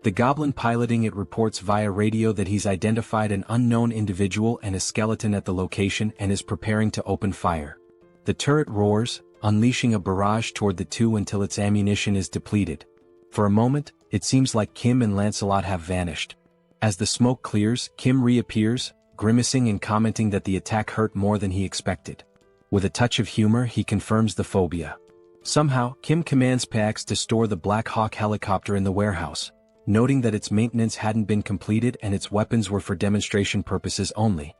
The goblin piloting it reports via radio that he's identified an unknown individual and a skeleton at the location and is preparing to open fire. The turret roars, unleashing a barrage toward the two until its ammunition is depleted. For a moment, it seems like Kim and Lancelot have vanished. As the smoke clears, Kim reappears, grimacing and commenting that the attack hurt more than he expected. With a touch of humor, he confirms the phobia. Somehow, Kim commands Pax to store the Black Hawk helicopter in the warehouse, noting that its maintenance hadn't been completed and its weapons were for demonstration purposes only.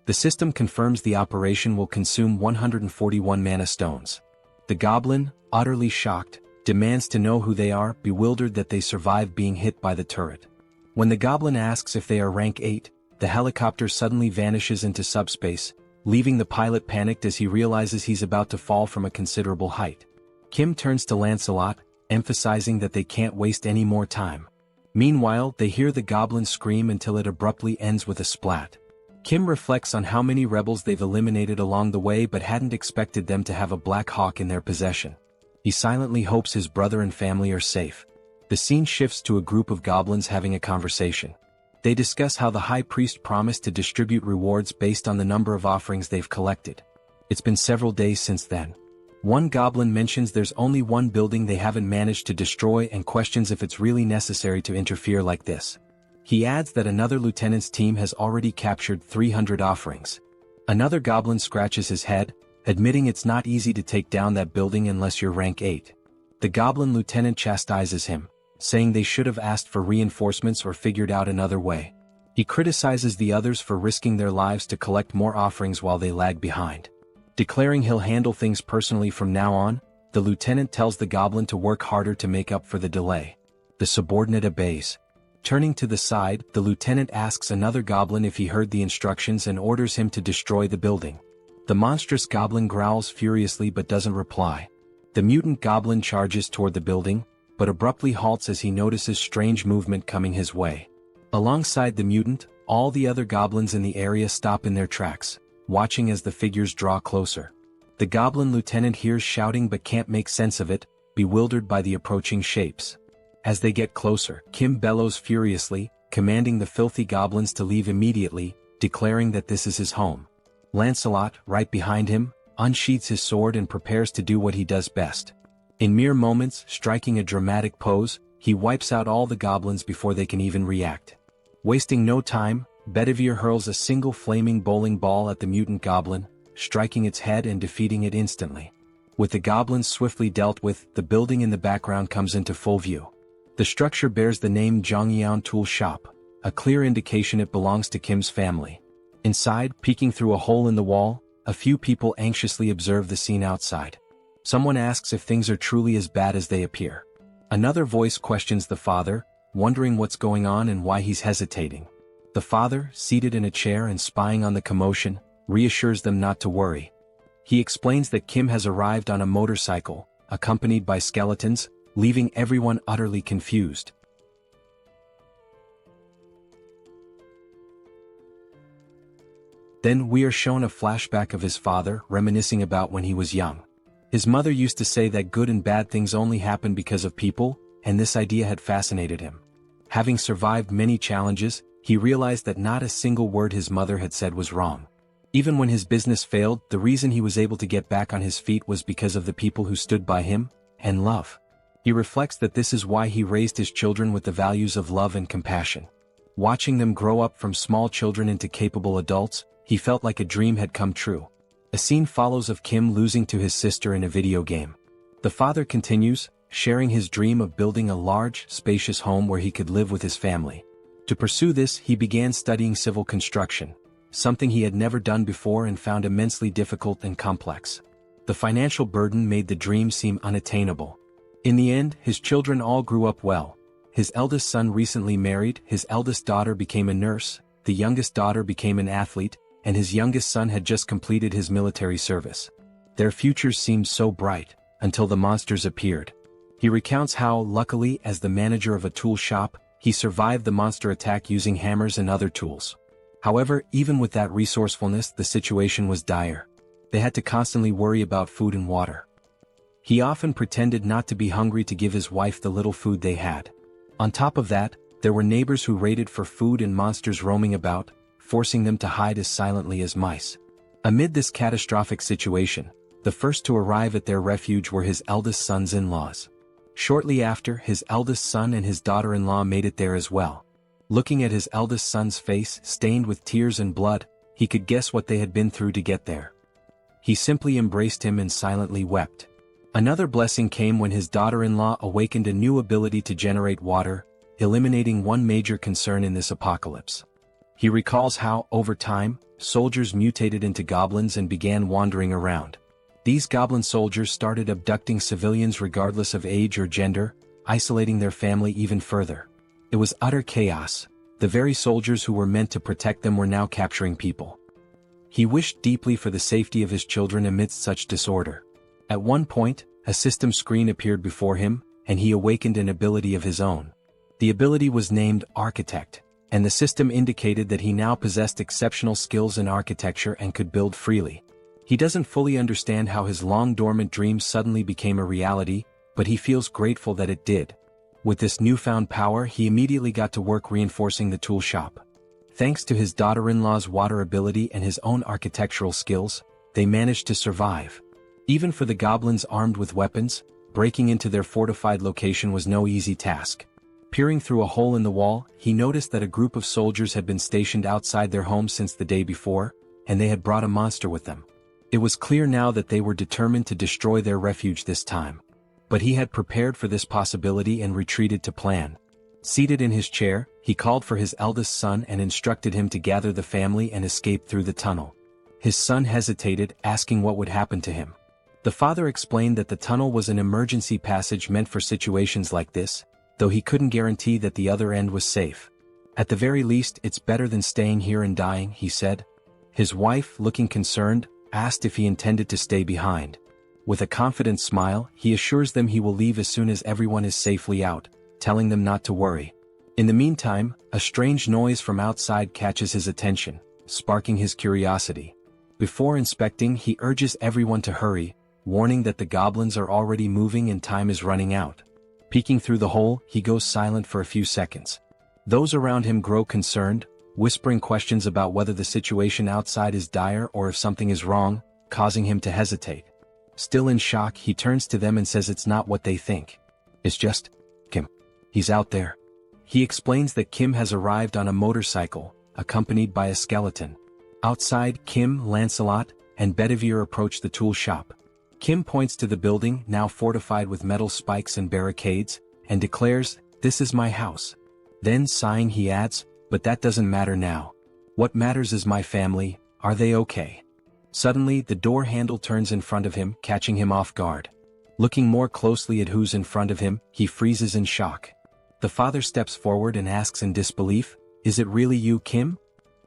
The system confirms the operation will consume 141 mana stones. The goblin, utterly shocked, demands to know who they are, bewildered that they survived being hit by the turret. When the goblin asks if they are rank 8, the helicopter suddenly vanishes into subspace, leaving the pilot panicked as he realizes he's about to fall from a considerable height. Kim turns to Lancelot, emphasizing that they can't waste any more time. Meanwhile, they hear the goblin scream until it abruptly ends with a splat. Kim reflects on how many rebels they've eliminated along the way but hadn't expected them to have a Black Hawk in their possession. He silently hopes his brother and family are safe. The scene shifts to a group of goblins having a conversation. They discuss how the high priest promised to distribute rewards based on the number of offerings they've collected. It's been several days since then. One goblin mentions there's only one building they haven't managed to destroy and questions if it's really necessary to interfere like this. He adds that another lieutenant's team has already captured 300 offerings. Another goblin scratches his head, admitting it's not easy to take down that building unless you're rank 8. The goblin lieutenant chastises him, saying they should have asked for reinforcements or figured out another way. He criticizes the others for risking their lives to collect more offerings while they lag behind. Declaring he'll handle things personally from now on, the lieutenant tells the goblin to work harder to make up for the delay. The subordinate obeys. Turning to the side, the lieutenant asks another goblin if he heard the instructions and orders him to destroy the building. The monstrous goblin growls furiously but doesn't reply. The mutant goblin charges toward the building, but abruptly halts as he notices strange movement coming his way. Alongside the mutant, all the other goblins in the area stop in their tracks, watching as the figures draw closer. The goblin lieutenant hears shouting but can't make sense of it, bewildered by the approaching shapes. As they get closer, Kim bellows furiously, commanding the filthy goblins to leave immediately, declaring that this is his home. Lancelot, right behind him, unsheathes his sword and prepares to do what he does best. In mere moments, striking a dramatic pose, he wipes out all the goblins before they can even react. Wasting no time, Bedivere hurls a single flaming bowling ball at the mutant goblin, striking its head and defeating it instantly. With the goblins swiftly dealt with, the building in the background comes into full view. The structure bears the name Jeong-gyeom Tool Shop, a clear indication it belongs to Kim's family. Inside, peeking through a hole in the wall, a few people anxiously observe the scene outside. Someone asks if things are truly as bad as they appear. Another voice questions the father, wondering what's going on and why he's hesitating. The father, seated in a chair and spying on the commotion, reassures them not to worry. He explains that Kim has arrived on a motorcycle, accompanied by skeletons, leaving everyone utterly confused. Then we are shown a flashback of his father reminiscing about when he was young. His mother used to say that good and bad things only happen because of people, and this idea had fascinated him. Having survived many challenges, he realized that not a single word his mother had said was wrong. Even when his business failed, the reason he was able to get back on his feet was because of the people who stood by him, and love. He reflects that this is why he raised his children with the values of love and compassion. Watching them grow up from small children into capable adults, he felt like a dream had come true. A scene follows of Kim losing to his sister in a video game. The father continues, sharing his dream of building a large, spacious home where he could live with his family. To pursue this, he began studying civil construction, something he had never done before and found immensely difficult and complex. The financial burden made the dream seem unattainable. In the end, his children all grew up well. His eldest son recently married, his eldest daughter became a nurse, the youngest daughter became an athlete, and his youngest son had just completed his military service. Their futures seemed so bright, until the monsters appeared. He recounts how, luckily, as the manager of a tool shop, he survived the monster attack using hammers and other tools. However, even with that resourcefulness, the situation was dire. They had to constantly worry about food and water. He often pretended not to be hungry to give his wife the little food they had. On top of that, there were neighbors who raided for food and monsters roaming about, forcing them to hide as silently as mice. Amid this catastrophic situation, the first to arrive at their refuge were his eldest son's in-laws. Shortly after, his eldest son and his daughter-in-law made it there as well. Looking at his eldest son's face, stained with tears and blood, he could guess what they had been through to get there. He simply embraced him and silently wept. Another blessing came when his daughter-in-law awakened a new ability to generate water, eliminating one major concern in this apocalypse. He recalls how, over time, soldiers mutated into goblins and began wandering around. These goblin soldiers started abducting civilians regardless of age or gender, isolating their family even further. It was utter chaos. The very soldiers who were meant to protect them were now capturing people. He wished deeply for the safety of his children amidst such disorder. At one point, a system screen appeared before him, and he awakened an ability of his own. The ability was named Architect, and the system indicated that he now possessed exceptional skills in architecture and could build freely. He doesn't fully understand how his long-dormant dream suddenly became a reality, but he feels grateful that it did. With this newfound power, he immediately got to work reinforcing the tool shop. Thanks to his daughter-in-law's water ability and his own architectural skills, they managed to survive. Even for the goblins armed with weapons, breaking into their fortified location was no easy task. Peering through a hole in the wall, he noticed that a group of soldiers had been stationed outside their home since the day before, and they had brought a monster with them. It was clear now that they were determined to destroy their refuge this time. But he had prepared for this possibility and retreated to plan. Seated in his chair, he called for his eldest son and instructed him to gather the family and escape through the tunnel. His son hesitated, asking what would happen to him. The father explained that the tunnel was an emergency passage meant for situations like this, though he couldn't guarantee that the other end was safe. At the very least, it's better than staying here and dying, he said. His wife, looking concerned, asked if he intended to stay behind. With a confident smile, he assures them he will leave as soon as everyone is safely out, telling them not to worry. In the meantime, a strange noise from outside catches his attention, sparking his curiosity. Before inspecting, he urges everyone to hurry, warning that the goblins are already moving and time is running out. Peeking through the hole, he goes silent for a few seconds. Those around him grow concerned, whispering questions about whether the situation outside is dire or if something is wrong, causing him to hesitate. Still in shock, he turns to them and says it's not what they think. It's just Kim. He's out there. He explains that Kim has arrived on a motorcycle, accompanied by a skeleton. Outside, Kim, Lancelot, and Bedivere approach the tool shop. Kim points to the building, now fortified with metal spikes and barricades, and declares, "This is my house." Then sighing he adds, "But that doesn't matter now. What matters is my family, are they okay?" Suddenly the door handle turns in front of him, catching him off guard. Looking more closely at who's in front of him, he freezes in shock. The father steps forward and asks in disbelief, "Is it really you, Kim?"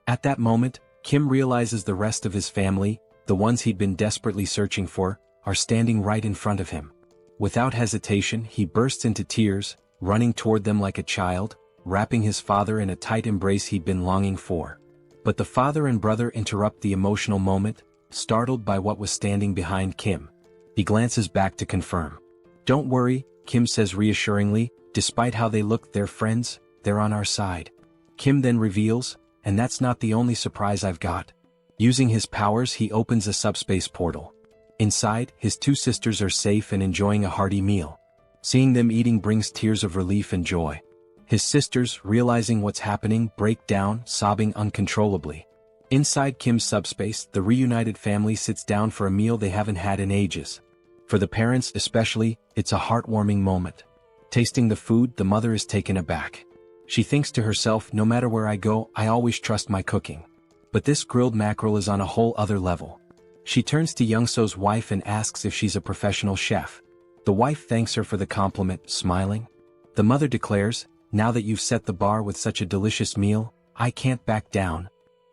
At that moment, Kim realizes the rest of his family, the ones he'd been desperately searching for, are standing right in front of him. Without hesitation, he bursts into tears, running toward them like a child, wrapping his father in a tight embrace he'd been longing for. But the father and brother interrupt the emotional moment, startled by what was standing behind Kim. He glances back to confirm. "Don't worry," Kim says reassuringly, "despite how they look, they're friends, they're on our side." Kim then reveals, "And that's not the only surprise I've got." Using his powers, he opens a subspace portal. Inside, his two sisters are safe and enjoying a hearty meal. Seeing them eating brings tears of relief and joy. His sisters, realizing what's happening, break down, sobbing uncontrollably. Inside Kim's subspace, the reunited family sits down for a meal they haven't had in ages. For the parents especially, it's a heartwarming moment. Tasting the food, the mother is taken aback. She thinks to herself, "No matter where I go, I always trust my cooking. But this grilled mackerel is on a whole other level." She turns to Young-so's wife and asks if she's a professional chef. The wife thanks her for the compliment, smiling. The mother declares, "Now that you've set the bar with such a delicious meal, I can't back down."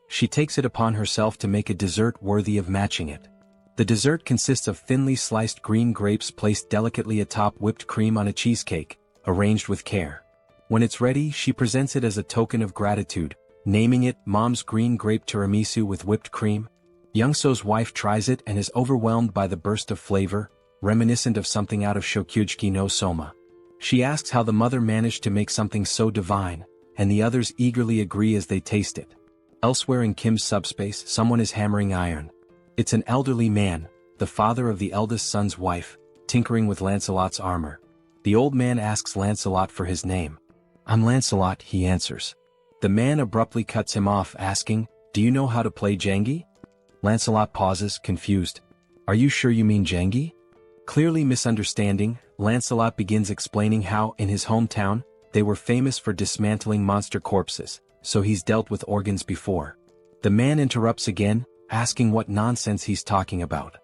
She takes it upon herself to make a dessert worthy of matching it. The dessert consists of thinly sliced green grapes placed delicately atop whipped cream on a cheesecake, arranged with care. When it's ready, she presents it as a token of gratitude, naming it Mom's Green Grape Tiramisu with whipped cream. Young-so's wife tries it and is overwhelmed by the burst of flavor, reminiscent of something out of Shokyuji no Soma. She asks how the mother managed to make something so divine, and the others eagerly agree as they taste it. Elsewhere in Kim's subspace, someone is hammering iron. It's an elderly man, the father of the eldest son's wife, tinkering with Lancelot's armor. The old man asks Lancelot for his name. "I'm Lancelot," he answers. The man abruptly cuts him off, asking, "Do you know how to play Jengi?" Lancelot pauses, confused. "Are you sure you mean Jengi?" Clearly misunderstanding, Lancelot begins explaining how, in his hometown, they were famous for dismantling monster corpses, so he's dealt with organs before. The man interrupts again, asking what nonsense he's talking about.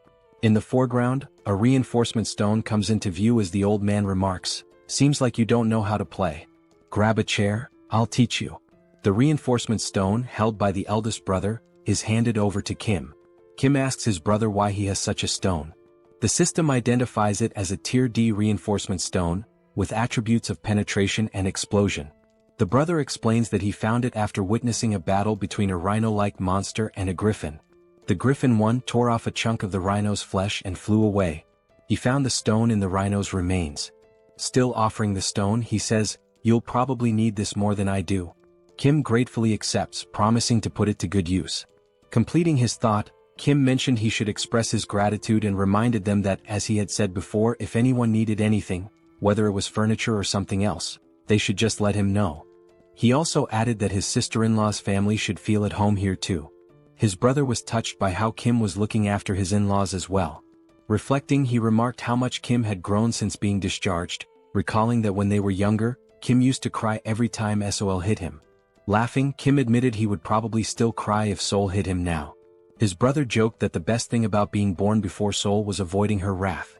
In the foreground, a reinforcement stone comes into view as the old man remarks, "Seems like you don't know how to play. Grab a chair, I'll teach you." The reinforcement stone, held by the eldest brother, is handed over to Kim. Kim asks his brother why he has such a stone. The system identifies it as a Tier D reinforcement stone, with attributes of penetration and explosion. The brother explains that he found it after witnessing a battle between a rhino-like monster and a griffin. The griffin one tore off a chunk of the rhino's flesh and flew away. He found the stone in the rhino's remains. Still offering the stone, he says, "You'll probably need this more than I do." Kim gratefully accepts, promising to put it to good use. Completing his thought, Kim mentioned he should express his gratitude and reminded them that, as he had said before, if anyone needed anything, whether it was furniture or something else, they should just let him know. He also added that his sister-in-law's family should feel at home here too. His brother was touched by how Kim was looking after his in-laws as well. Reflecting, he remarked how much Kim had grown since being discharged, recalling that when they were younger, Kim used to cry every time Seoul hit him. Laughing, Kim admitted he would probably still cry if Seoul hit him now. His brother joked that the best thing about being born before Seoul was avoiding her wrath.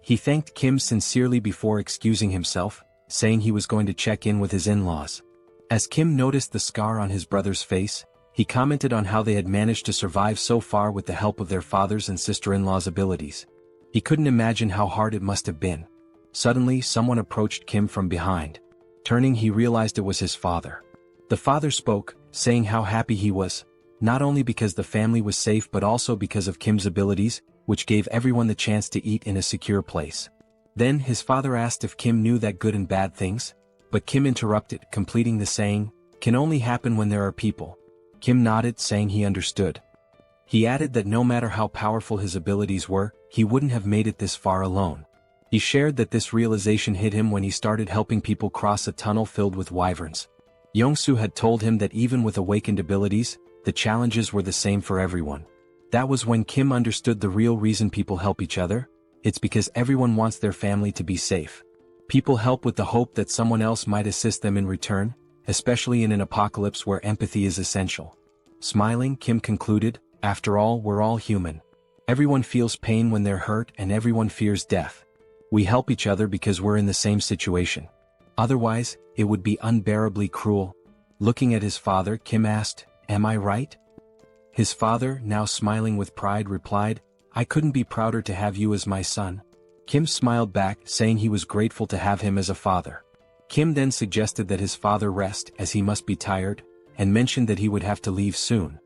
He thanked Kim sincerely before excusing himself, saying he was going to check in with his in-laws. As Kim noticed the scar on his brother's face, he commented on how they had managed to survive so far with the help of their father's and sister-in-law's abilities. He couldn't imagine how hard it must have been. Suddenly, someone approached Kim from behind. Turning, he realized it was his father. The father spoke, saying how happy he was, not only because the family was safe but also because of Kim's abilities, which gave everyone the chance to eat in a secure place. Then his father asked if Kim knew that good and bad things, but Kim interrupted, completing the saying, "Can only happen when there are people." Kim nodded, saying he understood. He added that no matter how powerful his abilities were, he wouldn't have made it this far alone. He shared that this realization hit him when he started helping people cross a tunnel filled with wyverns. Young-soo had told him that even with awakened abilities, the challenges were the same for everyone. That was when Kim understood the real reason people help each other. It's because everyone wants their family to be safe. People help with the hope that someone else might assist them in return, especially in an apocalypse where empathy is essential. Smiling, Kim concluded, after all, we're all human. Everyone feels pain when they're hurt and everyone fears death. We help each other because we're in the same situation. Otherwise, it would be unbearably cruel. Looking at his father, Kim asked, "Am I right?" His father, now smiling with pride, replied, "I couldn't be prouder to have you as my son." Kim smiled back, saying he was grateful to have him as a father. Kim then suggested that his father rest as he must be tired, and mentioned that he would have to leave soon.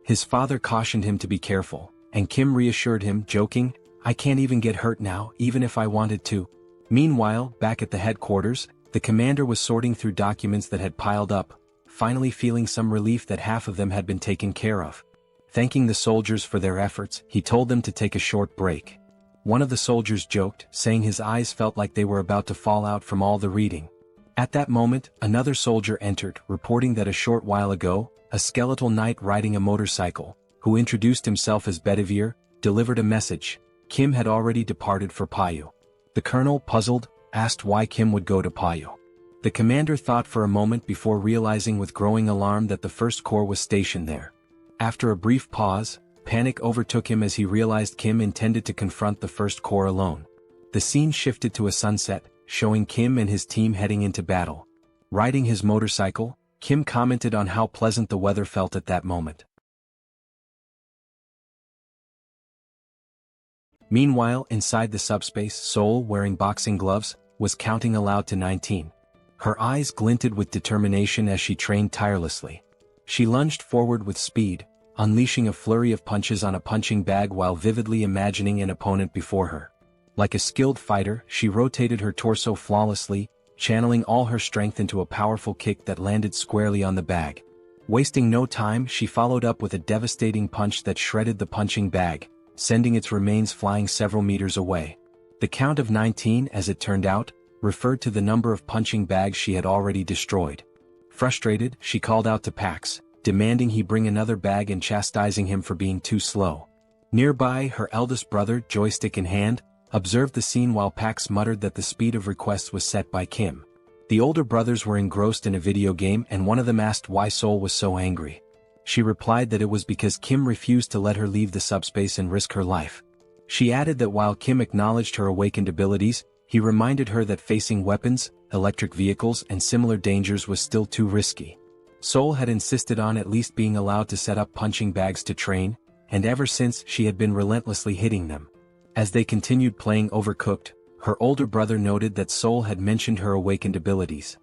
His father cautioned him to be careful, and Kim reassured him, joking, "I can't even get hurt now, even if I wanted to." Meanwhile, back at the headquarters, the commander was sorting through documents that had piled up, finally feeling some relief that half of them had been taken care of. Thanking the soldiers for their efforts, he told them to take a short break. One of the soldiers joked, saying his eyes felt like they were about to fall out from all the reading. At that moment, another soldier entered, reporting that a short while ago, a skeletal knight riding a motorcycle, who introduced himself as Bedivere, delivered a message. Kim had already departed for Payu. The colonel, puzzled, asked why Kim would go to Payu. The commander thought for a moment before realizing with growing alarm that the First Corps was stationed there. After a brief pause, panic overtook him as he realized Kim intended to confront the First Corps alone. The scene shifted to a sunset, showing Kim and his team heading into battle. Riding his motorcycle, Kim commented on how pleasant the weather felt at that moment. Meanwhile, inside the subspace, Seoul, wearing boxing gloves, was counting aloud to 19. Her eyes glinted with determination as she trained tirelessly. She lunged forward with speed, unleashing a flurry of punches on a punching bag while vividly imagining an opponent before her. Like a skilled fighter, she rotated her torso flawlessly, channeling all her strength into a powerful kick that landed squarely on the bag. Wasting no time, she followed up with a devastating punch that shredded the punching bag, sending its remains flying several meters away. The count of 19, as it turned out, referred to the number of punching bags she had already destroyed. Frustrated, she called out to Pax, demanding he bring another bag and chastising him for being too slow. Nearby, her eldest brother, joystick in hand, observed the scene while Pax muttered that the speed of requests was set by Kim. The older brothers were engrossed in a video game and one of them asked why Seoul was so angry. She replied that it was because Kim refused to let her leave the subspace and risk her life. She added that while Kim acknowledged her awakened abilities, he reminded her that facing weapons, electric vehicles and similar dangers was still too risky. Seoul had insisted on at least being allowed to set up punching bags to train, and ever since she had been relentlessly hitting them. As they continued playing Overcooked, her older brother noted that Seoul had mentioned her awakened abilities.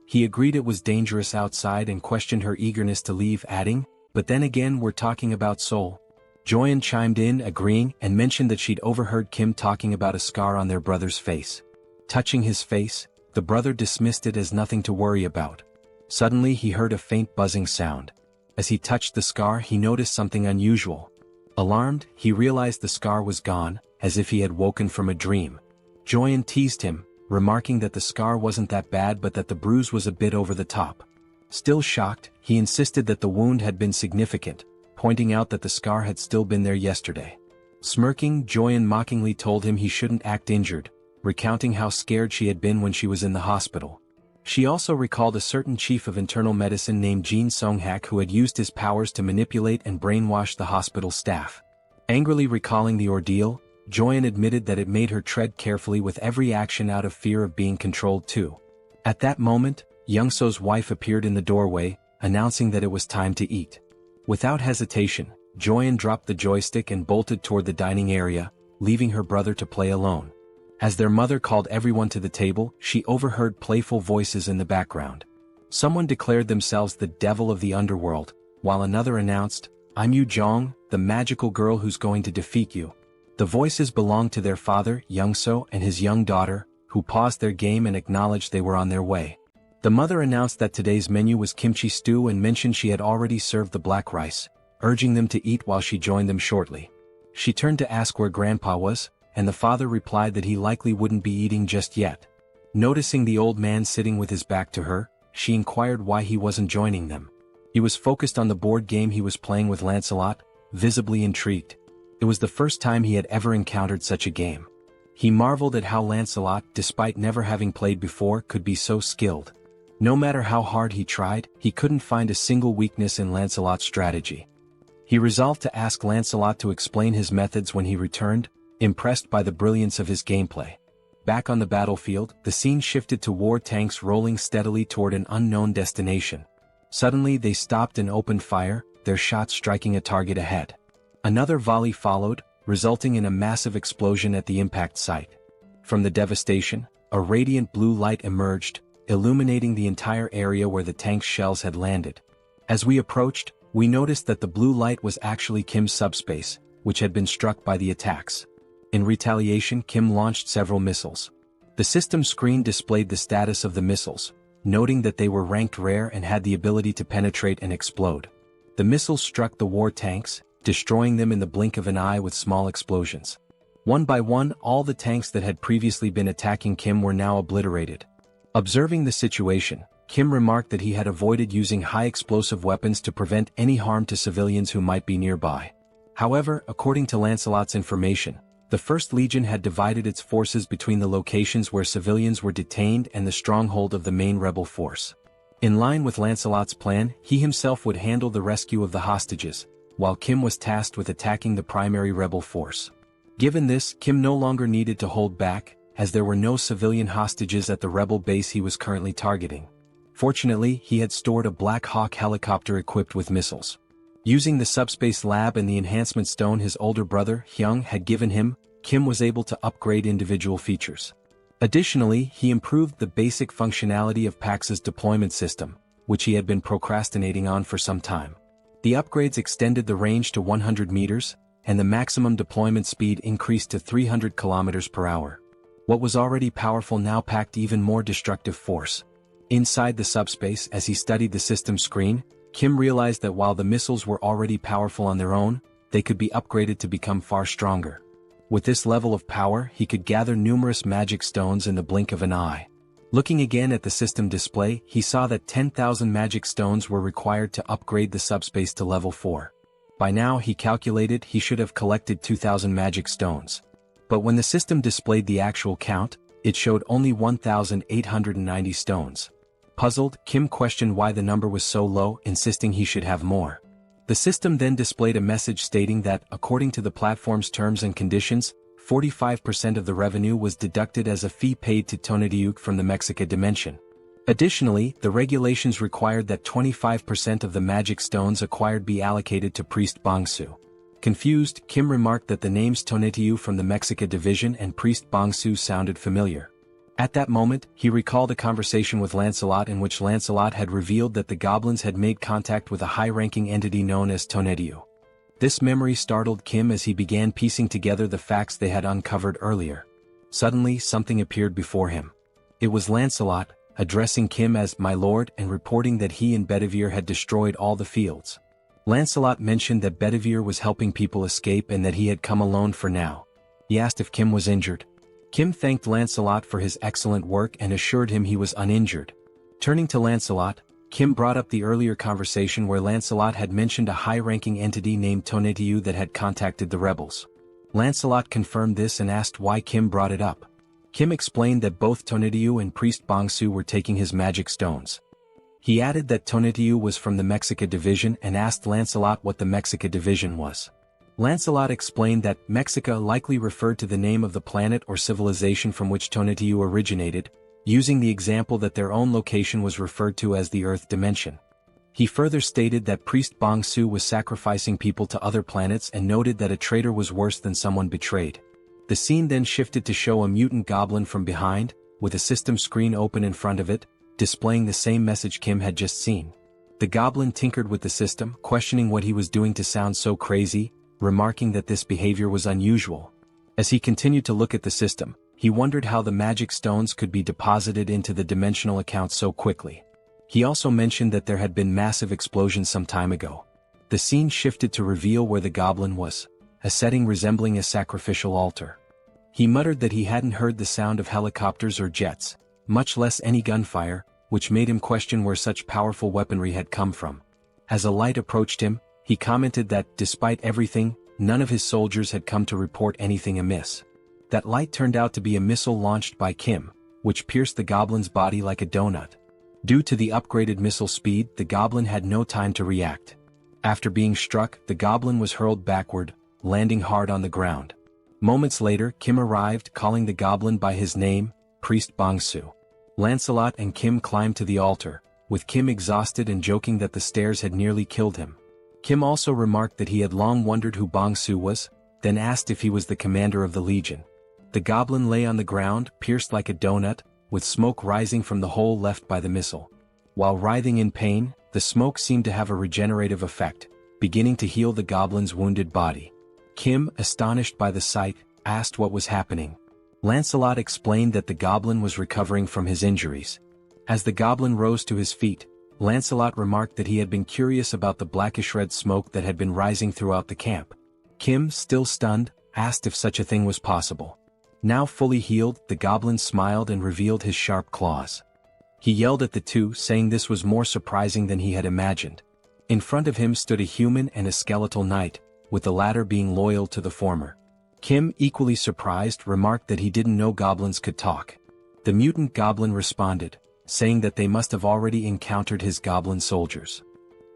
He agreed it was dangerous outside and questioned her eagerness to leave, adding, "But then again, we're talking about Seoul." Joyeon chimed in, agreeing, and mentioned that she'd overheard Kim talking about a scar on their brother's face. Touching his face, the brother dismissed it as nothing to worry about. Suddenly he heard a faint buzzing sound. As he touched the scar, he noticed something unusual. Alarmed, he realized the scar was gone, as if he had woken from a dream. Joyeon teased him, remarking that the scar wasn't that bad but that the bruise was a bit over the top. Still shocked, he insisted that the wound had been significant, pointing out that the scar had still been there yesterday. Smirking, Joyeon mockingly told him he shouldn't act injured, recounting how scared she had been when she was in the hospital. She also recalled a certain chief of internal medicine named Jin Sung-hak who had used his powers to manipulate and brainwash the hospital staff. Angrily recalling the ordeal, Joyeon admitted that it made her tread carefully with every action out of fear of being controlled too. At that moment, Youngso's wife appeared in the doorway, announcing that it was time to eat. Without hesitation, Joyeon dropped the joystick and bolted toward the dining area, leaving her brother to play alone. As their mother called everyone to the table, she overheard playful voices in the background. Someone declared themselves the devil of the underworld, while another announced, "I'm Yu Jong, the magical girl who's going to defeat you." The voices belonged to their father, Youngso, and his young daughter, who paused their game and acknowledged they were on their way. The mother announced that today's menu was kimchi stew and mentioned she had already served the black rice, urging them to eat while she joined them shortly. She turned to ask where Grandpa was, and the father replied that he likely wouldn't be eating just yet. Noticing the old man sitting with his back to her, she inquired why he wasn't joining them. He was focused on the board game he was playing with Lancelot, visibly intrigued. It was the first time he had ever encountered such a game. He marveled at how Lancelot, despite never having played before, could be so skilled. No matter how hard he tried, he couldn't find a single weakness in Lancelot's strategy. He resolved to ask Lancelot to explain his methods when he returned, impressed by the brilliance of his gameplay. Back on the battlefield, the scene shifted to war tanks rolling steadily toward an unknown destination. Suddenly they stopped and opened fire, their shots striking a target ahead. Another volley followed, resulting in a massive explosion at the impact site. From the devastation, a radiant blue light emerged, illuminating the entire area where the tank's shells had landed. As we approached, we noticed that the blue light was actually Kim's subspace, which had been struck by the attacks. In retaliation, Kim launched several missiles. The system screen displayed the status of the missiles, noting that they were ranked rare and had the ability to penetrate and explode. The missiles struck the war tanks, destroying them in the blink of an eye with small explosions. One by one, all the tanks that had previously been attacking Kim were now obliterated. Observing the situation, Kim remarked that he had avoided using high-explosive weapons to prevent any harm to civilians who might be nearby. However, according to Lancelot's information, the First Legion had divided its forces between the locations where civilians were detained and the stronghold of the main rebel force. In line with Lancelot's plan, he himself would handle the rescue of the hostages, while Kim was tasked with attacking the primary rebel force. Given this, Kim no longer needed to hold back, as there were no civilian hostages at the rebel base he was currently targeting. Fortunately, he had stored a Black Hawk helicopter equipped with missiles. Using the subspace lab and the enhancement stone his older brother, Hyung, had given him, Kim was able to upgrade individual features. Additionally, he improved the basic functionality of Pax's deployment system, which he had been procrastinating on for some time. The upgrades extended the range to 100 meters, and the maximum deployment speed increased to 300 kilometers per hour. What was already powerful now packed even more destructive force. Inside the subspace, as he studied the system screen, Kim realized that while the missiles were already powerful on their own, they could be upgraded to become far stronger. With this level of power, he could gather numerous magic stones in the blink of an eye. Looking again at the system display, he saw that 10,000 magic stones were required to upgrade the subspace to level 4. By now, he calculated he should have collected 2,000 magic stones. But when the system displayed the actual count, it showed only 1,890 stones. Puzzled, Kim questioned why the number was so low, insisting he should have more. The system then displayed a message stating that, according to the platform's terms and conditions, 45% of the revenue was deducted as a fee paid to Tonatiuh from the Mexica dimension. Additionally, the regulations required that 25% of the magic stones acquired be allocated to Priest Bongsu. Confused, Kim remarked that the names Tonatiuh from the Mexica division and Priest Bongsu sounded familiar. At that moment, he recalled a conversation with Lancelot in which Lancelot had revealed that the goblins had made contact with a high-ranking entity known as Tonatiuh. This memory startled Kim as he began piecing together the facts they had uncovered earlier. Suddenly, something appeared before him. It was Lancelot, addressing Kim as "my lord" and reporting that he and Bedivere had destroyed all the fields. Lancelot mentioned that Bedivere was helping people escape and that he had come alone for now. He asked if Kim was injured. Kim thanked Lancelot for his excellent work and assured him he was uninjured. Turning to Lancelot, Kim brought up the earlier conversation where Lancelot had mentioned a high-ranking entity named Tonatiuh that had contacted the rebels. Lancelot confirmed this and asked why Kim brought it up. Kim explained that both Tonatiuh and Priest Bongsu were taking his magic stones. He added that Tonatiuh was from the Mexica division and asked Lancelot what the Mexica division was. Lancelot explained that Mexica likely referred to the name of the planet or civilization from which Tonatiuh originated, using the example that their own location was referred to as the Earth dimension. He further stated that Priest Bongsu was sacrificing people to other planets and noted that a traitor was worse than someone betrayed. The scene then shifted to show a mutant goblin from behind, with a system screen open in front of it, displaying the same message Kim had just seen. The goblin tinkered with the system, questioning what he was doing to sound so crazy, remarking that this behavior was unusual. As he continued to look at the system, he wondered how the magic stones could be deposited into the dimensional account so quickly. He also mentioned that there had been massive explosions some time ago. The scene shifted to reveal where the goblin was, a setting resembling a sacrificial altar. He muttered that he hadn't heard the sound of helicopters or jets, much less any gunfire, which made him question where such powerful weaponry had come from. As a light approached him, He commented that, despite everything, none of his soldiers had come to report anything amiss. That light turned out to be a missile launched by Kim, which pierced the goblin's body like a donut. Due to the upgraded missile speed, the goblin had no time to react. After being struck, the goblin was hurled backward, landing hard on the ground. Moments later, Kim arrived, calling the goblin by his name, Priest Bongsu. Lancelot and Kim climbed to the altar, with Kim exhausted and joking that the stairs had nearly killed him. Kim also remarked that he had long wondered who Bongsu was, then asked if he was the commander of the legion. The goblin lay on the ground, pierced like a donut, with smoke rising from the hole left by the missile. While writhing in pain, the smoke seemed to have a regenerative effect, beginning to heal the goblin's wounded body. Kim, astonished by the sight, asked what was happening. Lancelot explained that the goblin was recovering from his injuries. As the goblin rose to his feet, Lancelot remarked that he had been curious about the blackish red smoke that had been rising throughout the camp. Kim, still stunned, asked if such a thing was possible. Now fully healed, the goblin smiled and revealed his sharp claws. He yelled at the two, saying this was more surprising than he had imagined. In front of him stood a human and a skeletal knight, with the latter being loyal to the former. Kim, equally surprised, remarked that he didn't know goblins could talk. The mutant goblin responded, saying that they must have already encountered his goblin soldiers.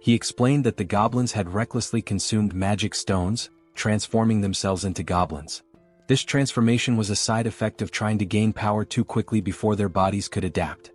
He explained that the goblins had recklessly consumed magic stones, transforming themselves into goblins. This transformation was a side effect of trying to gain power too quickly before their bodies could adapt.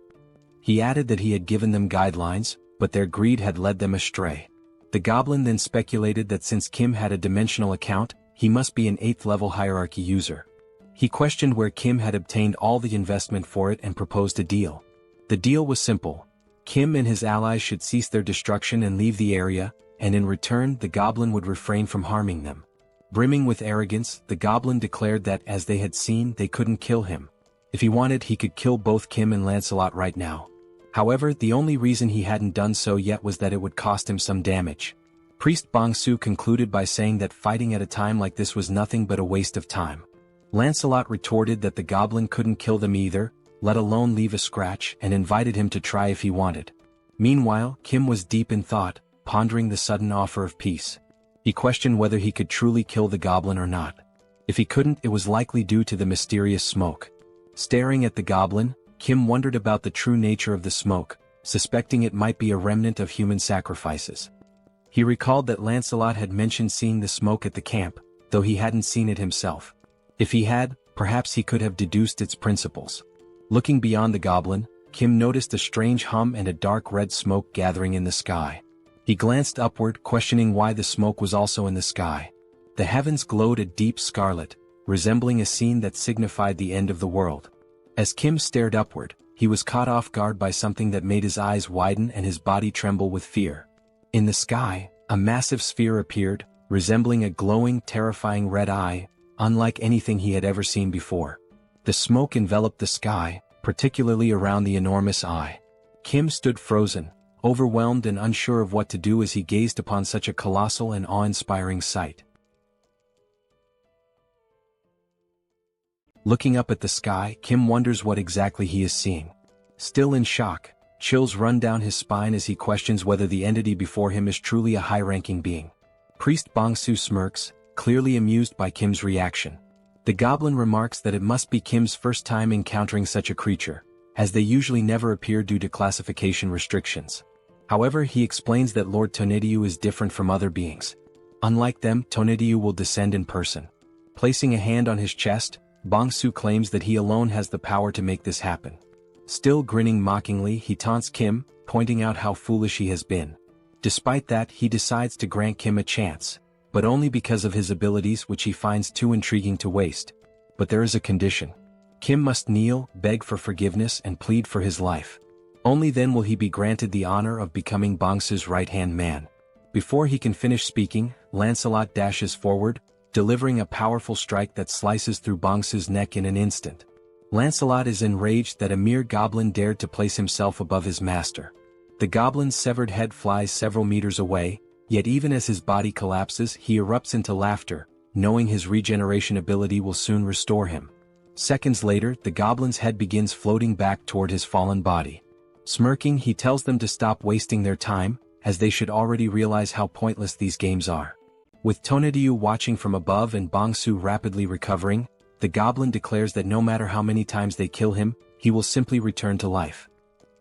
He added that he had given them guidelines, but their greed had led them astray. The goblin then speculated that since Kim had a dimensional account, he must be an 8th level hierarchy user. He questioned where Kim had obtained all the investment for it and proposed a deal. The deal was simple. Kim and his allies should cease their destruction and leave the area, and in return the goblin would refrain from harming them. Brimming with arrogance, the goblin declared that, as they had seen, they couldn't kill him. If he wanted, he could kill both Kim and Lancelot right now. However, the only reason he hadn't done so yet was that it would cost him some damage. Priest Bongsu concluded by saying that fighting at a time like this was nothing but a waste of time. Lancelot retorted that the goblin couldn't kill them either, let alone leave a scratch, and invited him to try if he wanted. Meanwhile, Kim was deep in thought, pondering the sudden offer of peace. He questioned whether he could truly kill the goblin or not. If he couldn't, it was likely due to the mysterious smoke. Staring at the goblin, Kim wondered about the true nature of the smoke, suspecting it might be a remnant of human sacrifices. He recalled that Lancelot had mentioned seeing the smoke at the camp, though he hadn't seen it himself. If he had, perhaps he could have deduced its principles. Looking beyond the goblin, Kim noticed a strange hum and a dark red smoke gathering in the sky. He glanced upward, questioning why the smoke was also in the sky. The heavens glowed a deep scarlet, resembling a scene that signified the end of the world. As Kim stared upward, he was caught off guard by something that made his eyes widen and his body tremble with fear. In the sky, a massive sphere appeared, resembling a glowing, terrifying red eye, unlike anything he had ever seen before. The smoke enveloped the sky, particularly around the enormous eye. Kim stood frozen, overwhelmed and unsure of what to do as he gazed upon such a colossal and awe-inspiring sight. Looking up at the sky, Kim wonders what exactly he is seeing. Still in shock, chills run down his spine as he questions whether the entity before him is truly a high-ranking being. Priest Bongsu smirks, clearly amused by Kim's reaction. The goblin remarks that it must be Kim's first time encountering such a creature, as they usually never appear due to classification restrictions. However, he explains that Lord Tonediu is different from other beings. Unlike them, Tonediu will descend in person. Placing a hand on his chest, Bongsu claims that he alone has the power to make this happen. Still grinning mockingly, he taunts Kim, pointing out how foolish he has been. Despite that, he decides to grant Kim a chance, but only because of his abilities, which he finds too intriguing to waste. But there is a condition. Kim must kneel, beg for forgiveness and plead for his life. Only then will he be granted the honor of becoming Bongsu's right-hand man. Before he can finish speaking, Lancelot dashes forward, delivering a powerful strike that slices through Bongsu's neck in an instant. Lancelot is enraged that a mere goblin dared to place himself above his master. The goblin's severed head flies several meters away, yet even as his body collapses, he erupts into laughter, knowing his regeneration ability will soon restore him. Seconds later, the goblin's head begins floating back toward his fallen body. Smirking, he tells them to stop wasting their time, as they should already realize how pointless these games are. With Tonedyu watching from above and Bongsu rapidly recovering, the goblin declares that no matter how many times they kill him, he will simply return to life.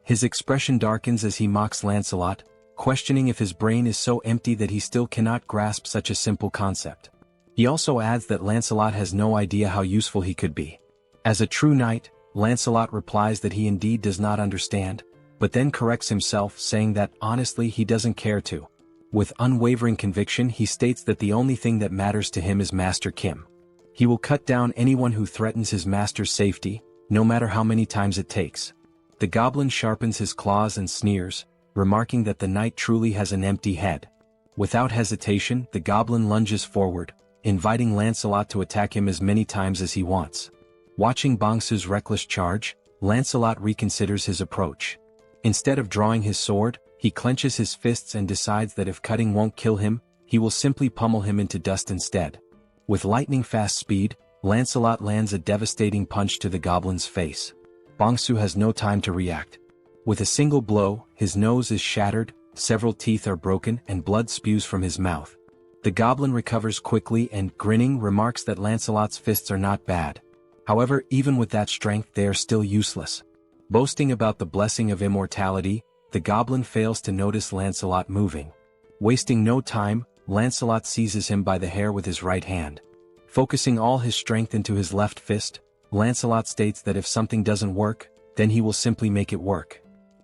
His expression darkens as he mocks Lancelot, questioning if his brain is so empty that he still cannot grasp such a simple concept. He also adds that Lancelot has no idea how useful he could be. As a true knight, Lancelot replies that he indeed does not understand, but then corrects himself, saying that honestly he doesn't care to. With unwavering conviction, he states that the only thing that matters to him is Master Kim. He will cut down anyone who threatens his master's safety, no matter how many times it takes. The goblin sharpens his claws and sneers, remarking that the knight truly has an empty head. Without hesitation, the goblin lunges forward, inviting Lancelot to attack him as many times as he wants. Watching Bongsu's reckless charge, Lancelot reconsiders his approach. Instead of drawing his sword, he clenches his fists and decides that if cutting won't kill him, he will simply pummel him into dust instead. With lightning-fast speed, Lancelot lands a devastating punch to the goblin's face. Bongsu has no time to react. With a single blow, his nose is shattered, several teeth are broken, and blood spews from his mouth. The goblin recovers quickly and, grinning, remarks that Lancelot's fists are not bad. However, even with that strength, they are still useless. Boasting about the blessing of immortality, the goblin fails to notice Lancelot moving. Wasting no time, Lancelot seizes him by the hair with his right hand. Focusing all his strength into his left fist, Lancelot states that if something doesn't work, then he will simply make it work.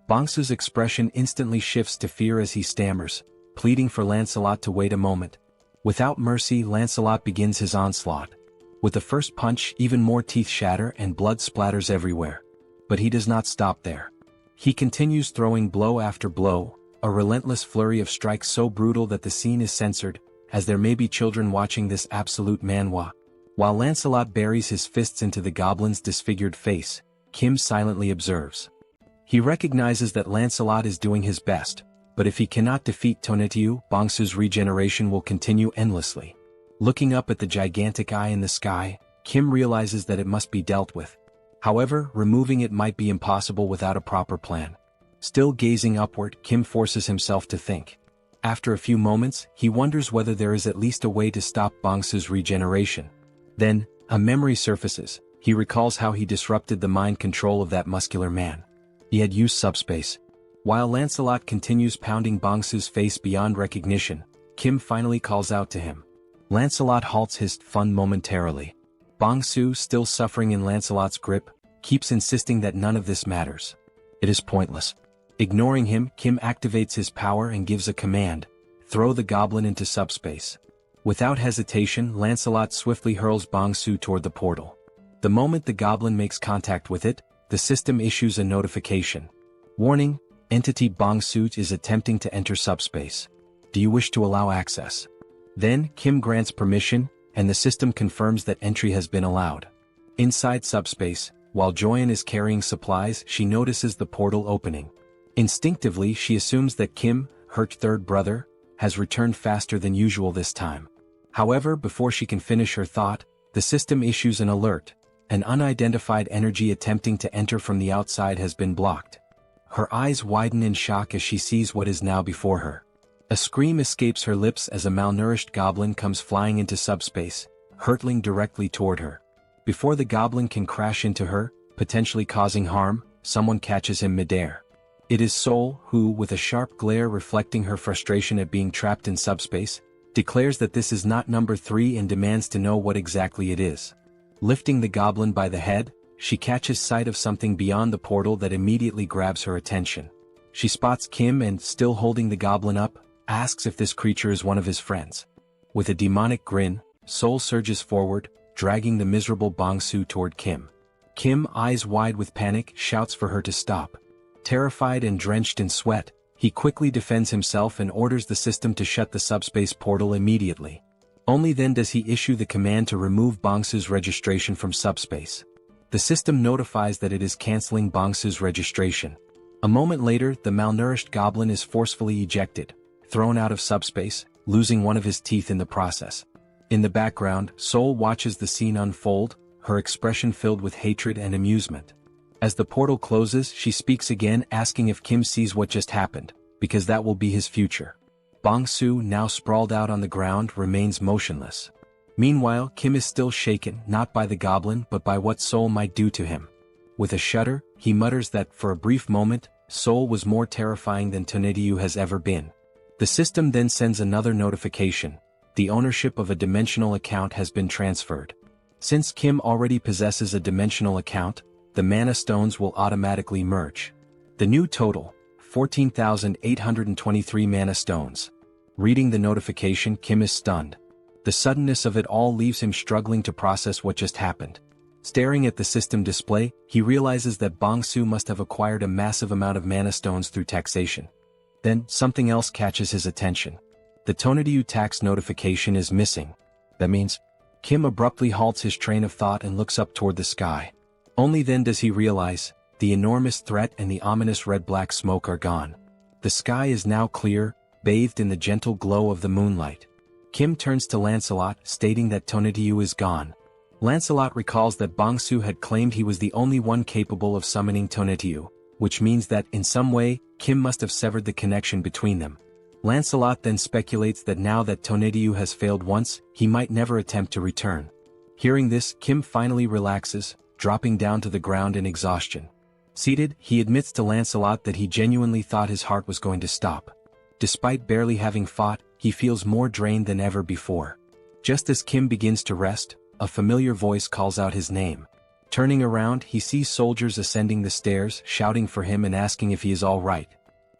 Bongsu's expression instantly shifts to fear as he stammers, pleading for Lancelot to wait a moment. Without mercy, Lancelot begins his onslaught. With the first punch, even more teeth shatter and blood splatters everywhere. But he does not stop there. He continues throwing blow after blow, a relentless flurry of strikes so brutal that the scene is censored, as there may be children watching this absolute manhwa. While Lancelot buries his fists into the goblin's disfigured face, Kim silently observes. He recognizes that Lancelot is doing his best, but if he cannot defeat Tonedyu, Bongsu's regeneration will continue endlessly. Looking up at the gigantic eye in the sky, Kim realizes that it must be dealt with. However, removing it might be impossible without a proper plan. Still gazing upward, Kim forces himself to think. After a few moments, he wonders whether there is at least a way to stop Bongsu's regeneration. Then, a memory surfaces. He recalls how he disrupted the mind control of that muscular man. He had used SUBSPACE. While Lancelot continues pounding Bongsu's face beyond recognition, Kim finally calls out to him. Lancelot halts his fun momentarily. Bongsu, still suffering in Lancelot's grip, keeps insisting that none of this matters. It is pointless. Ignoring him, Kim activates his power and gives a command: throw the goblin into SUBSPACE. Without hesitation, Lancelot swiftly hurls Bongsu toward the portal. The moment the goblin makes contact with it, the system issues a notification. Warning: Entity Bongsu is attempting to enter SUBSPACE. Do you wish to allow access? Then, Kim grants permission, and the system confirms that entry has been allowed. Inside SUBSPACE, while Joyeon is carrying supplies, she notices the portal opening. Instinctively, she assumes that Kim, her third brother, has returned faster than usual this time. However, before she can finish her thought, the system issues an alert. An unidentified energy attempting to enter from the outside has been blocked. Her eyes widen in shock as she sees what is now before her. A scream escapes her lips as a malnourished goblin comes flying into SUBSPACE, hurtling directly toward her. Before the goblin can crash into her, potentially causing harm, someone catches him midair. It is Seoul who, with a sharp glare reflecting her frustration at being trapped in SUBSPACE, declares that this is not number 3 and demands to know what exactly it is. Lifting the goblin by the head, she catches sight of something beyond the portal that immediately grabs her attention. She spots Kim and, still holding the goblin up, asks if this creature is one of his friends. With a demonic grin, Seoul surges forward, dragging the miserable Bongsu toward Kim. Kim, eyes wide with panic, shouts for her to stop. Terrified and drenched in sweat, he quickly defends himself and orders the system to shut the SUBSPACE portal immediately. Only then does he issue the command to remove Bongsu's registration from SUBSPACE. The system notifies that it is canceling Bongsu's registration. A moment later, the malnourished goblin is forcefully ejected, thrown out of SUBSPACE, losing one of his teeth in the process. In the background, Seoul watches the scene unfold, her expression filled with hatred and amusement. As the portal closes, she speaks again, asking if Kim sees what just happened. because that will be his future. Bong-soo, now sprawled out on the ground, remains motionless. Meanwhile, Kim is still shaken, not by the goblin but by what Seoul might do to him. With a shudder, he mutters that, for a brief moment, Seoul was more terrifying than Tonetiyu has ever been. The system then sends another notification. The ownership of a dimensional account has been transferred. Since Kim already possesses a dimensional account, the mana stones will automatically merge. The new total, 14,823 mana stones. Reading the notification, Kim is stunned. The suddenness of it all leaves him struggling to process what just happened. Staring at the system display, he realizes that Bong-soo must have acquired a massive amount of mana stones through taxation. Then, something else catches his attention. The Tonetiyu tax notification is missing. That means, Kim abruptly halts his train of thought and looks up toward the sky. Only then does he realize, the enormous threat and the ominous red-black smoke are gone. The sky is now clear, bathed in the gentle glow of the moonlight. Kim turns to Lancelot, stating that Tonetiyu is gone. Lancelot recalls that Bong-soo had claimed he was the only one capable of summoning Tonetiyu, which means that, in some way, Kim must have severed the connection between them. Lancelot then speculates that now that Tonetiyu has failed once, he might never attempt to return. Hearing this, Kim finally relaxes, dropping down to the ground in exhaustion. Seated, he admits to Lancelot that he genuinely thought his heart was going to stop. Despite barely having fought, he feels more drained than ever before. Just as Kim begins to rest, a familiar voice calls out his name. Turning around, he sees soldiers ascending the stairs, shouting for him and asking if he is all right.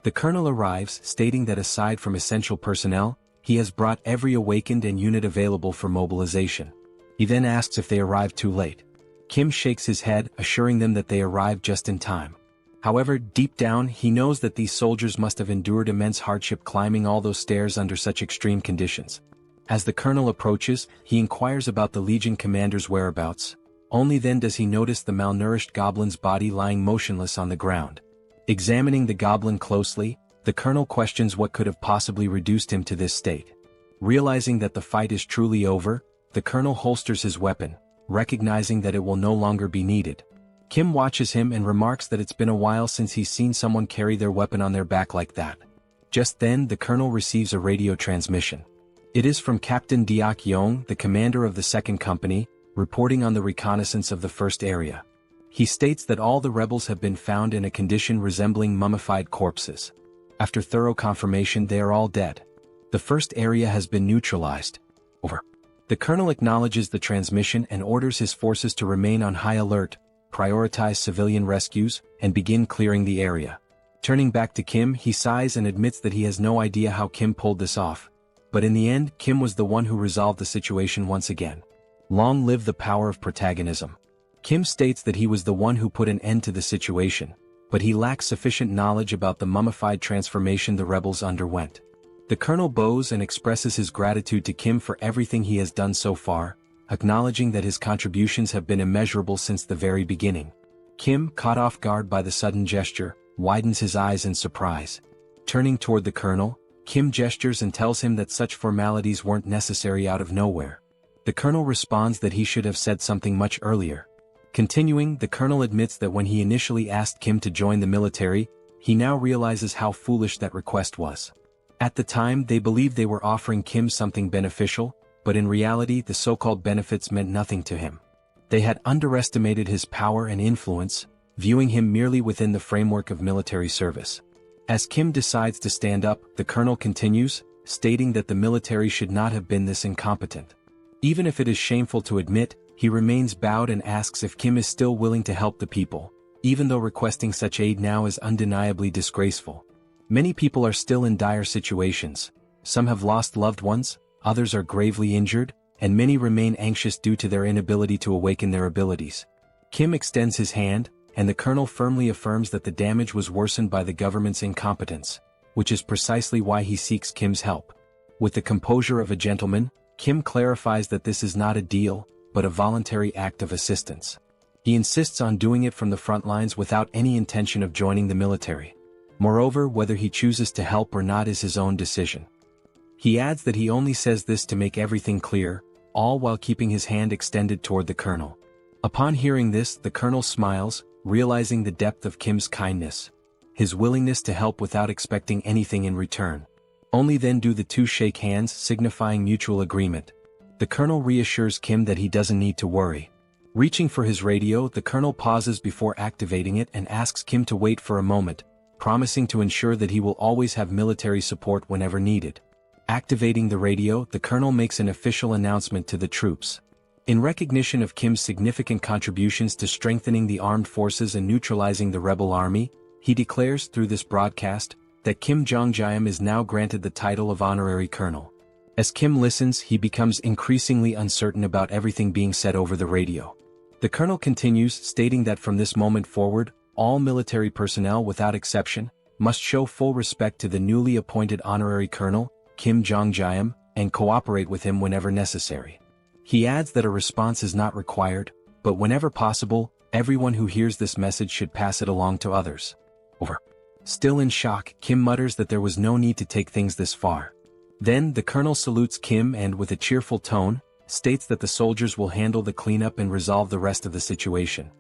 The colonel arrives, stating that aside from essential personnel, he has brought every awakened and unit available for mobilization. He then asks if they arrived too late. Kim shakes his head, assuring them that they arrived just in time. However, deep down, he knows that these soldiers must have endured immense hardship climbing all those stairs under such extreme conditions. As the colonel approaches, he inquires about the Legion commander's whereabouts. Only then does he notice the malnourished goblin's body lying motionless on the ground. Examining the goblin closely, the colonel questions what could have possibly reduced him to this state. Realizing that the fight is truly over, the colonel holsters his weapon, recognizing that it will no longer be needed. Kim watches him and remarks that it's been a while since he's seen someone carry their weapon on their back like that. Just then, the colonel receives a radio transmission. It is from Captain Deok Yong, the commander of the second company, reporting on the reconnaissance of the first area. He states that all the rebels have been found in a condition resembling mummified corpses. After thorough confirmation, they are all dead. The first area has been neutralized. Over. The colonel acknowledges the transmission and orders his forces to remain on high alert, prioritize civilian rescues, and begin clearing the area. Turning back to Kim, he sighs and admits that he has no idea how Kim pulled this off. But in the end, Kim was the one who resolved the situation once again. Long live the power of protagonism. Kim states that he was the one who put an end to the situation, but he lacks sufficient knowledge about the mummified transformation the rebels underwent. The colonel bows and expresses his gratitude to Kim for everything he has done so far, acknowledging that his contributions have been immeasurable since the very beginning. Kim, caught off guard by the sudden gesture, widens his eyes in surprise. Turning toward the colonel, Kim gestures and tells him that such formalities weren't necessary out of nowhere. The colonel responds that he should have said something much earlier. Continuing, the colonel admits that when he initially asked Kim to join the military, he now realizes how foolish that request was. At the time, they believed they were offering Kim something beneficial, but in reality the so-called benefits meant nothing to him. They had underestimated his power and influence, viewing him merely within the framework of military service. As Kim decides to stand up, the colonel continues, stating that the military should not have been this incompetent. Even if it is shameful to admit, he remains bowed and asks if Kim is still willing to help the people, even though requesting such aid now is undeniably disgraceful. Many people are still in dire situations. Some have lost loved ones, others are gravely injured, and many remain anxious due to their inability to awaken their abilities. Kim extends his hand, and the colonel firmly affirms that the damage was worsened by the government's incompetence, which is precisely why he seeks Kim's help. With the composure of a gentleman, Kim clarifies that this is not a deal, but a voluntary act of assistance. He insists on doing it from the front lines without any intention of joining the military. Moreover, whether he chooses to help or not is his own decision. He adds that he only says this to make everything clear, all while keeping his hand extended toward the colonel. Upon hearing this, the colonel smiles, realizing the depth of Kim's kindness. his willingness to help without expecting anything in return. Only then do the two shake hands, signifying mutual agreement. The colonel reassures Kim that he doesn't need to worry. Reaching for his radio, the colonel pauses before activating it and asks Kim to wait for a moment, promising to ensure that he will always have military support whenever needed. Activating the radio, the colonel makes an official announcement to the troops. In recognition of Kim's significant contributions to strengthening the armed forces and neutralizing the rebel army, he declares through this broadcast that Kim Jeong-gyeom is now granted the title of honorary colonel. As Kim listens, he becomes increasingly uncertain about everything being said over the radio. The colonel continues, stating that from this moment forward, all military personnel without exception must show full respect to the newly appointed honorary colonel, Kim Jeong-gyeom, and cooperate with him whenever necessary. He adds that a response is not required, but whenever possible, everyone who hears this message should pass it along to others. Over. Still in shock, Kim mutters that there was no need to take things this far. Then, the colonel salutes Kim and, with a cheerful tone, states that the soldiers will handle the cleanup and resolve the rest of the situation.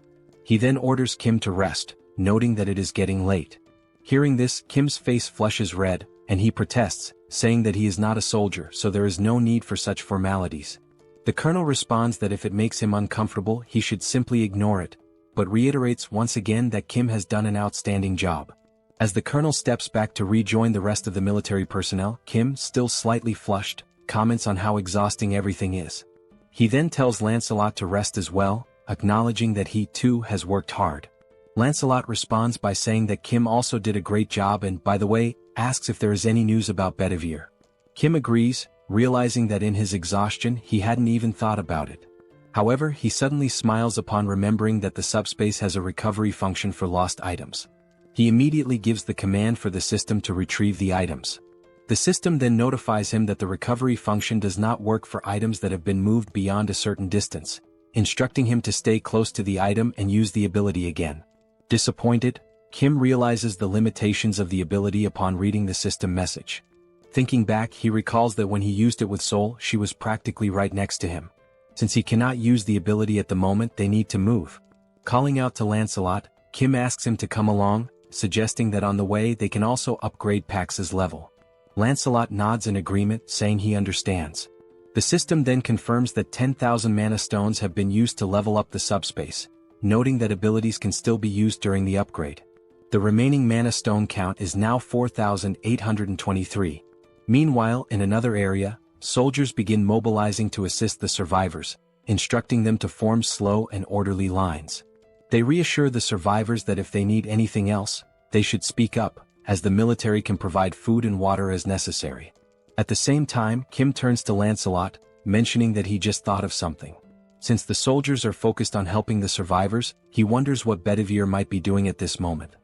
He then orders Kim to rest, noting that it is getting late. Hearing this, Kim's face flushes red, and he protests, saying that he is not a soldier, so there is no need for such formalities. The colonel responds that if it makes him uncomfortable, he should simply ignore it, but reiterates once again that Kim has done an outstanding job. As the colonel steps back to rejoin the rest of the military personnel, Kim, still slightly flushed, comments on how exhausting everything is. He then tells Lancelot to rest as well, acknowledging that he too has worked hard. Lancelot responds by saying that Kim also did a great job and, by the way, asks if there is any news about Bedivere. Kim agrees, realizing that in his exhaustion he hadn't even thought about it. However, he suddenly smiles upon remembering that the SUBSPACE has a recovery function for lost items. He immediately gives the command for the system to retrieve the items. The system then notifies him that the recovery function does not work for items that have been moved beyond a certain distance, instructing him to stay close to the item and use the ability again. Disappointed, Kim realizes the limitations of the ability upon reading the system message. Thinking back, he recalls that when he used it with Seoul, she was practically right next to him. Since he cannot use the ability at the moment, they need to move. Calling out to Lancelot, Kim asks him to come along, suggesting that on the way they can also upgrade Pax's level. Lancelot nods in agreement, saying he understands. The system then confirms that 10,000 mana stones have been used to level up the SUBSPACE, noting that abilities can still be used during the upgrade. The remaining mana stone count is now 4,823. Meanwhile, in another area, soldiers begin mobilizing to assist the survivors, instructing them to form slow and orderly lines. They reassure the survivors that if they need anything else, they should speak up, as the military can provide food and water as necessary. At the same time, Kim turns to Lancelot, mentioning that he just thought of something. Since the soldiers are focused on helping the survivors, he wonders what Bedivere might be doing at this moment.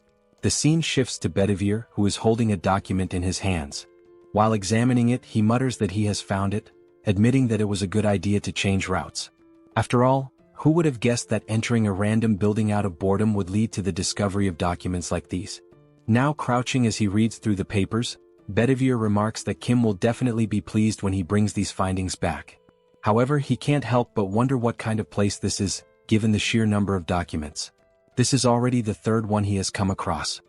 The scene shifts to Bedivere, who is holding a document in his hands. While examining it, he mutters that he has found it, admitting that it was a good idea to change routes. After all, who would have guessed that entering a random building out of boredom would lead to the discovery of documents like these? Now crouching as he reads through the papers, Bedivere remarks that Kim will definitely be pleased when he brings these findings back. However, he can't help but wonder what kind of place this is, given the sheer number of documents. This is already the third one he has come across.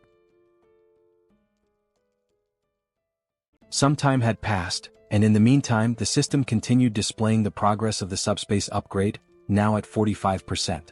Some time had passed, and in the meantime the system continued displaying the progress of the SUBSPACE upgrade, now at 45%.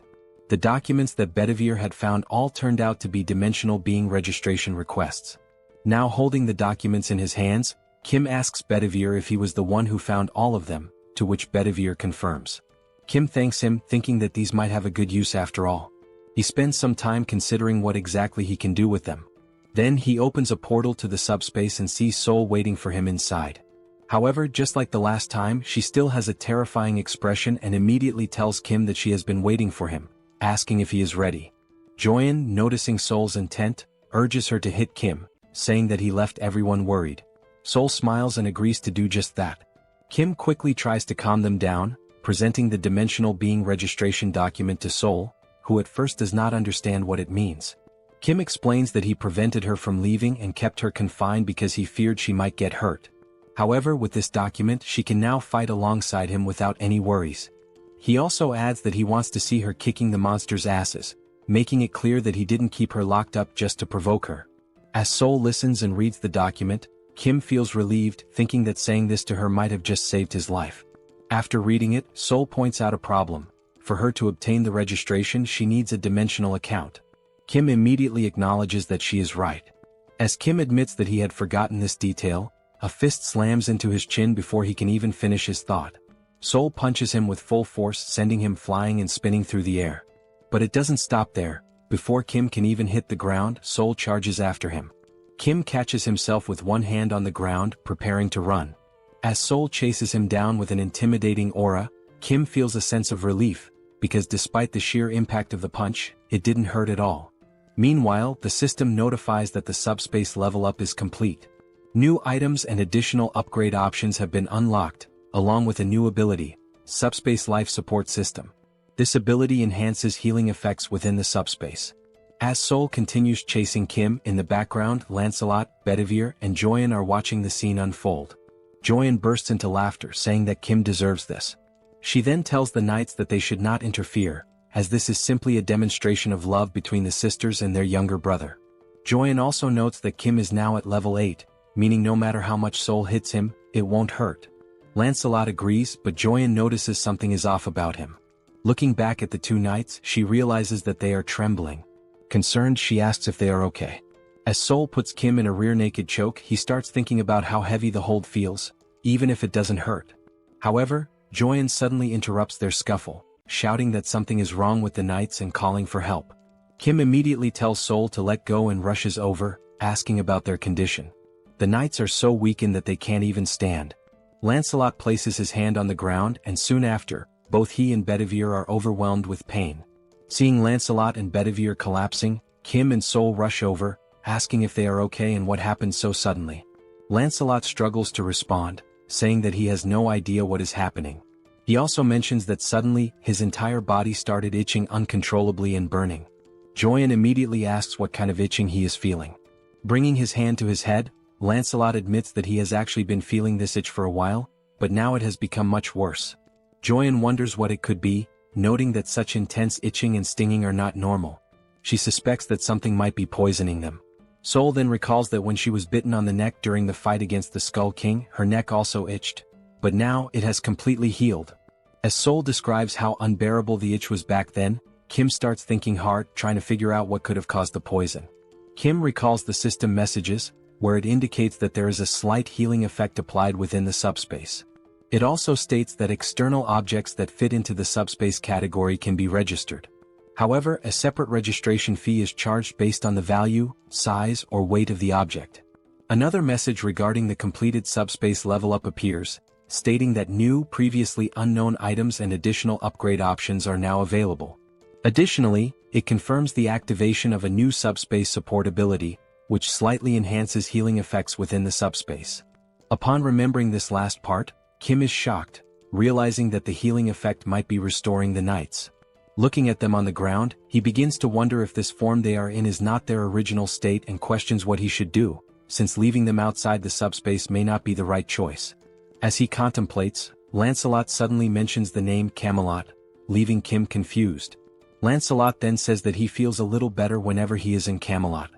The documents that Bedivere had found all turned out to be dimensional being registration requests. Now holding the documents in his hands, Kim asks Bedivere if he was the one who found all of them, to which Bedivere confirms. Kim thanks him, thinking that these might have a good use after all. He spends some time considering what exactly he can do with them. Then he opens a portal to the SUBSPACE and sees Seoul waiting for him inside. However, just like the last time, she still has a terrifying expression and immediately tells Kim that she has been waiting for him, asking if he is ready. Joyeon, noticing Seoul's intent, urges her to hit Kim, saying that he left everyone worried. Seoul smiles and agrees to do just that. Kim quickly tries to calm them down, presenting the dimensional being registration document to Seoul, who at first does not understand what it means. Kim explains that he prevented her from leaving and kept her confined because he feared she might get hurt. However, with this document, she can now fight alongside him without any worries. He also adds that he wants to see her kicking the monster's asses, making it clear that he didn't keep her locked up just to provoke her. As Seoul listens and reads the document, Kim feels relieved, thinking that saying this to her might have just saved his life. After reading it, Seoul points out a problem. For her to obtain the registration, she needs a dimensional account. Kim immediately acknowledges that she is right. As Kim admits that he had forgotten this detail, a fist slams into his chin before he can even finish his thought. Seoul punches him with full force, sending him flying and spinning through the air. But it doesn't stop there. Before Kim can even hit the ground, Seoul charges after him. Kim catches himself with one hand on the ground, preparing to run. As Seoul chases him down with an intimidating aura, Kim feels a sense of relief, because despite the sheer impact of the punch, it didn't hurt at all. Meanwhile, the system notifies that the subspace level up is complete. New items and additional upgrade options have been unlocked, along with a new ability, Subspace Life Support System. This ability enhances healing effects within the subspace. As Seoul continues chasing Kim, in the background, Lancelot, Bedivere, and Joyeon are watching the scene unfold. Joyeon bursts into laughter, saying that Kim deserves this. She then tells the knights that they should not interfere, as this is simply a demonstration of love between the sisters and their younger brother. Joyeon also notes that Kim is now at level 8, meaning no matter how much Seoul hits him, it won't hurt. Lancelot agrees, but Joyeon notices something is off about him. Looking back at the two knights, she realizes that they are trembling. Concerned, she asks if they are okay. As Seoul puts Kim in a rear naked choke, he starts thinking about how heavy the hold feels, even if it doesn't hurt. However, Joyeon suddenly interrupts their scuffle, shouting that something is wrong with the knights and calling for help. Kim immediately tells Seoul to let go and rushes over, asking about their condition. The knights are so weakened that they can't even stand. Lancelot places his hand on the ground, and soon after, both he and Bedivere are overwhelmed with pain. Seeing Lancelot and Bedivere collapsing, Kim and Seoul rush over, asking if they are okay and what happened so suddenly. Lancelot struggles to respond, saying that he has no idea what is happening. He also mentions that suddenly, his entire body started itching uncontrollably and burning. Joyeon immediately asks what kind of itching he is feeling. Bringing his hand to his head, Lancelot admits that he has actually been feeling this itch for a while, but now it has become much worse. Joyeon wonders what it could be, noting that such intense itching and stinging are not normal. She suspects that something might be poisoning them. Seoul then recalls that when she was bitten on the neck during the fight against the Skull King, her neck also itched. But now, it has completely healed. As Seoul describes how unbearable the itch was back then, Kim starts thinking hard, trying to figure out what could have caused the poison. Kim recalls the system messages, where it indicates that there is a slight healing effect applied within the subspace. It also states that external objects that fit into the subspace category can be registered. However, a separate registration fee is charged based on the value, size, or weight of the object. Another message regarding the completed subspace level up appears, stating that new, previously unknown items and additional upgrade options are now available. Additionally, it confirms the activation of a new subspace support ability, which slightly enhances healing effects within the subspace. Upon remembering this last part, Kim is shocked, realizing that the healing effect might be restoring the knights. Looking at them on the ground, he begins to wonder if this form they are in is not their original state and questions what he should do, since leaving them outside the subspace may not be the right choice. As he contemplates, Lancelot suddenly mentions the name Camelot, leaving Kim confused. Lancelot then says that he feels a little better whenever he is in Camelot.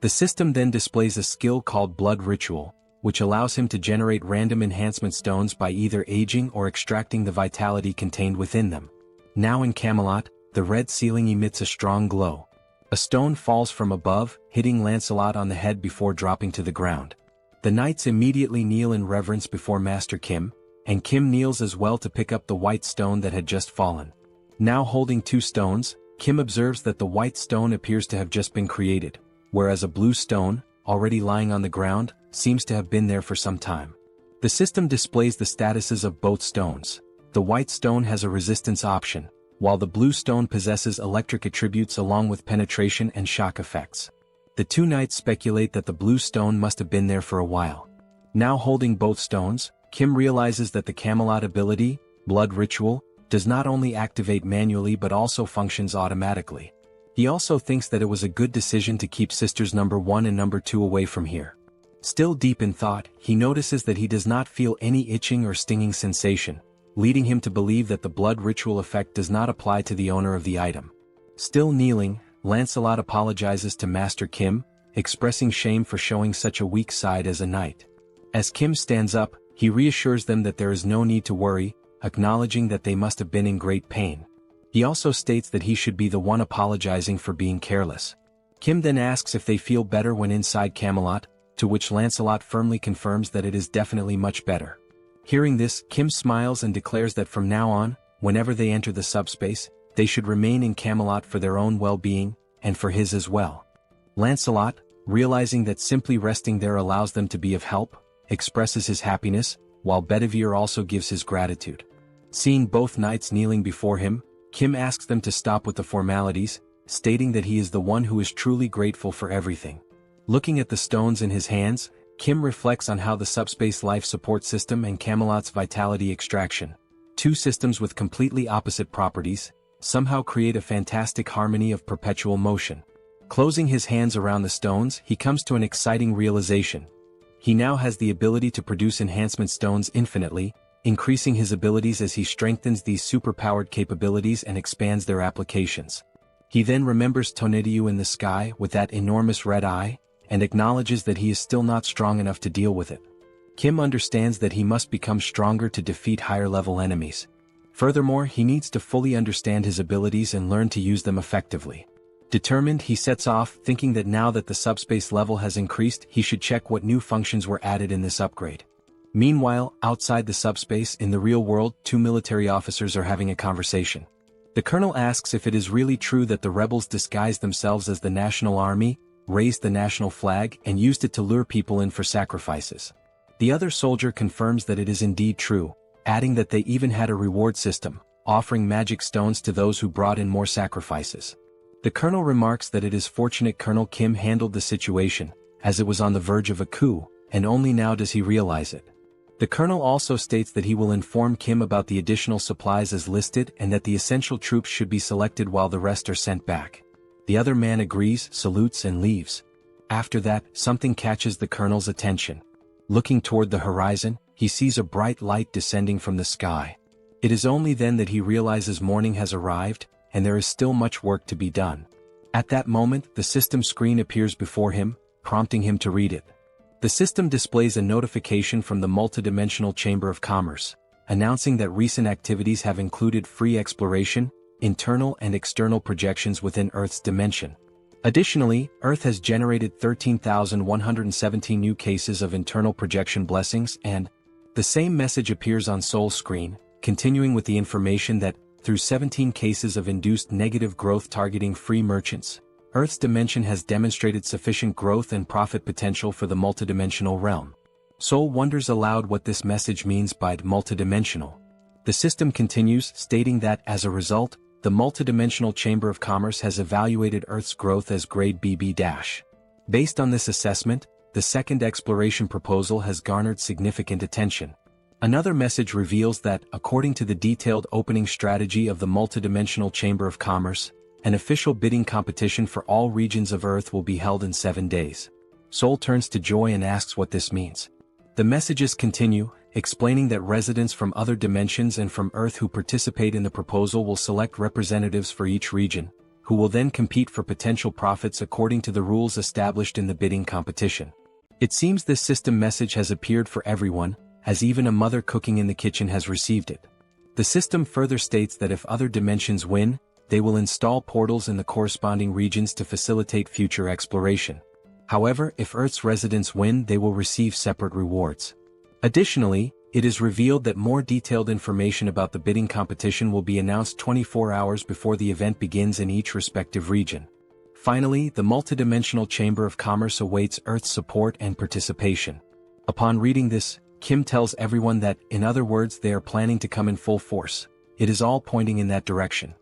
The system then displays a skill called Blood Ritual, which allows him to generate random enhancement stones by either aging or extracting the vitality contained within them. Now in Camelot, the red ceiling emits a strong glow. A stone falls from above, hitting Lancelot on the head before dropping to the ground. The knights immediately kneel in reverence before Master Kim, and Kim kneels as well to pick up the white stone that had just fallen. Now holding two stones, Kim observes that the white stone appears to have just been created, whereas a blue stone, already lying on the ground, seems to have been there for some time. The system displays the statuses of both stones. The white stone has a resistance option, while the blue stone possesses electric attributes along with penetration and shock effects. The two knights speculate that the blue stone must have been there for a while. Now holding both stones, Kim realizes that the Camelot ability, Blood Ritual, does not only activate manually but also functions automatically. He also thinks that it was a good decision to keep sisters number 1 and number 2 away from here. Still deep in thought, he notices that he does not feel any itching or stinging sensation, leading him to believe that the blood ritual effect does not apply to the owner of the item. Still kneeling, Lancelot apologizes to Master Kim, expressing shame for showing such a weak side as a knight. As Kim stands up, he reassures them that there is no need to worry, acknowledging that they must have been in great pain. He also states that he should be the one apologizing for being careless. Kim then asks if they feel better when inside Camelot, to which Lancelot firmly confirms that it is definitely much better. Hearing this, Kim smiles and declares that from now on, whenever they enter the subspace, they should remain in Camelot for their own well-being, and for his as well. Lancelot, realizing that simply resting there allows them to be of help, expresses his happiness, while Bedivere also gives his gratitude. Seeing both knights kneeling before him, Kim asks them to stop with the formalities, stating that he is the one who is truly grateful for everything. Looking at the stones in his hands, Kim reflects on how the subspace life support system and Camelot's vitality extraction, two systems with completely opposite properties, somehow create a fantastic harmony of perpetual motion. Closing his hands around the stones, he comes to an exciting realization. He now has the ability to produce enhancement stones infinitely, increasing his abilities as he strengthens these superpowered capabilities and expands their applications. He then remembers Tonediu in the sky with that enormous red eye, and acknowledges that he is still not strong enough to deal with it. Kim understands that he must become stronger to defeat higher-level enemies. Furthermore, he needs to fully understand his abilities and learn to use them effectively. Determined, he sets off, thinking that now that the subspace level has increased, he should check what new functions were added in this upgrade. Meanwhile, outside the subspace, in the real world, two military officers are having a conversation. The colonel asks if it is really true that the rebels disguised themselves as the national army, raised the national flag, and used it to lure people in for sacrifices. The other soldier confirms that it is indeed true, adding that they even had a reward system, offering magic stones to those who brought in more sacrifices. The colonel remarks that it is fortunate Colonel Kim handled the situation, as it was on the verge of a coup, and only now does he realize it. The colonel also states that he will inform Kim about the additional supplies as listed and that the essential troops should be selected while the rest are sent back. The other man agrees, salutes and leaves. After that, something catches the colonel's attention. Looking toward the horizon, he sees a bright light descending from the sky. It is only then that he realizes morning has arrived, and there is still much work to be done. At that moment, the system screen appears before him, prompting him to read it. The system displays a notification from the multidimensional Chamber of Commerce, announcing that recent activities have included free exploration, internal and external projections within Earth's dimension. Additionally, Earth has generated 13,117 new cases of internal projection blessings, and the same message appears on Seoul's screen, continuing with the information that, through 17 cases of induced negative growth targeting free merchants, Earth's dimension has demonstrated sufficient growth and profit potential for the multidimensional realm. Seoul wonders aloud what this message means by multidimensional. The system continues, stating that, as a result, the multidimensional Chamber of Commerce has evaluated Earth's growth as grade BB-. Based on this assessment, the second exploration proposal has garnered significant attention. Another message reveals that, according to the detailed opening strategy of the multidimensional Chamber of Commerce, an official bidding competition for all regions of Earth will be held in 7 days. Seoul turns to Joy and asks what this means. The messages continue, explaining that residents from other dimensions and from Earth who participate in the proposal will select representatives for each region, who will then compete for potential profits according to the rules established in the bidding competition. It seems this system message has appeared for everyone, as even a mother cooking in the kitchen has received it. The system further states that if other dimensions win, they will install portals in the corresponding regions to facilitate future exploration. However, if Earth's residents win, they will receive separate rewards. Additionally, it is revealed that more detailed information about the bidding competition will be announced 24 hours before the event begins in each respective region. Finally, the multidimensional Chamber of Commerce awaits Earth's support and participation. Upon reading this, Kim tells everyone that, in other words, they are planning to come in full force. It is all pointing in that direction.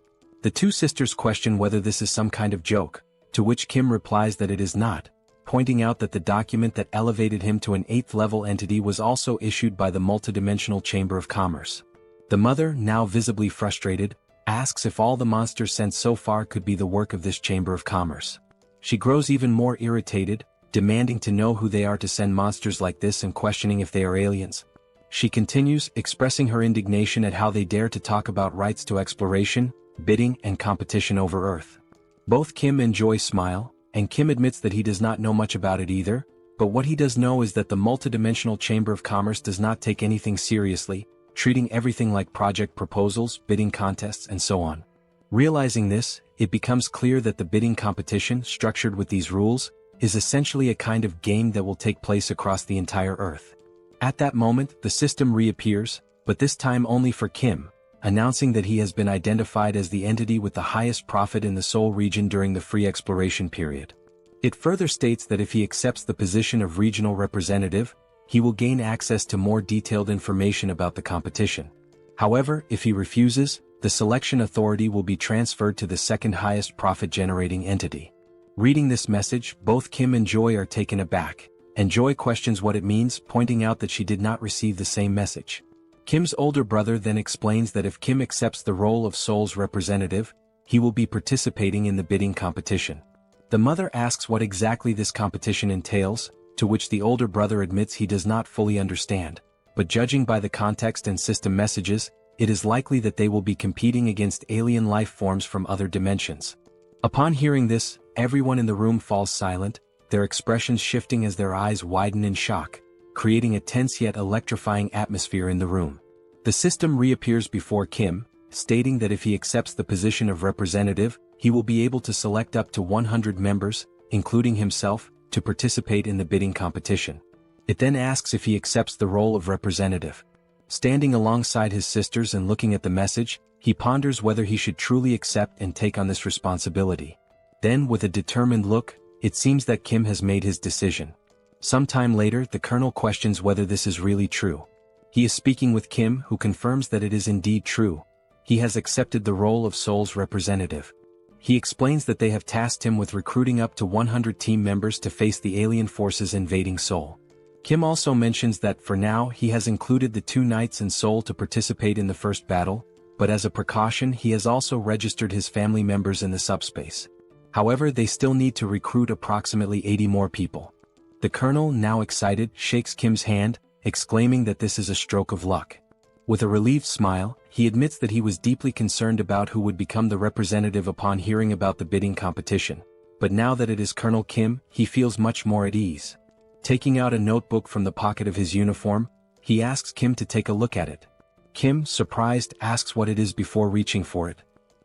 The two sisters question whether this is some kind of joke, to which Kim replies that it is not, pointing out that the document that elevated him to an 8th-level entity was also issued by the multidimensional Chamber of Commerce. The mother, now visibly frustrated, asks if all the monsters sent so far could be the work of this Chamber of Commerce. She grows even more irritated, demanding to know who they are to send monsters like this and questioning if they are aliens. She continues, expressing her indignation at how they dare to talk about rights to exploration, bidding, and competition over Earth. Both Kim and Joy smile, and Kim admits that he does not know much about it either, but what he does know is that the multidimensional Chamber of Commerce does not take anything seriously, treating everything like project proposals, bidding contests, and so on. Realizing this, it becomes clear that the bidding competition, structured with these rules, is essentially a kind of game that will take place across the entire Earth. At that moment, the system reappears, but this time only for Kim, announcing that he has been identified as the entity with the highest profit in the Seoul region during the free exploration period. It further states that if he accepts the position of regional representative, he will gain access to more detailed information about the competition. However, if he refuses, the selection authority will be transferred to the second highest profit-generating entity. Reading this message, both Kim and Joy are taken aback, and Joy questions what it means, pointing out that she did not receive the same message. Kim's older brother then explains that if Kim accepts the role of Seoul's representative, he will be participating in the bidding competition. The mother asks what exactly this competition entails, to which the older brother admits he does not fully understand, but judging by the context and system messages, it is likely that they will be competing against alien life forms from other dimensions. Upon hearing this, everyone in the room falls silent, their expressions shifting as their eyes widen in shock, creating a tense yet electrifying atmosphere in the room. The system reappears before Kim, stating that if he accepts the position of representative, he will be able to select up to 100 members, including himself, to participate in the bidding competition. It then asks if he accepts the role of representative. Standing alongside his sisters and looking at the message, he ponders whether he should truly accept and take on this responsibility. Then, with a determined look, it seems that Kim has made his decision. Sometime later, the colonel questions whether this is really true. He is speaking with Kim, who confirms that it is indeed true. He has accepted the role of Seoul's representative. He explains that they have tasked him with recruiting up to 100 team members to face the alien forces invading Seoul. Kim also mentions that for now he has included the 2 knights in Seoul to participate in the first battle, but as a precaution he has also registered his family members in the SUBSPACE. However, they still need to recruit approximately 80 more people. The colonel, now excited, shakes Kim's hand, exclaiming that this is a stroke of luck. With a relieved smile, he admits that he was deeply concerned about who would become the representative upon hearing about the bidding competition, but now that it is Colonel Kim, he feels much more at ease. Taking out a notebook from the pocket of his uniform, he asks Kim to take a look at it. Kim, surprised, asks what it is before reaching for it.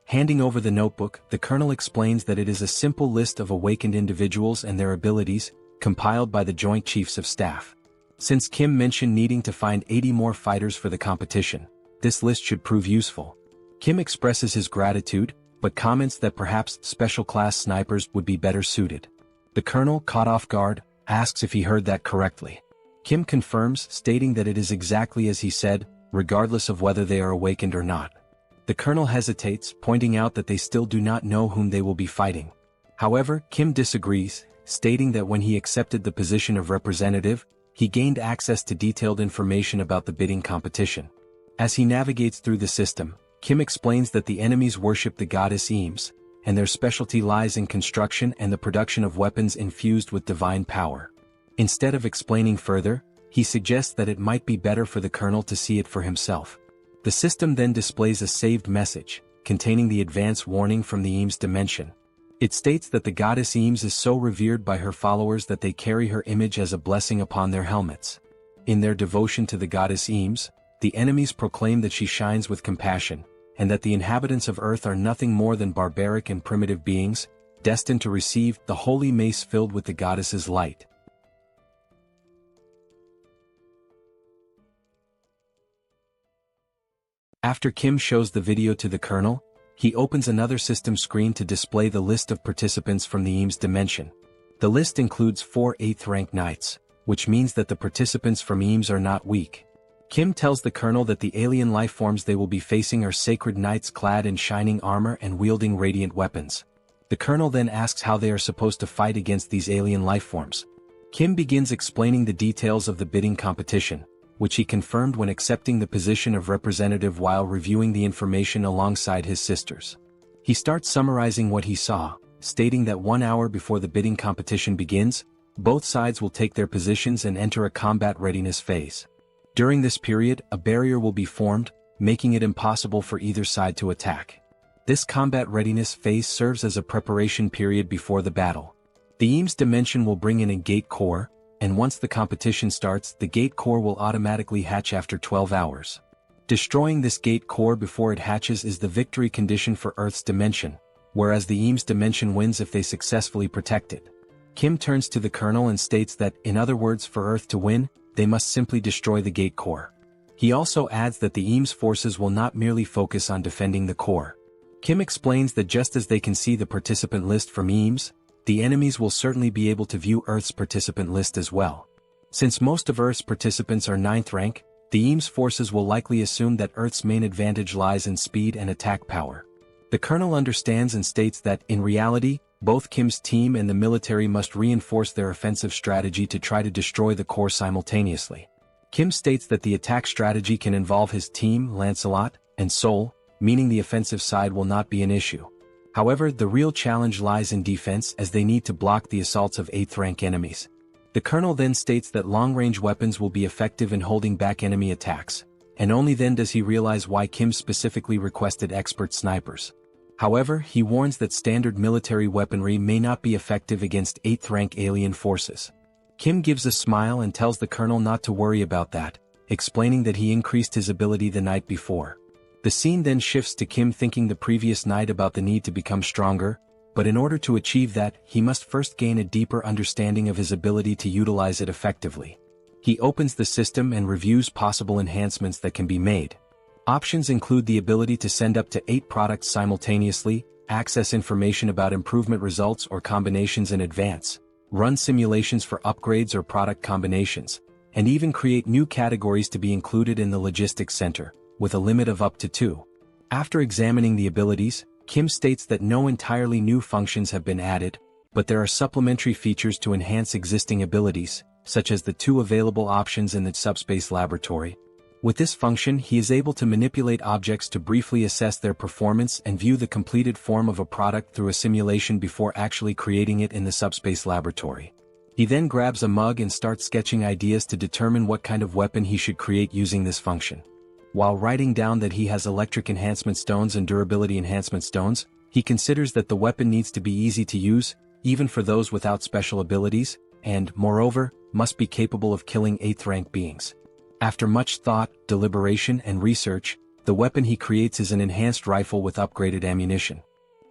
Handing over the notebook, the colonel explains that it is a simple list of awakened individuals and their abilities, compiled by the Joint Chiefs of Staff. Since Kim mentioned needing to find 80 more fighters for the competition, this list should prove useful. Kim expresses his gratitude, but comments that perhaps special-class snipers would be better suited. The colonel, caught off guard, asks if he heard that correctly. Kim confirms, stating that it is exactly as he said, regardless of whether they are awakened or not. The colonel hesitates, pointing out that they still do not know whom they will be fighting. However, Kim disagrees, stating that when he accepted the position of representative, he gained access to detailed information about the bidding competition. As he navigates through the system, Kim explains that the enemies worship the goddess Eames, and their specialty lies in construction and the production of weapons infused with divine power. Instead of explaining further, he suggests that it might be better for the colonel to see it for himself. The system then displays a saved message, containing the advance warning from the Eames dimension. It states that the goddess Eames is so revered by her followers that they carry her image as a blessing upon their helmets. In their devotion to the goddess Eames, the enemies proclaim that she shines with compassion, and that the inhabitants of Earth are nothing more than barbaric and primitive beings, destined to receive the holy mace filled with the goddess's light. After Kim shows the video to the colonel, he opens another system screen to display the list of participants from the Eames dimension. The list includes 4 8th-rank knights, which means that the participants from Eames are not weak. Kim tells the colonel that the alien lifeforms they will be facing are sacred knights clad in shining armor and wielding radiant weapons. The colonel then asks how they are supposed to fight against these alien lifeforms. Kim begins explaining the details of the bidding competition, which he confirmed when accepting the position of representative while reviewing the information alongside his sisters. He starts summarizing what he saw, stating that 1 hour before the bidding competition begins, both sides will take their positions and enter a combat readiness phase. During this period, a barrier will be formed, making it impossible for either side to attack. This combat readiness phase serves as a preparation period before the battle. The Eames dimension will bring in a gate core, and once the competition starts, the gate core will automatically hatch after 12 hours. Destroying this gate core before it hatches is the victory condition for Earth's dimension, whereas the Eames dimension wins if they successfully protect it. Kim turns to the Colonel and states that, in other words, for Earth to win, they must simply destroy the gate core. He also adds that the Eames forces will not merely focus on defending the core. Kim explains that just as they can see the participant list from Eames, the enemies will certainly be able to view Earth's participant list as well. Since most of Earth's participants are 9th rank, the Eames forces will likely assume that Earth's main advantage lies in speed and attack power. The Colonel understands and states that, in reality, both Kim's team and the military must reinforce their offensive strategy to try to destroy the core simultaneously. Kim states that the attack strategy can involve his team, Lancelot, and Seoul, meaning the offensive side will not be an issue. However, the real challenge lies in defense as they need to block the assaults of 8th rank enemies. The Colonel then states that long-range weapons will be effective in holding back enemy attacks, and only then does he realize why Kim specifically requested expert snipers. However, he warns that standard military weaponry may not be effective against 8th rank alien forces. Kim gives a smile and tells the Colonel not to worry about that, explaining that he increased his ability the night before. The scene then shifts to Kim thinking the previous night about the need to become stronger, but in order to achieve that, he must first gain a deeper understanding of his ability to utilize it effectively. He opens the system and reviews possible enhancements that can be made. Options include the ability to send up to 8 products simultaneously, access information about improvement results or combinations in advance, run simulations for upgrades or product combinations, and even create new categories to be included in the logistics center, with a limit of up to 2. After examining the abilities, Kim states that no entirely new functions have been added, but there are supplementary features to enhance existing abilities, such as the 2 available options in the SUBSPACE laboratory. With this function, he is able to manipulate objects to briefly assess their performance and view the completed form of a product through a simulation before actually creating it in the SUBSPACE laboratory. He then grabs a mug and starts sketching ideas to determine what kind of weapon he should create using this function. While writing down that he has electric enhancement stones and durability enhancement stones, he considers that the weapon needs to be easy to use, even for those without special abilities, and, moreover, must be capable of killing 8th rank beings. After much thought, deliberation, and research, the weapon he creates is an enhanced rifle with upgraded ammunition.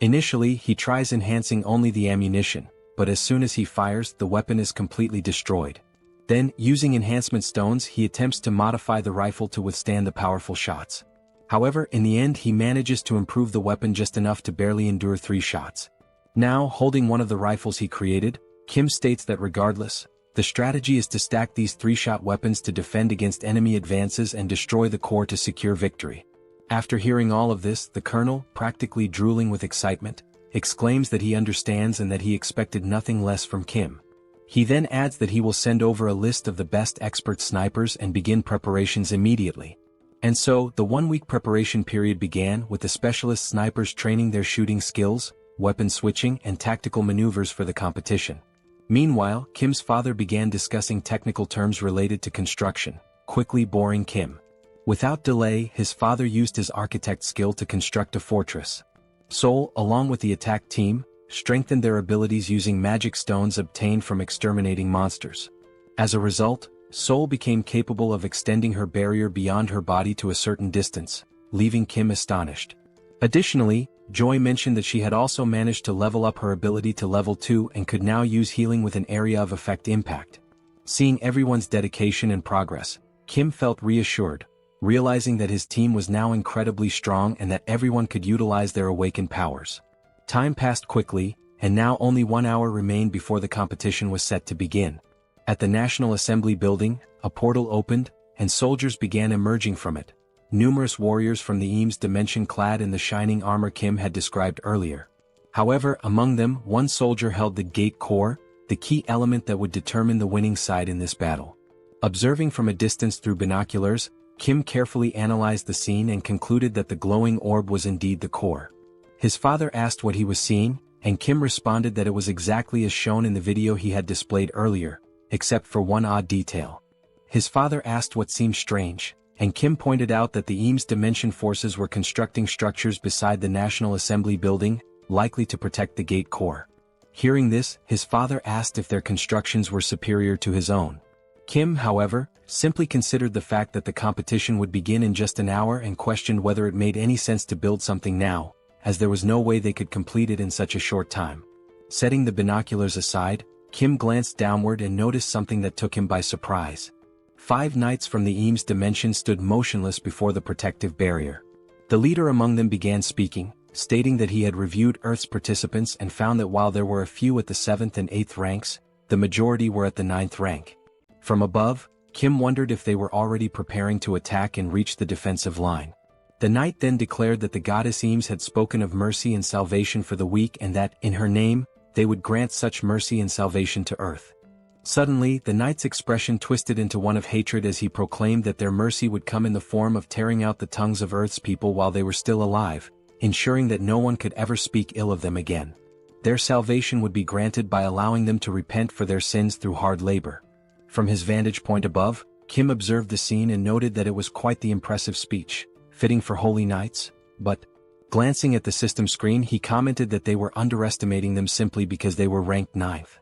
Initially, he tries enhancing only the ammunition, but as soon as he fires, the weapon is completely destroyed. Then, using enhancement stones, he attempts to modify the rifle to withstand the powerful shots. However, in the end he manages to improve the weapon just enough to barely endure 3 shots. Now, holding one of the rifles he created, Kim states that regardless, the strategy is to stack these 3-shot weapons to defend against enemy advances and destroy the core to secure victory. After hearing all of this, the Colonel, practically drooling with excitement, exclaims that he understands and that he expected nothing less from Kim. He then adds that he will send over a list of the best expert snipers and begin preparations immediately. And so, the 1-week preparation period began with the specialist snipers training their shooting skills, weapon switching, and tactical maneuvers for the competition. Meanwhile, Kim's father began discussing technical terms related to construction, quickly boring Kim. Without delay, his father used his architect skill to construct a fortress. Seoul, along with the attack team, strengthened their abilities using magic stones obtained from exterminating monsters. As a result, Seoul became capable of extending her barrier beyond her body to a certain distance, leaving Kim astonished. Additionally, Joy mentioned that she had also managed to level up her ability to level 2 and could now use healing with an area of effect impact. Seeing everyone's dedication and progress, Kim felt reassured, realizing that his team was now incredibly strong and that everyone could utilize their awakened powers. Time passed quickly, and now only 1 hour remained before the competition was set to begin. At the National Assembly building, a portal opened, and soldiers began emerging from it. Numerous warriors from the Eames dimension clad in the shining armor Kim had described earlier. However, among them, one soldier held the gate core, the key element that would determine the winning side in this battle. Observing from a distance through binoculars, Kim carefully analyzed the scene and concluded that the glowing orb was indeed the core. His father asked what he was seeing, and Kim responded that it was exactly as shown in the video he had displayed earlier, except for one odd detail. His father asked what seemed strange, and Kim pointed out that the Eames dimension forces were constructing structures beside the National Assembly building, likely to protect the gate core. Hearing this, his father asked if their constructions were superior to his own. Kim, however, simply considered the fact that the competition would begin in just an hour and questioned whether it made any sense to build something now, as there was no way they could complete it in such a short time. Setting the binoculars aside, Kim glanced downward and noticed something that took him by surprise. 5 knights from the Eames dimension stood motionless before the protective barrier. The leader among them began speaking, stating that he had reviewed Earth's participants and found that while there were a few at the 7th and 8th ranks, the majority were at the 9th rank. From above, Kim wondered if they were already preparing to attack and reach the defensive line. The knight then declared that the goddess Eames had spoken of mercy and salvation for the weak and that, in her name, they would grant such mercy and salvation to Earth. Suddenly, the knight's expression twisted into one of hatred as he proclaimed that their mercy would come in the form of tearing out the tongues of Earth's people while they were still alive, ensuring that no one could ever speak ill of them again. Their salvation would be granted by allowing them to repent for their sins through hard labor. From his vantage point above, Kim observed the scene and noted that it was quite the impressive speech, fitting for holy knights, but, glancing at the system screen, he commented that they were underestimating them simply because they were ranked 9th.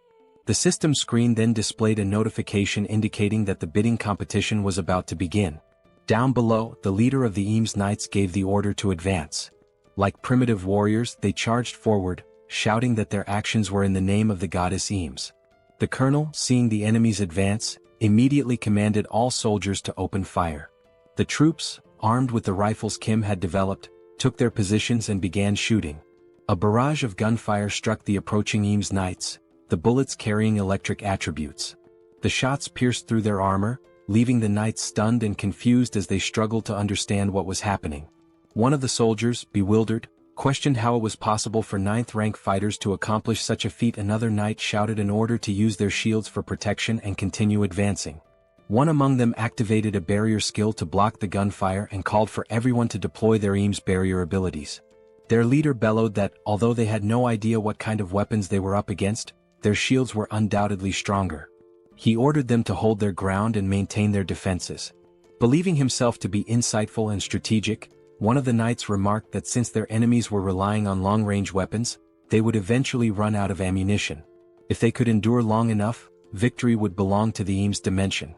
The system screen then displayed a notification indicating that the bidding competition was about to begin. Down below, the leader of the Eames Knights gave the order to advance. Like primitive warriors, they charged forward, shouting that their actions were in the name of the goddess Eames. The colonel, seeing the enemies advance, immediately commanded all soldiers to open fire. The troops, armed with the rifles Kim had developed, took their positions and began shooting. A barrage of gunfire struck the approaching Eames Knights, the bullets carrying electric attributes. The shots pierced through their armor, leaving the knights stunned and confused as they struggled to understand what was happening. One of the soldiers, bewildered, questioned how it was possible for 9th-rank fighters to accomplish such a feat. Another knight shouted an order to use their shields for protection and continue advancing. One among them activated a barrier skill to block the gunfire and called for everyone to deploy their Eames barrier abilities. Their leader bellowed that, although they had no idea what kind of weapons they were up against, their shields were undoubtedly stronger. He ordered them to hold their ground and maintain their defenses. Believing himself to be insightful and strategic, one of the knights remarked that since their enemies were relying on long-range weapons, they would eventually run out of ammunition. If they could endure long enough, victory would belong to the Eames dimension.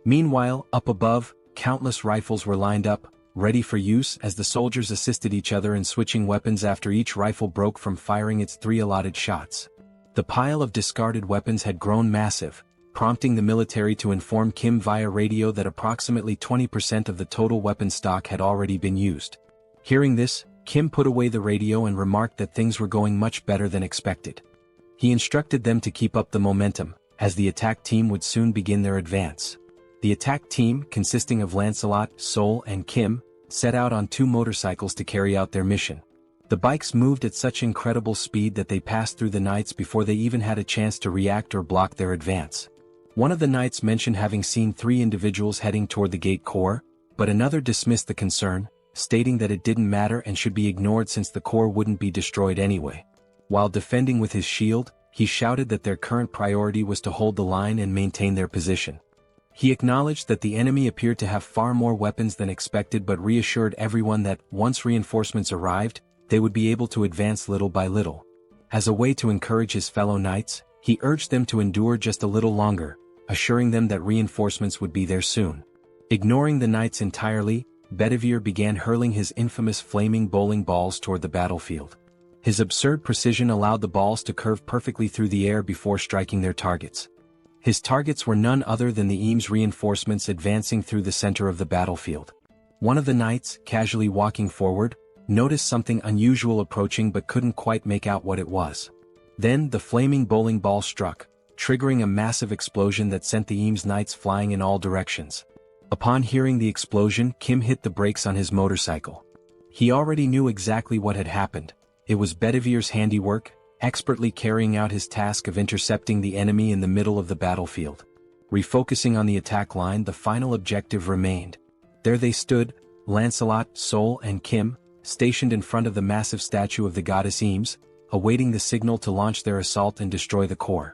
Meanwhile, up above, countless rifles were lined up, ready for use as the soldiers assisted each other in switching weapons after each rifle broke from firing its 3 allotted shots. The pile of discarded weapons had grown massive, prompting the military to inform Kim via radio that approximately 20% of the total weapon stock had already been used. Hearing this, Kim put away the radio and remarked that things were going much better than expected. He instructed them to keep up the momentum, as the attack team would soon begin their advance. The attack team, consisting of Lancelot, Seoul, and Kim, set out on 2 motorcycles to carry out their mission. The bikes moved at such incredible speed that they passed through the knights before they even had a chance to react or block their advance. One of the knights mentioned having seen 3 individuals heading toward the gate core, but another dismissed the concern, stating that it didn't matter and should be ignored since the core wouldn't be destroyed anyway. While defending with his shield, he shouted that their current priority was to hold the line and maintain their position. He acknowledged that the enemy appeared to have far more weapons than expected but reassured everyone that, once reinforcements arrived, they would be able to advance little by little. As a way to encourage his fellow knights, he urged them to endure just a little longer, assuring them that reinforcements would be there soon. Ignoring the knights entirely, Bedivere began hurling his infamous flaming bowling balls toward the battlefield. His absurd precision allowed the balls to curve perfectly through the air before striking their targets. His targets were none other than the Eames reinforcements advancing through the center of the battlefield. One of the knights, casually walking forward, noticed something unusual approaching but couldn't quite make out what it was. Then the flaming bowling ball struck, triggering a massive explosion that sent the Eames Knights flying in all directions. Upon hearing the explosion, Kim hit the brakes on his motorcycle. He already knew exactly what had happened. It was Bedivere's handiwork, expertly carrying out his task of intercepting the enemy in the middle of the battlefield. Refocusing on the attack line, the final objective remained. There they stood, Lancelot, Seoul, and Kim, stationed in front of the massive statue of the goddess Eames, awaiting the signal to launch their assault and destroy the core.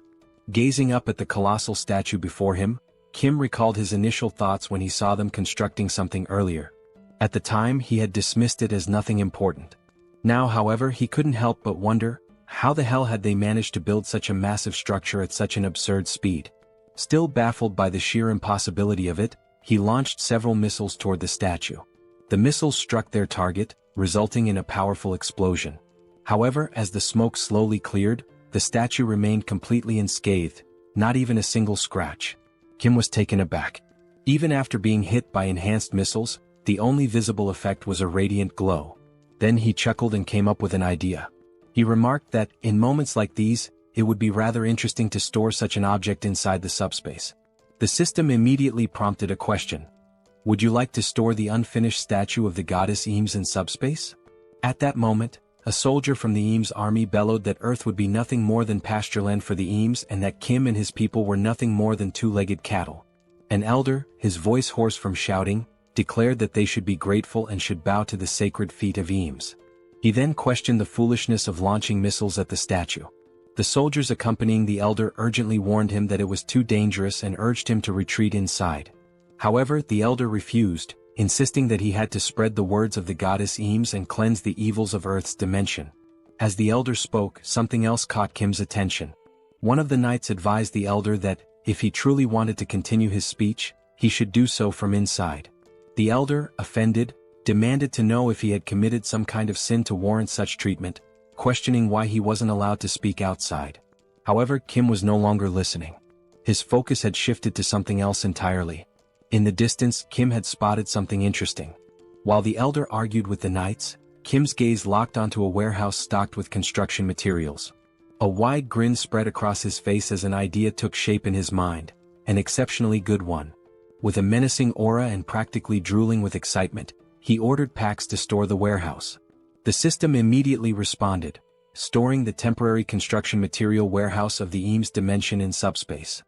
Gazing up at the colossal statue before him, Kim recalled his initial thoughts when he saw them constructing something earlier. At the time, he had dismissed it as nothing important. Now, however, he couldn't help but wonder, How the hell had they managed to build such a massive structure at such an absurd speed? Still baffled by the sheer impossibility of it, he launched several missiles toward the statue. The missiles struck their target, resulting in a powerful explosion. However, as the smoke slowly cleared, the statue remained completely unscathed, not even a single scratch. Kim was taken aback. Even after being hit by enhanced missiles, the only visible effect was a radiant glow. Then he chuckled and came up with an idea. He remarked that, in moments like these, it would be rather interesting to store such an object inside the subspace. The system immediately prompted a question. Would you like to store the unfinished statue of the goddess Eames in subspace? At that moment, a soldier from the Eames army bellowed that Earth would be nothing more than pastureland for the Eames and that Kim and his people were nothing more than two-legged cattle. An elder, his voice hoarse from shouting, declared that they should be grateful and should bow to the sacred feet of Eames. He then questioned the foolishness of launching missiles at the statue. The soldiers accompanying the elder urgently warned him that it was too dangerous and urged him to retreat inside. However, the elder refused, insisting that he had to spread the words of the goddess Eames and cleanse the evils of Earth's dimension. As the elder spoke, something else caught Kim's attention. One of the knights advised the elder that, if he truly wanted to continue his speech, he should do so from inside. The elder, offended, demanded to know if he had committed some kind of sin to warrant such treatment, questioning why he wasn't allowed to speak outside. However, Kim was no longer listening. His focus had shifted to something else entirely. In the distance, Kim had spotted something interesting. While the elder argued with the knights, Kim's gaze locked onto a warehouse stocked with construction materials. A wide grin spread across his face as an idea took shape in his mind, an exceptionally good one. With a menacing aura and practically drooling with excitement, he ordered packs to store the warehouse. The system immediately responded, storing the temporary construction material warehouse of the Eames dimension in subspace.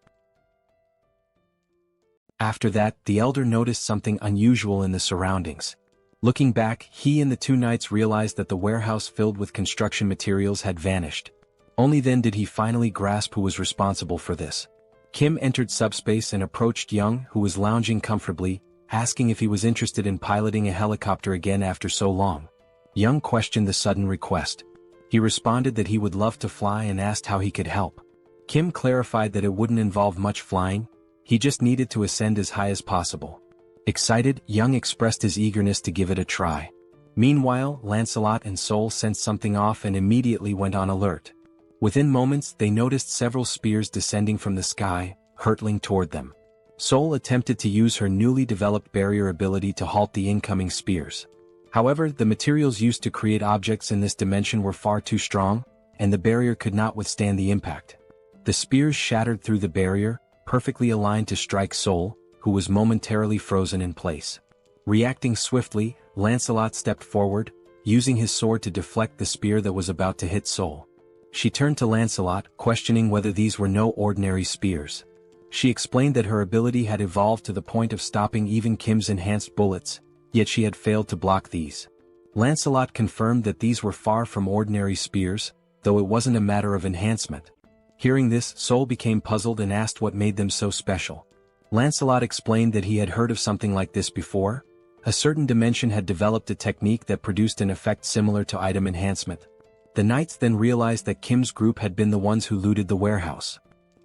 After that, the elder noticed something unusual in the surroundings. Looking back, he and the two knights realized that the warehouse filled with construction materials had vanished. Only then did he finally grasp who was responsible for this. Kim entered subspace and approached Young, who was lounging comfortably, asking if he was interested in piloting a helicopter again after so long. Young questioned the sudden request. He responded that he would love to fly and asked how he could help. Kim clarified that it wouldn't involve much flying, he just needed to ascend as high as possible. Excited, Young expressed his eagerness to give it a try. Meanwhile, Lancelot and Seoul sensed something off and immediately went on alert. Within moments, they noticed several spears descending from the sky, hurtling toward them. Seoul attempted to use her newly developed barrier ability to halt the incoming spears. However, the materials used to create objects in this dimension were far too strong, and the barrier could not withstand the impact. The spears shattered through the barrier, perfectly aligned to strike Seoul, who was momentarily frozen in place. Reacting swiftly, Lancelot stepped forward, using his sword to deflect the spear that was about to hit Seoul. She turned to Lancelot, questioning whether these were no ordinary spears. She explained that her ability had evolved to the point of stopping even Kim's enhanced bullets, yet she had failed to block these. Lancelot confirmed that these were far from ordinary spears, though it wasn't a matter of enhancement. Hearing this, Seoul became puzzled and asked what made them so special. Lancelot explained that he had heard of something like this before. A certain dimension had developed a technique that produced an effect similar to item enhancement. The knights then realized that Kim's group had been the ones who looted the warehouse.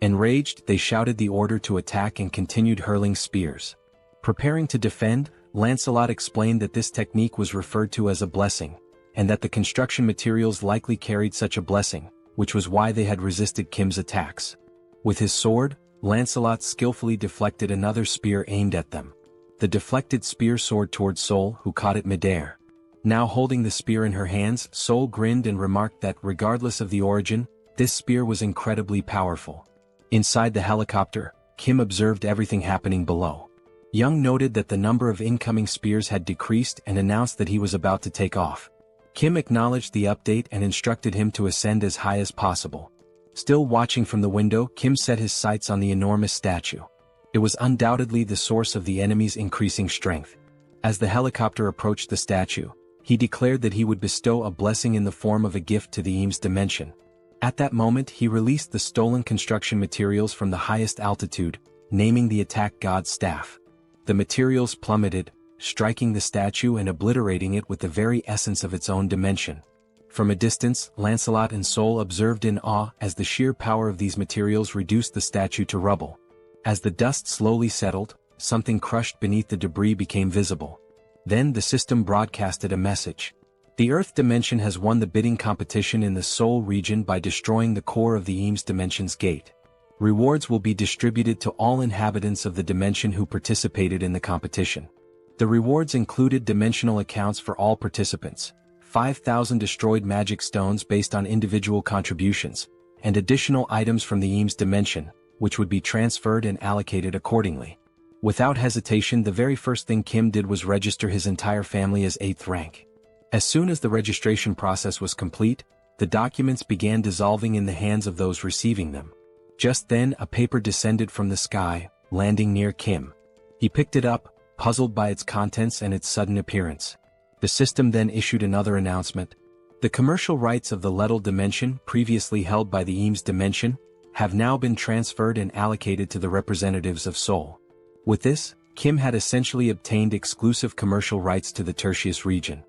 Enraged, they shouted the order to attack and continued hurling spears. Preparing to defend, Lancelot explained that this technique was referred to as a blessing, and that the construction materials likely carried such a blessing, which was why they had resisted Kim's attacks. With his sword, Lancelot skillfully deflected another spear aimed at them. The deflected spear soared toward Seoul, who caught it midair. Now holding the spear in her hands, Seoul grinned and remarked that, regardless of the origin, this spear was incredibly powerful. Inside the helicopter, Kim observed everything happening below. Young noted that the number of incoming spears had decreased and announced that he was about to take off. Kim acknowledged the update and instructed him to ascend as high as possible. Still watching from the window, Kim set his sights on the enormous statue. It was undoubtedly the source of the enemy's increasing strength. As the helicopter approached the statue, he declared that he would bestow a blessing in the form of a gift to the Eames dimension. At that moment, he released the stolen construction materials from the highest altitude, naming the attack god's staff. The materials plummeted, striking the statue and obliterating it with the very essence of its own dimension. From a distance, Lancelot and Seoul observed in awe as the sheer power of these materials reduced the statue to rubble. As the dust slowly settled, something crushed beneath the debris became visible. Then the system broadcasted a message. The Earth dimension has won the bidding competition in the Seoul region by destroying the core of the Eames dimension's gate. Rewards will be distributed to all inhabitants of the dimension who participated in the competition. The rewards included dimensional accounts for all participants, 5,000 destroyed magic stones based on individual contributions, and additional items from the Eames dimension, which would be transferred and allocated accordingly. Without hesitation, the very first thing Kim did was register his entire family as 8th rank. As soon as the registration process was complete, the documents began dissolving in the hands of those receiving them. Just then, a paper descended from the sky, landing near Kim. He picked it up, puzzled by its contents and its sudden appearance. The system then issued another announcement. The commercial rights of the Lettal dimension, previously held by the Eames dimension, have now been transferred and allocated to the representatives of Seoul. With this, Kim had essentially obtained exclusive commercial rights to the Tertius region.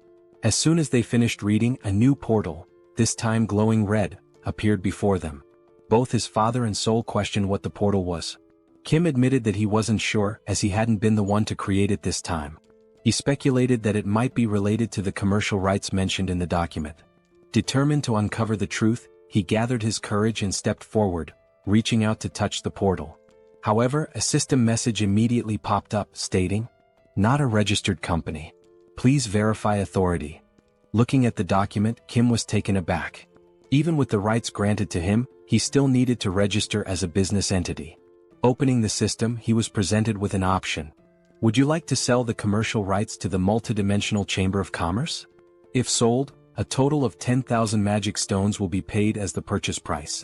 As soon as they finished reading, a new portal, this time glowing red, appeared before them. Both his father and Seoul questioned what the portal was. Kim admitted that he wasn't sure, as he hadn't been the one to create it this time. He speculated that it might be related to the commercial rights mentioned in the document. Determined to uncover the truth, he gathered his courage and stepped forward, reaching out to touch the portal. However, a system message immediately popped up, stating, "Not a registered company. Please verify authority." Looking at the document, Kim was taken aback. Even with the rights granted to him, he still needed to register as a business entity. Opening the system, he was presented with an option. Would you like to sell the commercial rights to the multidimensional Chamber of Commerce? If sold, a total of 10,000 magic stones will be paid as the purchase price.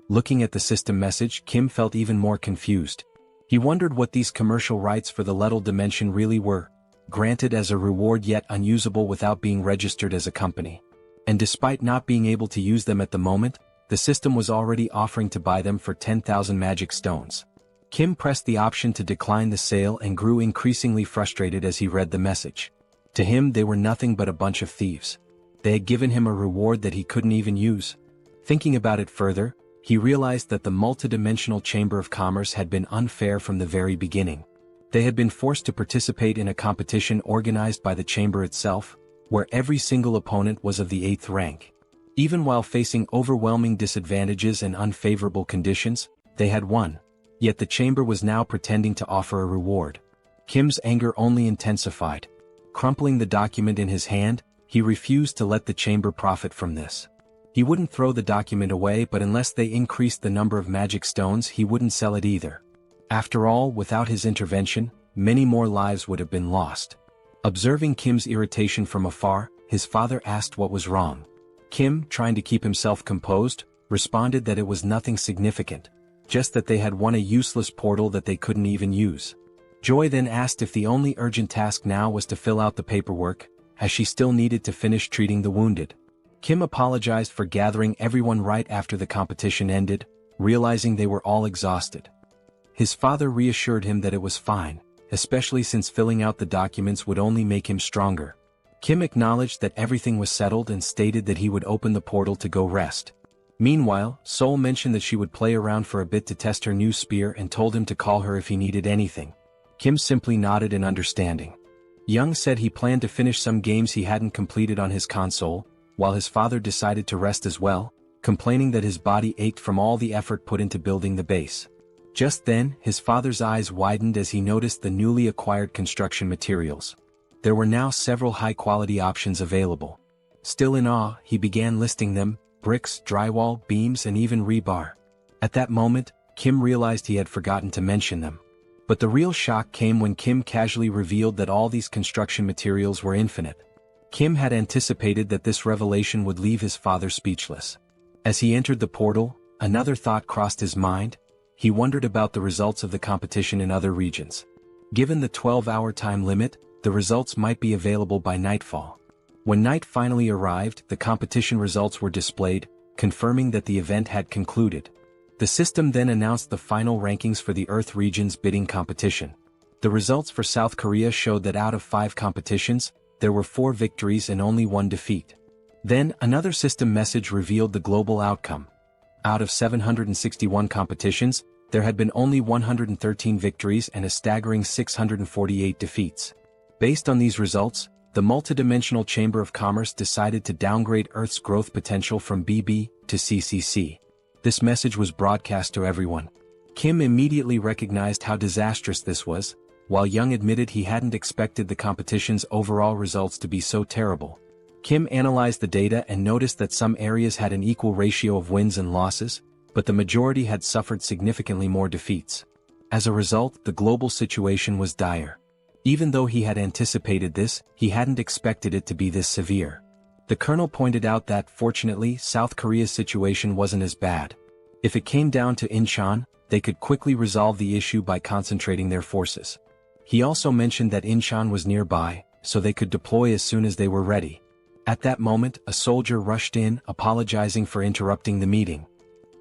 Looking at the system message, Kim felt even more confused. He wondered what these commercial rights for the Lettal dimension really were, granted as a reward yet unusable without being registered as a company. And despite not being able to use them at the moment, the system was already offering to buy them for 10,000 magic stones. Kim pressed the option to decline the sale and grew increasingly frustrated as he read the message. To him, they were nothing but a bunch of thieves. They had given him a reward that he couldn't even use. Thinking about it further, he realized that the multidimensional Chamber of Commerce had been unfair from the very beginning. They had been forced to participate in a competition organized by the chamber itself, where every single opponent was of the 8th rank. Even while facing overwhelming disadvantages and unfavorable conditions, they had won. Yet the chamber was now pretending to offer a reward. Kim's anger only intensified. Crumpling the document in his hand, he refused to let the chamber profit from this. He wouldn't throw the document away, but unless they increased the number of magic stones, he wouldn't sell it either. After all, without his intervention, many more lives would have been lost. Observing Kim's irritation from afar, his father asked what was wrong. Kim, trying to keep himself composed, responded that it was nothing significant, just that they had won a useless portal that they couldn't even use. Joy then asked if the only urgent task now was to fill out the paperwork, as she still needed to finish treating the wounded. Kim apologized for gathering everyone right after the competition ended, realizing they were all exhausted. His father reassured him that it was fine, especially since filling out the documents would only make him stronger. Kim acknowledged that everything was settled and stated that he would open the portal to go rest. Meanwhile, Seoul mentioned that she would play around for a bit to test her new spear and told him to call her if he needed anything. Kim simply nodded in understanding. Young said he planned to finish some games he hadn't completed on his console, while his father decided to rest as well, complaining that his body ached from all the effort put into building the base. Just then, his father's eyes widened as he noticed the newly acquired construction materials. There were now several high-quality options available. Still in awe, he began listing them: bricks, drywall, beams, and even rebar. At that moment, Kim realized he had forgotten to mention them. But the real shock came when Kim casually revealed that all these construction materials were infinite. Kim had anticipated that this revelation would leave his father speechless. As he entered the portal, another thought crossed his mind. He wondered about the results of the competition in other regions. Given the 12-hour time limit, the results might be available by nightfall. When night finally arrived, the competition results were displayed, confirming that the event had concluded. The system then announced the final rankings for the Earth region's bidding competition. The results for South Korea showed that out of 5 competitions, there were 4 victories and only 1 defeat. Then, another system message revealed the global outcome. Out of 761 competitions, there had been only 113 victories and a staggering 648 defeats. Based on these results, the multidimensional Chamber of Commerce decided to downgrade Earth's growth potential from BB to CCC. This message was broadcast to everyone. Kim immediately recognized how disastrous this was, while Young admitted he hadn't expected the competition's overall results to be so terrible. Kim analyzed the data and noticed that some areas had an equal ratio of wins and losses, but the majority had suffered significantly more defeats. As a result, the global situation was dire. Even though he had anticipated this, he hadn't expected it to be this severe. The colonel pointed out that, fortunately, South Korea's situation wasn't as bad. If it came down to Incheon, they could quickly resolve the issue by concentrating their forces. He also mentioned that Incheon was nearby, so they could deploy as soon as they were ready. At that moment, a soldier rushed in, apologizing for interrupting the meeting.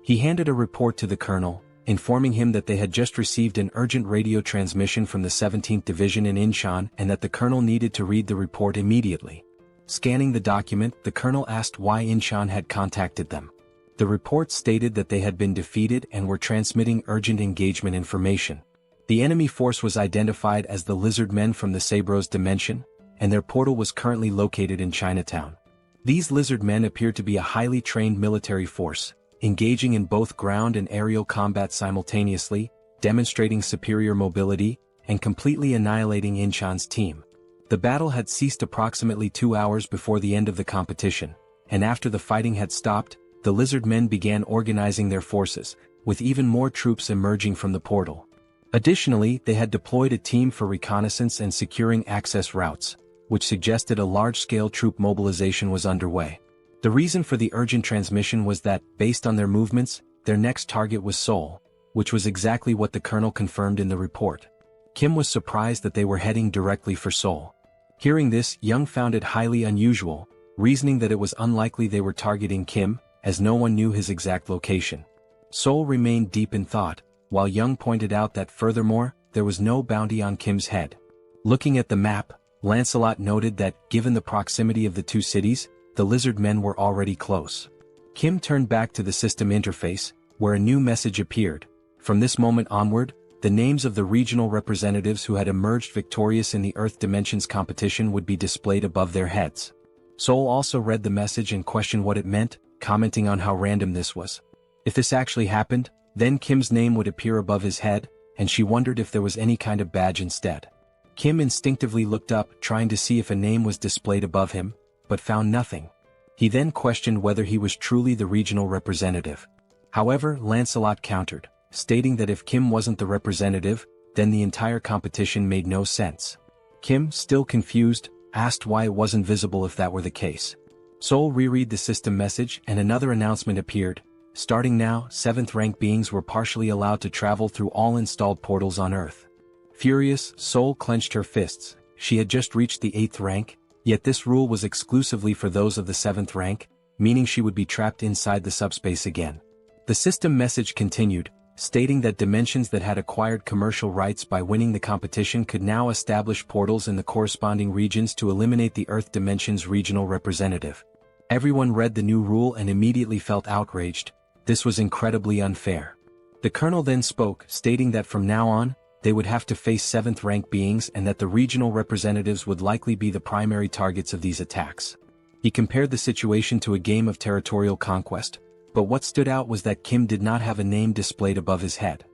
He handed a report to the colonel, informing him that they had just received an urgent radio transmission from the 17th Division in Incheon and that the colonel needed to read the report immediately. Scanning the document, the colonel asked why Incheon had contacted them. The report stated that they had been defeated and were transmitting urgent engagement information. The enemy force was identified as the Lizard Men from the Sabros dimension, and their portal was currently located in Chinatown. These Lizard Men appeared to be a highly trained military force, engaging in both ground and aerial combat simultaneously, demonstrating superior mobility, and completely annihilating Incheon's team. The battle had ceased approximately 2 hours before the end of the competition, and after the fighting had stopped, the Lizard Men began organizing their forces, with even more troops emerging from the portal. Additionally, they had deployed a team for reconnaissance and securing access routes, which suggested a large-scale troop mobilization was underway. The reason for the urgent transmission was that, based on their movements, their next target was Seoul, which was exactly what the colonel confirmed in the report. Kim was surprised that they were heading directly for Seoul. Hearing this, Young found it highly unusual, reasoning that it was unlikely they were targeting Kim, as no one knew his exact location. Seoul remained deep in thought, while Young pointed out that furthermore, there was no bounty on Kim's head. Looking at the map, Lancelot noted that, given the proximity of the two cities, the Lizard Men were already close. Kim turned back to the system interface, where a new message appeared. From this moment onward, the names of the regional representatives who had emerged victorious in the Earth Dimensions competition would be displayed above their heads. Seoul also read the message and questioned what it meant, commenting on how random this was. If this actually happened, then Kim's name would appear above his head, and she wondered if there was any kind of badge instead. Kim instinctively looked up, trying to see if a name was displayed above him, but found nothing. He then questioned whether he was truly the regional representative. However, Lancelot countered, stating that if Kim wasn't the representative, then the entire competition made no sense. Kim, still confused, asked why it wasn't visible if that were the case. Seoul reread the system message and another announcement appeared. Starting now, 7th rank beings were partially allowed to travel through all installed portals on Earth. Furious, Seoul clenched her fists. She had just reached the 8th rank, yet this rule was exclusively for those of the 7th rank, meaning she would be trapped inside the subspace again. The system message continued, stating that dimensions that had acquired commercial rights by winning the competition could now establish portals in the corresponding regions to eliminate the Earth Dimension's regional representative. Everyone read the new rule and immediately felt outraged. This was incredibly unfair. The colonel then spoke, stating that from now on, they would have to face 7th rank beings and that the regional representatives would likely be the primary targets of these attacks. He compared the situation to a game of territorial conquest, but what stood out was that Kim did not have a name displayed above his head.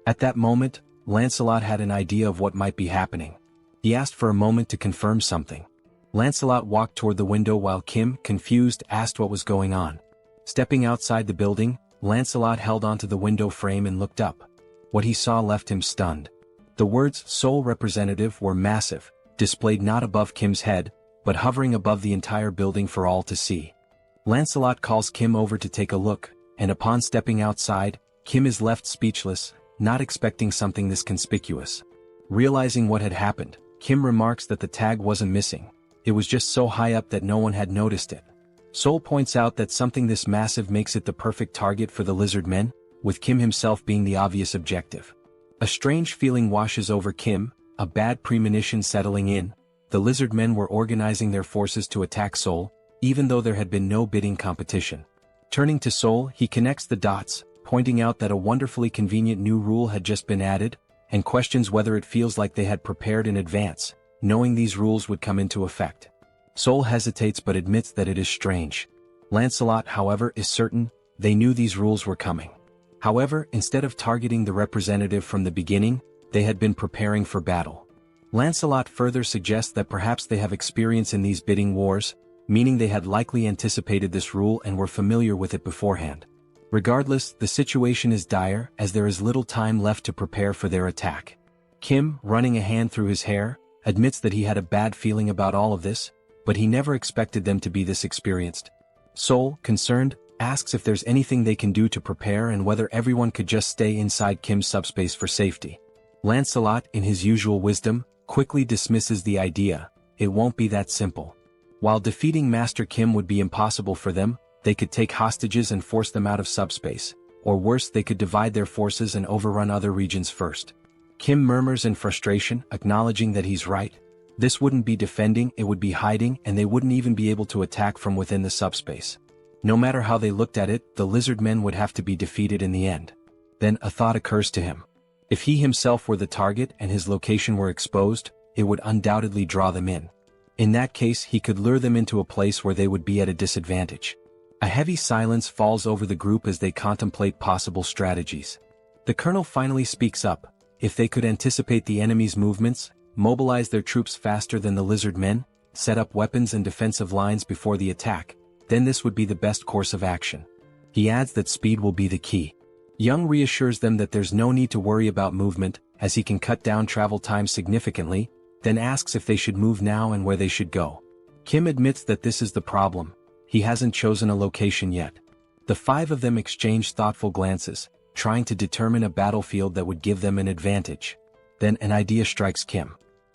At that moment, Lancelot had an idea of what might be happening. He asked for a moment to confirm something. Lancelot walked toward the window while Kim, confused, asked what was going on. Stepping outside the building, Lancelot held onto the window frame and looked up. What he saw left him stunned. The words "Seoul Representative" were massive, displayed not above Kim's head, but hovering above the entire building for all to see. Lancelot calls Kim over to take a look, and upon stepping outside, Kim is left speechless, not expecting something this conspicuous. Realizing what had happened, Kim remarks that the tag wasn't missing. It was just so high up that no one had noticed it. Seoul points out that something this massive makes it the perfect target for the Lizard Men, with Kim himself being the obvious objective. A strange feeling washes over Kim, a bad premonition settling in. The Lizard Men were organizing their forces to attack Seoul, even though there had been no bidding competition. Turning to Seoul, he connects the dots, pointing out that a wonderfully convenient new rule had just been added, and questions whether it feels like they had prepared in advance, knowing these rules would come into effect. Seoul hesitates but admits that it is strange. Lancelot, however, is certain they knew these rules were coming. However, instead of targeting the representative from the beginning, they had been preparing for battle. Lancelot further suggests that perhaps they have experience in these bidding wars, meaning they had likely anticipated this rule and were familiar with it beforehand. Regardless, the situation is dire as there is little time left to prepare for their attack. Kim, running a hand through his hair, admits that he had a bad feeling about all of this, but he never expected them to be this experienced. Seoul, concerned, asks if there's anything they can do to prepare and whether everyone could just stay inside Kim's subspace for safety. Lancelot, in his usual wisdom, quickly dismisses the idea. It won't be that simple. While defeating Master Kim would be impossible for them, they could take hostages and force them out of subspace, or worse, they could divide their forces and overrun other regions first. Kim murmurs in frustration, acknowledging that he's right. This wouldn't be defending, it would be hiding, and they wouldn't even be able to attack from within the subspace. No matter how they looked at it, the lizard men would have to be defeated in the end. Then a thought occurs to him. If he himself were the target and his location were exposed, it would undoubtedly draw them in. In that case, he could lure them into a place where they would be at a disadvantage. A heavy silence falls over the group as they contemplate possible strategies. The colonel finally speaks up. If they could anticipate the enemy's movements, mobilize their troops faster than the lizard men, set up weapons and defensive lines before the attack, then this would be the best course of action. He adds that speed will be the key. Young reassures them that there's no need to worry about movement, as he can cut down travel time significantly, then asks if they should move now and where they should go. Kim admits that this is the problem. He hasn't chosen a location yet. The five of them exchange thoughtful glances, trying to determine a battlefield that would give them an advantage. Then an idea strikes Kim.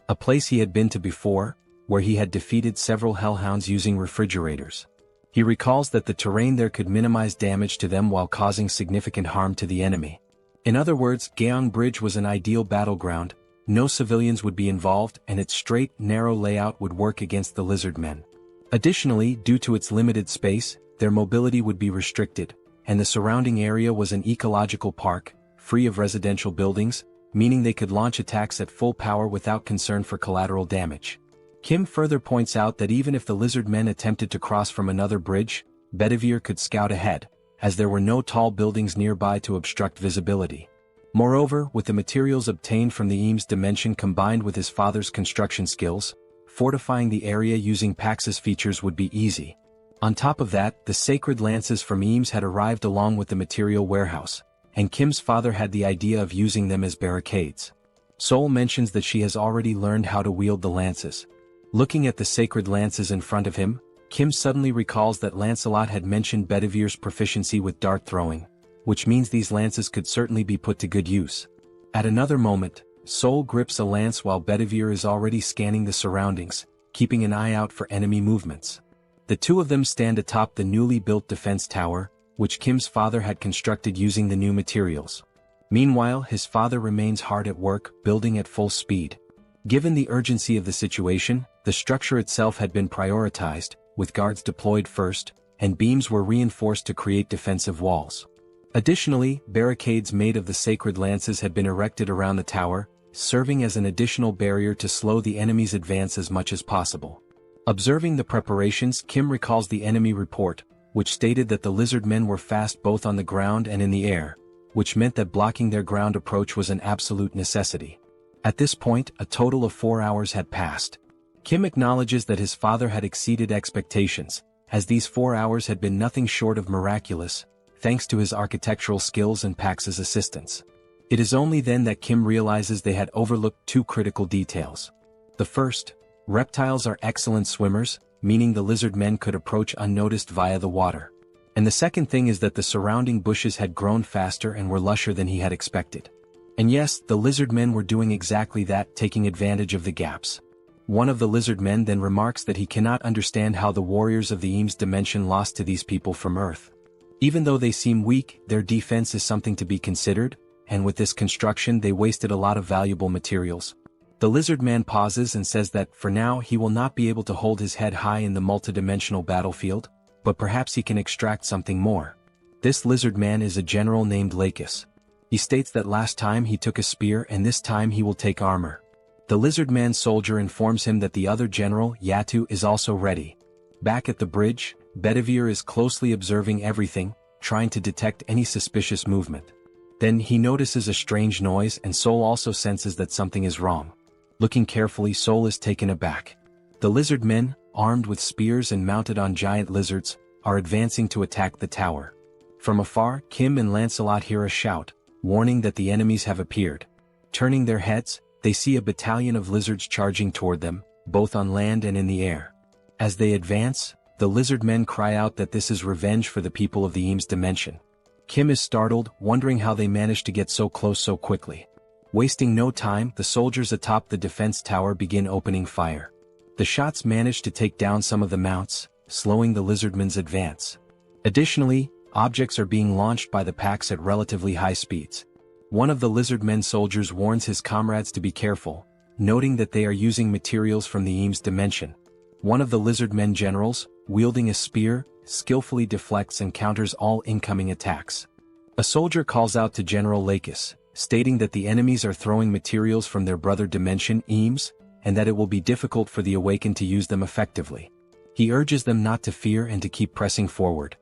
A place he had been to before, where he had defeated several hellhounds using refrigerators. He recalls that the terrain there could minimize damage to them while causing significant harm to the enemy. In other words, Gyeong Bridge was an ideal battleground, no civilians would be involved and its straight, narrow layout would work against the lizard men. Additionally, due to its limited space, their mobility would be restricted, and the surrounding area was an ecological park, free of residential buildings, meaning they could launch attacks at full power without concern for collateral damage. Kim further points out that even if the lizard men attempted to cross from another bridge, Bedivere could scout ahead, as there were no tall buildings nearby to obstruct visibility. Moreover, with the materials obtained from the Eames dimension combined with his father's construction skills, fortifying the area using Pax's features would be easy. On top of that, the sacred lances from Eames had arrived along with the material warehouse, and Kim's father had the idea of using them as barricades. Seoul mentions that she has already learned how to wield the lances. Looking at the sacred lances in front of him, Kim suddenly recalls that Lancelot had mentioned Bedivere's proficiency with dart throwing, which means these lances could certainly be put to good use. At another moment, Seoul grips a lance while Bedivere is already scanning the surroundings, keeping an eye out for enemy movements. The two of them stand atop the newly built defense tower, which Kim's father had constructed using the new materials. Meanwhile, his father remains hard at work, building at full speed. Given the urgency of the situation, the structure itself had been prioritized, with guards deployed first, and beams were reinforced to create defensive walls. Additionally, barricades made of the sacred lances had been erected around the tower, serving as an additional barrier to slow the enemy's advance as much as possible. Observing the preparations, Kim recalls the enemy report, which stated that the lizard men were fast both on the ground and in the air, which meant that blocking their ground approach was an absolute necessity. At this point, a total of 4 hours had passed. Kim acknowledges that his father had exceeded expectations, as these 4 hours had been nothing short of miraculous, thanks to his architectural skills and Pax's assistance. It is only then that Kim realizes they had overlooked two critical details. The first, reptiles are excellent swimmers, meaning the lizard men could approach unnoticed via the water. And the second thing is that the surrounding bushes had grown faster and were lusher than he had expected. And yes, the lizard men were doing exactly that, taking advantage of the gaps. One of the lizard men then remarks that he cannot understand how the warriors of the Eames dimension lost to these people from Earth. Even though they seem weak, their defense is something to be considered, and with this construction they wasted a lot of valuable materials. The lizard man pauses and says that, for now, he will not be able to hold his head high in the multidimensional battlefield, but perhaps he can extract something more. This lizard man is a general named Lakis. He states that last time he took a spear and this time he will take armor. The lizard man soldier informs him that the other general, Yatu, is also ready. Back at the bridge, Bedivere is closely observing everything, trying to detect any suspicious movement. Then he notices a strange noise and Seoul also senses that something is wrong. Looking carefully, Seoul is taken aback. The lizard men, armed with spears and mounted on giant lizards, are advancing to attack the tower. From afar, Kim and Lancelot hear a shout, warning that the enemies have appeared. Turning their heads, they see a battalion of lizards charging toward them, both on land and in the air. As they advance, the lizard men cry out that this is revenge for the people of the Eames dimension. Kim is startled, wondering how they managed to get so close so quickly. Wasting no time, the soldiers atop the defense tower begin opening fire. The shots manage to take down some of the mounts, slowing the lizardmen's advance. Additionally, objects are being launched by the packs at relatively high speeds. One of the lizardmen soldiers warns his comrades to be careful, noting that they are using materials from the Eames dimension. One of the lizardmen generals, wielding a spear, skillfully deflects and counters all incoming attacks. A soldier calls out to General Lakis, stating that the enemies are throwing materials from their brother dimension, Eames, and that it will be difficult for the awakened to use them effectively. He urges them not to fear and to keep pressing forward.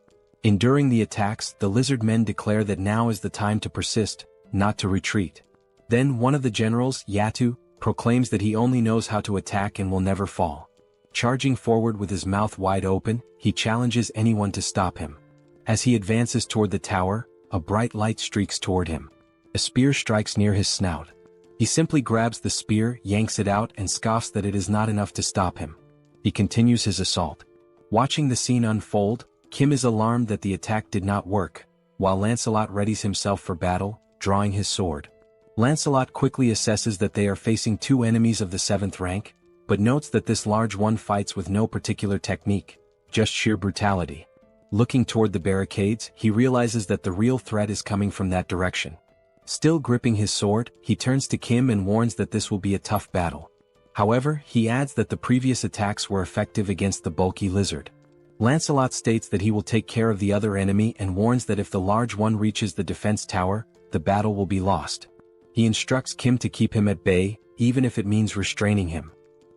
Enduring the attacks, the lizard men declare that now is the time to persist, not to retreat. Then one of the generals, Yatu, proclaims that he only knows how to attack and will never fall. Charging forward with his mouth wide open, he challenges anyone to stop him. As he advances toward the tower, a bright light streaks toward him. A spear strikes near his snout. He simply grabs the spear, yanks it out, and scoffs that it is not enough to stop him. He continues his assault. Watching the scene unfold, Kim is alarmed that the attack did not work, while Lancelot readies himself for battle, drawing his sword. Lancelot quickly assesses that they are facing two enemies of the 7th rank, but notes that this large one fights with no particular technique, just sheer brutality. Looking toward the barricades, he realizes that the real threat is coming from that direction. Still gripping his sword, he turns to Kim and warns that this will be a tough battle. However, he adds that the previous attacks were effective against the bulky lizard. Lancelot states that he will take care of the other enemy and warns that if the large one reaches the defense tower, the battle will be lost. He instructs Kim to keep him at bay, even if it means restraining him.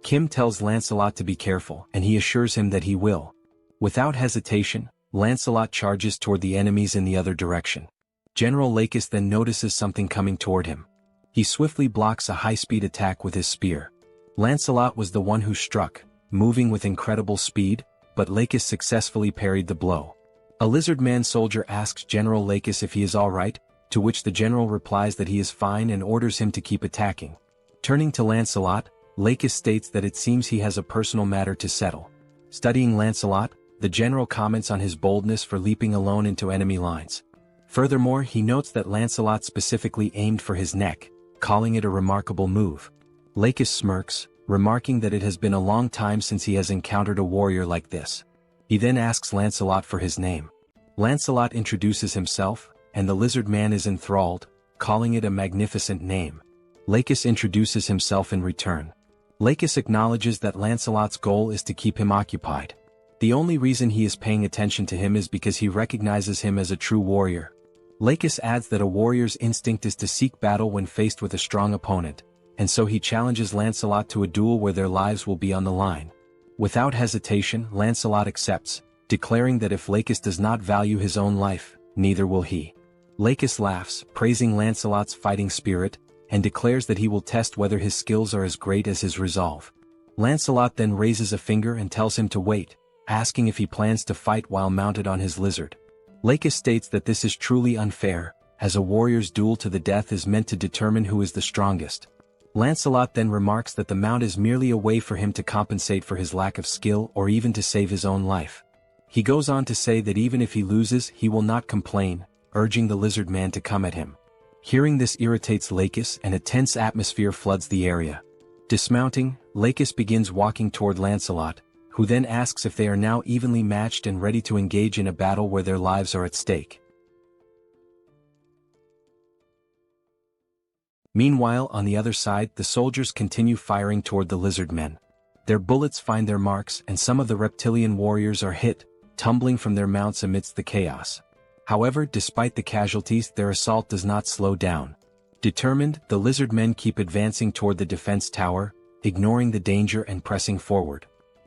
Kim tells Lancelot to be careful, and he assures him that he will. Without hesitation, Lancelot charges toward the enemies in the other direction. General Lakis then notices something coming toward him. He swiftly blocks a high-speed attack with his spear. Lancelot was the one who struck, moving with incredible speed, but Lakis successfully parried the blow. A lizard man soldier asks General Lakis if he is alright, to which the general replies that he is fine and orders him to keep attacking. Turning to Lancelot, Lakis states that it seems he has a personal matter to settle. Studying Lancelot, the general comments on his boldness for leaping alone into enemy lines. Furthermore, he notes that Lancelot specifically aimed for his neck, calling it a remarkable move. Lakis smirks, remarking that it has been a long time since he has encountered a warrior like this. He then asks Lancelot for his name. Lancelot introduces himself, and the lizard man is enthralled, calling it a magnificent name. Lakis introduces himself in return. Lakis acknowledges that Lancelot's goal is to keep him occupied. The only reason he is paying attention to him is because he recognizes him as a true warrior. Lakis adds that a warrior's instinct is to seek battle when faced with a strong opponent, and so he challenges Lancelot to a duel where their lives will be on the line. Without hesitation, Lancelot accepts, declaring that if Lakis does not value his own life, neither will he. Lakis laughs, praising Lancelot's fighting spirit, and declares that he will test whether his skills are as great as his resolve. Lancelot then raises a finger and tells him to wait, asking if he plans to fight while mounted on his lizard. Lakis states that this is truly unfair, as a warrior's duel to the death is meant to determine who is the strongest. Lancelot then remarks that the mount is merely a way for him to compensate for his lack of skill or even to save his own life. He goes on to say that even if he loses, he will not complain, urging the lizard man to come at him. Hearing this irritates Lakis and a tense atmosphere floods the area. Dismounting, Lakis begins walking toward Lancelot, who then asks if they are now evenly matched and ready to engage in a battle where their lives are at stake. Meanwhile, on the other side, the soldiers continue firing toward the lizard men. Their bullets find their marks, and some of the reptilian warriors are hit, tumbling from their mounts amidst the chaos. However, despite the casualties, their assault does not slow down. Determined, the lizard men keep advancing toward the defense tower, ignoring the danger and pressing forward.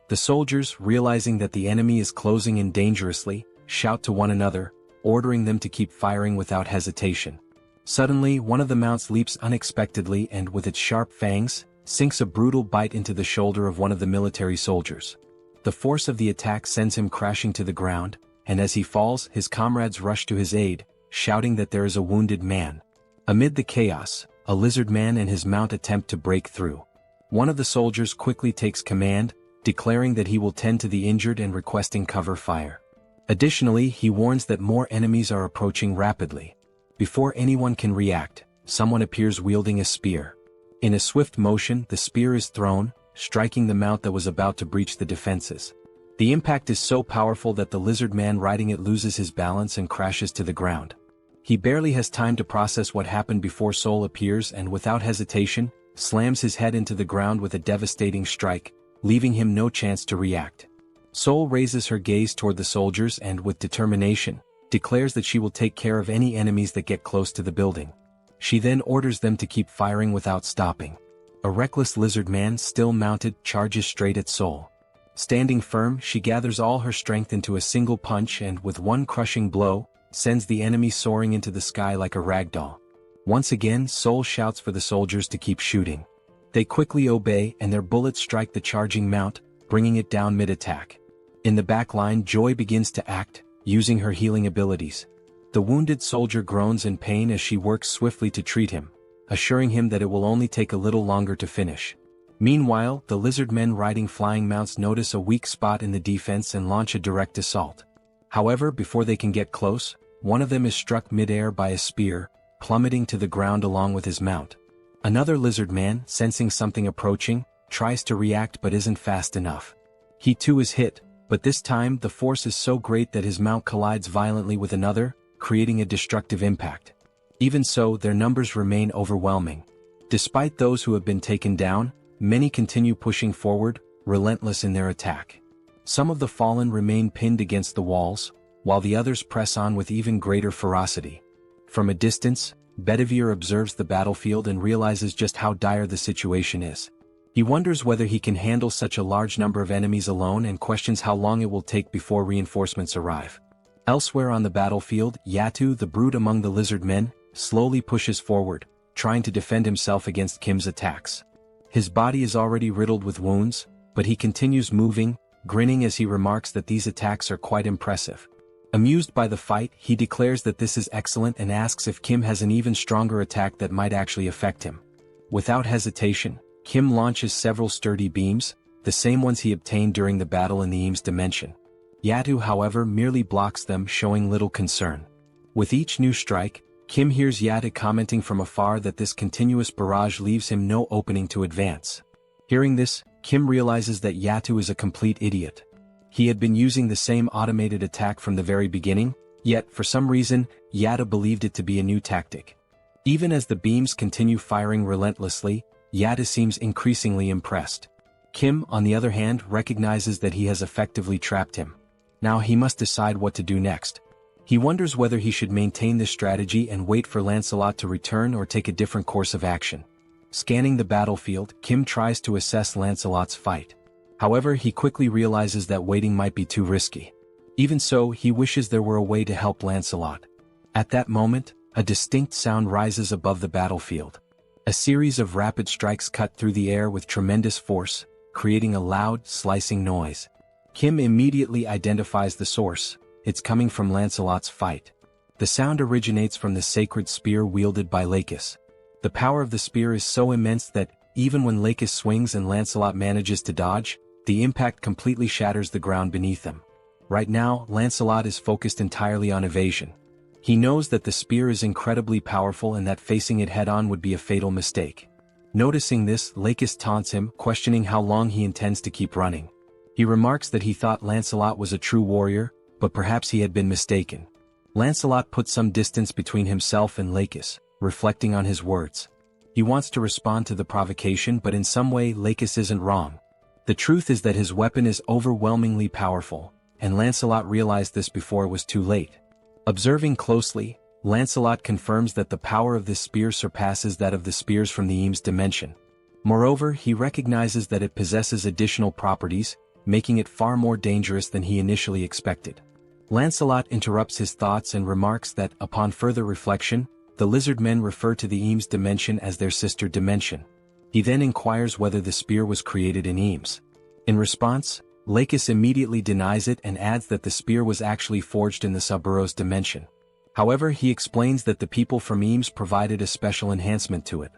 The soldiers, realizing that the enemy is closing in dangerously, shout to one another, ordering them to keep firing without hesitation. Suddenly, one of the mounts leaps unexpectedly and, with its sharp fangs, sinks a brutal bite into the shoulder of one of the military soldiers. The force of the attack sends him crashing to the ground, and as he falls, his comrades rush to his aid, shouting that there is a wounded man. Amid the chaos, a lizard man and his mount attempt to break through. One of the soldiers quickly takes command, declaring that he will tend to the injured and requesting cover fire. Additionally, he warns that more enemies are approaching rapidly. Before anyone can react, someone appears wielding a spear. In a swift motion, the spear is thrown, striking the mount that was about to breach the defenses. The impact is so powerful that the lizard man riding it loses his balance and crashes to the ground. He barely has time to process what happened before Seoul appears and, without hesitation, slams his head into the ground with a devastating strike, leaving him no chance to react. Seoul raises her gaze toward the soldiers and, with determination, declares that she will take care of any enemies that get close to the building. She then orders them to keep firing without stopping. A reckless lizard man, still mounted, charges straight at Seoul. Standing firm, she gathers all her strength into a single punch and, with one crushing blow, sends the enemy soaring into the sky like a ragdoll. Once again, Seoul shouts for the soldiers to keep shooting. They quickly obey, and their bullets strike the charging mount, bringing it down mid-attack. In the back line, Joy begins to act, using her healing abilities. The wounded soldier groans in pain as she works swiftly to treat him, assuring him that it will only take a little longer to finish. Meanwhile, the lizard men riding flying mounts notice a weak spot in the defense and launch a direct assault. However, before they can get close, one of them is struck mid-air by a spear, plummeting to the ground along with his mount. Another lizard man, sensing something approaching, tries to react but isn't fast enough. He too is hit, but this time the force is so great that his mount collides violently with another, creating a destructive impact. Even so, their numbers remain overwhelming. Despite those who have been taken down, many continue pushing forward, relentless in their attack. Some of the fallen remain pinned against the walls, while the others press on with even greater ferocity. From a distance, Bedivere observes the battlefield and realizes just how dire the situation is. He wonders whether he can handle such a large number of enemies alone and questions how long it will take before reinforcements arrive. Elsewhere on the battlefield, Yatu, the brute among the lizard men, slowly pushes forward, trying to defend himself against Kim's attacks. His body is already riddled with wounds, but he continues moving, grinning as he remarks that these attacks are quite impressive. Amused by the fight, he declares that this is excellent and asks if Kim has an even stronger attack that might actually affect him. Without hesitation, Kim launches several sturdy beams, the same ones he obtained during the battle in the Eames dimension. Yatu, however, merely blocks them, showing little concern. With each new strike, Kim hears Yatu commenting from afar that this continuous barrage leaves him no opening to advance. Hearing this, Kim realizes that Yatu is a complete idiot. He had been using the same automated attack from the very beginning, yet, for some reason, Yatu believed it to be a new tactic. Even as the beams continue firing relentlessly, Yatu seems increasingly impressed. Kim, on the other hand, recognizes that he has effectively trapped him. Now he must decide what to do next. He wonders whether he should maintain this strategy and wait for Lancelot to return or take a different course of action. Scanning the battlefield, Kim tries to assess Lancelot's fight. However, he quickly realizes that waiting might be too risky. Even so, he wishes there were a way to help Lancelot. At that moment, a distinct sound rises above the battlefield. A series of rapid strikes cut through the air with tremendous force, creating a loud, slicing noise. Kim immediately identifies the source. It's coming from Lancelot's fight. The sound originates from the sacred spear wielded by Lakis. The power of the spear is so immense that, even when Lakis swings and Lancelot manages to dodge, the impact completely shatters the ground beneath them. Right now, Lancelot is focused entirely on evasion. He knows that the spear is incredibly powerful and that facing it head-on would be a fatal mistake. Noticing this, Lakis taunts him, questioning how long he intends to keep running. He remarks that he thought Lancelot was a true warrior, but perhaps he had been mistaken. Lancelot puts some distance between himself and Lakis, reflecting on his words. He wants to respond to the provocation, but in some way Lakis isn't wrong. The truth is that his weapon is overwhelmingly powerful, and Lancelot realized this before it was too late. Observing closely, Lancelot confirms that the power of this spear surpasses that of the spears from the Eames dimension. Moreover, he recognizes that it possesses additional properties, making it far more dangerous than he initially expected. Lancelot interrupts his thoughts and remarks that, upon further reflection, the lizard men refer to the Eames dimension as their sister dimension. He then inquires whether the spear was created in Eames. In response, Lakis immediately denies it and adds that the spear was actually forged in the Suburos dimension. However, he explains that the people from Eames provided a special enhancement to it.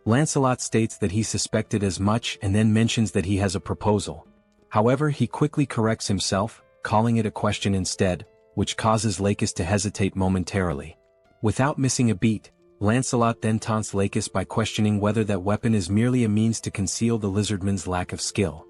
Lancelot states that he suspected as much and then mentions that he has a proposal. However, he quickly corrects himself, calling it a question instead, which causes Lakis to hesitate momentarily. Without missing a beat, Lancelot then taunts Lakis by questioning whether that weapon is merely a means to conceal the lizardman's lack of skill.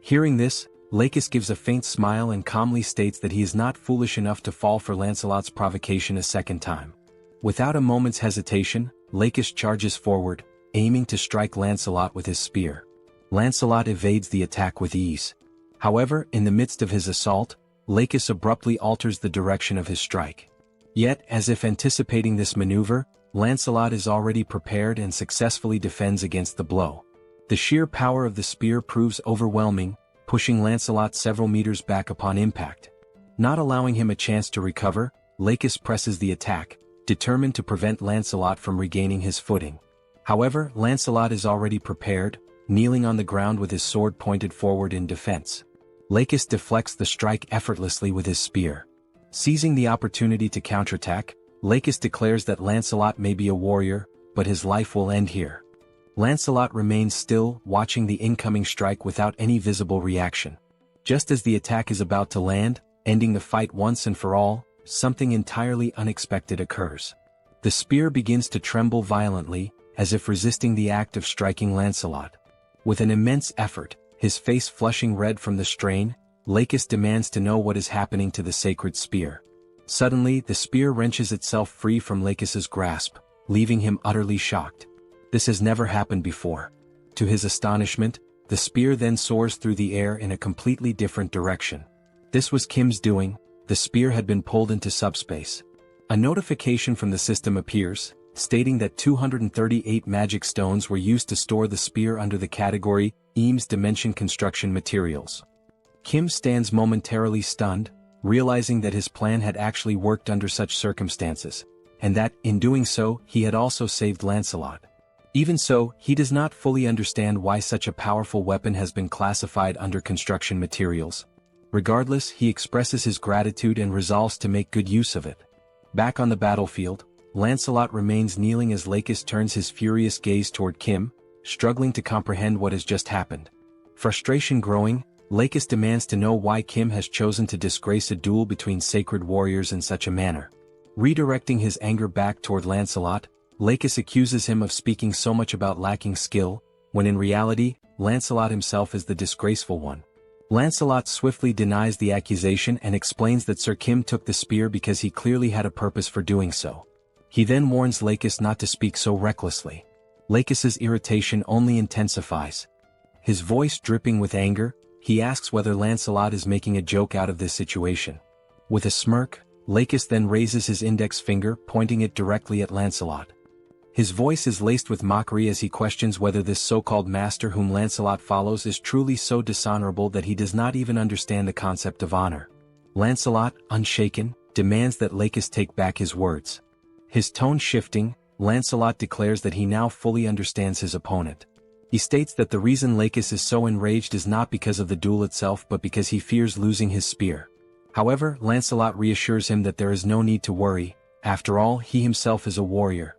Hearing this, Lakis gives a faint smile and calmly states that he is not foolish enough to fall for Lancelot's provocation a second time. Without a moment's hesitation, Lakis charges forward, aiming to strike Lancelot with his spear. Lancelot evades the attack with ease. However, in the midst of his assault, Lakis abruptly alters the direction of his strike. Yet, as if anticipating this maneuver, Lancelot is already prepared and successfully defends against the blow. The sheer power of the spear proves overwhelming, pushing Lancelot several meters back upon impact. Not allowing him a chance to recover, Lakis presses the attack, determined to prevent Lancelot from regaining his footing. However, Lancelot is already prepared, kneeling on the ground with his sword pointed forward in defense. Lakis deflects the strike effortlessly with his spear. Seizing the opportunity to counterattack, Lakis declares that Lancelot may be a warrior, but his life will end here. Lancelot remains still, watching the incoming strike without any visible reaction. Just as the attack is about to land, ending the fight once and for all, something entirely unexpected occurs. The spear begins to tremble violently, as if resisting the act of striking Lancelot. With an immense effort, his face flushing red from the strain, Lakis demands to know what is happening to the sacred spear. Suddenly, the spear wrenches itself free from Lakis's grasp, leaving him utterly shocked. This has never happened before. To his astonishment, the spear then soars through the air in a completely different direction. This was Kim's doing. The spear had been pulled into subspace. A notification from the system appears, stating that 238 magic stones were used to store the spear under the category Eames Dimension Construction Materials. Kim stands momentarily stunned, realizing that his plan had actually worked under such circumstances, and that, in doing so, he had also saved Lancelot. Even so, he does not fully understand why such a powerful weapon has been classified under construction materials. Regardless, he expresses his gratitude and resolves to make good use of it. Back on the battlefield, Lancelot remains kneeling as Lakis turns his furious gaze toward Kim, struggling to comprehend what has just happened. Frustration growing, Lakis demands to know why Kim has chosen to disgrace a duel between sacred warriors in such a manner. Redirecting his anger back toward Lancelot, Lakis accuses him of speaking so much about lacking skill, when in reality, Lancelot himself is the disgraceful one. Lancelot swiftly denies the accusation and explains that Sir Kim took the spear because he clearly had a purpose for doing so. He then warns Lakis not to speak so recklessly. Lakis's irritation only intensifies. His voice dripping with anger, he asks whether Lancelot is making a joke out of this situation. With a smirk, Lakis then raises his index finger, pointing it directly at Lancelot. His voice is laced with mockery as he questions whether this so-called master whom Lancelot follows is truly so dishonorable that he does not even understand the concept of honor. Lancelot, unshaken, demands that Lakis take back his words. His tone shifting, Lancelot declares that he now fully understands his opponent. He states that the reason Lakis is so enraged is not because of the duel itself but because he fears losing his spear. However, Lancelot reassures him that there is no need to worry, after all he himself is a warrior.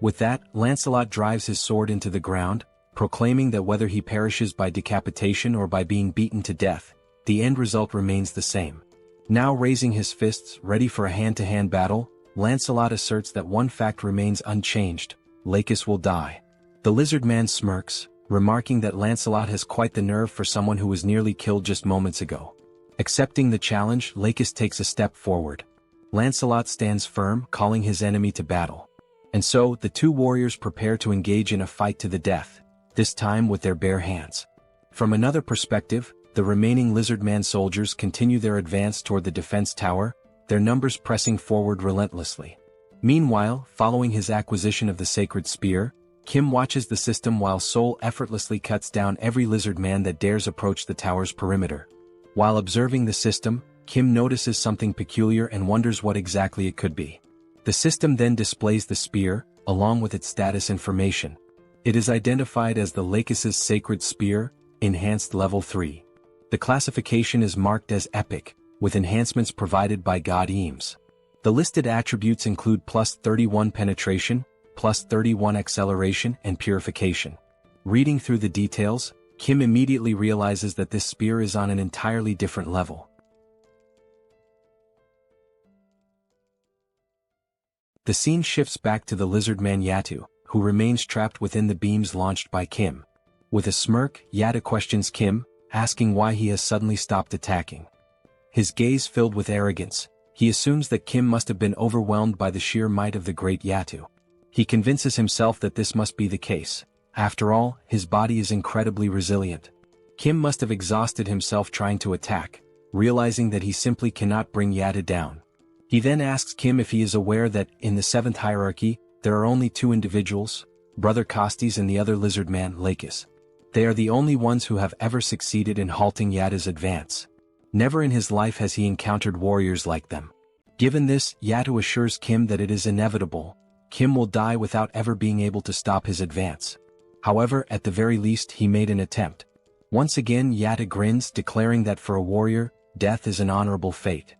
With that, Lancelot drives his sword into the ground, proclaiming that whether he perishes by decapitation or by being beaten to death, the end result remains the same. Now raising his fists, ready for a hand-to-hand battle, Lancelot asserts that one fact remains unchanged: Lakis will die. The lizard man smirks, remarking that Lancelot has quite the nerve for someone who was nearly killed just moments ago. Accepting the challenge, Lakis takes a step forward. Lancelot stands firm, calling his enemy to battle. And so, the two warriors prepare to engage in a fight to the death, this time with their bare hands. From another perspective, the remaining lizardman soldiers continue their advance toward the defense tower, their numbers pressing forward relentlessly. Meanwhile, following his acquisition of the sacred spear, Kim watches the system while Seoul effortlessly cuts down every lizardman that dares approach the tower's perimeter. While observing the system, Kim notices something peculiar and wonders what exactly it could be. The system then displays the spear, along with its status information. It is identified as the Lakis' Sacred Spear, Enhanced Level 3. The classification is marked as Epic, with enhancements provided by God Eames. The listed attributes include plus 31 penetration, plus 31 acceleration and purification. Reading through the details, Kim immediately realizes that this spear is on an entirely different level. The scene shifts back to the lizardman Yatu, who remains trapped within the beams launched by Kim. With a smirk, Yatu questions Kim, asking why he has suddenly stopped attacking. His gaze filled with arrogance, he assumes that Kim must have been overwhelmed by the sheer might of the great Yatu. He convinces himself that this must be the case. After all, his body is incredibly resilient. Kim must have exhausted himself trying to attack, realizing that he simply cannot bring Yatu down. He then asks Kim if he is aware that, in the 7th hierarchy, there are only two individuals, Brother Costes and the other lizardman, Lakis. They are the only ones who have ever succeeded in halting Yatu's advance. Never in his life has he encountered warriors like them. Given this, Yatu assures Kim that it is inevitable. Kim will die without ever being able to stop his advance. However, at the very least he made an attempt. Once again Yatu grins, declaring that for a warrior, death is an honorable fate.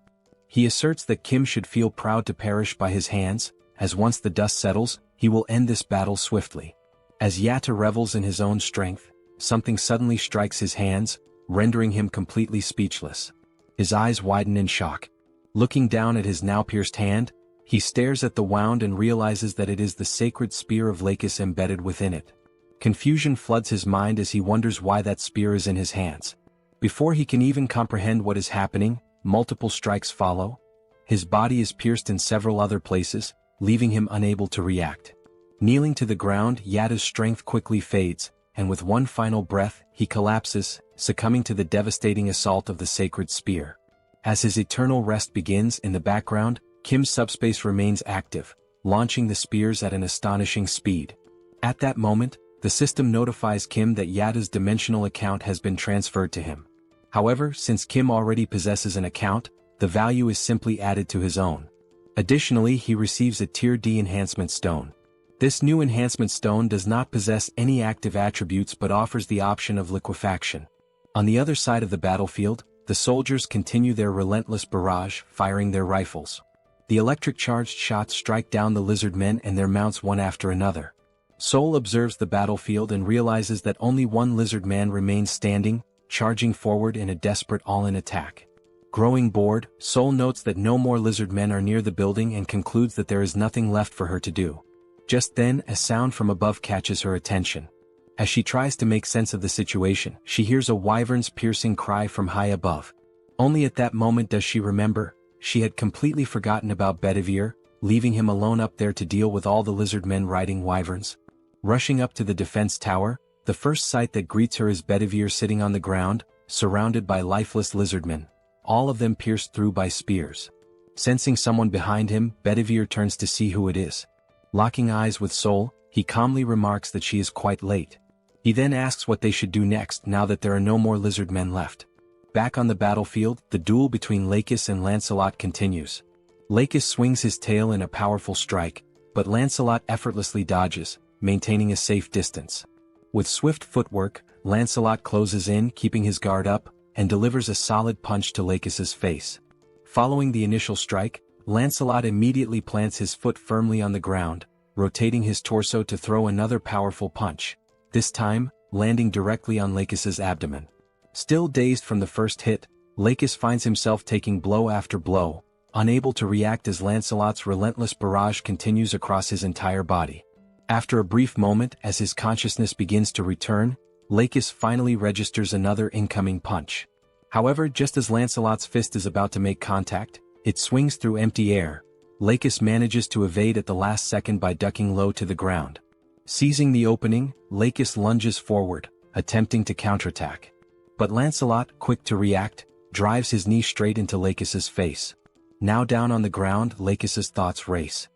He asserts that Kim should feel proud to perish by his hands, as once the dust settles, he will end this battle swiftly. As Yatu revels in his own strength, something suddenly strikes his hands, rendering him completely speechless. His eyes widen in shock. Looking down at his now pierced hand, he stares at the wound and realizes that it is the sacred spear of Lakis embedded within it. Confusion floods his mind as he wonders why that spear is in his hands. Before he can even comprehend what is happening, multiple strikes follow. His body is pierced in several other places, leaving him unable to react. Kneeling to the ground, Yatu's strength quickly fades, and with one final breath, he collapses, succumbing to the devastating assault of the sacred spear. As his eternal rest begins in the background, Kim's subspace remains active, launching the spears at an astonishing speed. At that moment, the system notifies Kim that Yatu's dimensional account has been transferred to him. However, since Kim already possesses an account, the value is simply added to his own. Additionally, he receives a Tier D enhancement stone. This new enhancement stone does not possess any active attributes but offers the option of liquefaction. On the other side of the battlefield, the soldiers continue their relentless barrage, firing their rifles. The electric-charged shots strike down the lizardmen and their mounts one after another. Seoul observes the battlefield and realizes that only one lizardman remains standing, charging forward in a desperate all-in attack. Growing bored, Seoul notes that no more lizardmen are near the building and concludes that there is nothing left for her to do. Just then, a sound from above catches her attention. As she tries to make sense of the situation, she hears a wyvern's piercing cry from high above. Only at that moment does she remember, she had completely forgotten about Bedivere, leaving him alone up there to deal with all the lizardmen riding wyverns. Rushing up to the defense tower, the first sight that greets her is Bedivere sitting on the ground, surrounded by lifeless lizardmen, all of them pierced through by spears. Sensing someone behind him, Bedivere turns to see who it is. Locking eyes with Seoul, he calmly remarks that she is quite late. He then asks what they should do next now that there are no more lizardmen left. Back on the battlefield, the duel between Lakis and Lancelot continues. Lakis swings his tail in a powerful strike, but Lancelot effortlessly dodges, maintaining a safe distance. With swift footwork, Lancelot closes in, keeping his guard up, and delivers a solid punch to Lakis's face. Following the initial strike, Lancelot immediately plants his foot firmly on the ground, rotating his torso to throw another powerful punch, this time, landing directly on Lakis's abdomen. Still dazed from the first hit, Lakis finds himself taking blow after blow, unable to react as Lancelot's relentless barrage continues across his entire body. After a brief moment as his consciousness begins to return, Lakis finally registers another incoming punch. However, just as Lancelot's fist is about to make contact, it swings through empty air, Lakis manages to evade at the last second by ducking low to the ground. Seizing the opening, Lakis lunges forward, attempting to counterattack. But Lancelot, quick to react, drives his knee straight into Lakis's face. Now down on the ground, Lakis's thoughts race.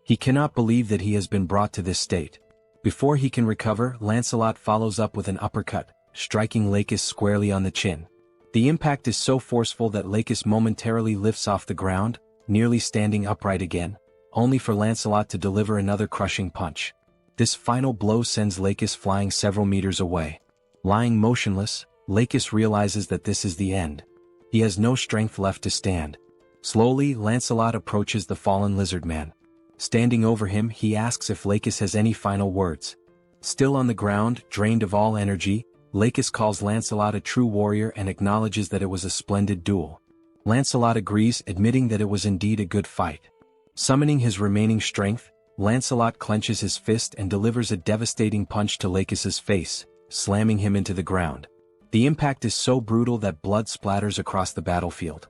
He cannot believe that he has been brought to this state. Before he can recover, Lancelot follows up with an uppercut, striking Lakis squarely on the chin. The impact is so forceful that Lakis momentarily lifts off the ground, nearly standing upright again, only for Lancelot to deliver another crushing punch. This final blow sends Lakis flying several meters away. Lying motionless, Lakis realizes that this is the end. He has no strength left to stand. Slowly, Lancelot approaches the fallen lizard man. Standing over him, he asks if Lakis has any final words. Still on the ground, drained of all energy, Lakis calls Lancelot a true warrior and acknowledges that it was a splendid duel. Lancelot agrees, admitting that it was indeed a good fight. Summoning his remaining strength, Lancelot clenches his fist and delivers a devastating punch to Lakis's face, slamming him into the ground. The impact is so brutal that blood splatters across the battlefield.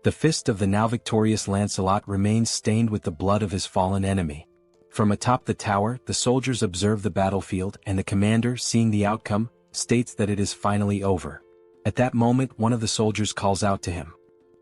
The fist of the now victorious Lancelot remains stained with the blood of his fallen enemy. From atop the tower, the soldiers observe the battlefield, and the commander, seeing the outcome, states that it is finally over. At that moment, one of the soldiers calls out to him.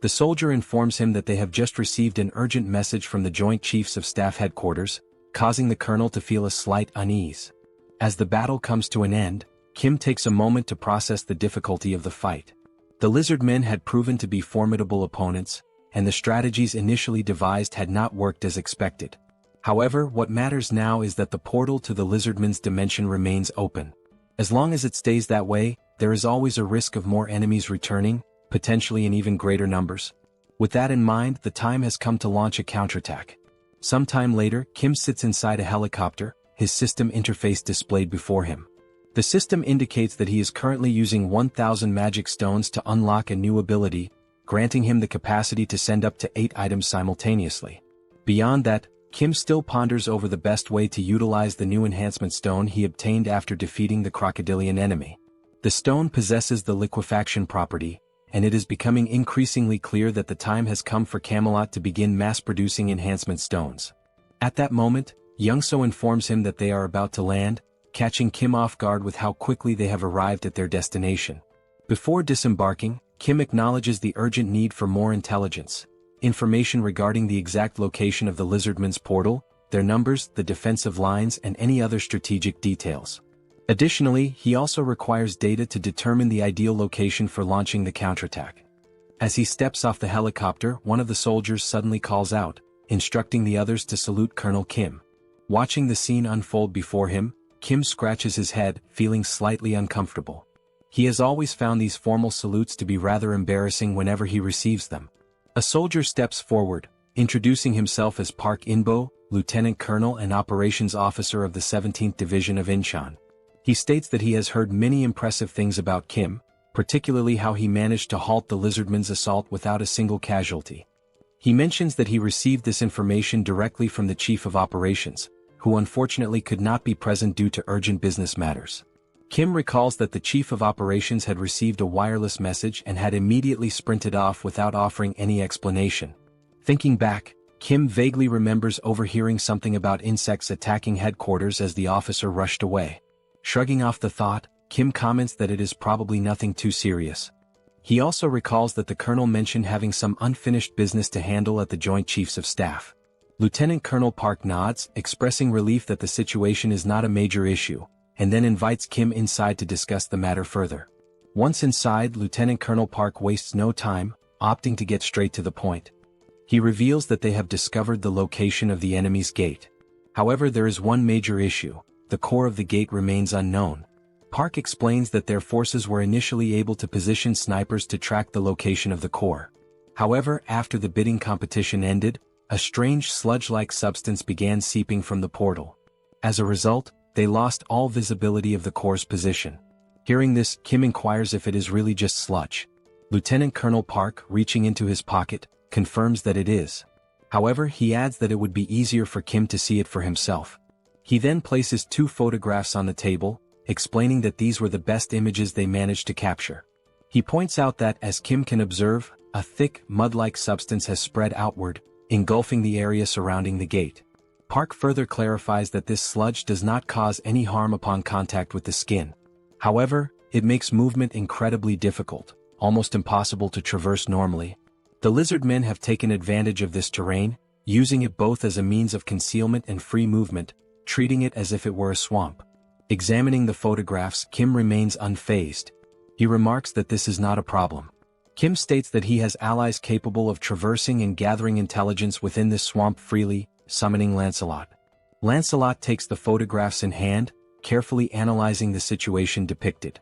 The soldier informs him that they have just received an urgent message from the Joint Chiefs of Staff headquarters, causing the colonel to feel a slight unease. As the battle comes to an end, Kim takes a moment to process the difficulty of the fight. The lizard men had proven to be formidable opponents, and the strategies initially devised had not worked as expected. However, what matters now is that the portal to the lizardmen's dimension remains open. As long as it stays that way, there is always a risk of more enemies returning, potentially in even greater numbers. With that in mind, the time has come to launch a counterattack. Sometime later, Kim sits inside a helicopter, his system interface displayed before him. The system indicates that he is currently using 1,000 magic stones to unlock a new ability, granting him the capacity to send up to 8 items simultaneously. Beyond that, Kim still ponders over the best way to utilize the new enhancement stone he obtained after defeating the crocodilian enemy. The stone possesses the liquefaction property, and it is becoming increasingly clear that the time has come for Camelot to begin mass-producing enhancement stones. At that moment, Youngso informs him that they are about to land, catching Kim off guard with how quickly they have arrived at their destination. Before disembarking, Kim acknowledges the urgent need for more intelligence, information regarding the exact location of the lizardmen's portal, their numbers, the defensive lines, and any other strategic details. Additionally, he also requires data to determine the ideal location for launching the counterattack. As he steps off the helicopter, one of the soldiers suddenly calls out, instructing the others to salute Colonel Kim. Watching the scene unfold before him, Kim scratches his head, feeling slightly uncomfortable. He has always found these formal salutes to be rather embarrassing whenever he receives them. A soldier steps forward, introducing himself as Park Inbo, Lieutenant Colonel and Operations Officer of the 17th Division of Incheon. He states that he has heard many impressive things about Kim, particularly how he managed to halt the lizardmen's assault without a single casualty. He mentions that he received this information directly from the Chief of Operations, who unfortunately could not be present due to urgent business matters. Kim recalls that the Chief of Operations had received a wireless message and had immediately sprinted off without offering any explanation. Thinking back, Kim vaguely remembers overhearing something about insects attacking headquarters as the officer rushed away. Shrugging off the thought, Kim comments that it is probably nothing too serious. He also recalls that the colonel mentioned having some unfinished business to handle at the Joint Chiefs of Staff. Lieutenant Colonel Park nods, expressing relief that the situation is not a major issue, and then invites Kim inside to discuss the matter further. Once inside, Lieutenant Colonel Park wastes no time, opting to get straight to the point. He reveals that they have discovered the location of the enemy's gate. However, there is one major issue: the core of the gate remains unknown. Park explains that their forces were initially able to position snipers to track the location of the core. However, after the bidding competition ended, a strange sludge-like substance began seeping from the portal. As a result, they lost all visibility of the core's position. Hearing this, Kim inquires if it is really just sludge. Lieutenant Colonel Park, reaching into his pocket, confirms that it is. However, he adds that it would be easier for Kim to see it for himself. He then places 2 photographs on the table, explaining that these were the best images they managed to capture. He points out that, as Kim can observe, a thick, mud-like substance has spread outward, engulfing the area surrounding the gate. Park further clarifies that this sludge does not cause any harm upon contact with the skin. However, it makes movement incredibly difficult, almost impossible to traverse normally. The lizard men have taken advantage of this terrain, using it both as a means of concealment and free movement, treating it as if it were a swamp. Examining the photographs, Kim remains unfazed. He remarks that this is not a problem. Kim states that he has allies capable of traversing and gathering intelligence within this swamp freely, summoning Lancelot. Lancelot takes the photographs in hand, carefully analyzing the situation depicted.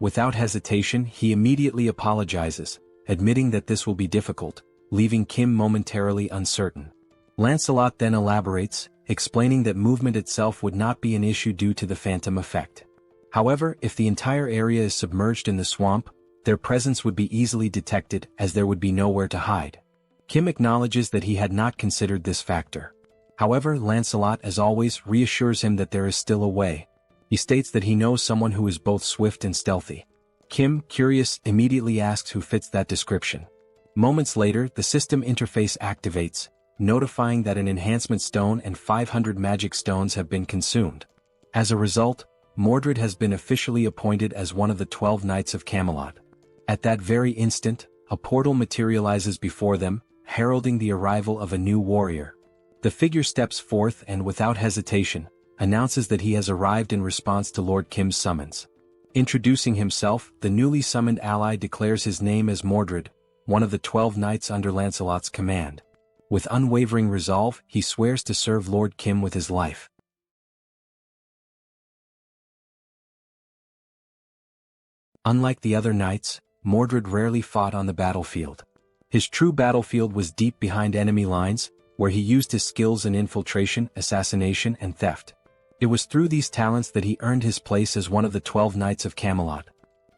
Without hesitation, he immediately apologizes, admitting that this will be difficult, leaving Kim momentarily uncertain. Lancelot then elaborates, explaining that movement itself would not be an issue due to the phantom effect. However, if the entire area is submerged in the swamp, their presence would be easily detected as there would be nowhere to hide. Kim acknowledges that he had not considered this factor. However, Lancelot, as always, reassures him that there is still a way. He states that he knows someone who is both swift and stealthy. Kim, curious, immediately asks who fits that description. Moments later, the system interface activates, notifying that an enhancement stone and 500 magic stones have been consumed. As a result, Mordred has been officially appointed as one of the 12 Knights of Camelot. At that very instant, a portal materializes before them, heralding the arrival of a new warrior. The figure steps forth and, without hesitation, announces that he has arrived in response to Lord Kim's summons. Introducing himself, the newly summoned ally declares his name as Mordred, one of the 12 knights under Lancelot's command. With unwavering resolve, he swears to serve Lord Kim with his life. Unlike the other knights, Mordred rarely fought on the battlefield. His true battlefield was deep behind enemy lines, where he used his skills in infiltration, assassination, and theft. It was through these talents that he earned his place as one of the 12 Knights of Camelot.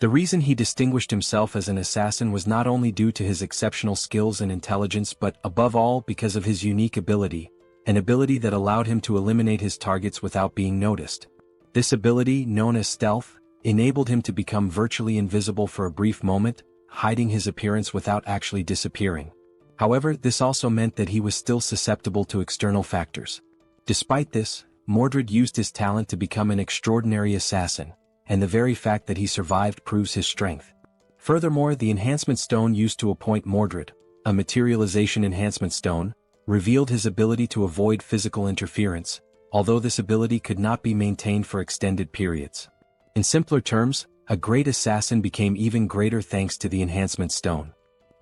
The reason he distinguished himself as an assassin was not only due to his exceptional skills and intelligence but, above all, because of his unique ability, an ability that allowed him to eliminate his targets without being noticed. This ability, known as stealth, enabled him to become virtually invisible for a brief moment, hiding his appearance without actually disappearing. However, this also meant that he was still susceptible to external factors. Despite this, Mordred used his talent to become an extraordinary assassin, and the very fact that he survived proves his strength. Furthermore, the enhancement stone used to appoint Mordred, a materialization enhancement stone, revealed his ability to avoid physical interference, although this ability could not be maintained for extended periods. In simpler terms, a great assassin became even greater thanks to the enhancement stone.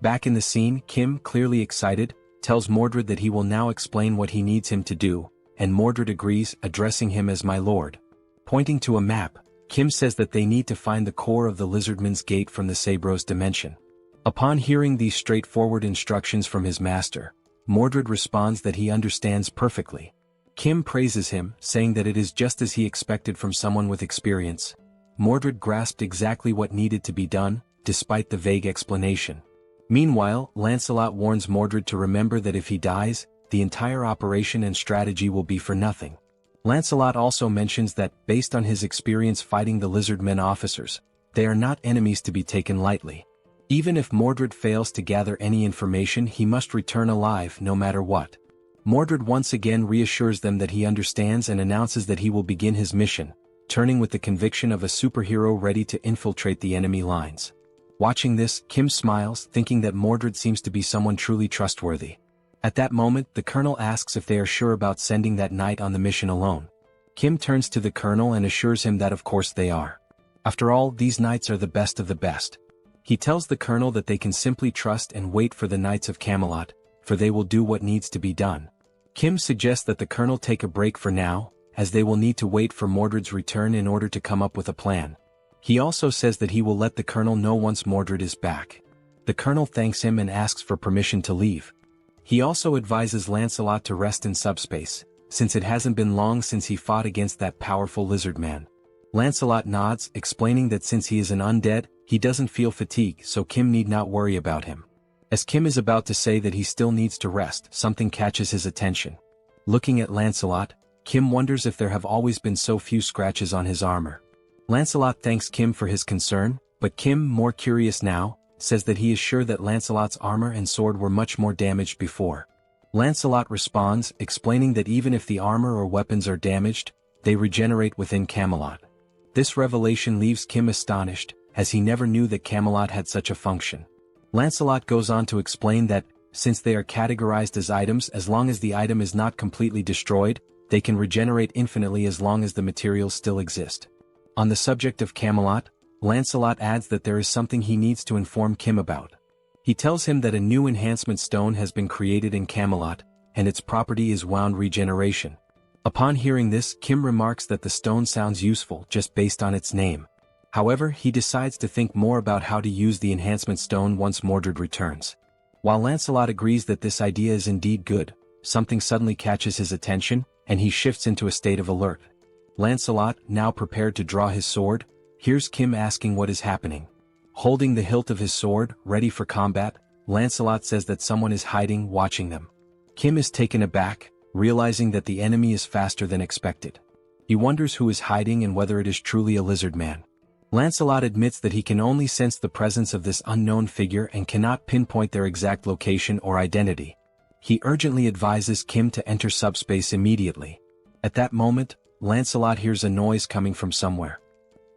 Back in the scene, Kim, clearly excited, tells Mordred that he will now explain what he needs him to do, and Mordred agrees, addressing him as my lord. Pointing to a map, Kim says that they need to find the core of the Lizardman's Gate from the Sabros dimension. Upon hearing these straightforward instructions from his master, Mordred responds that he understands perfectly. Kim praises him, saying that it is just as he expected from someone with experience. Mordred grasped exactly what needed to be done, despite the vague explanation. Meanwhile, Lancelot warns Mordred to remember that if he dies, the entire operation and strategy will be for nothing. Lancelot also mentions that, based on his experience fighting the Lizardmen officers, they are not enemies to be taken lightly. Even if Mordred fails to gather any information, he must return alive no matter what. Mordred once again reassures them that he understands and announces that he will begin his mission, turning with the conviction of a superhero ready to infiltrate the enemy lines. Watching this, Kim smiles, thinking that Mordred seems to be someone truly trustworthy. At that moment, the colonel asks if they are sure about sending that knight on the mission alone. Kim turns to the colonel and assures him that of course they are. After all, these knights are the best of the best. He tells the colonel that they can simply trust and wait for the Knights of Camelot, for they will do what needs to be done. Kim suggests that the colonel take a break for now, as they will need to wait for Mordred's return in order to come up with a plan. He also says that he will let the colonel know once Mordred is back. The colonel thanks him and asks for permission to leave. He also advises Lancelot to rest in SUBSPACE, since it hasn't been long since he fought against that powerful lizard man. Lancelot nods, explaining that since he is an undead, he doesn't feel fatigue, so Kim need not worry about him. As Kim is about to say that he still needs to rest, something catches his attention. Looking at Lancelot, Kim wonders if there have always been so few scratches on his armor. Lancelot thanks Kim for his concern, but Kim, more curious now, says that he is sure that Lancelot's armor and sword were much more damaged before. Lancelot responds, explaining that even if the armor or weapons are damaged, they regenerate within Camelot. This revelation leaves Kim astonished, as he never knew that Camelot had such a function. Lancelot goes on to explain that, since they are categorized as items, as long as the item is not completely destroyed, they can regenerate infinitely as long as the materials still exist. On the subject of Camelot, Lancelot adds that there is something he needs to inform Kim about. He tells him that a new enhancement stone has been created in Camelot, and its property is wound regeneration. Upon hearing this, Kim remarks that the stone sounds useful just based on its name. However, he decides to think more about how to use the enhancement stone once Mordred returns. While Lancelot agrees that this idea is indeed good, something suddenly catches his attention, and he shifts into a state of alert. Lancelot, now prepared to draw his sword, hears Kim asking what is happening. Holding the hilt of his sword, ready for combat, Lancelot says that someone is hiding, watching them. Kim is taken aback, realizing that the enemy is faster than expected. He wonders who is hiding and whether it is truly a lizard man. Lancelot admits that he can only sense the presence of this unknown figure and cannot pinpoint their exact location or identity. He urgently advises Kim to enter SUBSPACE immediately. At that moment, Lancelot hears a noise coming from somewhere.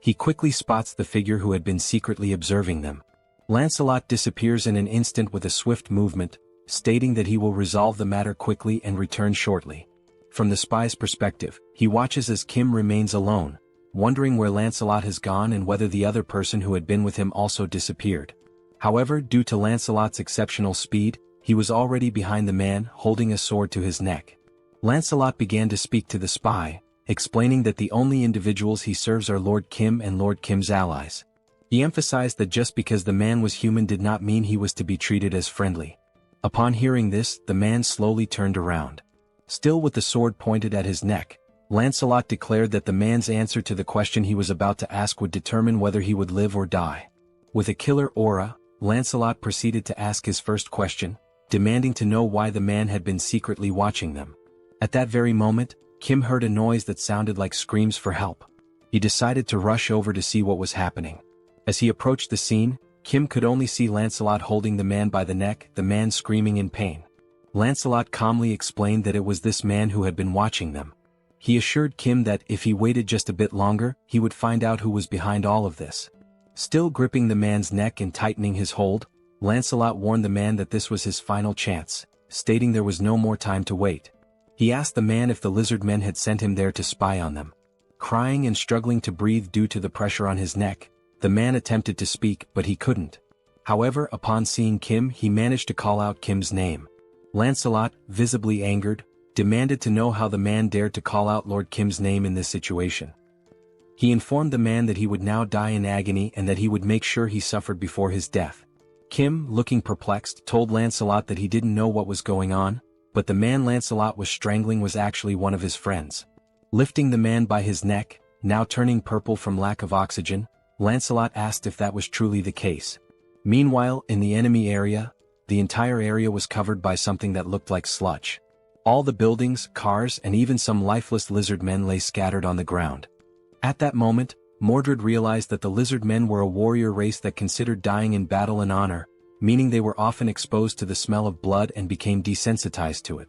He quickly spots the figure who had been secretly observing them. Lancelot disappears in an instant with a swift movement, stating that he will resolve the matter quickly and return shortly. From the spy's perspective, he watches as Kim remains alone, wondering where Lancelot has gone and whether the other person who had been with him also disappeared. However, due to Lancelot's exceptional speed, he was already behind the man, holding a sword to his neck. Lancelot began to speak to the spy, explaining that the only individuals he serves are Lord Kim and Lord Kim's allies. He emphasized that just because the man was human did not mean he was to be treated as friendly. Upon hearing this, the man slowly turned around. Still with the sword pointed at his neck, Lancelot declared that the man's answer to the question he was about to ask would determine whether he would live or die. With a killer aura, Lancelot proceeded to ask his first question, demanding to know why the man had been secretly watching them. At that very moment, Kim heard a noise that sounded like screams for help. He decided to rush over to see what was happening. As he approached the scene, Kim could only see Lancelot holding the man by the neck, the man screaming in pain. Lancelot calmly explained that it was this man who had been watching them. He assured Kim that if he waited just a bit longer, he would find out who was behind all of this. Still gripping the man's neck and tightening his hold, Lancelot warned the man that this was his final chance, stating there was no more time to wait. He asked the man if the lizard men had sent him there to spy on them. Crying and struggling to breathe due to the pressure on his neck, the man attempted to speak but he couldn't. However, upon seeing Kim, he managed to call out Kim's name. Lancelot, visibly angered, demanded to know how the man dared to call out Lord Kim's name in this situation. He informed the man that he would now die in agony and that he would make sure he suffered before his death. Kim, looking perplexed, told Lancelot that he didn't know what was going on, but the man Lancelot was strangling was actually one of his friends. Lifting the man by his neck, now turning purple from lack of oxygen, Lancelot asked if that was truly the case. Meanwhile, in the enemy area, the entire area was covered by something that looked like sludge. All the buildings, cars, and even some lifeless lizard men lay scattered on the ground. At that moment, Mordred realized that the lizard men were a warrior race that considered dying in battle an honor, meaning they were often exposed to the smell of blood and became desensitized to it.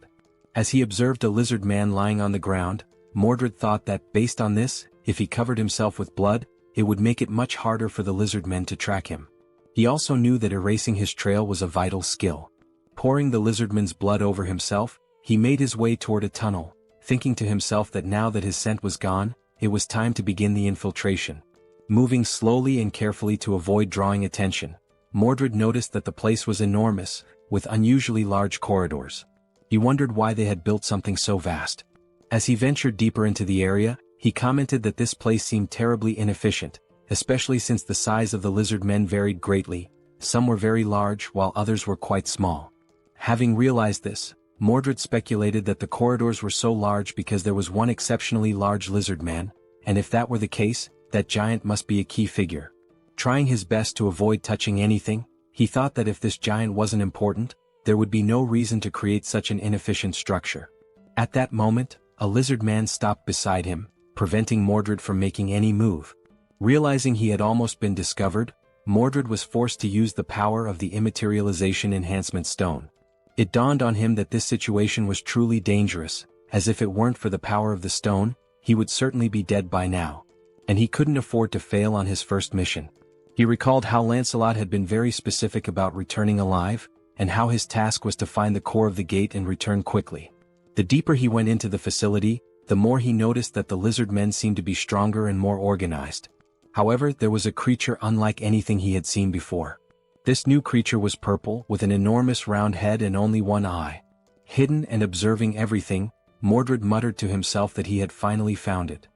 As he observed a lizard man lying on the ground, Mordred thought that, based on this, if he covered himself with blood, it would make it much harder for the lizard men to track him. He also knew that erasing his trail was a vital skill. Pouring the lizardman's blood over himself, he made his way toward a tunnel, thinking to himself that now that his scent was gone, it was time to begin the infiltration. Moving slowly and carefully to avoid drawing attention, Mordred noticed that the place was enormous, with unusually large corridors. He wondered why they had built something so vast. As he ventured deeper into the area, he commented that this place seemed terribly inefficient, especially since the size of the lizard men varied greatly. Some were very large while others were quite small. Having realized this, Mordred speculated that the corridors were so large because there was one exceptionally large lizard man, and if that were the case, that giant must be a key figure. Trying his best to avoid touching anything, he thought that if this giant wasn't important, there would be no reason to create such an inefficient structure. At that moment, a lizard man stopped beside him, preventing Mordred from making any move. Realizing he had almost been discovered, Mordred was forced to use the power of the immaterialization enhancement stone. It dawned on him that this situation was truly dangerous, as if it weren't for the power of the stone, he would certainly be dead by now. And he couldn't afford to fail on his first mission. He recalled how Lancelot had been very specific about returning alive, and how his task was to find the core of the gate and return quickly. The deeper he went into the facility, the more he noticed that the lizard men seemed to be stronger and more organized. However, there was a creature unlike anything he had seen before. This new creature was purple, with an enormous round head and only one eye. Hidden and observing everything, Mordred muttered to himself that he had finally found it.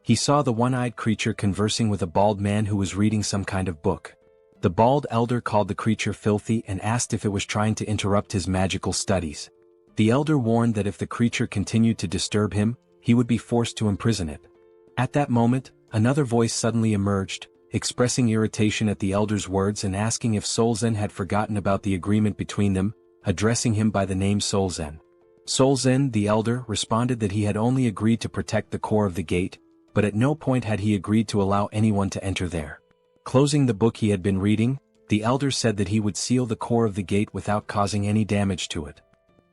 He saw the one-eyed creature conversing with a bald man who was reading some kind of book. The bald elder called the creature filthy and asked if it was trying to interrupt his magical studies. The elder warned that if the creature continued to disturb him, he would be forced to imprison it. At that moment, another voice suddenly emerged, expressing irritation at the elder's words and asking if Solzen had forgotten about the agreement between them, addressing him by the name Solzen. Solzen, the elder, responded that he had only agreed to protect the core of the gate, but at no point had he agreed to allow anyone to enter there. Closing the book he had been reading, the elder said that he would seal the core of the gate without causing any damage to it.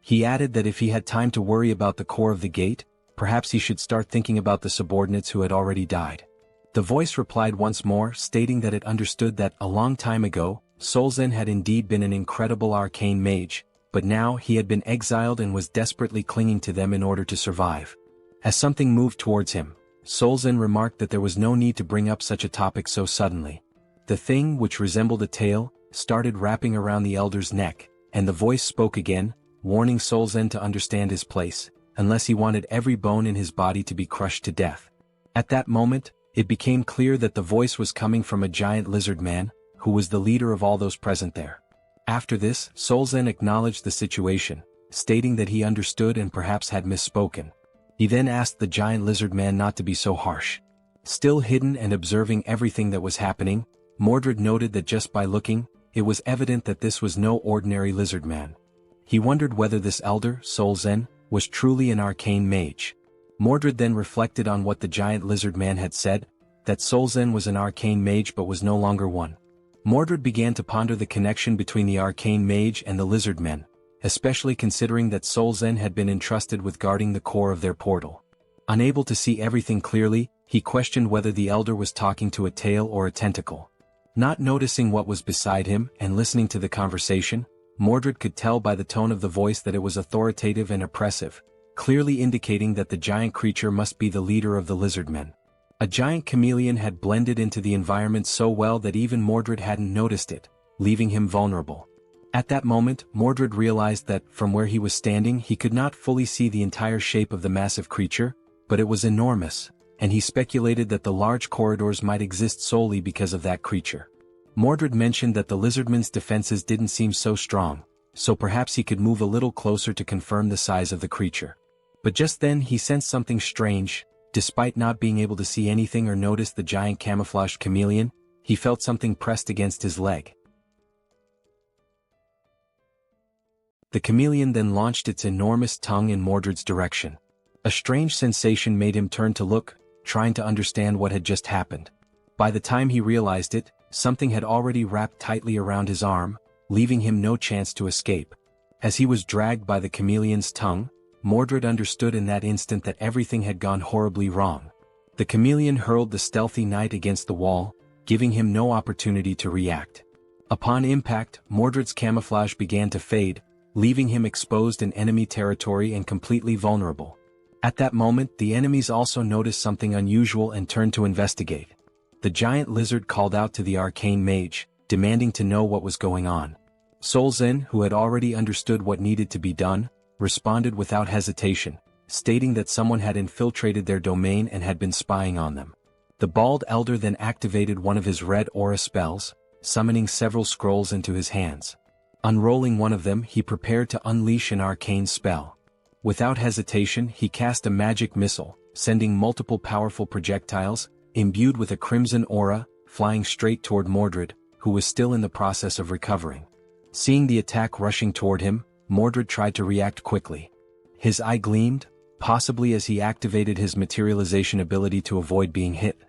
He added that if he had time to worry about the core of the gate, perhaps he should start thinking about the subordinates who had already died. The voice replied once more, stating that it understood that, a long time ago, Solzen had indeed been an incredible arcane mage, but now he had been exiled and was desperately clinging to them in order to survive. As something moved towards him, Solzen remarked that there was no need to bring up such a topic so suddenly. The thing, which resembled a tail, started wrapping around the elder's neck, and the voice spoke again, warning Solzen to understand his place, unless he wanted every bone in his body to be crushed to death. At that moment, it became clear that the voice was coming from a giant lizard man, who was the leader of all those present there. After this, Solzen acknowledged the situation, stating that he understood and perhaps had misspoken. He then asked the giant lizard man not to be so harsh. Still hidden and observing everything that was happening, Mordred noted that just by looking, it was evident that this was no ordinary lizard man. He wondered whether this elder, Solzen, was truly an arcane mage. Mordred then reflected on what the giant lizard man had said, that Solzen was an arcane mage but was no longer one. Mordred began to ponder the connection between the arcane mage and the lizard men, especially considering that Solzen had been entrusted with guarding the core of their portal. Unable to see everything clearly, he questioned whether the elder was talking to a tail or a tentacle. Not noticing what was beside him and listening to the conversation, Mordred could tell by the tone of the voice that it was authoritative and oppressive, clearly indicating that the giant creature must be the leader of the lizardmen. A giant chameleon had blended into the environment so well that even Mordred hadn't noticed it, leaving him vulnerable. At that moment, Mordred realized that, from where he was standing, he could not fully see the entire shape of the massive creature, but it was enormous, and he speculated that the large corridors might exist solely because of that creature. Mordred mentioned that the lizardman's defenses didn't seem so strong, so perhaps he could move a little closer to confirm the size of the creature. But just then he sensed something strange. Despite not being able to see anything or notice the giant camouflaged chameleon, he felt something pressed against his leg. The chameleon then launched its enormous tongue in Mordred's direction. A strange sensation made him turn to look, trying to understand what had just happened. By the time he realized it, something had already wrapped tightly around his arm, leaving him no chance to escape. As he was dragged by the chameleon's tongue, Mordred understood in that instant that everything had gone horribly wrong. The chameleon hurled the stealthy knight against the wall, giving him no opportunity to react. Upon impact, Mordred's camouflage began to fade, leaving him exposed in enemy territory and completely vulnerable. At that moment, the enemies also noticed something unusual and turned to investigate. The giant lizard called out to the arcane mage, demanding to know what was going on. Solzen, who had already understood what needed to be done, responded without hesitation, stating that someone had infiltrated their domain and had been spying on them. The bald elder then activated one of his red aura spells, summoning several scrolls into his hands. Unrolling one of them, he prepared to unleash an arcane spell. Without hesitation, he cast a magic missile, sending multiple powerful projectiles, imbued with a crimson aura, flying straight toward Mordred, who was still in the process of recovering. Seeing the attack rushing toward him, Mordred tried to react quickly. His eye gleamed, possibly as he activated his materialization ability to avoid being hit.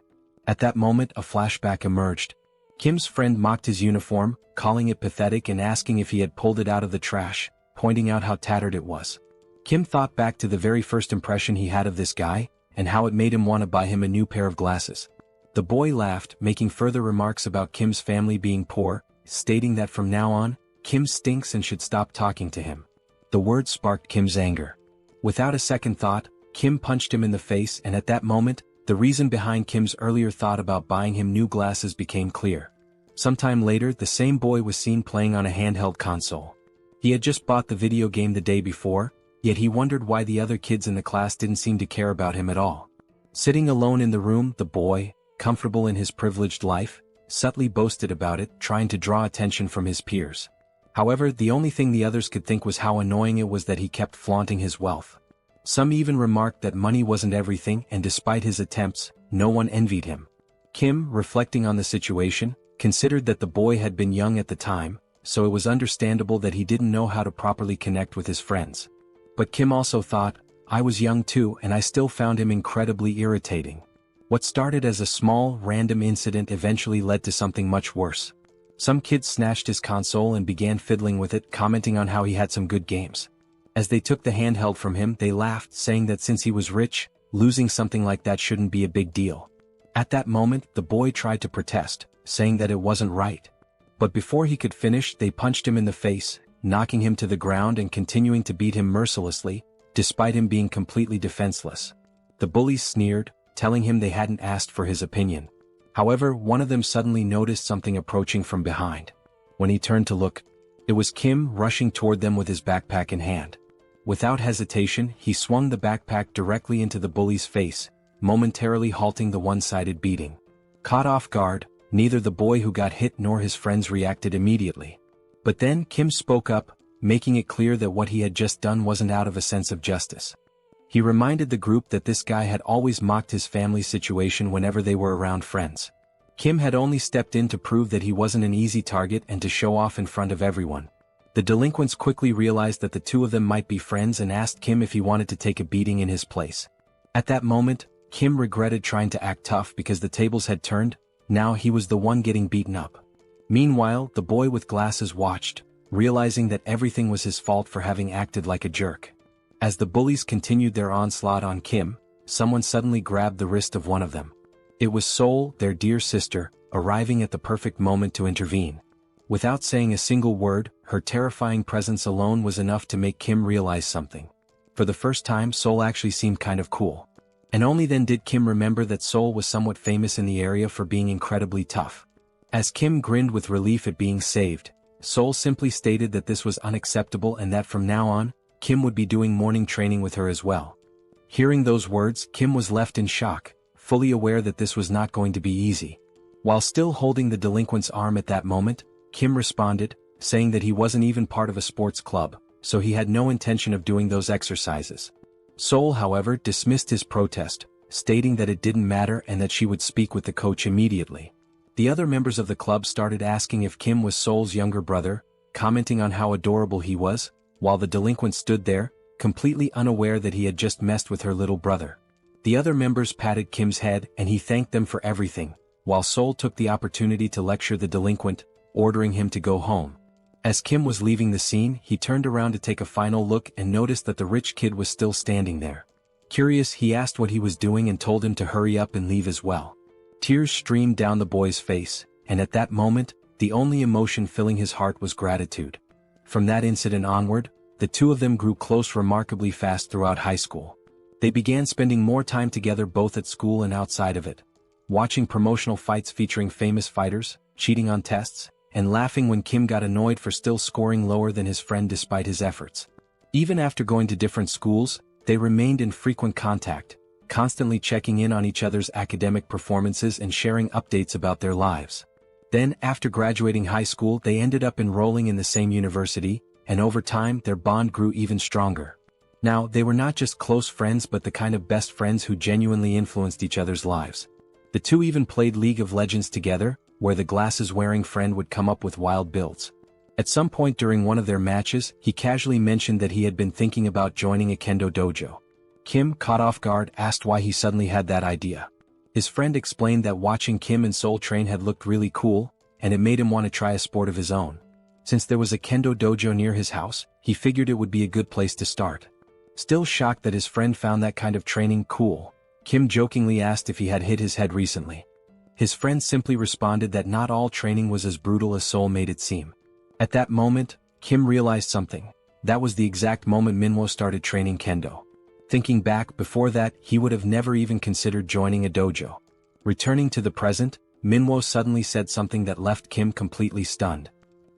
At that moment, a flashback emerged. Kim's friend mocked his uniform, calling it pathetic and asking if he had pulled it out of the trash, pointing out how tattered it was. Kim thought back to the very first impression he had of this guy, and how it made him want to buy him a new pair of glasses. The boy laughed, making further remarks about Kim's family being poor, stating that from now on, Kim stinks and should stop talking to him. The words sparked Kim's anger. Without a second thought, Kim punched him in the face, and at that moment, the reason behind Kim's earlier thought about buying him new glasses became clear. Sometime later, the same boy was seen playing on a handheld console. He had just bought the video game the day before, yet he wondered why the other kids in the class didn't seem to care about him at all. Sitting alone in the room, the boy, comfortable in his privileged life, subtly boasted about it, trying to draw attention from his peers. However, the only thing the others could think was how annoying it was that he kept flaunting his wealth. Some even remarked that money wasn't everything, and despite his attempts, no one envied him. Kim, reflecting on the situation, considered that the boy had been young at the time, so it was understandable that he didn't know how to properly connect with his friends. But Kim also thought, I was young too, and I still found him incredibly irritating. What started as a small, random incident eventually led to something much worse. Some kids snatched his console and began fiddling with it, commenting on how he had some good games. As they took the handheld from him, they laughed, saying that since he was rich, losing something like that shouldn't be a big deal. At that moment, the boy tried to protest, saying that it wasn't right. But before he could finish, they punched him in the face, knocking him to the ground and continuing to beat him mercilessly, despite him being completely defenseless. The bullies sneered, telling him they hadn't asked for his opinion. However, one of them suddenly noticed something approaching from behind. When he turned to look, it was Kim rushing toward them with his backpack in hand. Without hesitation, he swung the backpack directly into the bully's face, momentarily halting the one-sided beating. Caught off guard, neither the boy who got hit nor his friends reacted immediately. But then Kim spoke up, making it clear that what he had just done wasn't out of a sense of justice. He reminded the group that this guy had always mocked his family's situation whenever they were around friends. Kim had only stepped in to prove that he wasn't an easy target and to show off in front of everyone. The delinquents quickly realized that the two of them might be friends and asked Kim if he wanted to take a beating in his place. At that moment, Kim regretted trying to act tough because the tables had turned. Now he was the one getting beaten up. Meanwhile, the boy with glasses watched, realizing that everything was his fault for having acted like a jerk. As the bullies continued their onslaught on Kim, someone suddenly grabbed the wrist of one of them. It was Seoul, their dear sister, arriving at the perfect moment to intervene. Without saying a single word, her terrifying presence alone was enough to make Kim realize something. For the first time, Seoul actually seemed kind of cool. And only then did Kim remember that Seoul was somewhat famous in the area for being incredibly tough. As Kim grinned with relief at being saved, Seoul simply stated that this was unacceptable and that from now on, Kim would be doing morning training with her as well. Hearing those words, Kim was left in shock, fully aware that this was not going to be easy. While still holding the delinquent's arm at that moment, Kim responded, saying that he wasn't even part of a sports club, so he had no intention of doing those exercises. Seoul, however, dismissed his protest, stating that it didn't matter and that she would speak with the coach immediately. The other members of the club started asking if Kim was Seoul's younger brother, commenting on how adorable he was, while the delinquent stood there, completely unaware that he had just messed with her little brother. The other members patted Kim's head and he thanked them for everything, while Seoul took the opportunity to lecture the delinquent, ordering him to go home. As Kim was leaving the scene, he turned around to take a final look and noticed that the rich kid was still standing there. Curious, he asked what he was doing and told him to hurry up and leave as well. Tears streamed down the boy's face, and at that moment, the only emotion filling his heart was gratitude. From that incident onward, the two of them grew close remarkably fast throughout high school. They began spending more time together both at school and outside of it, watching promotional fights featuring famous fighters, cheating on tests, and laughing when Kim got annoyed for still scoring lower than his friend despite his efforts. Even after going to different schools, they remained in frequent contact, constantly checking in on each other's academic performances and sharing updates about their lives. Then, after graduating high school, they ended up enrolling in the same university, and over time their bond grew even stronger. Now, they were not just close friends but the kind of best friends who genuinely influenced each other's lives. The two even played League of Legends together, where the glasses-wearing friend would come up with wild builds. At some point during one of their matches, he casually mentioned that he had been thinking about joining a kendo dojo. Kim, caught off guard, asked why he suddenly had that idea. His friend explained that watching Kim and Seoul train had looked really cool, and it made him want to try a sport of his own. Since there was a kendo dojo near his house, he figured it would be a good place to start. Still shocked that his friend found that kind of training cool, Kim jokingly asked if he had hit his head recently. His friend simply responded that not all training was as brutal as Seoul made it seem. At that moment, Kim realized something. That was the exact moment Manhwa started training kendo. Thinking back, before that, he would have never even considered joining a dojo. Returning to the present, Manhwa suddenly said something that left Kim completely stunned.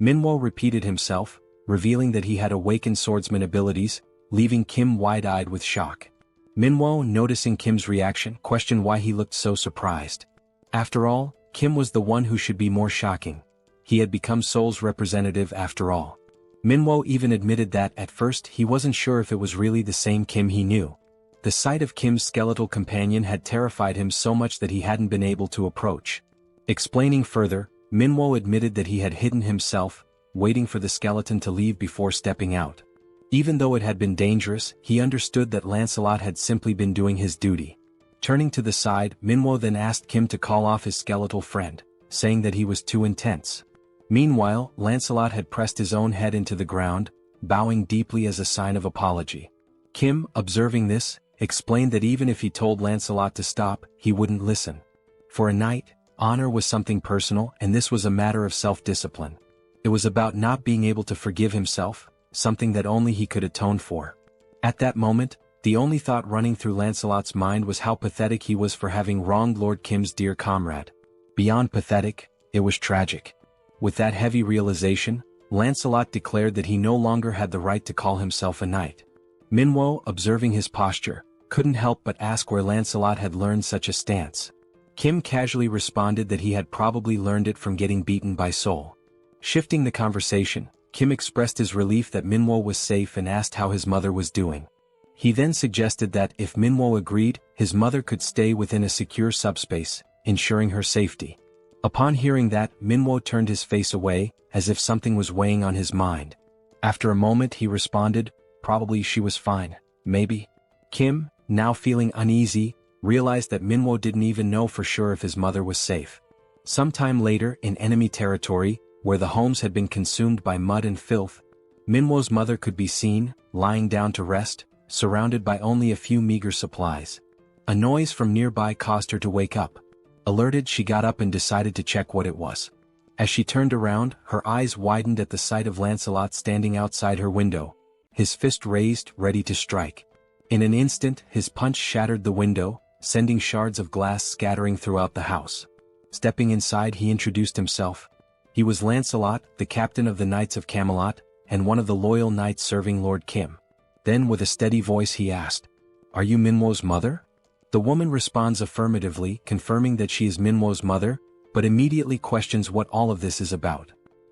Manhwa repeated himself, revealing that he had awakened swordsman abilities, leaving Kim wide-eyed with shock. Manhwa, noticing Kim's reaction, questioned why he looked so surprised. After all, Kim was the one who should be more shocking. He had become Seoul's representative after all. Manhwa even admitted that, at first, he wasn't sure if it was really the same Kim he knew. The sight of Kim's skeletal companion had terrified him so much that he hadn't been able to approach. Explaining further, Manhwa admitted that he had hidden himself, waiting for the skeleton to leave before stepping out. Even though it had been dangerous, he understood that Lancelot had simply been doing his duty. Turning to the side, Manhwa then asked Kim to call off his skeletal friend, saying that he was too intense. Meanwhile, Lancelot had pressed his own head into the ground, bowing deeply as a sign of apology. Kim, observing this, explained that even if he told Lancelot to stop, he wouldn't listen. For a knight, honor was something personal, and this was a matter of self-discipline. It was about not being able to forgive himself, something that only he could atone for. At that moment, the only thought running through Lancelot's mind was how pathetic he was for having wronged Lord Kim's dear comrade. Beyond pathetic, it was tragic. With that heavy realization, Lancelot declared that he no longer had the right to call himself a knight. Manhwa, observing his posture, couldn't help but ask where Lancelot had learned such a stance. Kim casually responded that he had probably learned it from getting beaten by Seoul. Shifting the conversation, Kim expressed his relief that Manhwa was safe and asked how his mother was doing. He then suggested that if Manhwa agreed, his mother could stay within a secure subspace, ensuring her safety. Upon hearing that, Manhwa turned his face away, as if something was weighing on his mind. After a moment he responded, probably she was fine, maybe. Kim, now feeling uneasy, realized that Manhwa didn't even know for sure if his mother was safe. Sometime later, in enemy territory, where the homes had been consumed by mud and filth, Manhwa's mother could be seen, lying down to rest, surrounded by only a few meager supplies. A noise from nearby caused her to wake up. Alerted, she got up and decided to check what it was. As she turned around, her eyes widened at the sight of Lancelot standing outside her window, his fist raised, ready to strike. In an instant, his punch shattered the window, sending shards of glass scattering throughout the house. Stepping inside, he introduced himself. He was Lancelot, the captain of the Knights of Camelot, and one of the loyal knights serving Lord Kim. Then with a steady voice he asked, "Are you Manhwa's mother?" The woman responds affirmatively, confirming that she is Manhwa's mother, but immediately questions what all of this is about.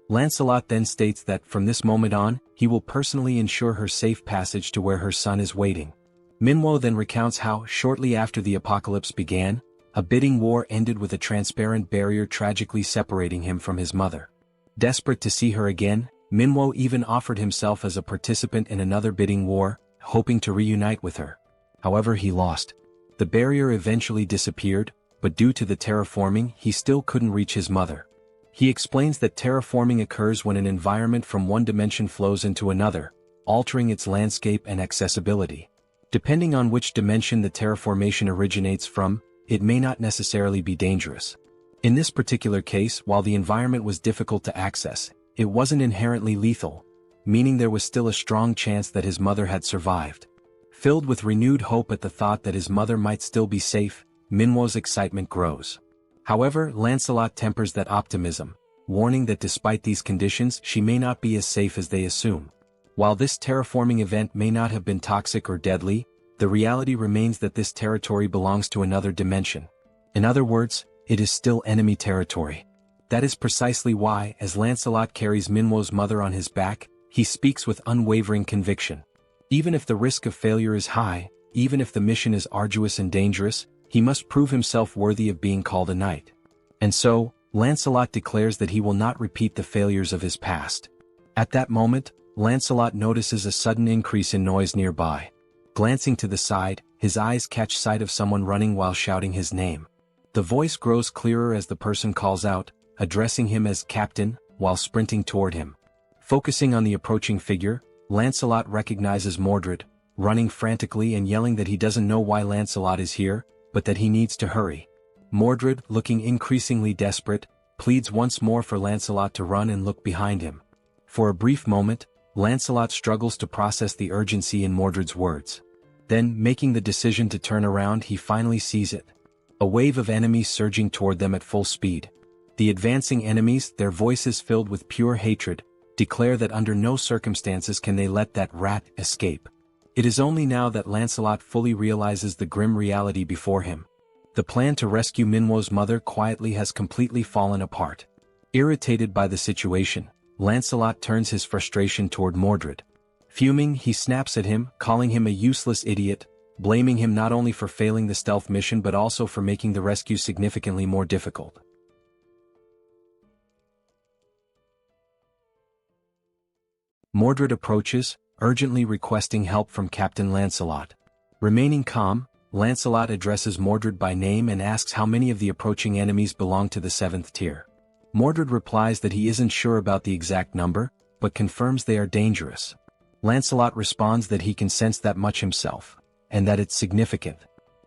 Lancelot then states that from this moment on, he will personally ensure her safe passage to where her son is waiting. Manhwa then recounts how, shortly after the apocalypse began, a bidding war ended with a transparent barrier tragically separating him from his mother. Desperate to see her again, Manhwa even offered himself as a participant in another bidding war, hoping to reunite with her. However, he lost. The barrier eventually disappeared, but due to the terraforming, he still couldn't reach his mother. He explains that terraforming occurs when an environment from one dimension flows into another, altering its landscape and accessibility. Depending on which dimension the terraformation originates from, it may not necessarily be dangerous. In this particular case, while the environment was difficult to access, it wasn't inherently lethal, meaning there was still a strong chance that his mother had survived. Filled with renewed hope at the thought that his mother might still be safe, Manhwa's excitement grows. However, Lancelot tempers that optimism, warning that despite these conditions she may not be as safe as they assume. While this terraforming event may not have been toxic or deadly, the reality remains that this territory belongs to another dimension. In other words, it is still enemy territory. That is precisely why, as Lancelot carries Manhwa's mother on his back, he speaks with unwavering conviction. Even if the risk of failure is high, even if the mission is arduous and dangerous, he must prove himself worthy of being called a knight. And so, Lancelot declares that he will not repeat the failures of his past. At that moment, Lancelot notices a sudden increase in noise nearby. Glancing to the side, his eyes catch sight of someone running while shouting his name. The voice grows clearer as the person calls out, addressing him as Captain, while sprinting toward him. Focusing on the approaching figure, Lancelot recognizes Mordred, running frantically and yelling that he doesn't know why Lancelot is here, but that he needs to hurry. Mordred, looking increasingly desperate, pleads once more for Lancelot to run and look behind him. For a brief moment, Lancelot struggles to process the urgency in Mordred's words. Then, making the decision to turn around, he finally sees it. A wave of enemies surging toward them at full speed. The advancing enemies, their voices filled with pure hatred, declare that under no circumstances can they let that rat escape. It is only now that Lancelot fully realizes the grim reality before him. The plan to rescue Minwo's mother quietly has completely fallen apart. Irritated by the situation, Lancelot turns his frustration toward Mordred. Fuming, he snaps at him, calling him a useless idiot, blaming him not only for failing the stealth mission but also for making the rescue significantly more difficult. Mordred approaches, urgently requesting help from Captain Lancelot. Remaining calm, Lancelot addresses Mordred by name and asks how many of the approaching enemies belong to the 7th tier. Mordred replies that he isn't sure about the exact number, but confirms they are dangerous. Lancelot responds that he can sense that much himself, and that it's significant.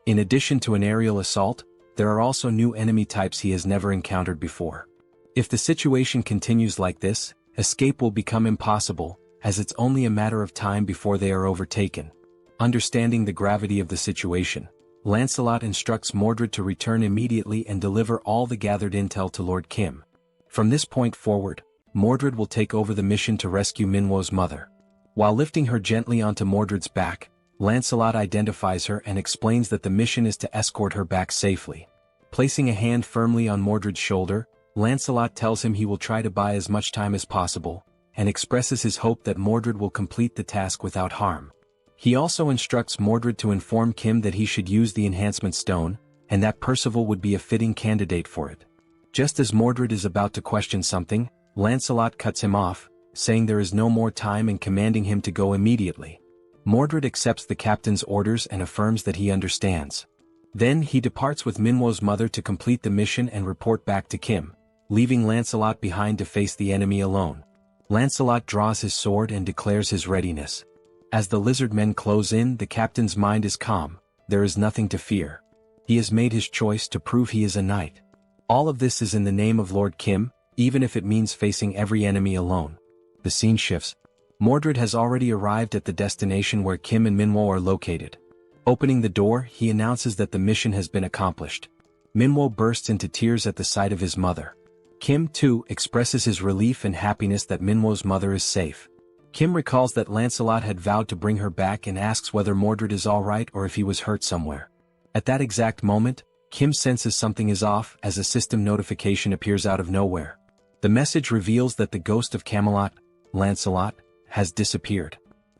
In addition to an aerial assault, there are also new enemy types he has never encountered before. If the situation continues like this, escape will become impossible, as it's only a matter of time before they are overtaken. Understanding the gravity of the situation, Lancelot instructs Mordred to return immediately and deliver all the gathered intel to Lord Kim. From this point forward, Mordred will take over the mission to rescue Minwo's mother. While lifting her gently onto Mordred's back, Lancelot identifies her and explains that the mission is to escort her back safely. Placing a hand firmly on Mordred's shoulder, Lancelot tells him he will try to buy as much time as possible, and expresses his hope that Mordred will complete the task without harm. He also instructs Mordred to inform Kim that he should use the enhancement stone, and that Percival would be a fitting candidate for it. Just as Mordred is about to question something, Lancelot cuts him off, saying there is no more time and commanding him to go immediately. Mordred accepts the captain's orders and affirms that he understands. Then he departs with Minwo's mother to complete the mission and report back to Kim, leaving Lancelot behind to face the enemy alone. Lancelot draws his sword and declares his readiness. As the lizard men close in, the captain's mind is calm. There is nothing to fear. He has made his choice to prove he is a knight. All of this is in the name of Lord Kim, even if it means facing every enemy alone. The scene shifts. Mordred has already arrived at the destination where Kim and Minwo are located. Opening the door, he announces that the mission has been accomplished. Minwo bursts into tears at the sight of his mother. Kim, too, expresses his relief and happiness that Minwo's mother is safe. Kim recalls that Lancelot had vowed to bring her back and asks whether Mordred is alright or if he was hurt somewhere. At that exact moment, Kim senses something is off as a system notification appears out of nowhere. The message reveals that the ghost of Camelot, Lancelot, has disappeared.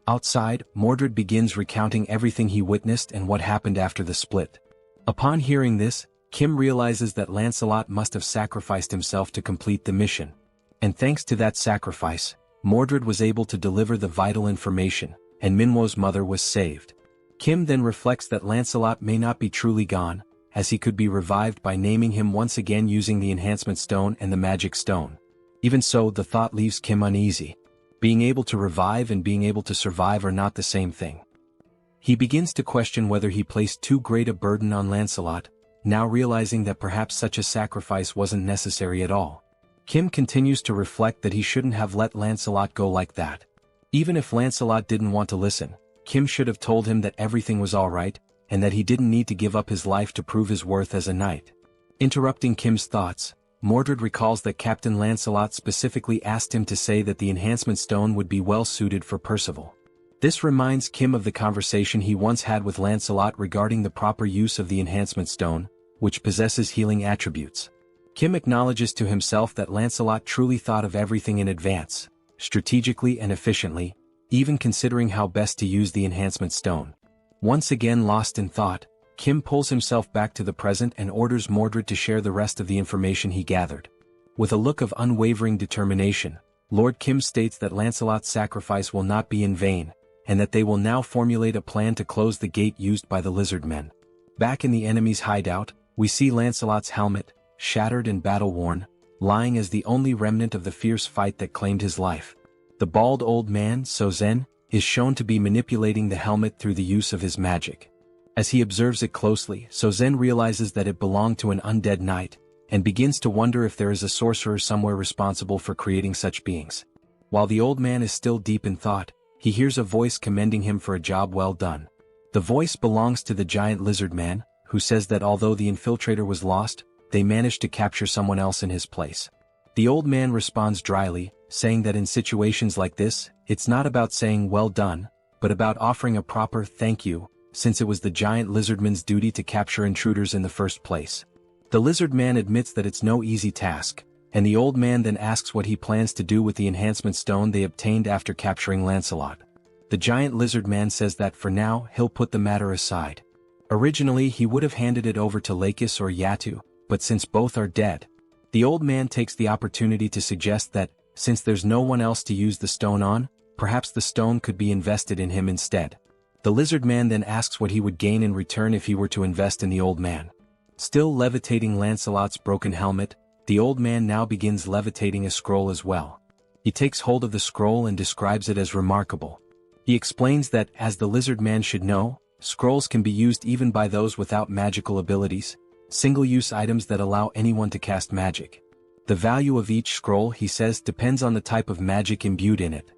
Outside, Mordred begins recounting everything he witnessed and what happened after the split. Upon hearing this, Kim realizes that Lancelot must have sacrificed himself to complete the mission. And thanks to that sacrifice, Mordred was able to deliver the vital information, and Minwo's mother was saved. Kim then reflects that Lancelot may not be truly gone, as he could be revived by naming him once again using the enhancement stone and the magic stone. Even so, the thought leaves Kim uneasy. Being able to revive and being able to survive are not the same thing. He begins to question whether he placed too great a burden on Lancelot, now realizing that perhaps such a sacrifice wasn't necessary at all. Kim continues to reflect that he shouldn't have let Lancelot go like that. Even if Lancelot didn't want to listen, Kim should have told him that everything was alright, and that he didn't need to give up his life to prove his worth as a knight. Interrupting Kim's thoughts, Mordred recalls that Captain Lancelot specifically asked him to say that the enhancement stone would be well suited for Percival. This reminds Kim of the conversation he once had with Lancelot regarding the proper use of the enhancement stone, which possesses healing attributes. Kim acknowledges to himself that Lancelot truly thought of everything in advance, strategically and efficiently, even considering how best to use the enhancement stone. Once again lost in thought, Kim pulls himself back to the present and orders Mordred to share the rest of the information he gathered. With a look of unwavering determination, Lord Kim states that Lancelot's sacrifice will not be in vain, and that they will now formulate a plan to close the gate used by the lizard men. Back in the enemy's hideout, we see Lancelot's helmet, shattered and battle-worn, lying as the only remnant of the fierce fight that claimed his life. The The bald old man, Sozen, is shown to be manipulating the helmet through the use of his magic. As he observes it closely, Sozen realizes that it belonged to an undead knight, and begins to wonder if there is a sorcerer somewhere responsible for creating such beings. While the old man is still deep in thought, he hears a voice commending him for a job well done. The voice belongs to the giant lizard man, who says that although the infiltrator was lost, they managed to capture someone else in his place. The old man responds dryly, saying that in situations like this, it's not about saying well done, but about offering a proper thank you, since it was the giant lizardman's duty to capture intruders in the first place. The lizard man admits that it's no easy task, and the old man then asks what he plans to do with the enhancement stone they obtained after capturing Lancelot. The giant lizard man says that for now he'll put the matter aside. Originally he would have handed it over to Lakis or Yatu, but since both are dead, the old man takes the opportunity to suggest that, since there's no one else to use the stone on, perhaps the stone could be invested in him instead. The lizard man then asks what he would gain in return if he were to invest in the old man. Still levitating Lancelot's broken helmet, the old man now begins levitating a scroll as well. He takes hold of the scroll and describes it as remarkable. He explains that, as the lizard man should know, scrolls can be used even by those without magical abilities, single-use items that allow anyone to cast magic. The value of each scroll, he says, depends on the type of magic imbued in it.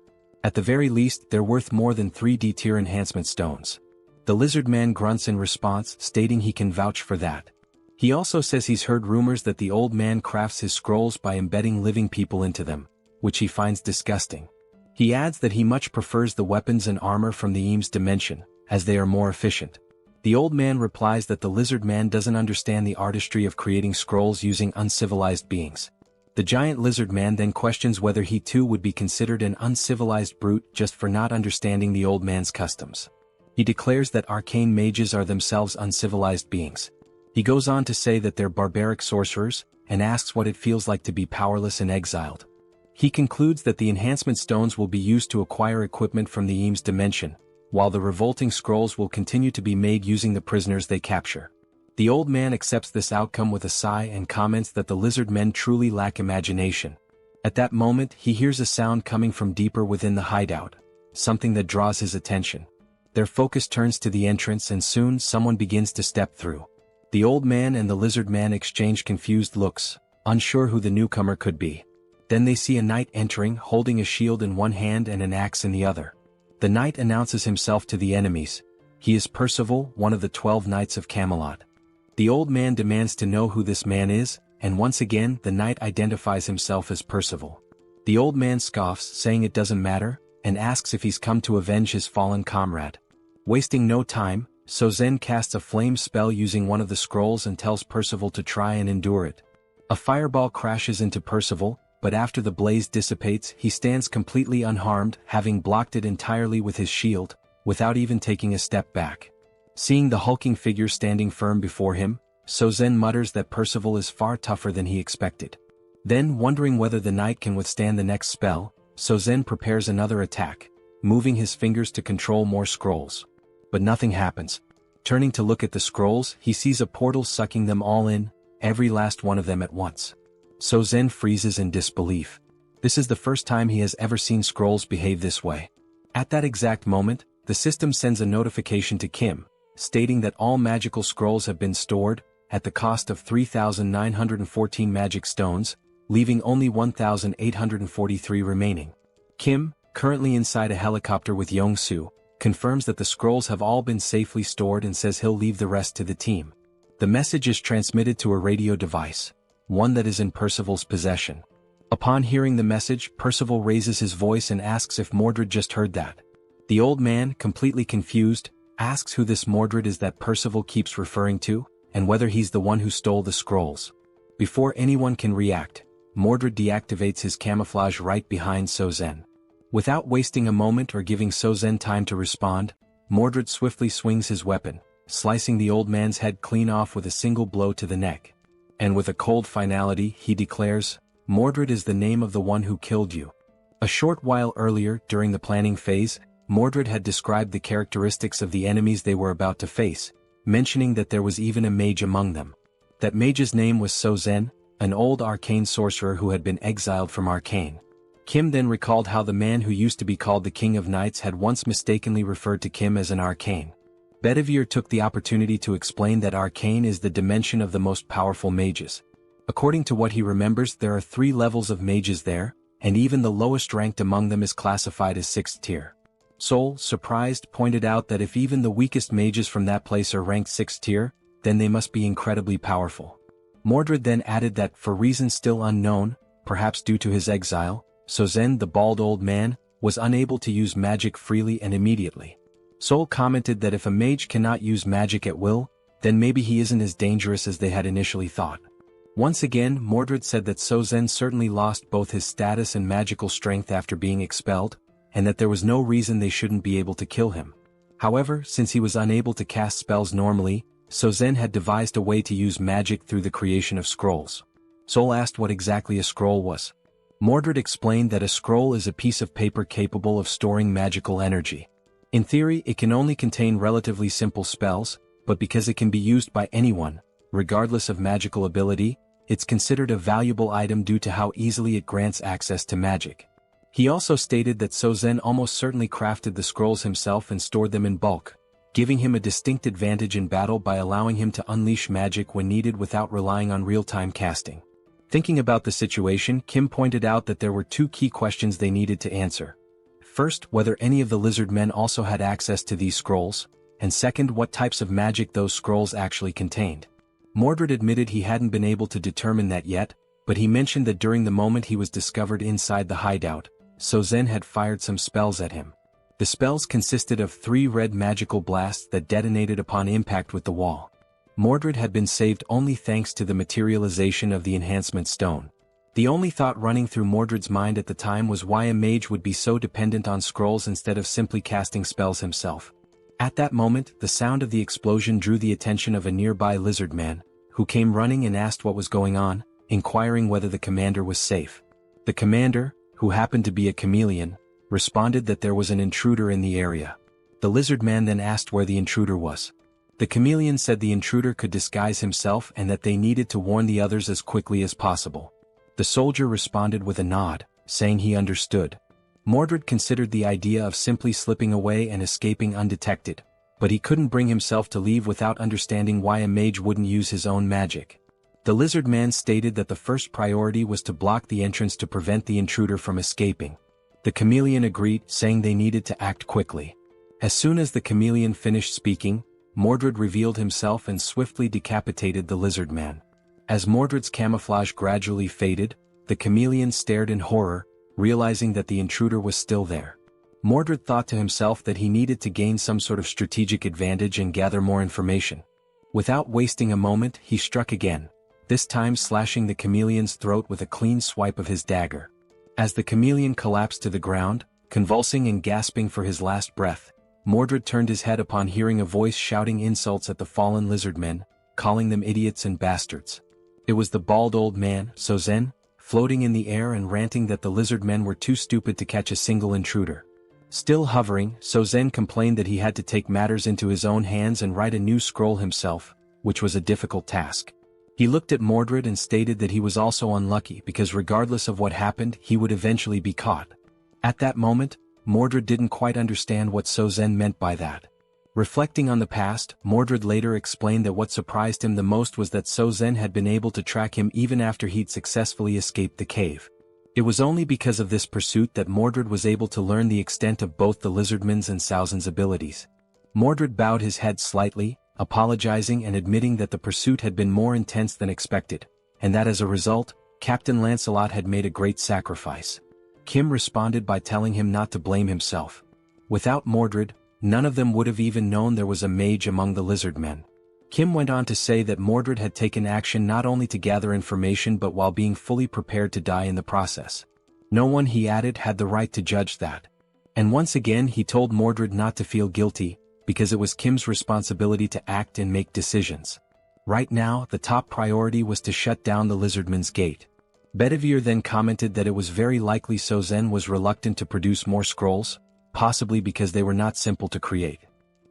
At the very least, they're worth more than 3D tier enhancement stones. The lizard man grunts in response, stating he can vouch for that. He also says he's heard rumors that the old man crafts his scrolls by embedding living people into them, which he finds disgusting. He adds that he much prefers the weapons and armor from the Eames dimension, as they are more efficient. The old man replies that the lizard man doesn't understand the artistry of creating scrolls using uncivilized beings. The giant lizard man then questions whether he too would be considered an uncivilized brute just for not understanding the old man's customs. He declares that arcane mages are themselves uncivilized beings. He goes on to say that they're barbaric sorcerers, and asks what it feels like to be powerless and exiled. He concludes that the enhancement stones will be used to acquire equipment from the Eames dimension, while the revolting scrolls will continue to be made using the prisoners they capture. The old man accepts this outcome with a sigh and comments that the lizard men truly lack imagination. At that moment, he hears a sound coming from deeper within the hideout, something that draws his attention. Their focus turns to the entrance and soon someone begins to step through. The old man and the lizard man exchange confused looks, unsure who the newcomer could be. Then they see a knight entering, holding a shield in one hand and an axe in the other. The knight announces himself to the enemies. He is Percival, one of the 12 knights of Camelot. The old man demands to know who this man is, and once again the knight identifies himself as Percival. The old man scoffs, saying it doesn't matter, and asks if he's come to avenge his fallen comrade. Wasting no time, Sozen casts a flame spell using one of the scrolls and tells Percival to try and endure it. A fireball crashes into Percival, but after the blaze dissipates he stands completely unharmed, having blocked it entirely with his shield, without even taking a step back. Seeing the hulking figure standing firm before him, Sozen mutters that Percival is far tougher than he expected. Then, wondering whether the knight can withstand the next spell, Sozen prepares another attack, moving his fingers to control more scrolls. But nothing happens. Turning to look at the scrolls, he sees a portal sucking them all in, every last one of them at once. Sozen freezes in disbelief. This is the first time he has ever seen scrolls behave this way. At that exact moment, the system sends a notification to Kim, stating that all magical scrolls have been stored, at the cost of 3,914 magic stones, leaving only 1,843 remaining. Kim, currently inside a helicopter with Yong-soo, confirms that the scrolls have all been safely stored and says he'll leave the rest to the team. The message is transmitted to a radio device, one that is in Percival's possession. Upon hearing the message, Percival raises his voice and asks if Mordred just heard that. The old man, completely confused, asks who this Mordred is that Percival keeps referring to, and whether he's the one who stole the scrolls. Before anyone can react, Mordred deactivates his camouflage right behind Sozen. Without wasting a moment or giving Sozen time to respond, Mordred swiftly swings his weapon, slicing the old man's head clean off with a single blow to the neck. And with a cold finality, he declares, "Mordred is the name of the one who killed you." A short while earlier, during the planning phase, Mordred had described the characteristics of the enemies they were about to face, mentioning that there was even a mage among them. That mage's name was Sozen, an old arcane sorcerer who had been exiled from Arcane. Kim then recalled how the man who used to be called the King of Knights had once mistakenly referred to Kim as an arcane. Bedivere took the opportunity to explain that arcane is the dimension of the most powerful mages. According to what he remembers, there are 3 levels of mages there, and even the lowest ranked among them is classified as 6th tier. Seoul, surprised, pointed out that if even the weakest mages from that place are ranked 6th tier, then they must be incredibly powerful. Mordred then added that, for reasons still unknown, perhaps due to his exile, Sozen, the bald old man, was unable to use magic freely and immediately. Seoul commented that if a mage cannot use magic at will, then maybe he isn't as dangerous as they had initially thought. Once again, Mordred said that Sozen certainly lost both his status and magical strength after being expelled, and that there was no reason they shouldn't be able to kill him. However, since he was unable to cast spells normally, Sozen had devised a way to use magic through the creation of scrolls. Seoul asked what exactly a scroll was. Mordred explained that a scroll is a piece of paper capable of storing magical energy. In theory, it can only contain relatively simple spells, but because it can be used by anyone, regardless of magical ability, it's considered a valuable item due to how easily it grants access to magic. He also stated that Sozen almost certainly crafted the scrolls himself and stored them in bulk, giving him a distinct advantage in battle by allowing him to unleash magic when needed without relying on real-time casting. Thinking about the situation, Kim pointed out that there were 2 key questions they needed to answer. First, whether any of the lizard men also had access to these scrolls, and second, what types of magic those scrolls actually contained. Mordred admitted he hadn't been able to determine that yet, but he mentioned that during the moment he was discovered inside the hideout, Sozen had fired some spells at him. The spells consisted of 3 red magical blasts that detonated upon impact with the wall. Mordred had been saved only thanks to the materialization of the enhancement stone. The only thought running through Mordred's mind at the time was why a mage would be so dependent on scrolls instead of simply casting spells himself. At that moment, the sound of the explosion drew the attention of a nearby lizard man, who came running and asked what was going on, inquiring whether the commander was safe. The commander, who happened to be a chameleon, responded that there was an intruder in the area. The lizard man then asked where the intruder was. The chameleon said the intruder could disguise himself and that they needed to warn the others as quickly as possible. The soldier responded with a nod, saying he understood. Mordred considered the idea of simply slipping away and escaping undetected, but he couldn't bring himself to leave without understanding why a mage wouldn't use his own magic. The lizard man stated that the first priority was to block the entrance to prevent the intruder from escaping. The chameleon agreed, saying they needed to act quickly. As soon as the chameleon finished speaking, Mordred revealed himself and swiftly decapitated the lizard man. As Mordred's camouflage gradually faded, the chameleon stared in horror, realizing that the intruder was still there. Mordred thought to himself that he needed to gain some sort of strategic advantage and gather more information. Without wasting a moment, he struck again, this time slashing the chameleon's throat with a clean swipe of his dagger. As the chameleon collapsed to the ground, convulsing and gasping for his last breath, Mordred turned his head upon hearing a voice shouting insults at the fallen lizardmen, calling them idiots and bastards. It was the bald old man, Sozen, floating in the air and ranting that the lizardmen were too stupid to catch a single intruder. Still hovering, Sozen complained that he had to take matters into his own hands and write a new scroll himself, which was a difficult task. He looked at Mordred and stated that he was also unlucky because regardless of what happened, he would eventually be caught. At that moment, Mordred didn't quite understand what Sozen meant by that. Reflecting on the past, Mordred later explained that what surprised him the most was that Sozen had been able to track him even after he'd successfully escaped the cave. It was only because of this pursuit that Mordred was able to learn the extent of both the lizardman's and Sauzen's abilities. Mordred bowed his head slightly, apologizing and admitting that the pursuit had been more intense than expected, and that as a result, Captain Lancelot had made a great sacrifice. Kim responded by telling him not to blame himself. Without Mordred, none of them would have even known there was a mage among the lizard men. Kim went on to say that Mordred had taken action not only to gather information but while being fully prepared to die in the process. No one, he added, had the right to judge that. And once again he told Mordred not to feel guilty, because it was Kim's responsibility to act and make decisions. Right now, the top priority was to shut down the lizardman's gate. Bedivere then commented that it was very likely Sozen was reluctant to produce more scrolls, possibly because they were not simple to create.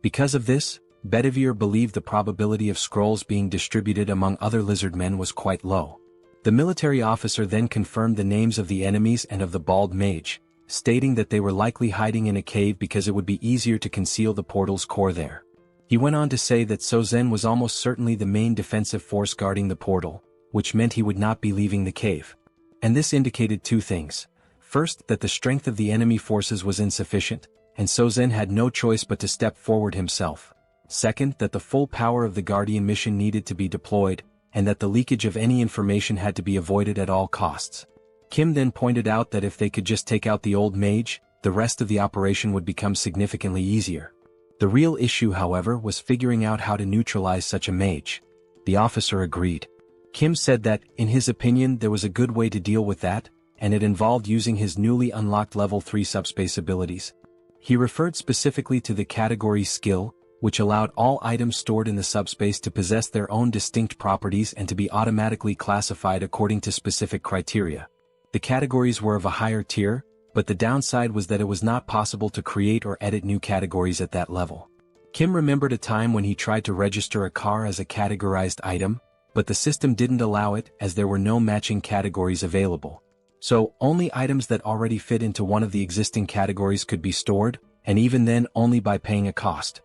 Because of this, Bedivere believed the probability of scrolls being distributed among other lizardmen was quite low. The military officer then confirmed the names of the enemies and of the bald mage, stating that they were likely hiding in a cave because it would be easier to conceal the portal's core there. He went on to say that Sozen was almost certainly the main defensive force guarding the portal, which meant he would not be leaving the cave. And this indicated two things. First, that the strength of the enemy forces was insufficient, and Sozen had no choice but to step forward himself. Second, that the full power of the Guardian mission needed to be deployed, and that the leakage of any information had to be avoided at all costs. Kim then pointed out that if they could just take out the old mage, the rest of the operation would become significantly easier. The real issue, however, was figuring out how to neutralize such a mage. The officer agreed. Kim said that, in his opinion, there was a good way to deal with that, and it involved using his newly unlocked level 3 subspace abilities. He referred specifically to the category skill, which allowed all items stored in the subspace to possess their own distinct properties and to be automatically classified according to specific criteria. The categories were of a higher tier, but the downside was that it was not possible to create or edit new categories at that level. Kim remembered a time when he tried to register a car as a categorized item, but the system didn't allow it as there were no matching categories available. So, only items that already fit into one of the existing categories could be stored, and even then only by paying a cost.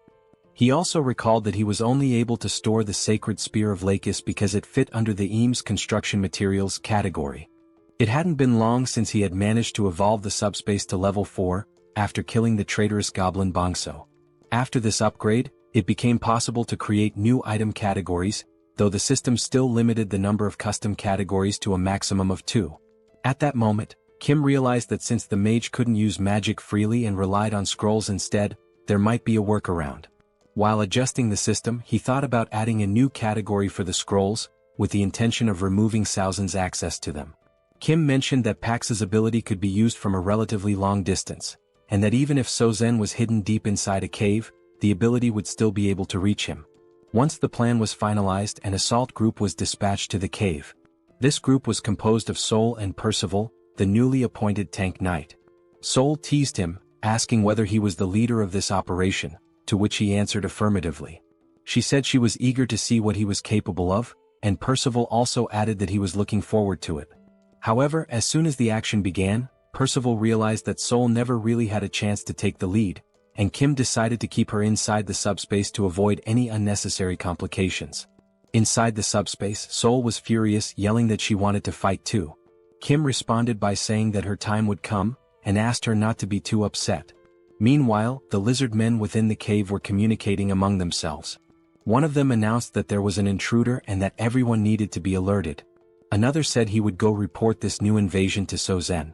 He also recalled that he was only able to store the Sacred Spear of Lakis because it fit under the Eames Construction Materials category. It hadn't been long since he had managed to evolve the subspace to level 4, after killing the traitorous goblin Bongso. After this upgrade, it became possible to create new item categories, though the system still limited the number of custom categories to a maximum of 2. At that moment, Kim realized that since the mage couldn't use magic freely and relied on scrolls instead, there might be a workaround. While adjusting the system, he thought about adding a new category for the scrolls, with the intention of removing Saozen's access to them. Kim mentioned that Pax's ability could be used from a relatively long distance, and that even if Sozen was hidden deep inside a cave, the ability would still be able to reach him. Once the plan was finalized, an assault group was dispatched to the cave. This group was composed of Seoul and Percival, the newly appointed tank knight. Seoul teased him, asking whether he was the leader of this operation, to which he answered affirmatively. She said she was eager to see what he was capable of, and Percival also added that he was looking forward to it. However, as soon as the action began, Percival realized that Seoul never really had a chance to take the lead, and Kim decided to keep her inside the subspace to avoid any unnecessary complications. Inside the subspace, Seoul was furious, yelling that she wanted to fight too. Kim responded by saying that her time would come, and asked her not to be too upset. Meanwhile, the lizard men within the cave were communicating among themselves. One of them announced that there was an intruder and that everyone needed to be alerted. Another said he would go report this new invasion to Sozen.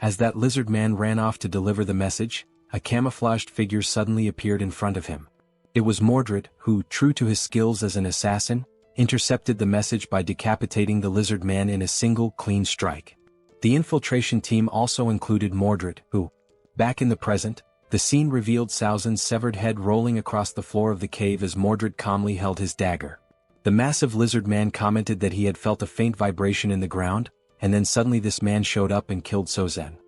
As that lizard man ran off to deliver the message, a camouflaged figure suddenly appeared in front of him. It was Mordred, who, true to his skills as an assassin, intercepted the message by decapitating the lizard man in a single clean strike. The infiltration team also included Mordred, who, back in the present, the scene revealed Saozen's severed head rolling across the floor of the cave as Mordred calmly held his dagger. The massive lizard man commented that he had felt a faint vibration in the ground, and then suddenly this man showed up and killed Sozen.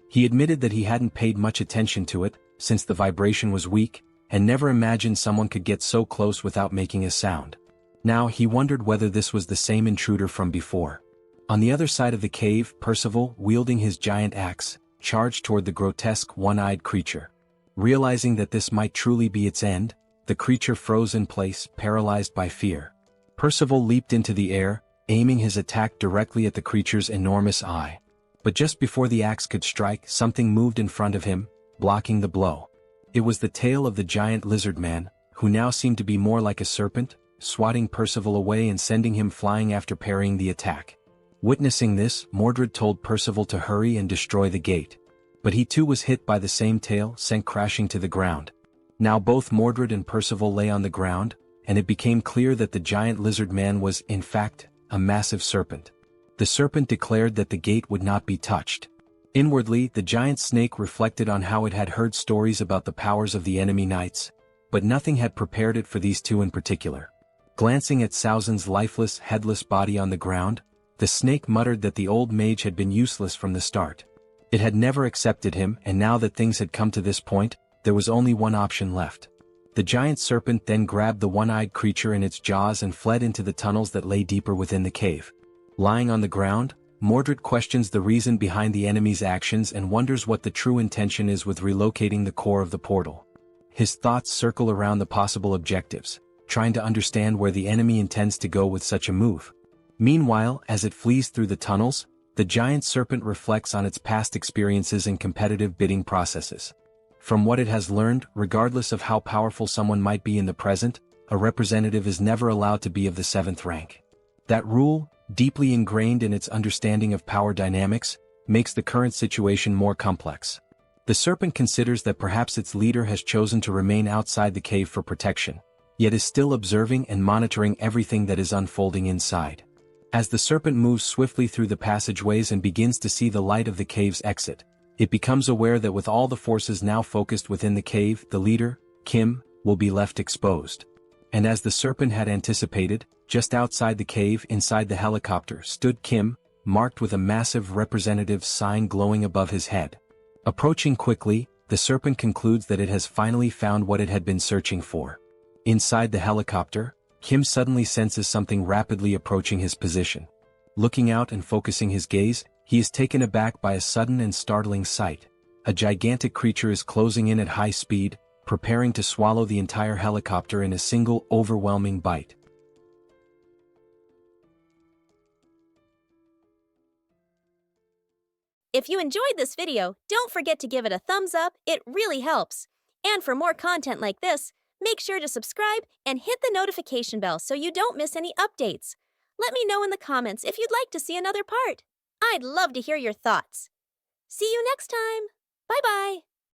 He admitted that he hadn't paid much attention to it, since the vibration was weak, and never imagined someone could get so close without making a sound. Now he wondered whether this was the same intruder from before. On the other side of the cave, Percival, wielding his giant axe, charged toward the grotesque one-eyed creature. Realizing that this might truly be its end, the creature froze in place, paralyzed by fear. Percival leaped into the air, aiming his attack directly at the creature's enormous eye. But just before the axe could strike, something moved in front of him, blocking the blow. It was the tail of the giant lizard man, who now seemed to be more like a serpent, swatting Percival away and sending him flying after parrying the attack. Witnessing this, Mordred told Percival to hurry and destroy the gate. But he too was hit by the same tail, sent crashing to the ground. Now both Mordred and Percival lay on the ground, and it became clear that the giant lizard man was, in fact, a massive serpent. The serpent declared that the gate would not be touched. Inwardly, the giant snake reflected on how it had heard stories about the powers of the enemy knights, but nothing had prepared it for these two in particular. Glancing at Saozen's lifeless, headless body on the ground, the snake muttered that the old mage had been useless from the start. It had never accepted him, and now that things had come to this point, there was only one option left. The giant serpent then grabbed the one-eyed creature in its jaws and fled into the tunnels that lay deeper within the cave. Lying on the ground, Mordred questions the reason behind the enemy's actions and wonders what the true intention is with relocating the core of the portal. His thoughts circle around the possible objectives, trying to understand where the enemy intends to go with such a move. Meanwhile, as it flees through the tunnels, the giant serpent reflects on its past experiences and competitive bidding processes. From what it has learned, regardless of how powerful someone might be in the present, a representative is never allowed to be of the 7th rank. That rule, deeply ingrained in its understanding of power dynamics, makes the current situation more complex. The serpent considers that perhaps its leader has chosen to remain outside the cave for protection, yet is still observing and monitoring everything that is unfolding inside. As the serpent moves swiftly through the passageways and begins to see the light of the cave's exit, it becomes aware that with all the forces now focused within the cave, the leader, Kim, will be left exposed. And as the serpent had anticipated, just outside the cave inside the helicopter stood Kim, marked with a massive representative sign glowing above his head. Approaching quickly, the serpent concludes that it has finally found what it had been searching for. Inside the helicopter, Kim suddenly senses something rapidly approaching his position. Looking out and focusing his gaze, he is taken aback by a sudden and startling sight. A gigantic creature is closing in at high speed, preparing to swallow the entire helicopter in a single overwhelming bite. If you enjoyed this video, don't forget to give it a thumbs up, it really helps. And for more content like this, make sure to subscribe and hit the notification bell so you don't miss any updates. Let me know in the comments if you'd like to see another part. I'd love to hear your thoughts. See you next time. Bye-bye.